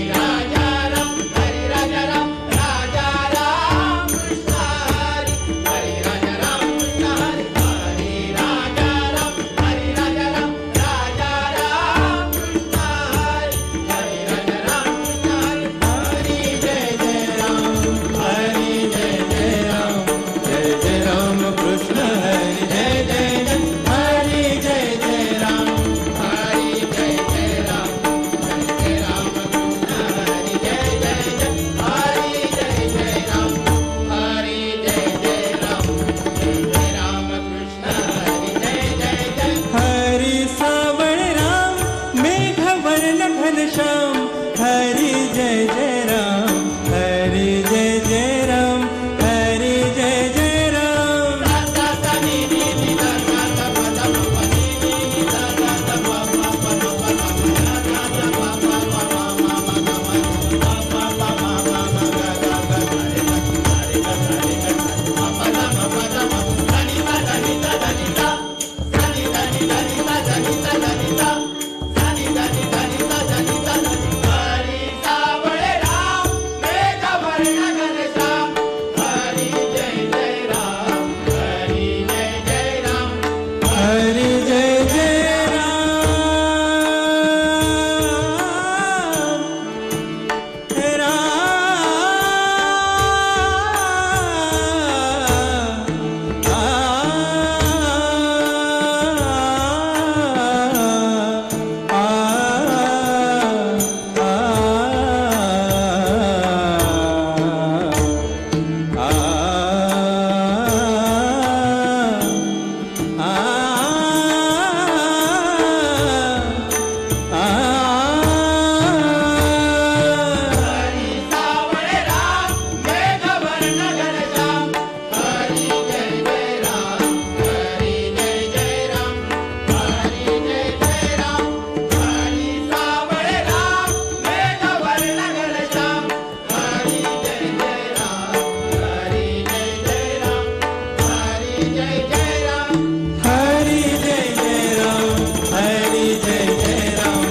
राजा राम राजा राम कृष्ण हरी राजा राम कृष्ण हरी राजा राम राजा राम कृष्ण हरी राजा राम कृष्ण हरी हरी जय जय राम हरी जय जय राम कृष्ण हरी जय जय जय हरी जय जय राम हरी जय जय राम जय राम कृष्ण हरी जय जय जय हरी जय जय राम हरी जय जय राम जय राम कृष्ण हरी जय जय जय हरी सावळ राम मेघवर्ण घनश्याम हरी जय जय राम हरी जय जय राम हरी जय जय राम हरी सावळ राम मेघवर्ण घनश्याम हरी जय जय राम हरी जय जय राम हरी जय जय हरी सावळ राम मेघवर्ण घनश्याम हरी जय जय राम हरी जय जय राम हरी जय जय राम हरी सावळ राम मेघवर्ण घनश्याम हरी जय जय राम हरी जय जय राम हरी जय जय राम हरी जय जय राम हरी जय जय राम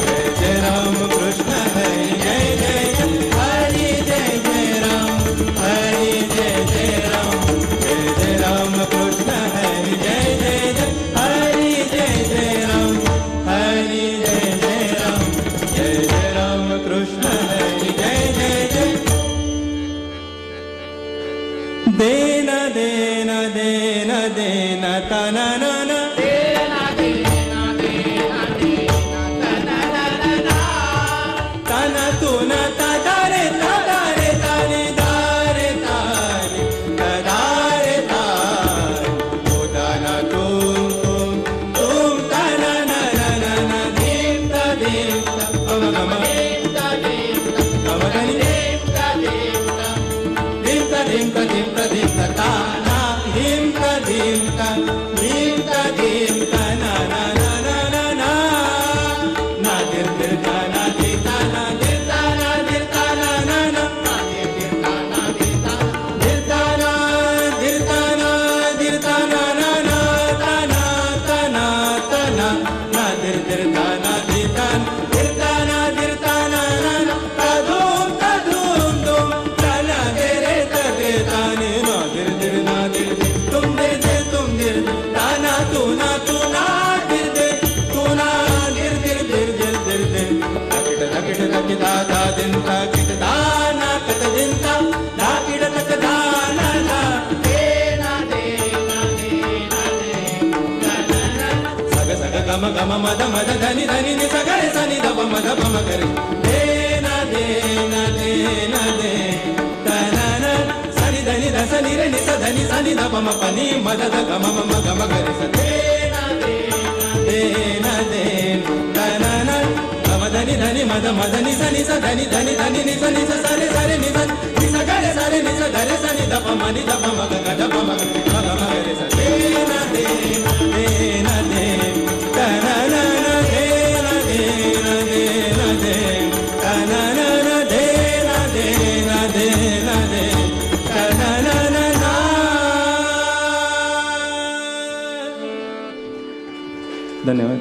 जय जय राम कृष्ण हरी जय जय जय हरी जय जय राम हरी जय जय राम जय जय राम कृष्ण हरी जय जय जय हरी जय जय राम हरी जय जय राम जय जय राम कृष्ण हरी जय जय जय देन देन देन देन तना ना ना तना तू न तारे तारे तारे दारे तारे तारे तारे ओ दाना तुम तना ना ना ना ना देवता देवता गम गम देवता देवता गम गनि देवता देवता देवता देवता देवता देवता ताना देवता देवता देवता देवता ना ना ना ना ना ना ना दिल दिल ताना देता ना देता ना देता ना ना ना ना देता ना देता देता ना देता ना देता ना ना ना ताना ताना ताना ना दिल दिल ताना देता देता ना देता ना ना ना ताधूम ताधूम तुम ताना तेरे तगे ताने ना दिल दिल ना दिल तुम दिल दिल तुम दिल ताना तू ना दिल दिल तू ना दिल दिल दिल दिल दिल दिल तकिट तकिट तकिट दा दिन तकिट दाना कत दिन ता तकिट तक दाना दा देना देना देना देना सग सग गम गम मद मद धनि धनि नि सगरे सनि दप मद पम करे देना देना देना दे तनना सनि धनि दस नि रे नि स धनि सनि दप म पनि मद द गम म गम करे स देना देना देना दे तनना गम धनि धनि मद मद नि सनि स धनि धनि धनि नि सनि स सरे सरे नि स गरे सरे नि स धरे सनि दप म नि दप म ग दप म ग गम करे स देना देना देना दे तनना देना देना देना दे तनना देना देना देना दे तनना धन्यवाद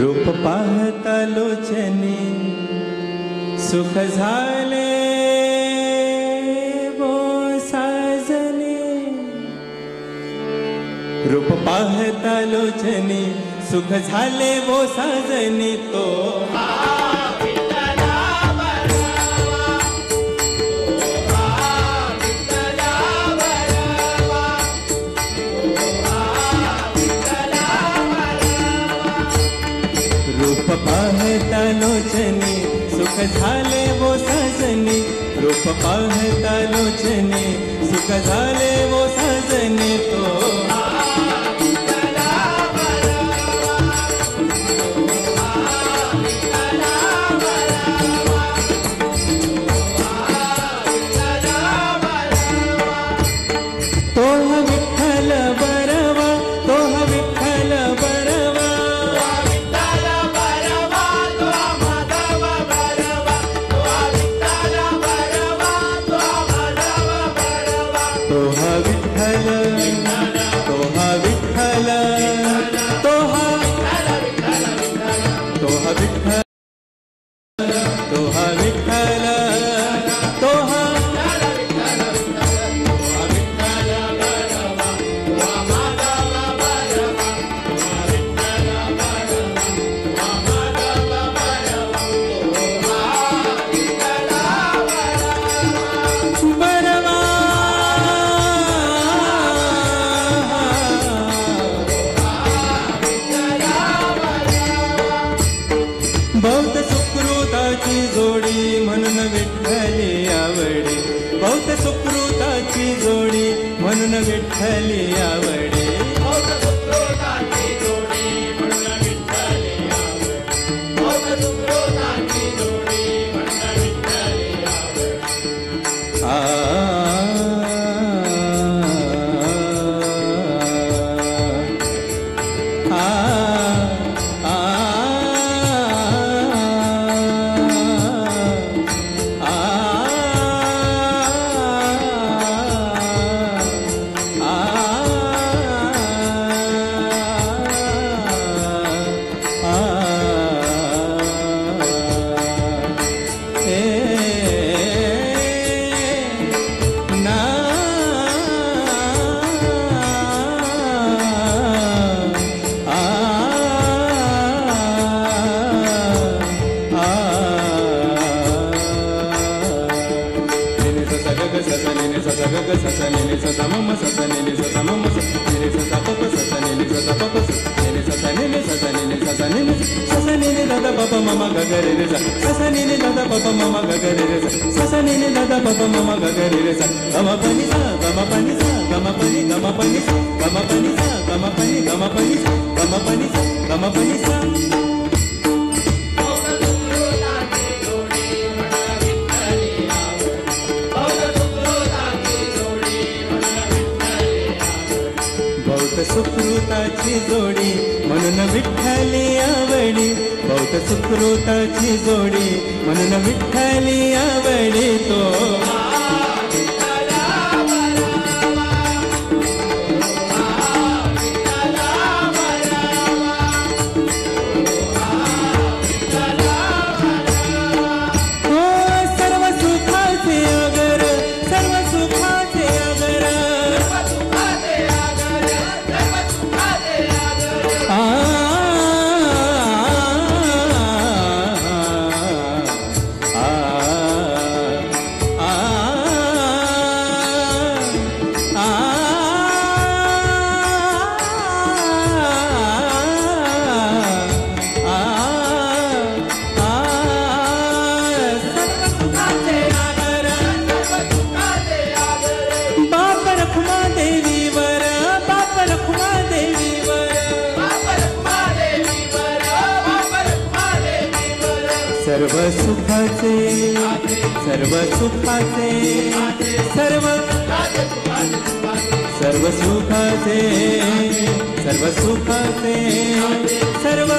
रूप पाहता लोचनी सुख झाले वो साजनी रूप पाहता लोचनी सुख झाले वो साजनी तो रूप पाहता लोचनी सुख झाले वो साजनी रूप पाहता लोचनी सुख झाले वो साजनी तो विठ्ठल बरवा तो विठ्ठल बरवा तो विठ्ठल तो विठ्ठल तो विठ्ठल तो विठ्ठल तो बहुत सुकृताची जोडी म्हणून विठ्ठली आवडे बहुत सुकृताची जोडी म्हणून विठ्ठली आवडे mama gagareza sasa nini dada papa mama gagareza sasa nini dada papa mama gagareza gama pani sa gama pani sa gama pani gama pani sa gama pani sa gama pani gama pani sa gama pani sa gama pani sa सुकृताची जोडी म्हणून विठ्ठली आवडी बहुत सुकृताची जोडी म्हणून विठ्ठली आवडी तो सर्व सुखाचे सर्व सुखाचे सर्व सर्व सुखाचे सर्व सुखाचे सर्व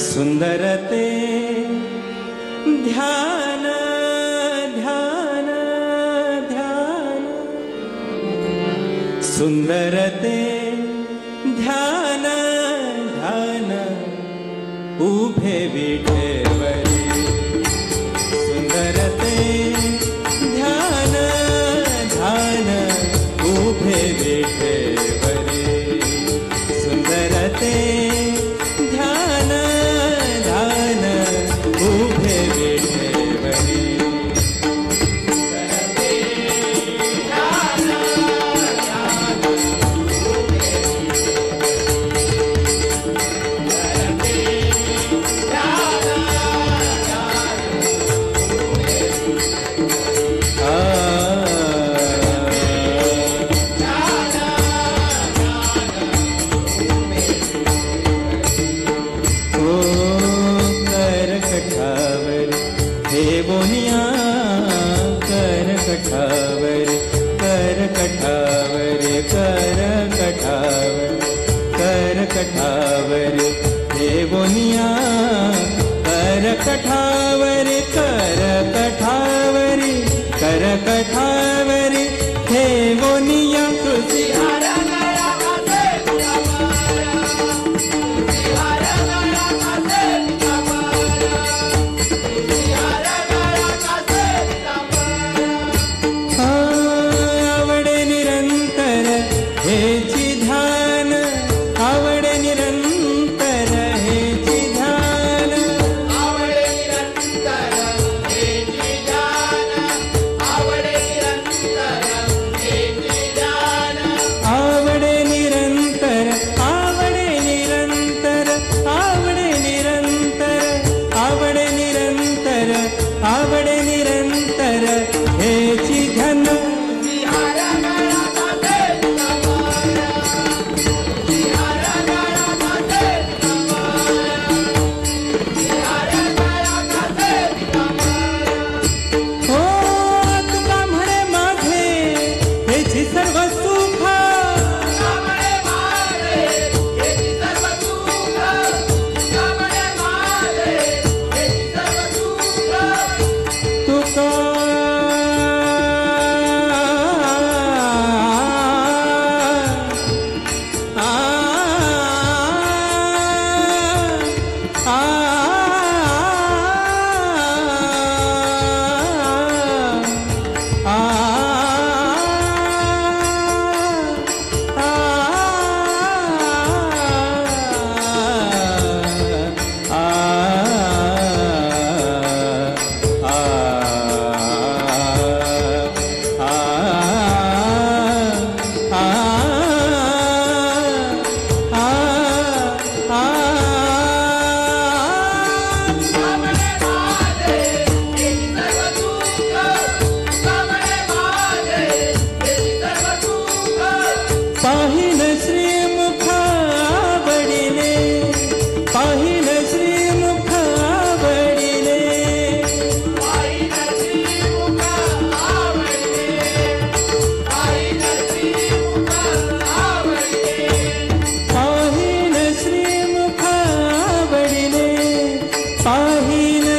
सुंदरते ध्यान ध्यान ध्यान सुंदरते ध्यान ध्यान उभे विठेवरी सुंदरते ध्यान ध्यान उभे विठेवरी सुंदरते ध्यान ध्यान उभे विठेवरी कठावर देवोनिया कर कठावर कर कठावरी कर कठावरी देवोनिया तुझी आवडे निरंतर हेची ध्यान आवडे निरंतर हेची ध्यान आवडे निरंतर हेची ध्यान आवडे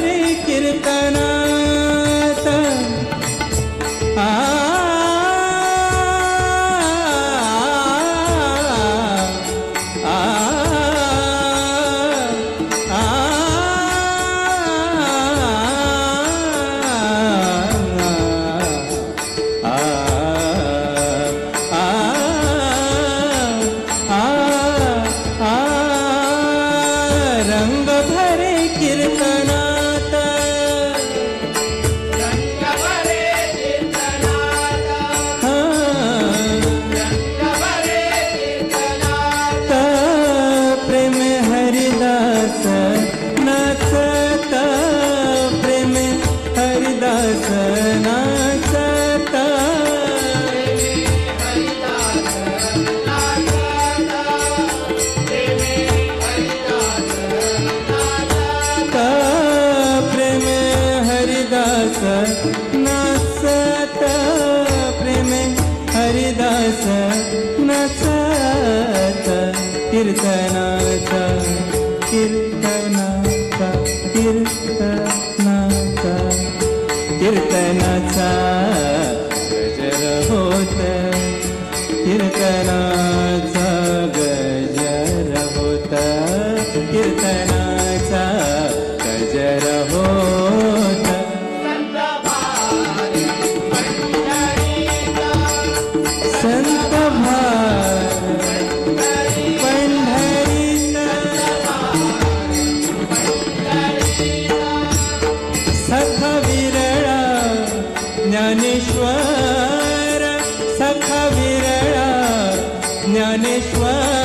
भरे कीर्तनात रंग भरे कीर्तनात रंग भरे कीर्तनात रंग भरे कीर्तनात प्रेम हरिदास नाचत प्रेम हरिदास नाचत प्रेम हरिदास नाचत प्रेम हरिदास नाचत कीर्तनाचा कीर्तनाचा कीर्तनाचा कीर्तनाचा गजर होत कीर्तनाचा गजर होत कीर्तनाचा गजर होत संत भार पंढरीचा सखा विरळा ज्ञानेश्वर सखा विरळा ज्ञानेश्वर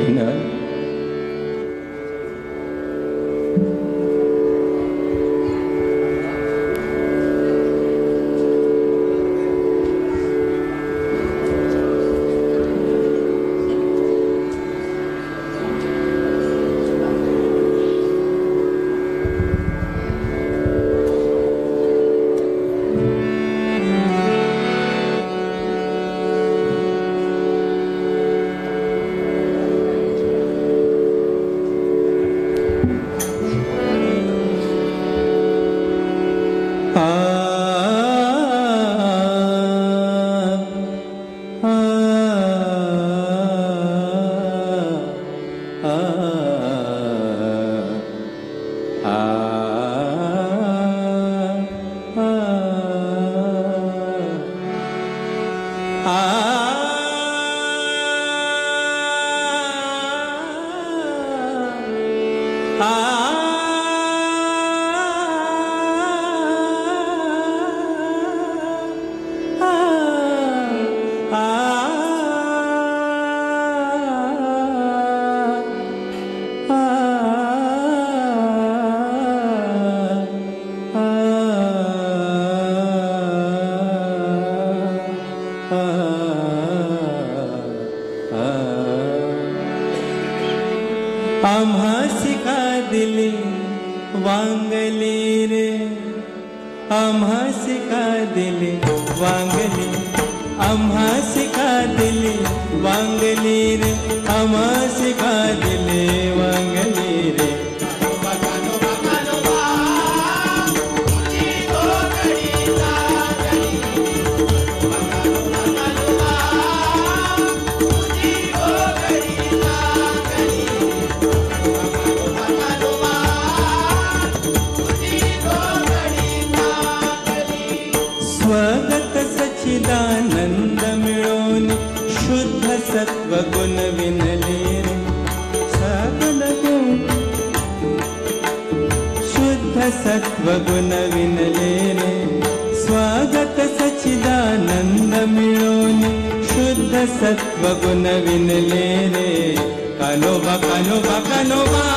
विनय आम्हासी का दिली वांगली रे, आम्हासी का दिली वांगली, आम्हासी का दिली वांगली रे, आम्हासी का दिली वांगली रे. स्वगत सच्चिदानंद मिळून शुद्ध सत्व गुण विनले रे, सकल गुण शुद्ध सत्व गुण विनले रे. स्वागत सच्चिदानंद मिळून शुद्ध सत्व गुण विनले रे. कानोबा कानोबा कानोबा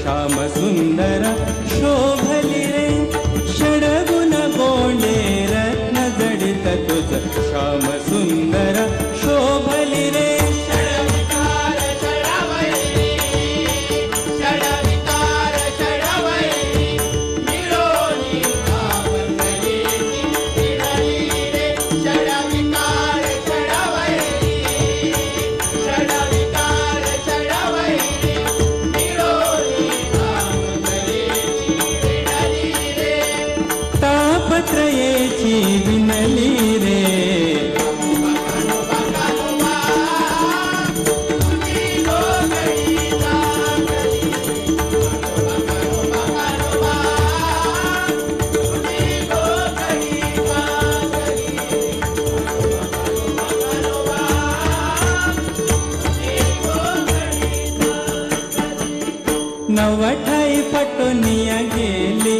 श्याम सुंदर शोभली रे, षडगुण गोंडे रत्न जडित तुझ श्याम सुंदर शोभली रे. षडविकार षडवैरी, षडविकार षडवैरी, मिळोनी कामकलेची विडली रे. षडविकार षडवैरी, षडविकार षडवैरी, तापत्रयेची विनली रे. नवठाई पटोनिया गेली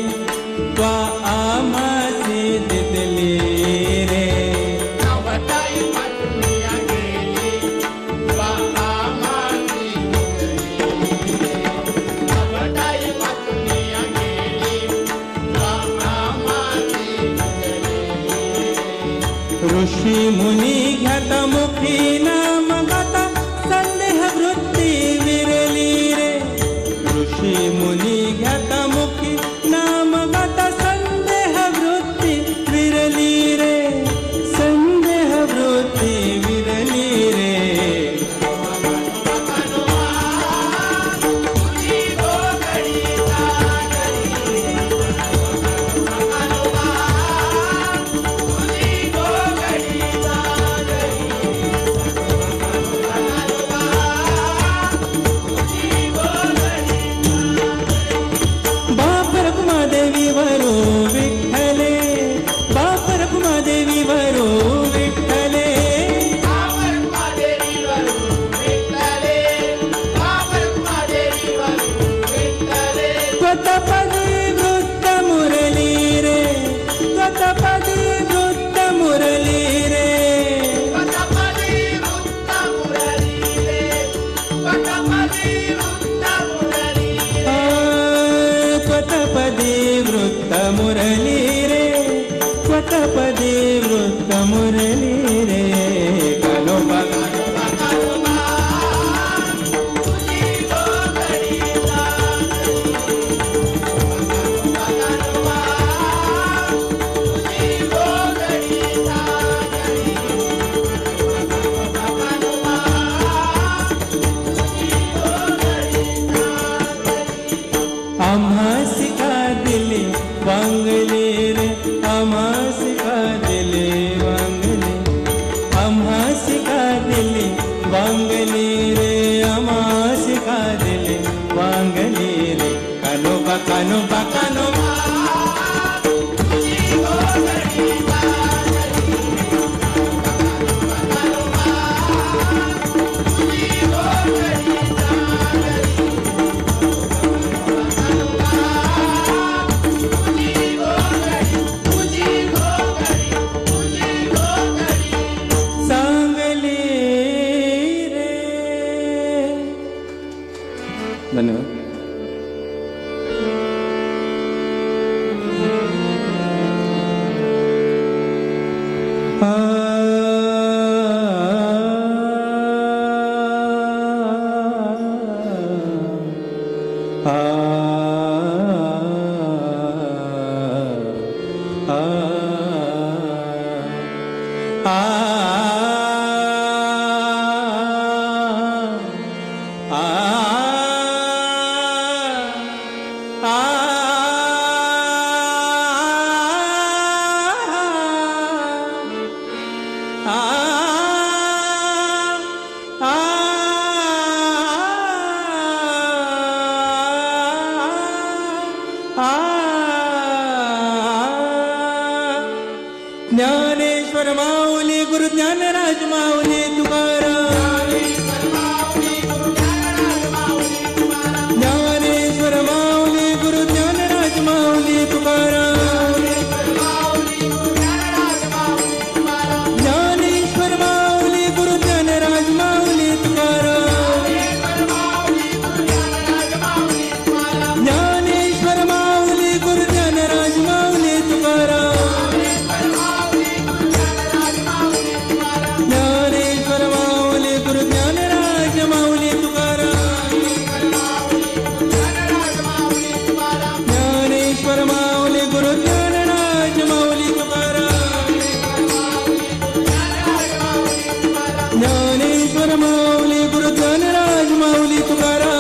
वा आमासी दिदली रे. नवठाई पटोनिया गेली वा आमासी दिदली रे. नवठाई पटोनिया गेली वा आमासी दिदली रे. ऋषी मुनी घ्याता मुखी नाम गाता संदेह वृत्ती विरली रे. ऋषी मुनी घ्याता मुखी नाम गाता संदेह वृत्ती विरली रे. संदेह वृत्ती विरली रे. तुझी मुरली रे वटपदी वृत्त मुरली रे कानोबा वांगले रे आम्हास का दिले वांगले आम्हास का दिले वांगले रे आम्हास का दिले वांगले रे कानोबा कानोबा कानोबा धन्यवाद. ज्ञानेश्वर माऊली गुरु ज्ञानराज माऊली तुकाराम ज्ञानेश्वर माऊली गुरु ज्ञानराज माऊली तुकाराम ज्ञानेश्वर माऊली गुरु ज्ञानराज माऊली तुकाराम ज्ञानेश्वर माऊली गुरु ज्ञानराज माऊली तुकाराम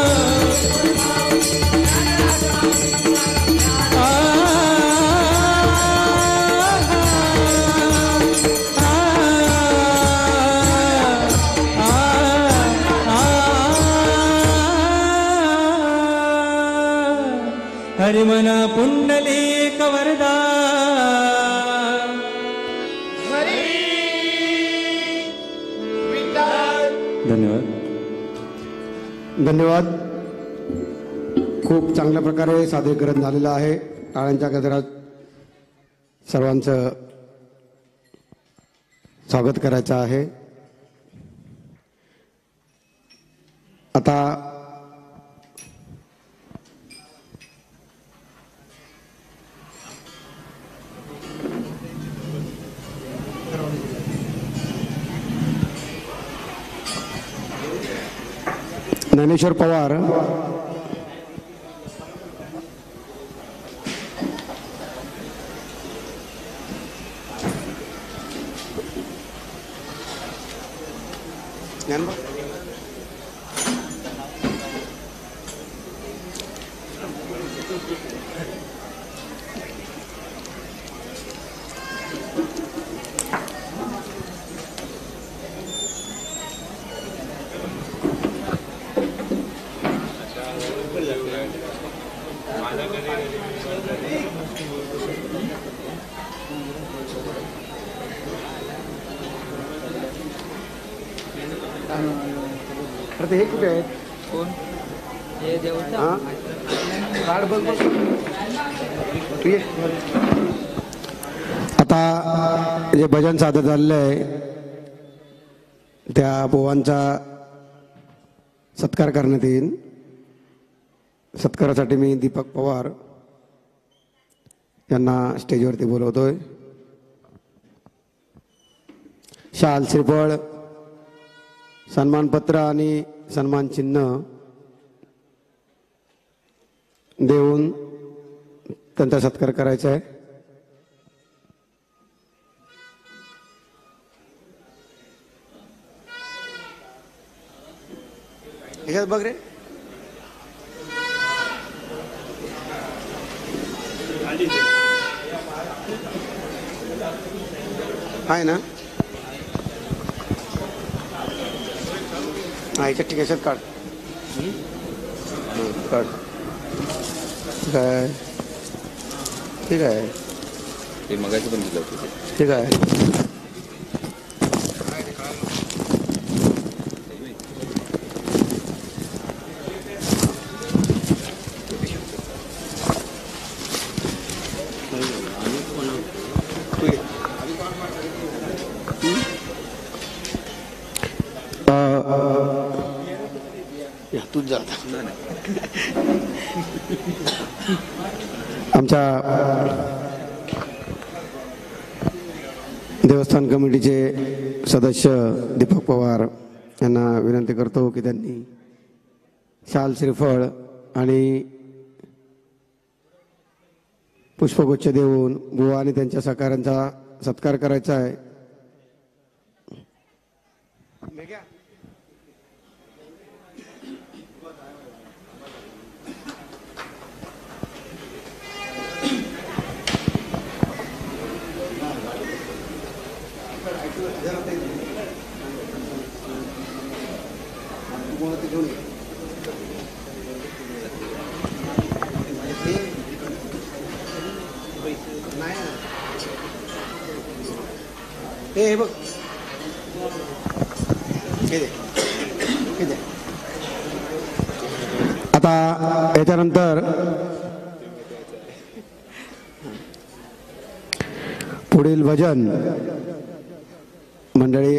हरिमना पुंडलीक वरदा धन्यवाद. धन्यवाद. खूप चांगल्या प्रकारे सादरीकरण झालेलं आहे. टाळ्यांच्या गजरात सर्वांचं स्वागत करायचं आहे. आता ज्ञानेश्वर पवार हे कुठे आहेत? कोण? हे देवता कार्ड बघ. आता जे भजन सादर झालेलं आहे त्या पोवांचा सत्कार करण्यात येईल. सत्कारासाठी मी दीपक पवार यांना स्टेजवरती बोलवतोय. शाल, श्रीफळ, सन्मानपत्र आणि सन्मान चिन्ह देऊन त्यांचा सत्कार करायचा आहे. ह्याच्यात बघ रे. आहे ना? हा, ह्याच्यात ठीक आहे. ह्याच्यात काढ. काढ. काय ठीक आहे. ते मगाशी पण दिलं होतं. ठीक आहे. तूच जा. आमच्या देवस्थान कमिटीचे सदस्य दीपक पवार यांना विनंती करतो की त्यांनी शाल, श्रीफळ आणि पुष्पगुच्छ देऊन बुवा आणि त्यांच्या सहकाऱ्यांचा सत्कार करायचा आहे. हे बघ. आता याच्यानंतर पुढील भजन मंडळी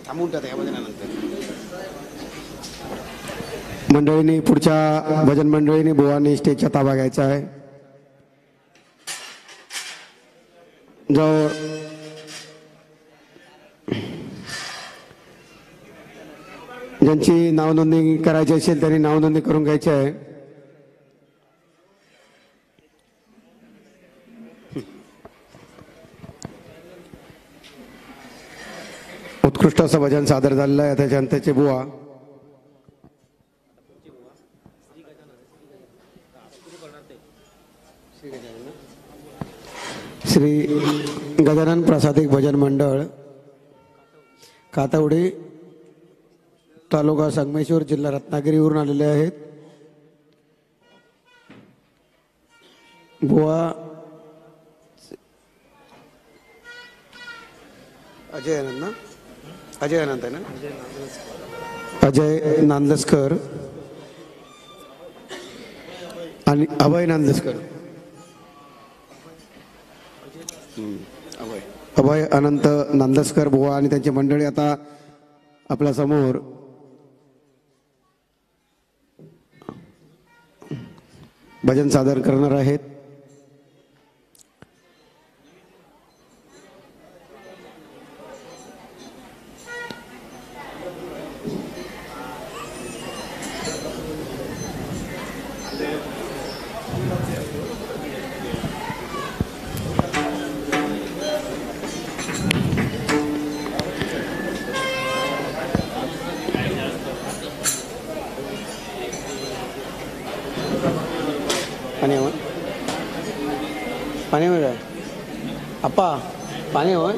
थांबून टाक. ह्या भजनानंतर मंडळींनी पुढच्या भजन मंडळींनी बुवांनी स्टेजचा ताबा घ्यायचा आहे. जो ज्यांची नावनोंदणी करायची असेल त्यांनी नावनोंदणी करून घ्यायची आहे. उत्कृष्ट असं भजन सादर झालेलं आहे. आता जनतेचे बुवा श्री गजानन प्रसादिक भजन मंडळ कातवडी तालुका संगमेश्वर जिल्हा रत्नागिरीवरून आलेले आहेत. बुवा अजय आनंद ना? अजय आनंद आहे ना? अजय नांदलस्कर आणि अभय नांदलस्कर. अभय अनंत नांदलस्कर बुवा आणि त्यांची मंडळी आता आपल्या समोर भजन सादर करणार आहेत. पाणी होय काय अप्पा? पाणी होय.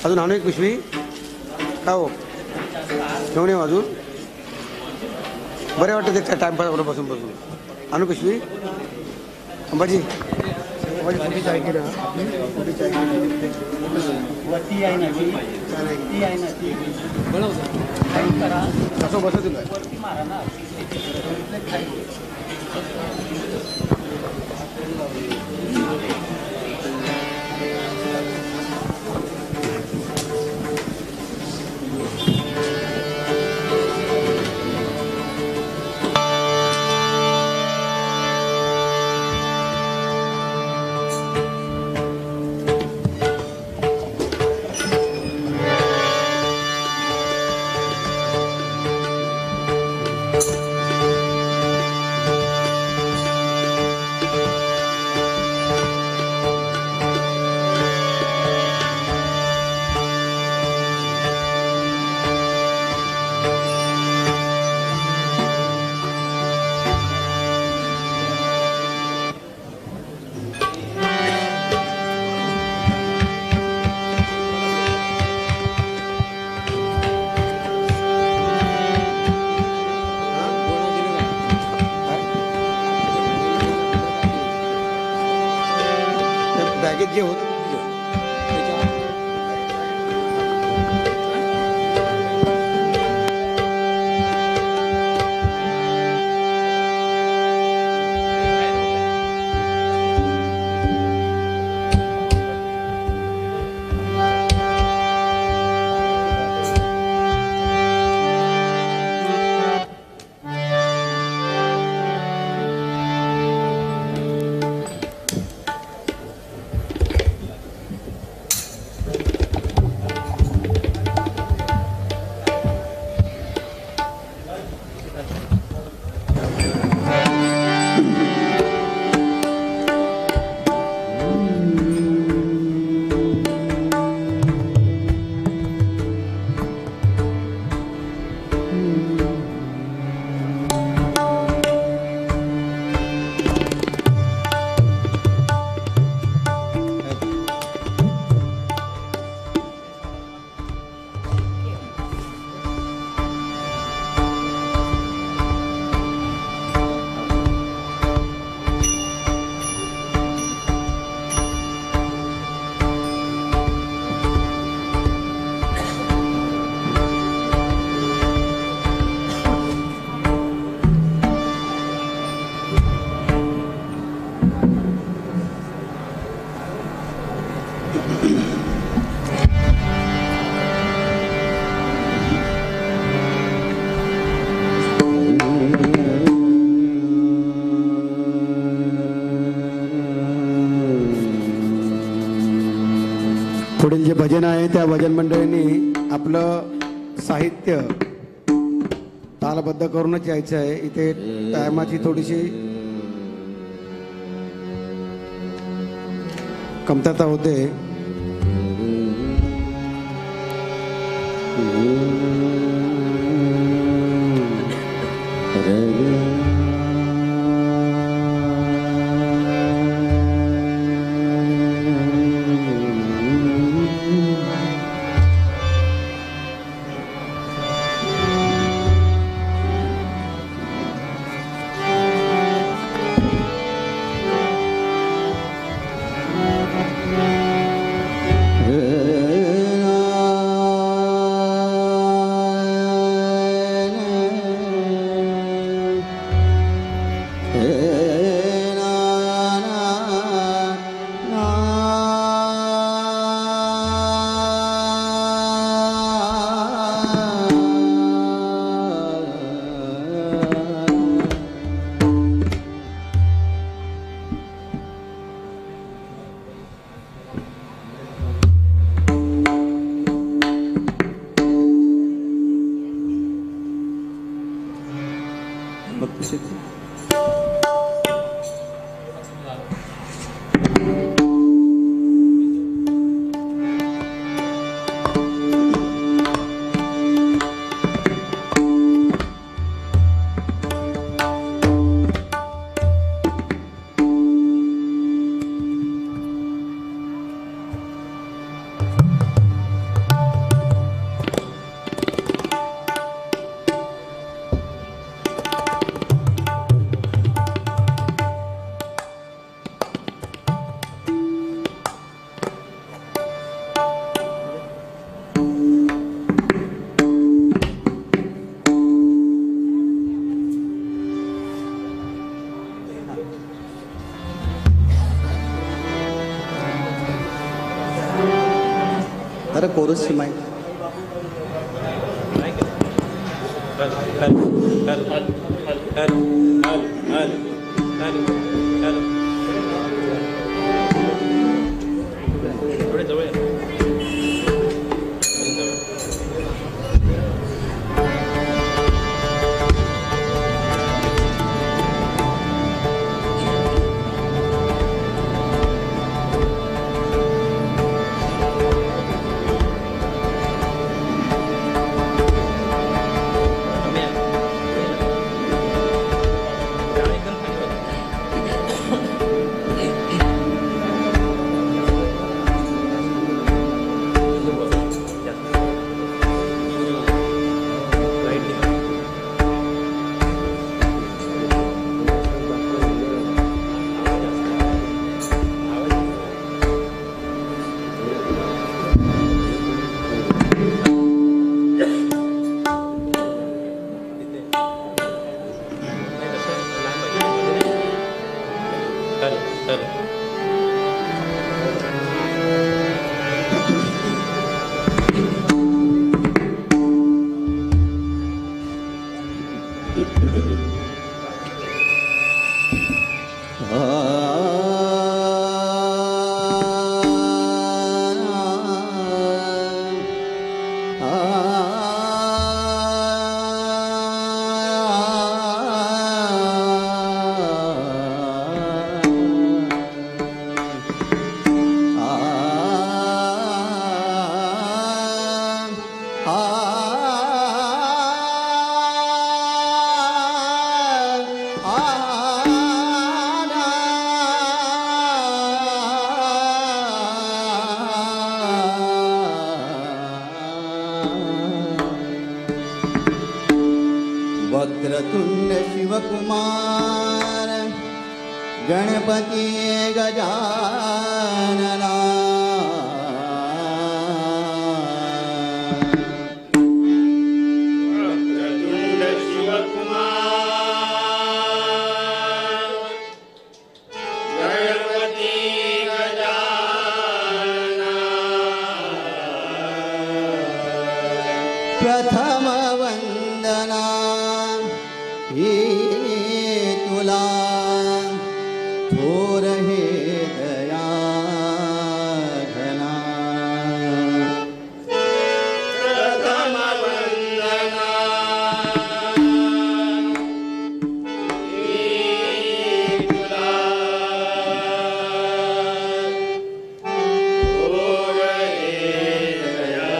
अजून आणू एक पिशवी का हो? घेऊन येऊ अजून. बरे वाटतं ते टाइमपास बरोबर बसून बसून. आणू पिशवी. अंबाजी मोठी चाय केली मोठी चाय ती आहे ना ती आहे ना ती कसं बसत जे होतं पुढील जे भजन आहे त्या भजन मंडळींनी आपलं साहित्य तालबद्ध करूनच यायचं आहे. इथे टायमाची थोडीशी कमतरता होते. अरे कोरसची माहिती थोडे जवळ वक्रतुंड शिवकुमार गणपती गजानना वक्रतुंड शिवकुमार गणपती गजानना प्रथम वंदना ही तुला थोर हे दया घना प्रथम वंदना तुला थोर हे दया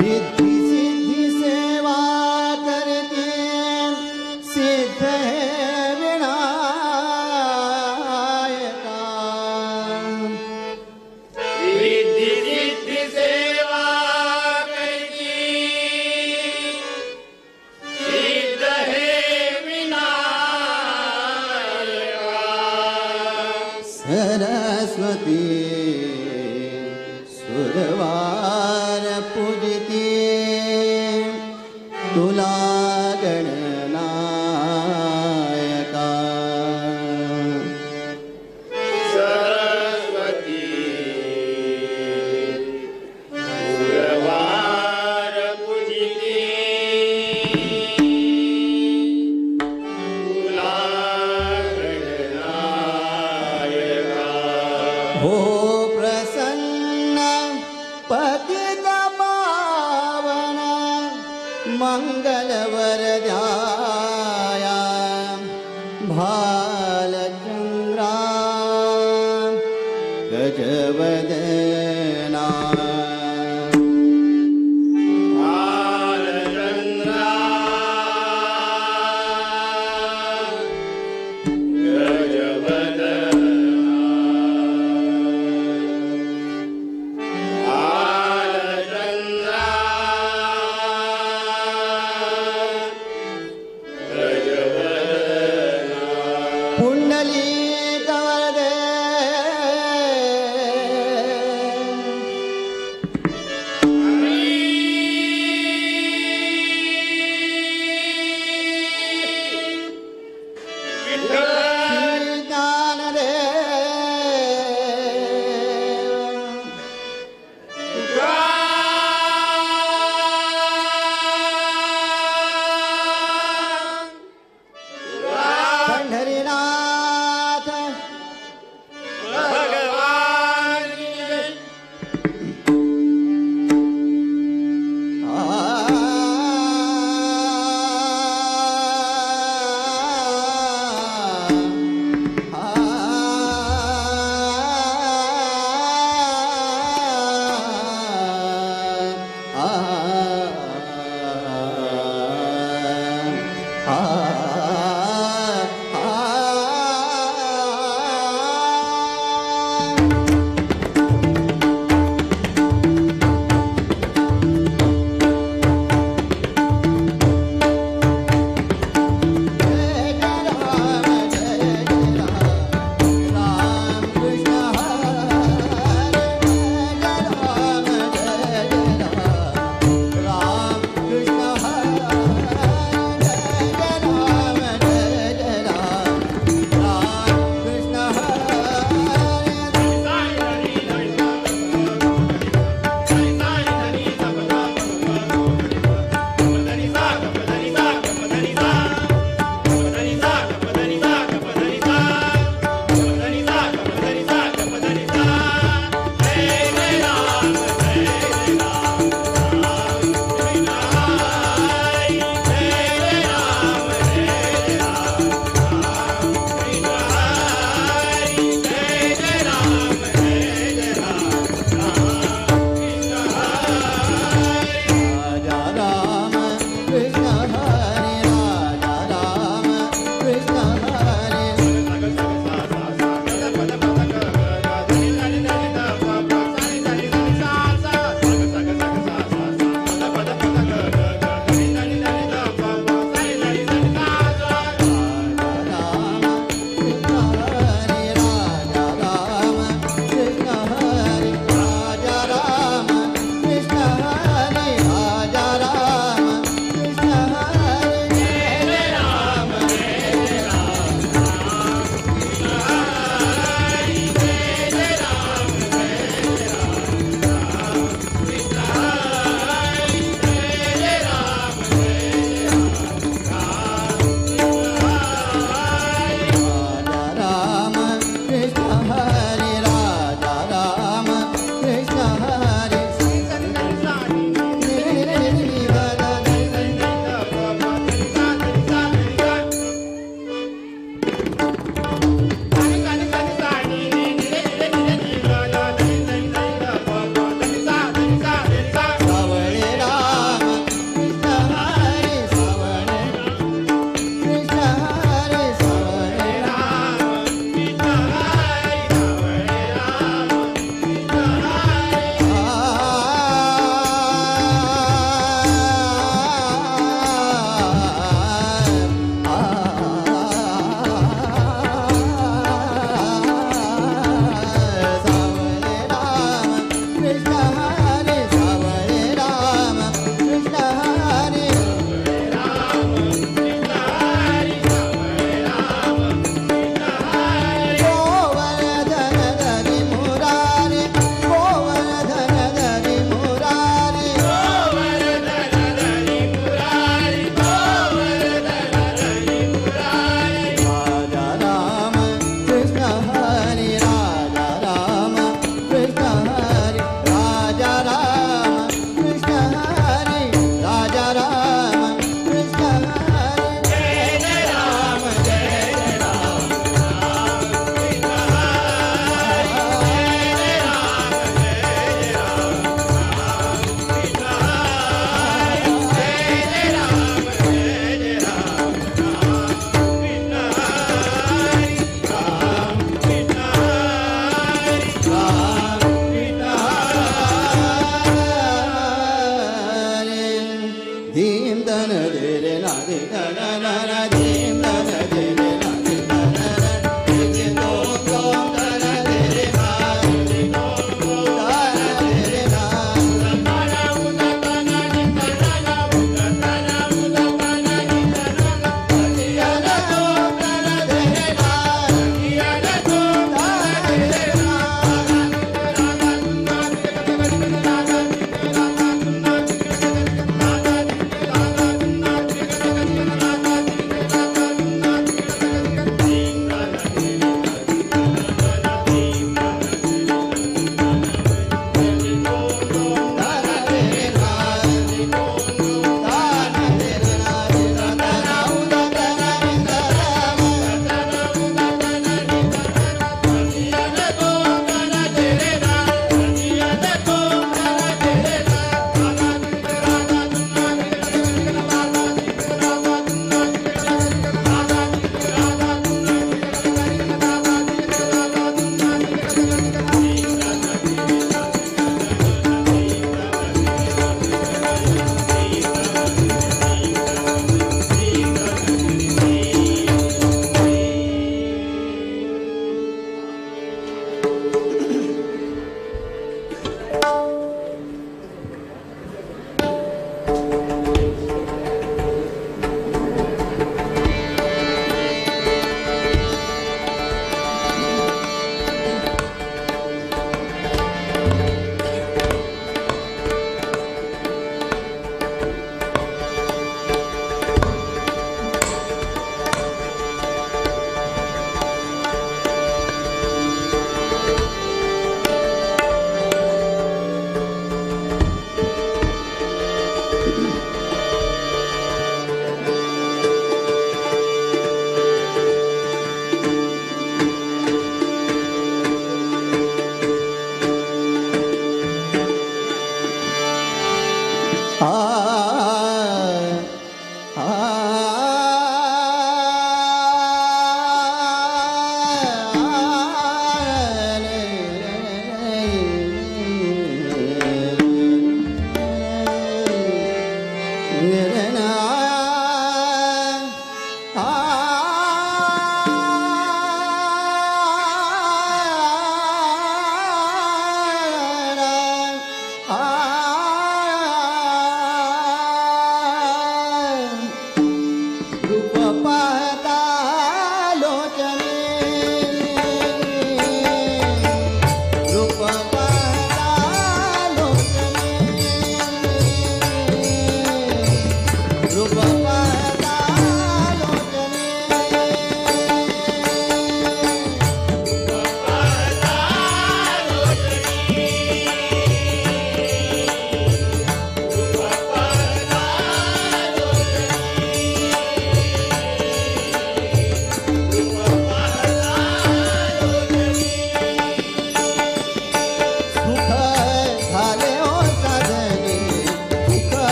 रिद्धि सिद्धि सेवा करते सिद्ध है विनायका रिद्धि सिद्धि सेवा करती सिद्ध हे विनायका सरस्वती सुरवार पूजती तुला गणनायका सरस्वती गुरवार पूजिते तुला गणनायका हो प्रसन्न पतित पावन मंगलवरदाया भालचंद्रा गजवदना भालचंद्रा गजवदना भालचंद्रा धीम धन दे रे ना दे ना ना ना धीम धन दे रे ना दे ना ना दे दोम दोम धन दे रे ना दे दोम दोम धन दे रे ना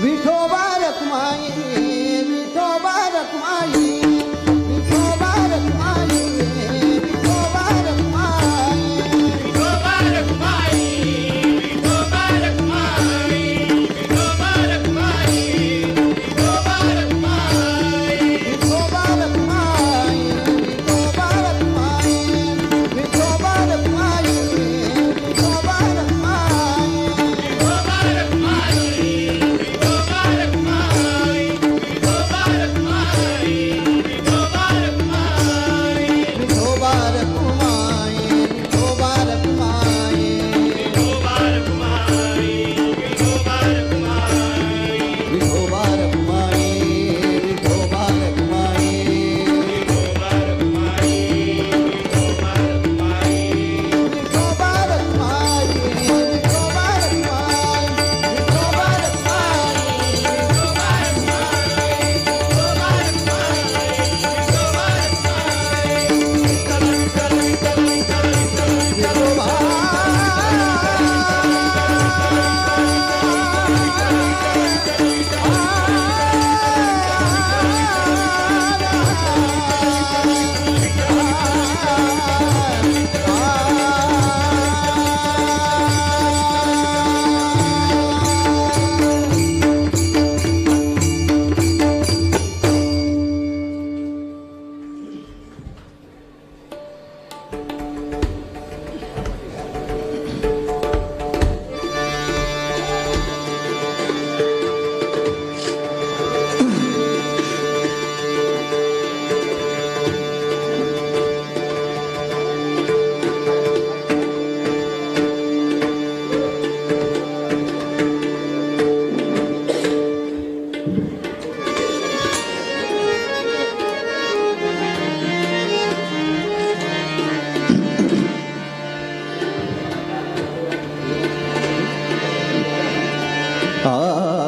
विठोबा रखुमाई विठोबा रखुमाई विठोबा रखुमाई विठोबा रखुमाई विठोबा रखुमाई विठोबा रखुमाई विठोबा रखुमाई विठोबा रखुमाई विठोबा रखुमाई विठोबा रखुमाई विठोबा रखुमाई विठोबा रखुमाई विठोबा रखुमाई Bye.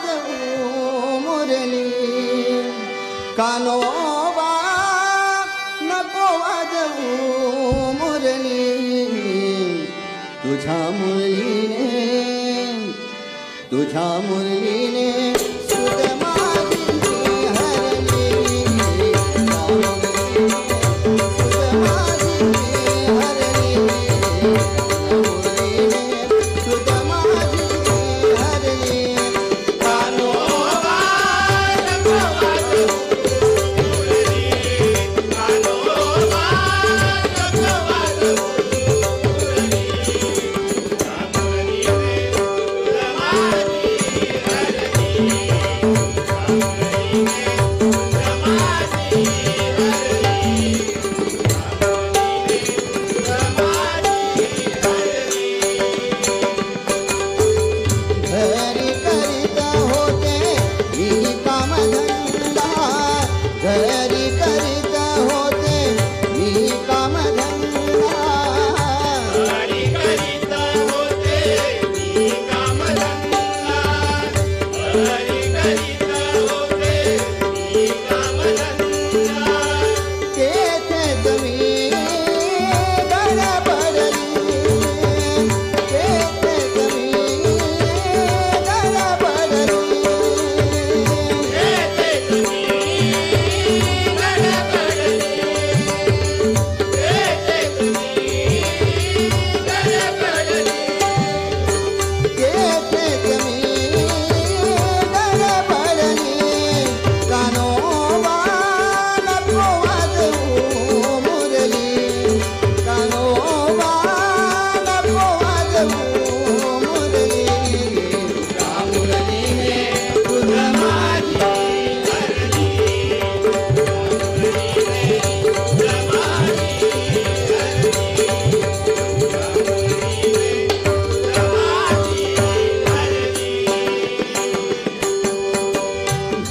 वाजवू मुरली कानोबा नको वाजवू मुरली तुझ्या मुरलीने सुध माझी हरली सुध माझी हरली सुध माझी हरली कानोबा नको वाजवू घरी करीत होते मी कामधंदा घरी करीत होते मी कामधंदा घरी करीत होते मी कामधंदा घरी करीत होते मी कामधंदा तेथे तुम्ही गडबडली तेथे तुम्ही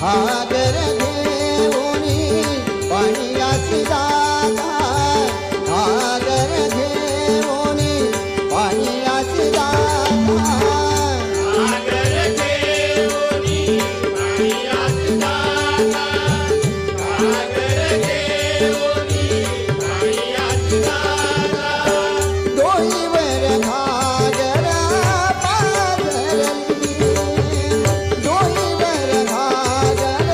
घागर घेऊनी पाण्याची दादा घागर घेऊनी पाण्याची दादा घागर घेऊनी पाण्याची दादा घागर घेऊनी पाण्याची दादा डोईवर घागर पाझरली डोईवर घागर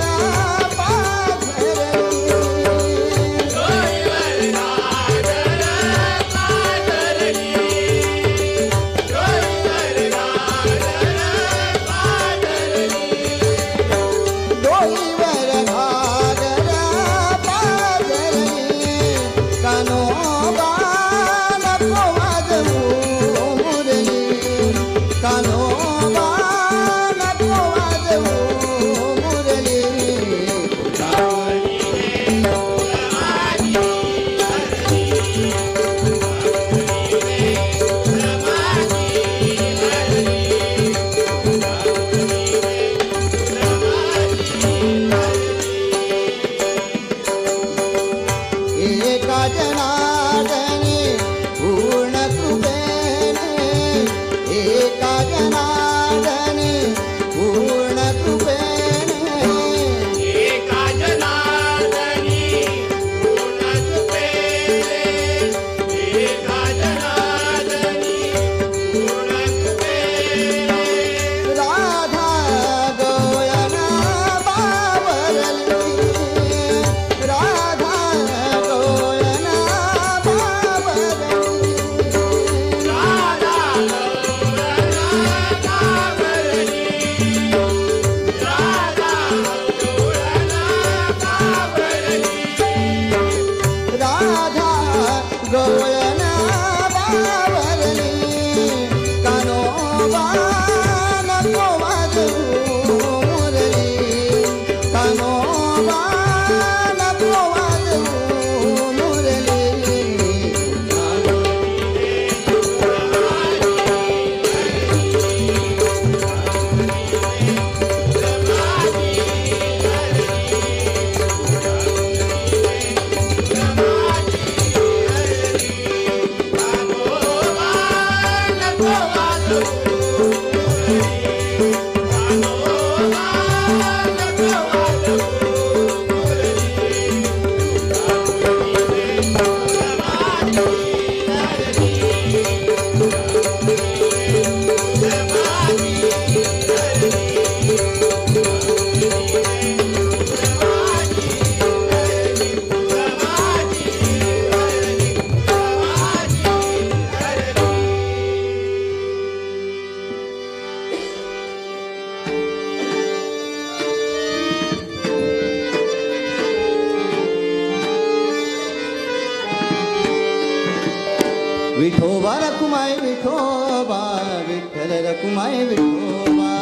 विठोबा रखुमाई विठोबा विठ्ठल रखुमाई विठोबा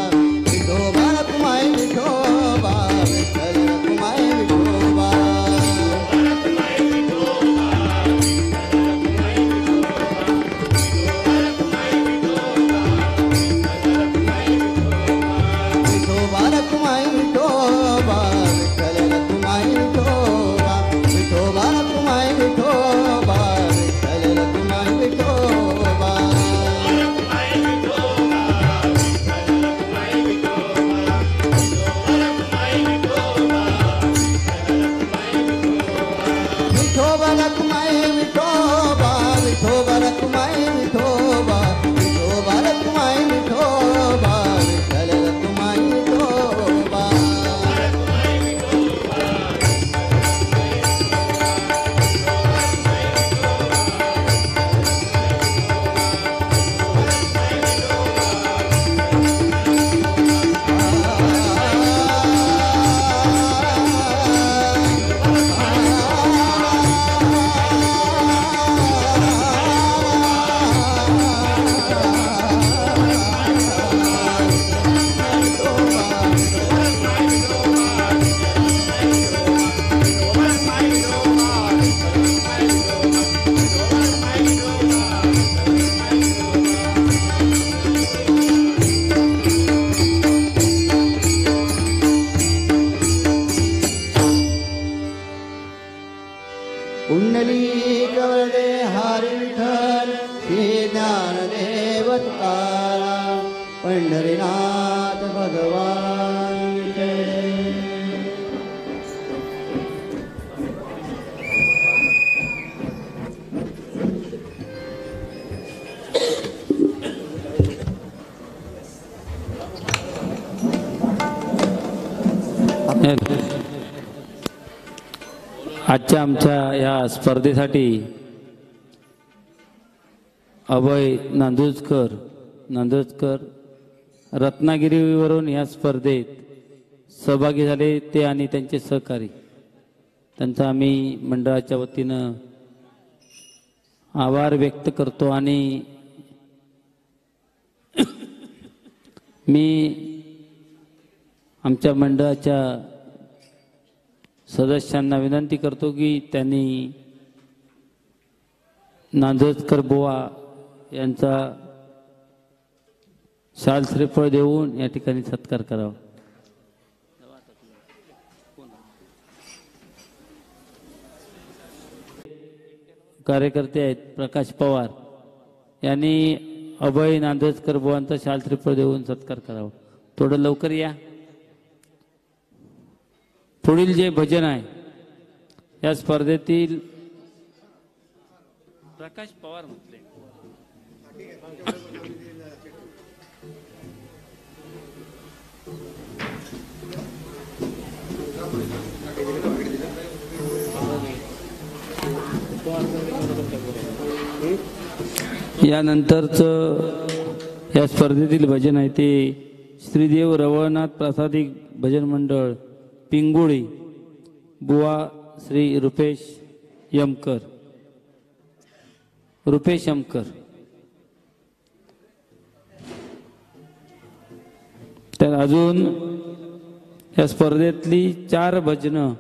विठोबा रखुमाई विठोबा विठ्ठल रखुमाई विठोबा विठोबा रखुमाई विठोबा विठ्ठल रखुमाई विठोबा विठोबा रखुमाई विठोबा विठ्ठल रखुमाई विठोबा विठोबा रखुमाई विठोबा विठोबा रखुमाई विठोबा विठोबा रखुमाई विठोबा विठ्ठल रखुमाई विठोबा पुंडलिक वरदे हरी विठ्ठल श्री ज्ञानदेव तुकाराम पंढरीनाथ भगवान जय. आजच्या आमच्या या स्पर्धेसाठी अभय नांदुरकर रत्नागिरीवरून या स्पर्धेत सहभागी झाले. ते आणि त्यांचे सहकारी त्यांचा आम्ही मंडळाच्या वतीनं आभार व्यक्त करतो. आणि मी आमच्या मंडळाच्या सदस्यांना विनंती करतो की त्यांनी नांदोदकर बुवा यांचा शाल श्रीफळ देऊन या ठिकाणी सत्कार करावा. कार्यकर्ते आहेत प्रकाश पवार यांनी अभय नांदोदकर बुवांचा शाल श्रीफळ देऊन सत्कार करावा. थोडं लवकर या. पुढील जे भजन आहे या स्पर्धेतील प्रकाश पवार म्हटले यानंतरचं या स्पर्धेतील भजन आहे ते श्रीदेव रवळनाथ प्रासादिक भजन मंडळ पिंगुळी बुवा श्री रुपेश यमकर. तर अजून या स्पर्धेतली 4 भजनं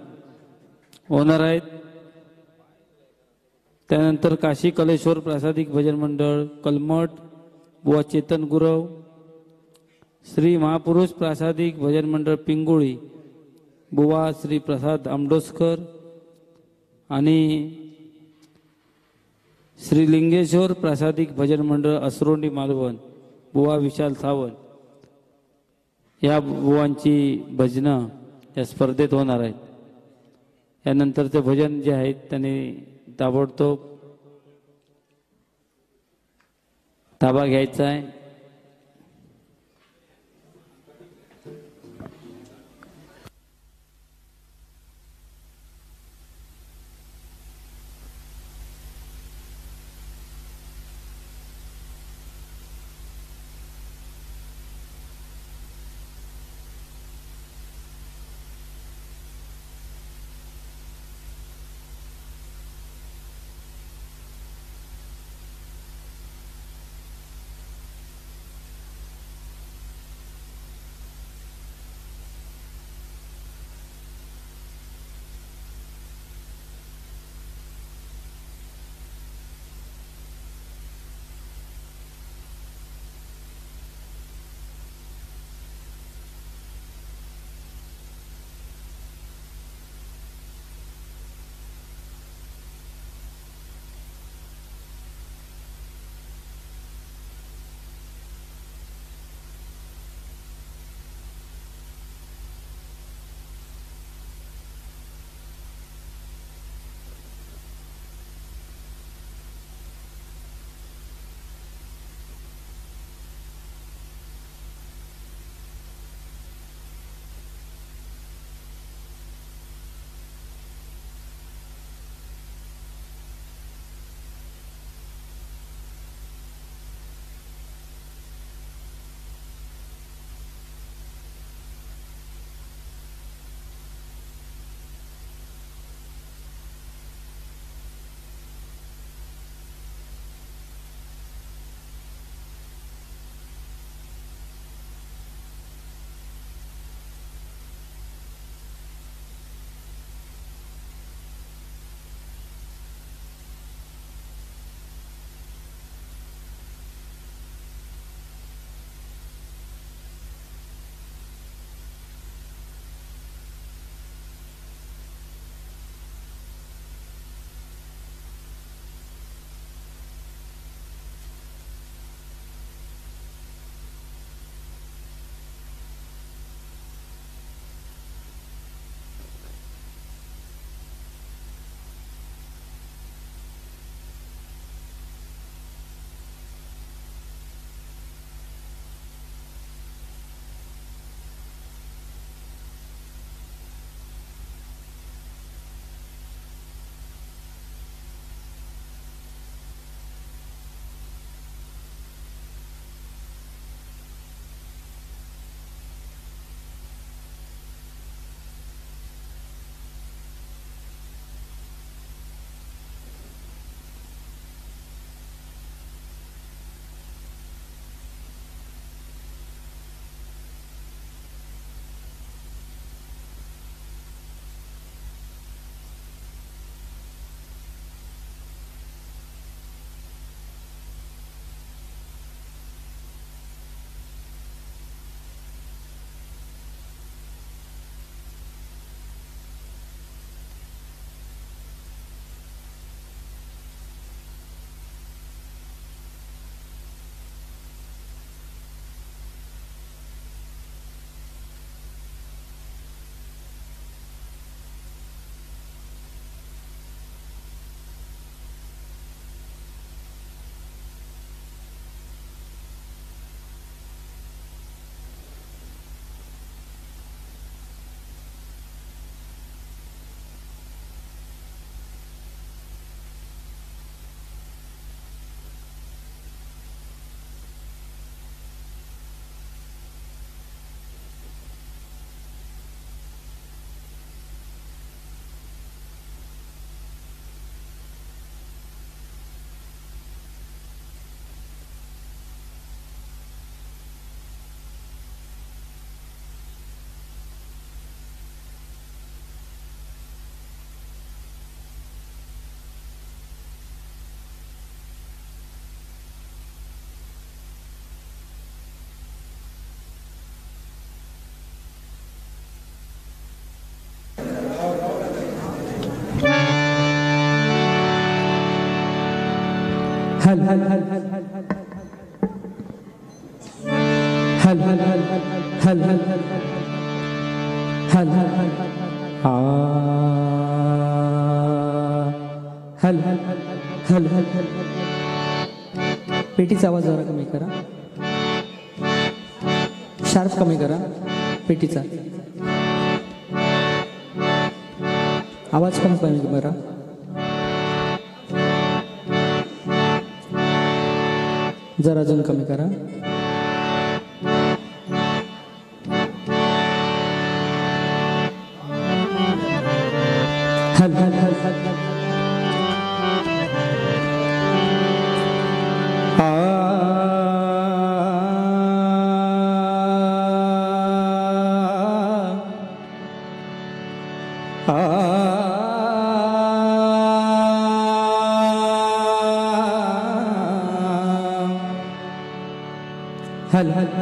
होणार आहेत. त्यानंतर काशी कलेश्वर प्रासादिक भजन मंडळ कलमठ बुवा चेतन गुरव, श्री महापुरुष प्रासादिक भजन मंडळ पिंगुळी बुवा श्री प्रसाद आमडोसकर आणि श्री लिंगेश्वर प्रासादिक भजन मंडळ असरोंडी मालवण बुवा विशाल सावंत या बुवांची भजनं या स्पर्धेत होणार आहेत. यानंतरचे भजन जे आहेत त्यांनी ताबडतोब ताबा घ्यायचा आहे. हल हल हल हल हल हल हल हल हल हल हल हल हल हल हल पेटीचा आवाज जरा कमी करा, शार्प कमी करा पेटीचा आवाज कमी करा. जरा अजून कमी करा. हल हल हल हल हल हल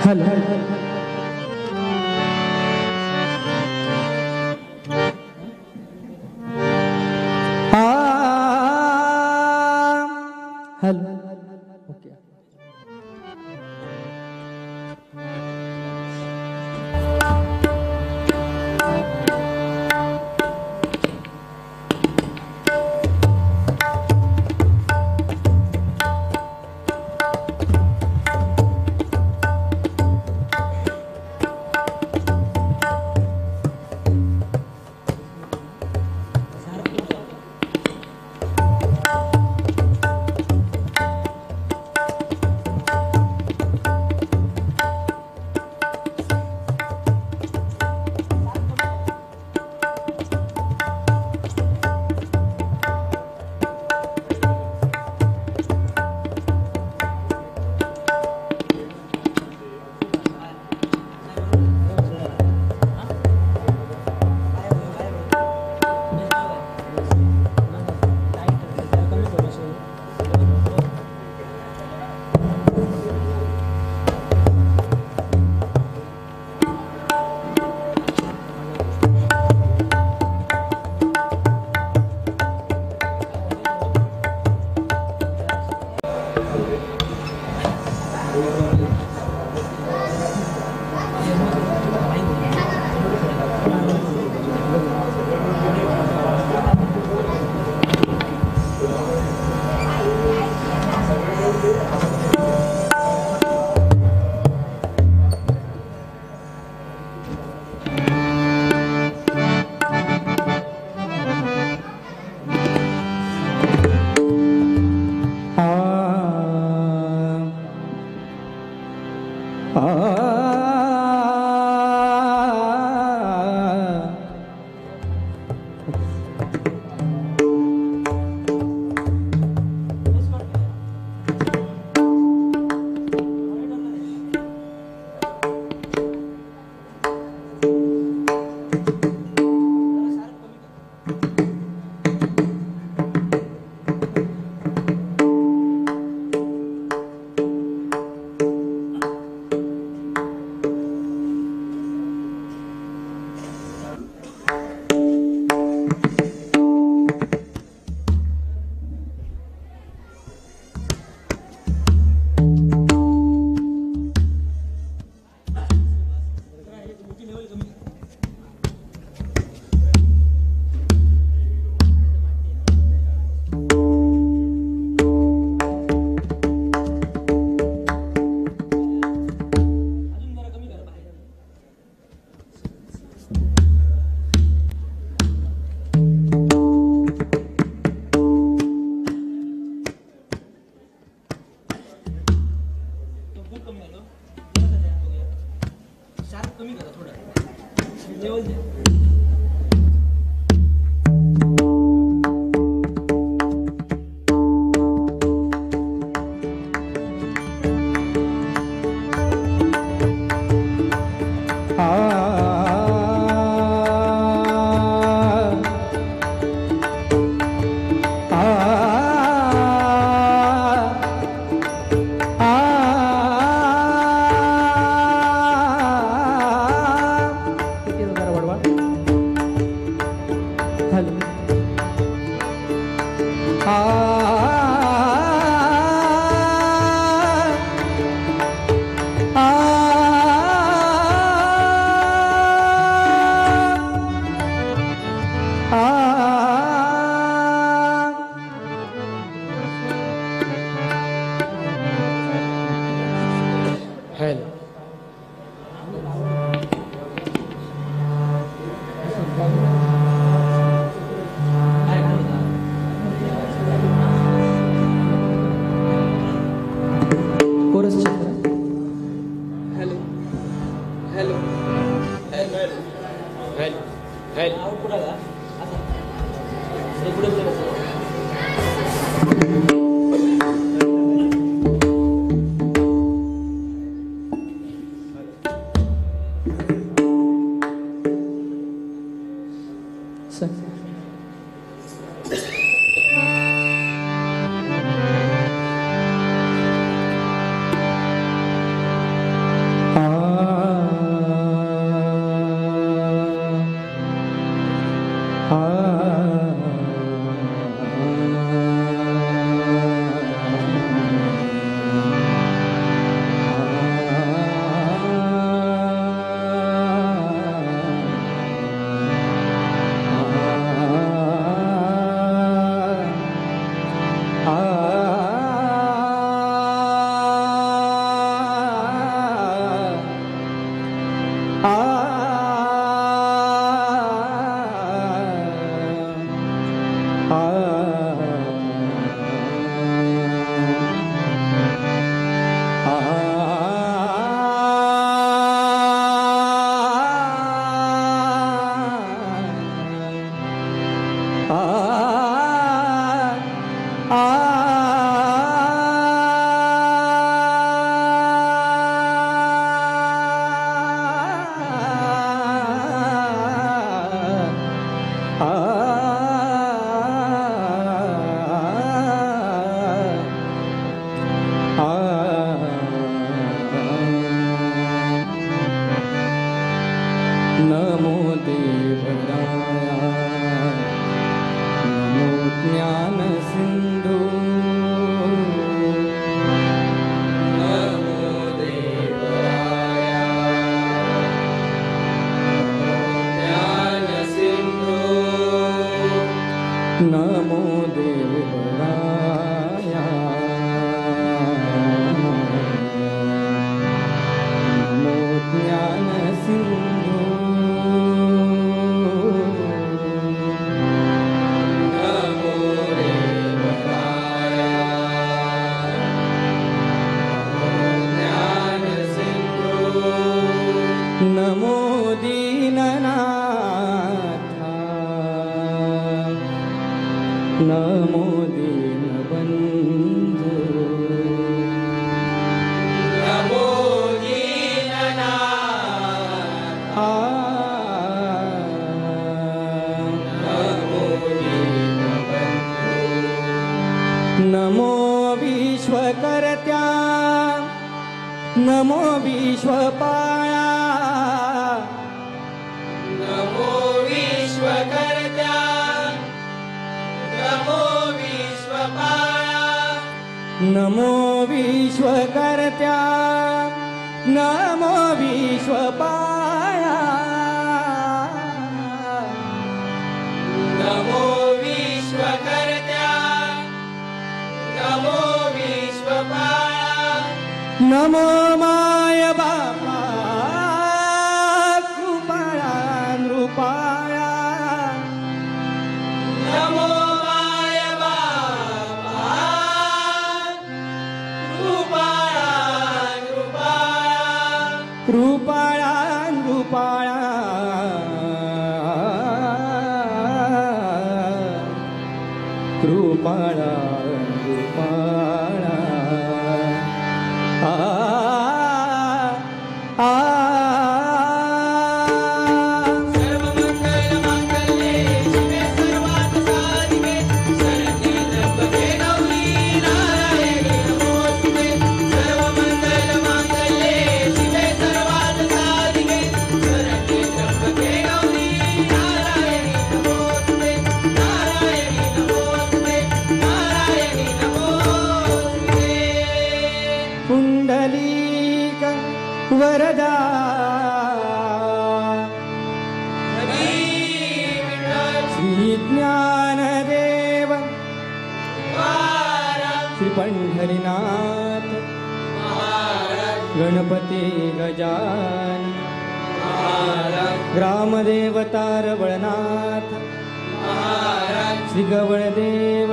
हल हल हल हल ओके. कृपाळा कृपाळा कृपाळा पुंडलीक वरदा श्री ज्ञानदेव श्री पंढरीनाथ गणपती गजानन ग्रामदेवता रवळनाथ श्री गवळदेव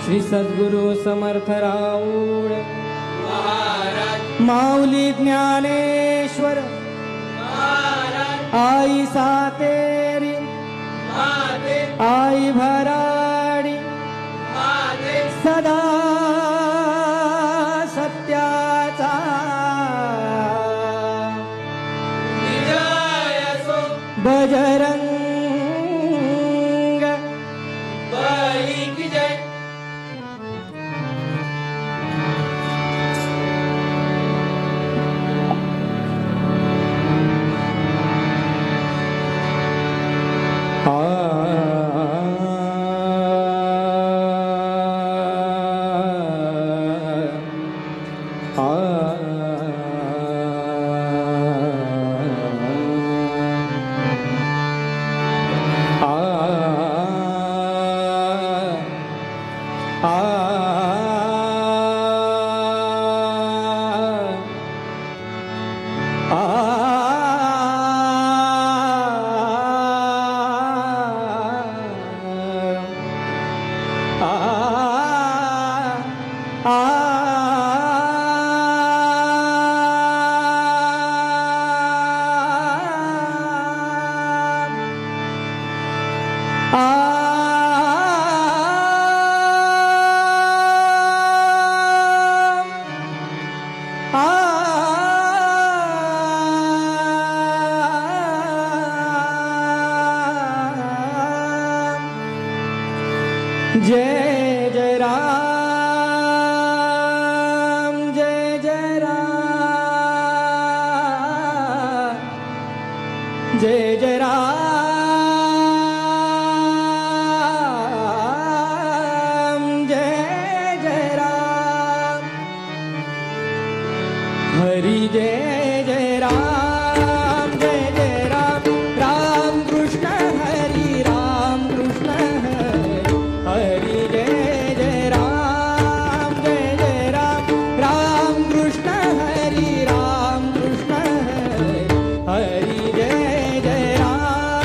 श्री सद्गुरु समर्थ राऊळ माऊली ज्ञानेश्वर आई सातेरी आई भराडी सदा सत्याचा बजरंग बली की जय. जय जय राम जय जय राम जय जय राम जय जय राम हरि जय जय राम जय जय राम राम कृष्ण हरि राम कृष्ण हरि जय जय राम राम कृष्ण हरि राम कृष्ण हरि जय जय राम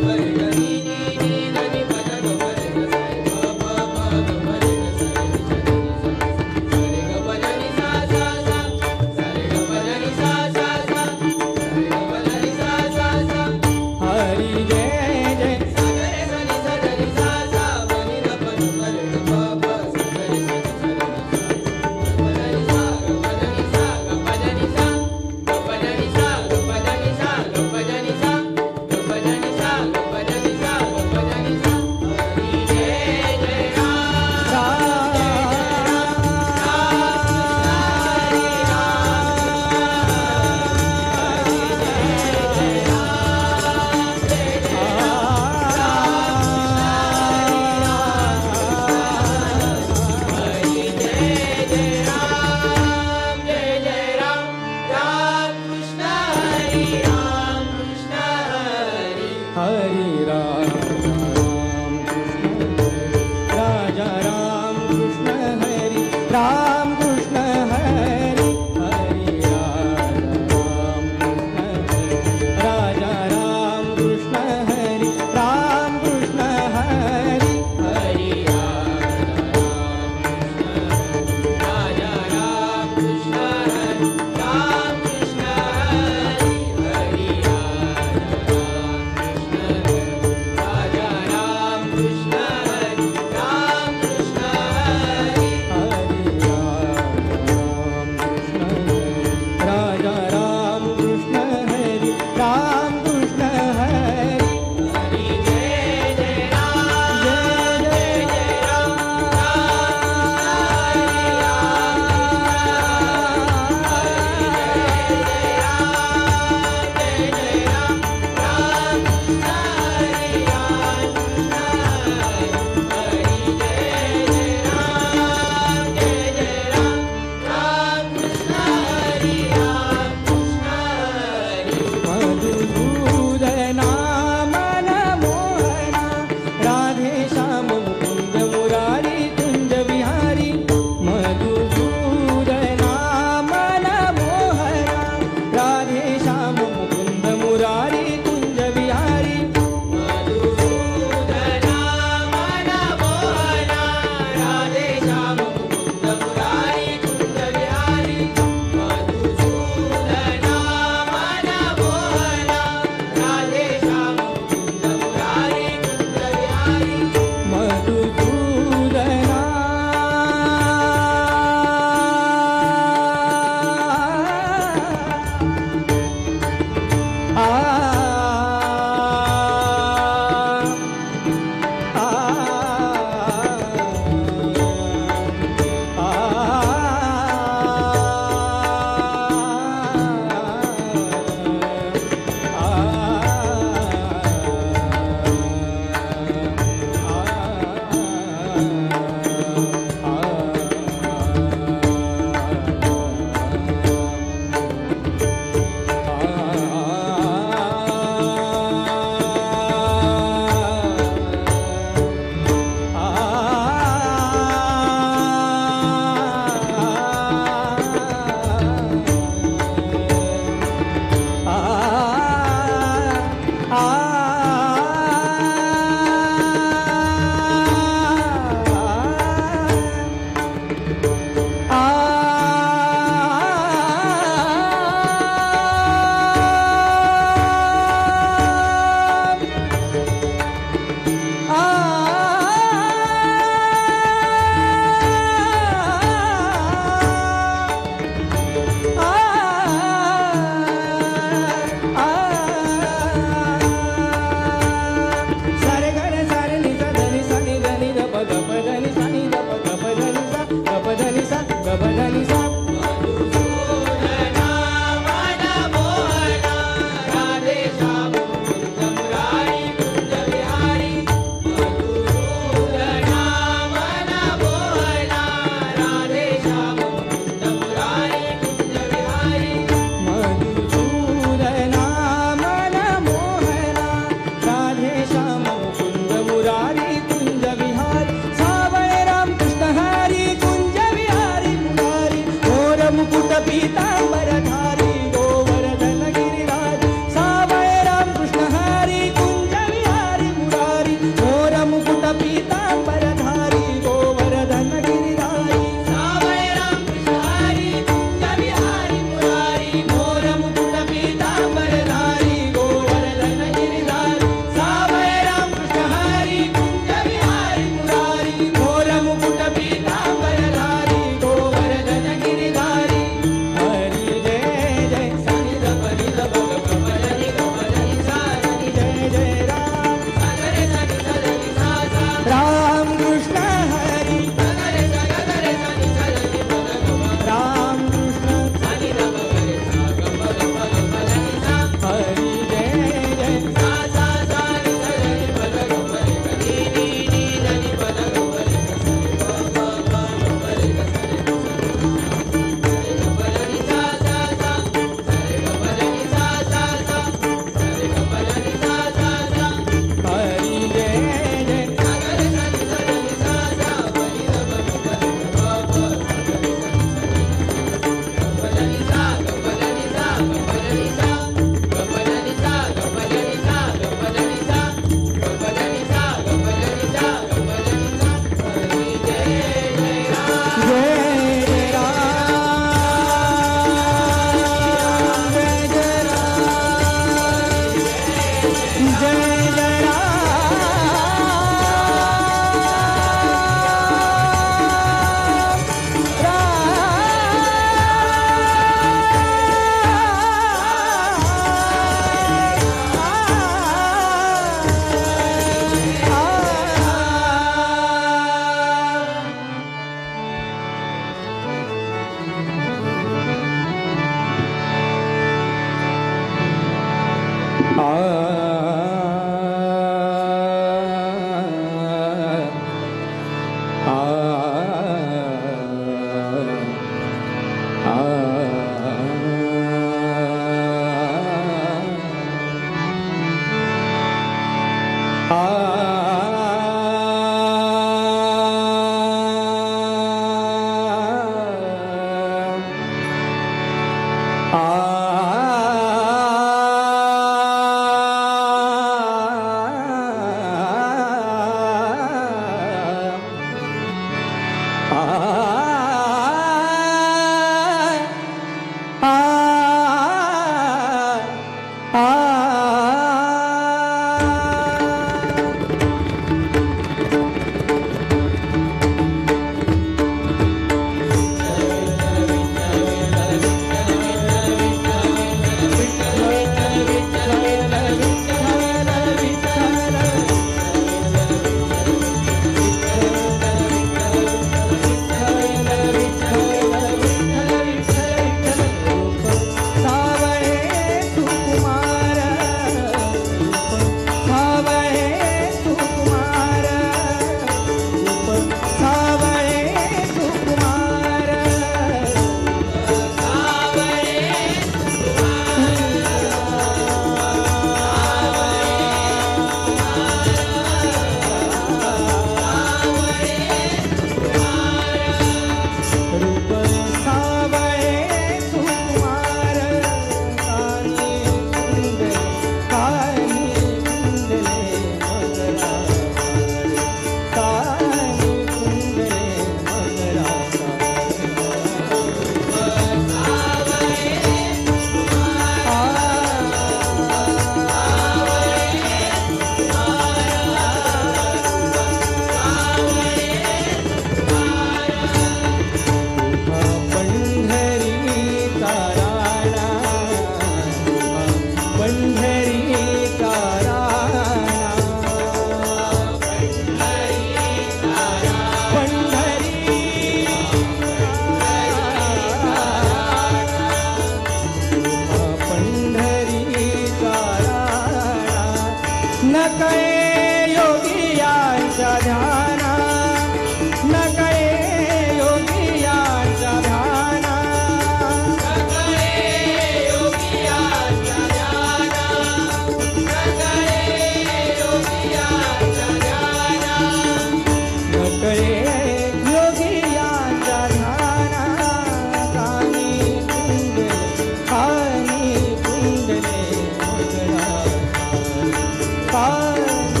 पाणी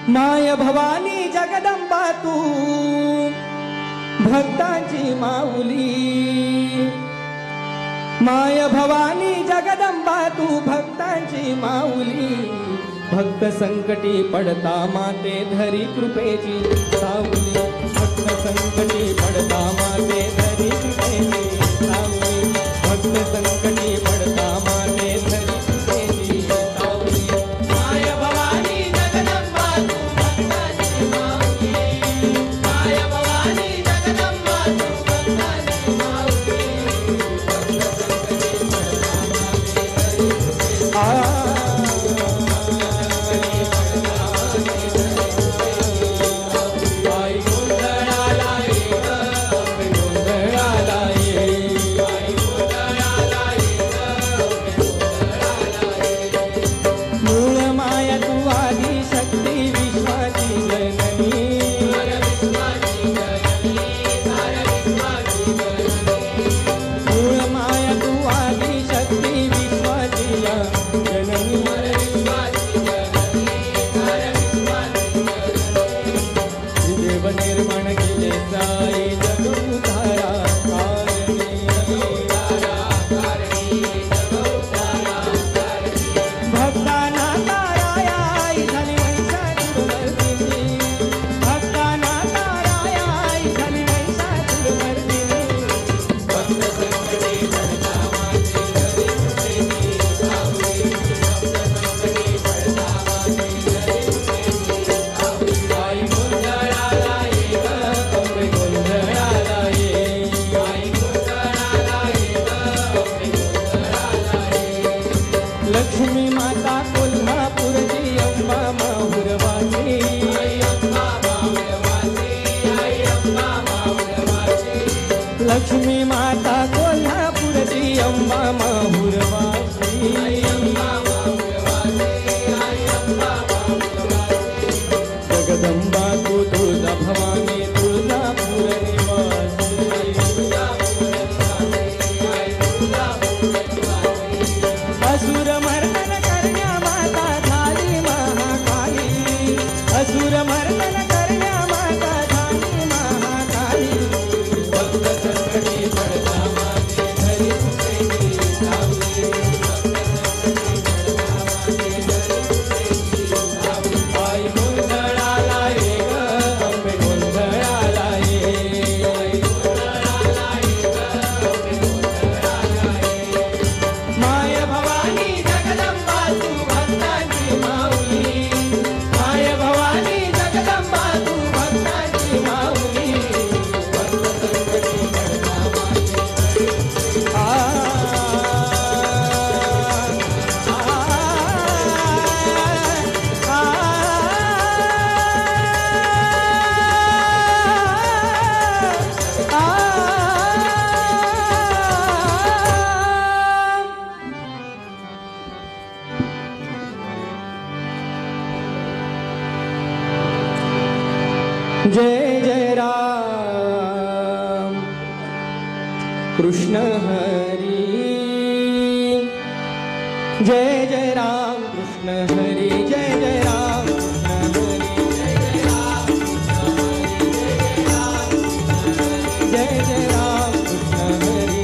माय भवानी जगदंबा तू भक्तांची माऊली, माय भवानी जगदंबा तू भक्तांची माऊली, भक्त संकटी पडता माते धरी कृपेची सावली, भक्त संकटी पडता माते धरी कृपेची सावली, भक्त संकटी पडता माते धरी कृपेची सावली, माय भवानी जगदंबा तू भक्तांची माऊली, माय भवानी जगदंबा तू भक्तांची माऊली, भक्त संकटी पडता माते धरी कृपेची लक्ष्मी माता कोल्हापूरची अंबा माहुरवासी, जगदंबा तू तुळजा भवानी तुळजापूर निवासी, असुर मर्दन करण्या माता झाली महाकाली, असुर मर्दन करण्या माता झाली महाकाली, भक्त संकटी पडता माते धरी कृपेची सावली, भक्त संकटी पडता माते धरी कृपेची सावली, आई गोंधळाला ये ग अंबे गोंधळाला ये, आई गोंधळाला ये ग अंबे गोंधळाला ये, माय भवानी जगदंबा तू भक्तांची माऊली, माय भवानी जगदंबा तू भक्तांची माऊली, भक्त संकटी पडता माते धरी जय जय राम कृष्ण हरी, जय जय राम कृष्ण हरी, जय जय राम कृष्ण हरी, जय जय राम कृष्ण हरी,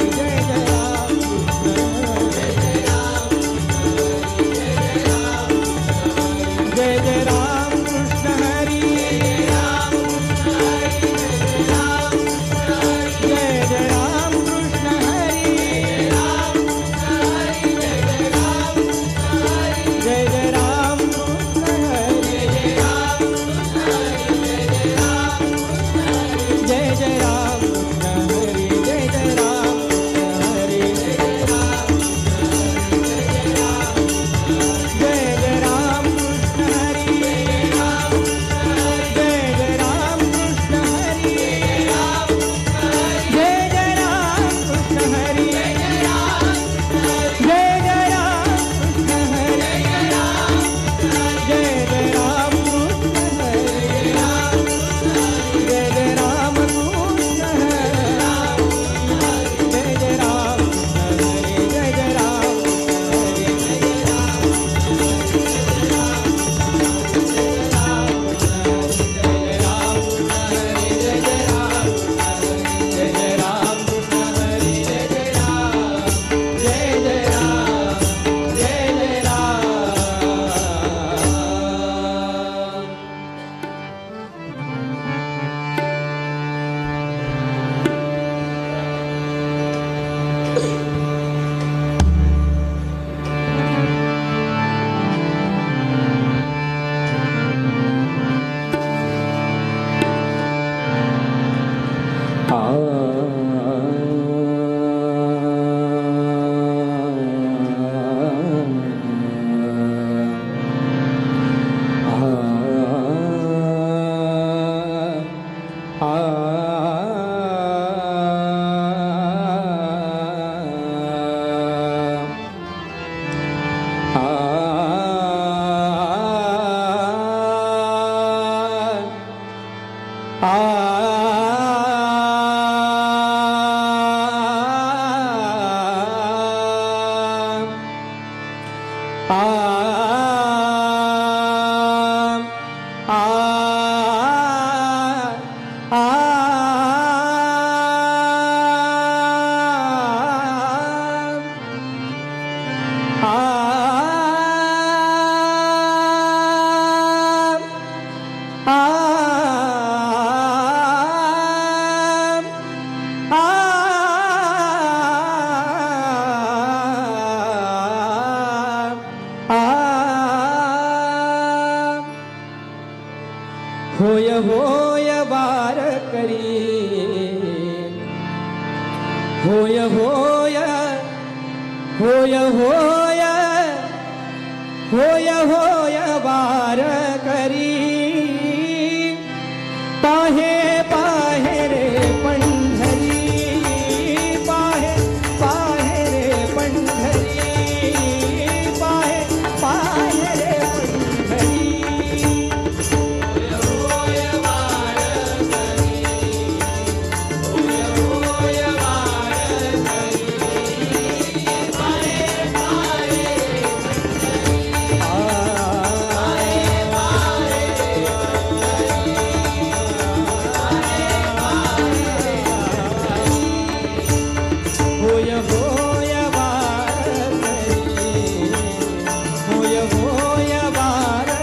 जय जय राम कृष्ण हरी, जय जय राम कृष्ण हरी, जय जय राम कृष्ण हरी, जय जय राम कृष्ण हरी, जय जय होय होय वार करी होय होय होय होय होय होय वार करी पाहे पाहे रे पंढरी पाहे पाहे रे पंढरी पाहे पाहे रे पंढरी होय होय वार करी होय होय वार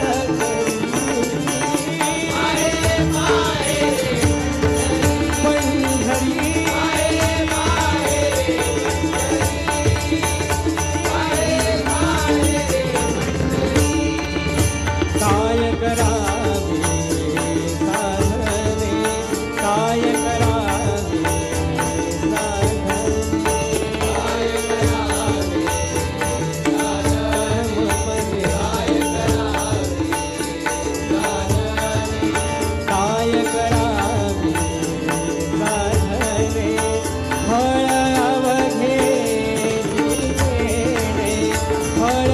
काय करावे साधने काय करावे काय करावे साधने फळ अवघे दिलेले फळ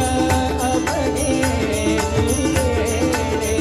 अवघे दिलेले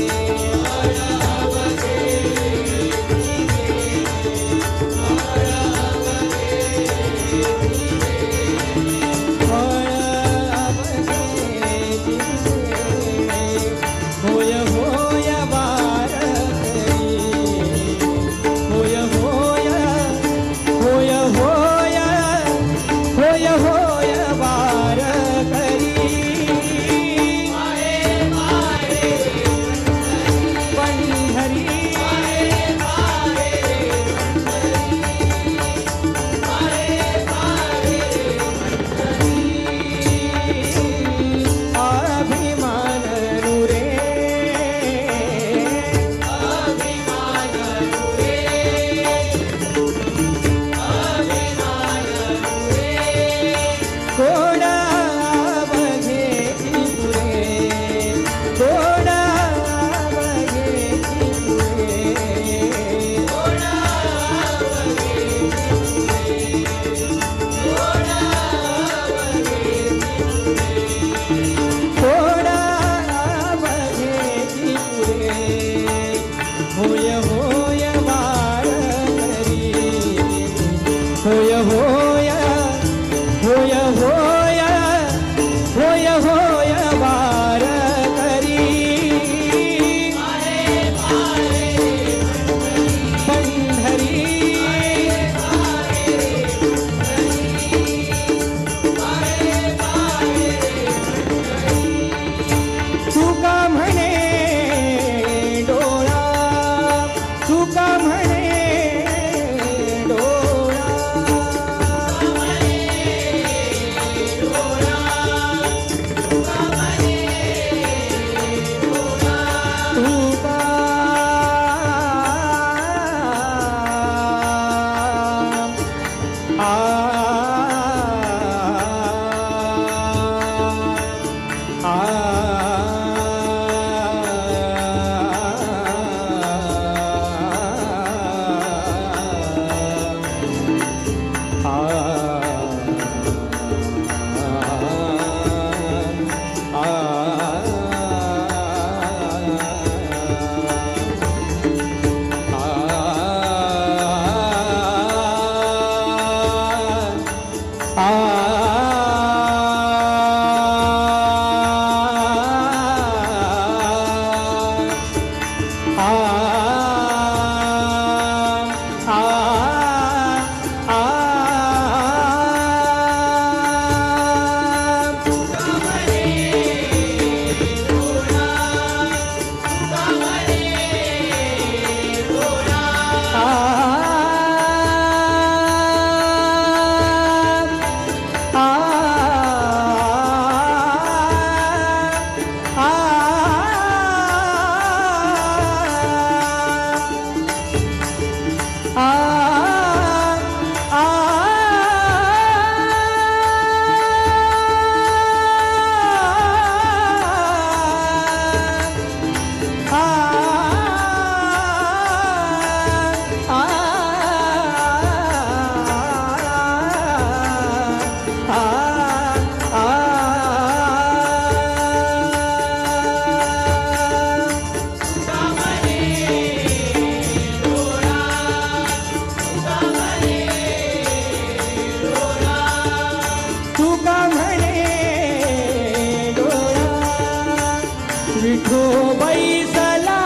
विठो बैसला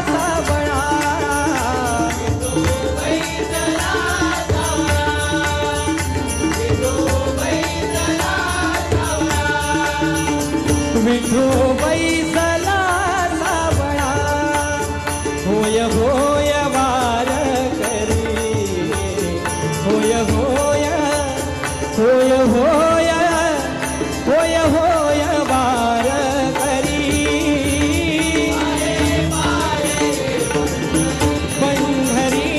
सावळा विठो बैसला सावळा होय होय वार करी होय होय होय होय होय होय वार करी पंढरी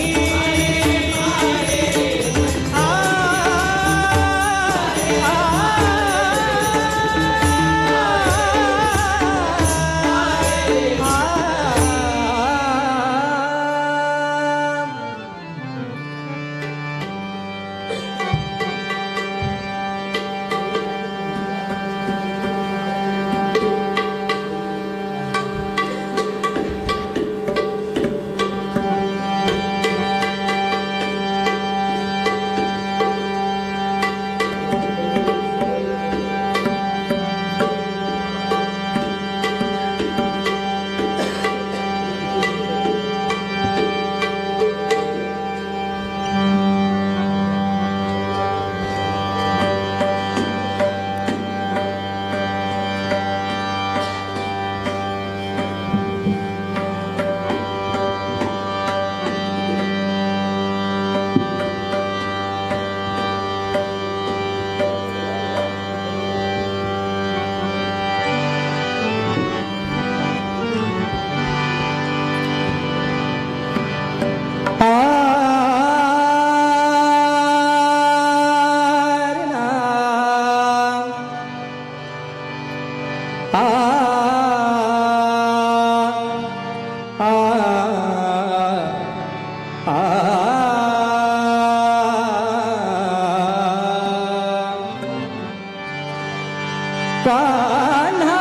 कान्हा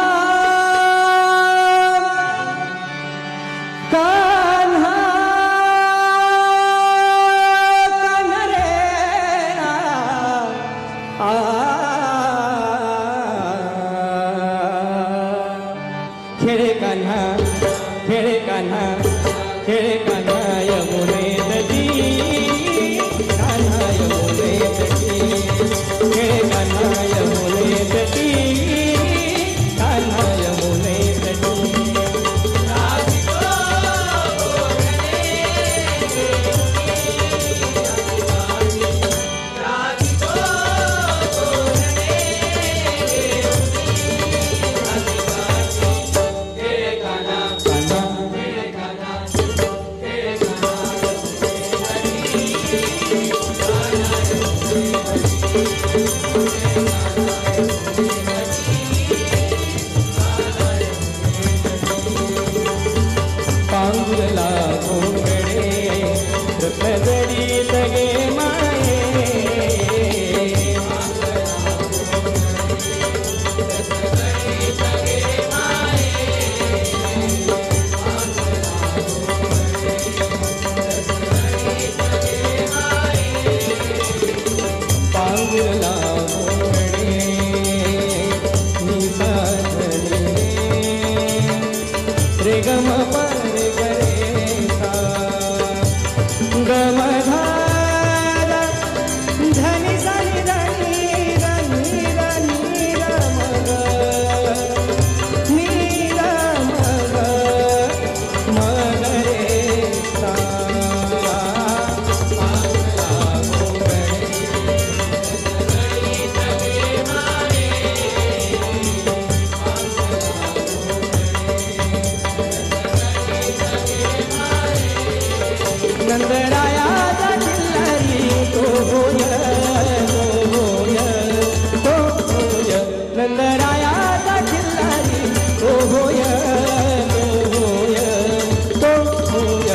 कान्हा कान्हा रे खेळे कान्हा खेळे कान्हा खेळे कान्हा यमुने नदी कान्हा यमुने नदी खेळे कान्हा यमुने नदी कान्हा यमुने नदी पांगुरला घोंगडे रत्नजडी सगे माये पांगुरला घोंगडे निसाधने रे गम पर करे सा गमधार धनी सनि धनी धनी धनी रमग नीर मग मग रे सा नंदरायाचा किल्लारी तो होय नंदरायाचा किल्लारी तो होय तो होय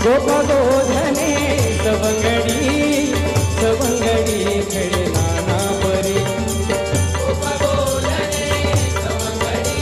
गोपगोधने सवंगडी सवंगडी खेळे नाना परी गोपगोधने सवंगडी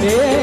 हे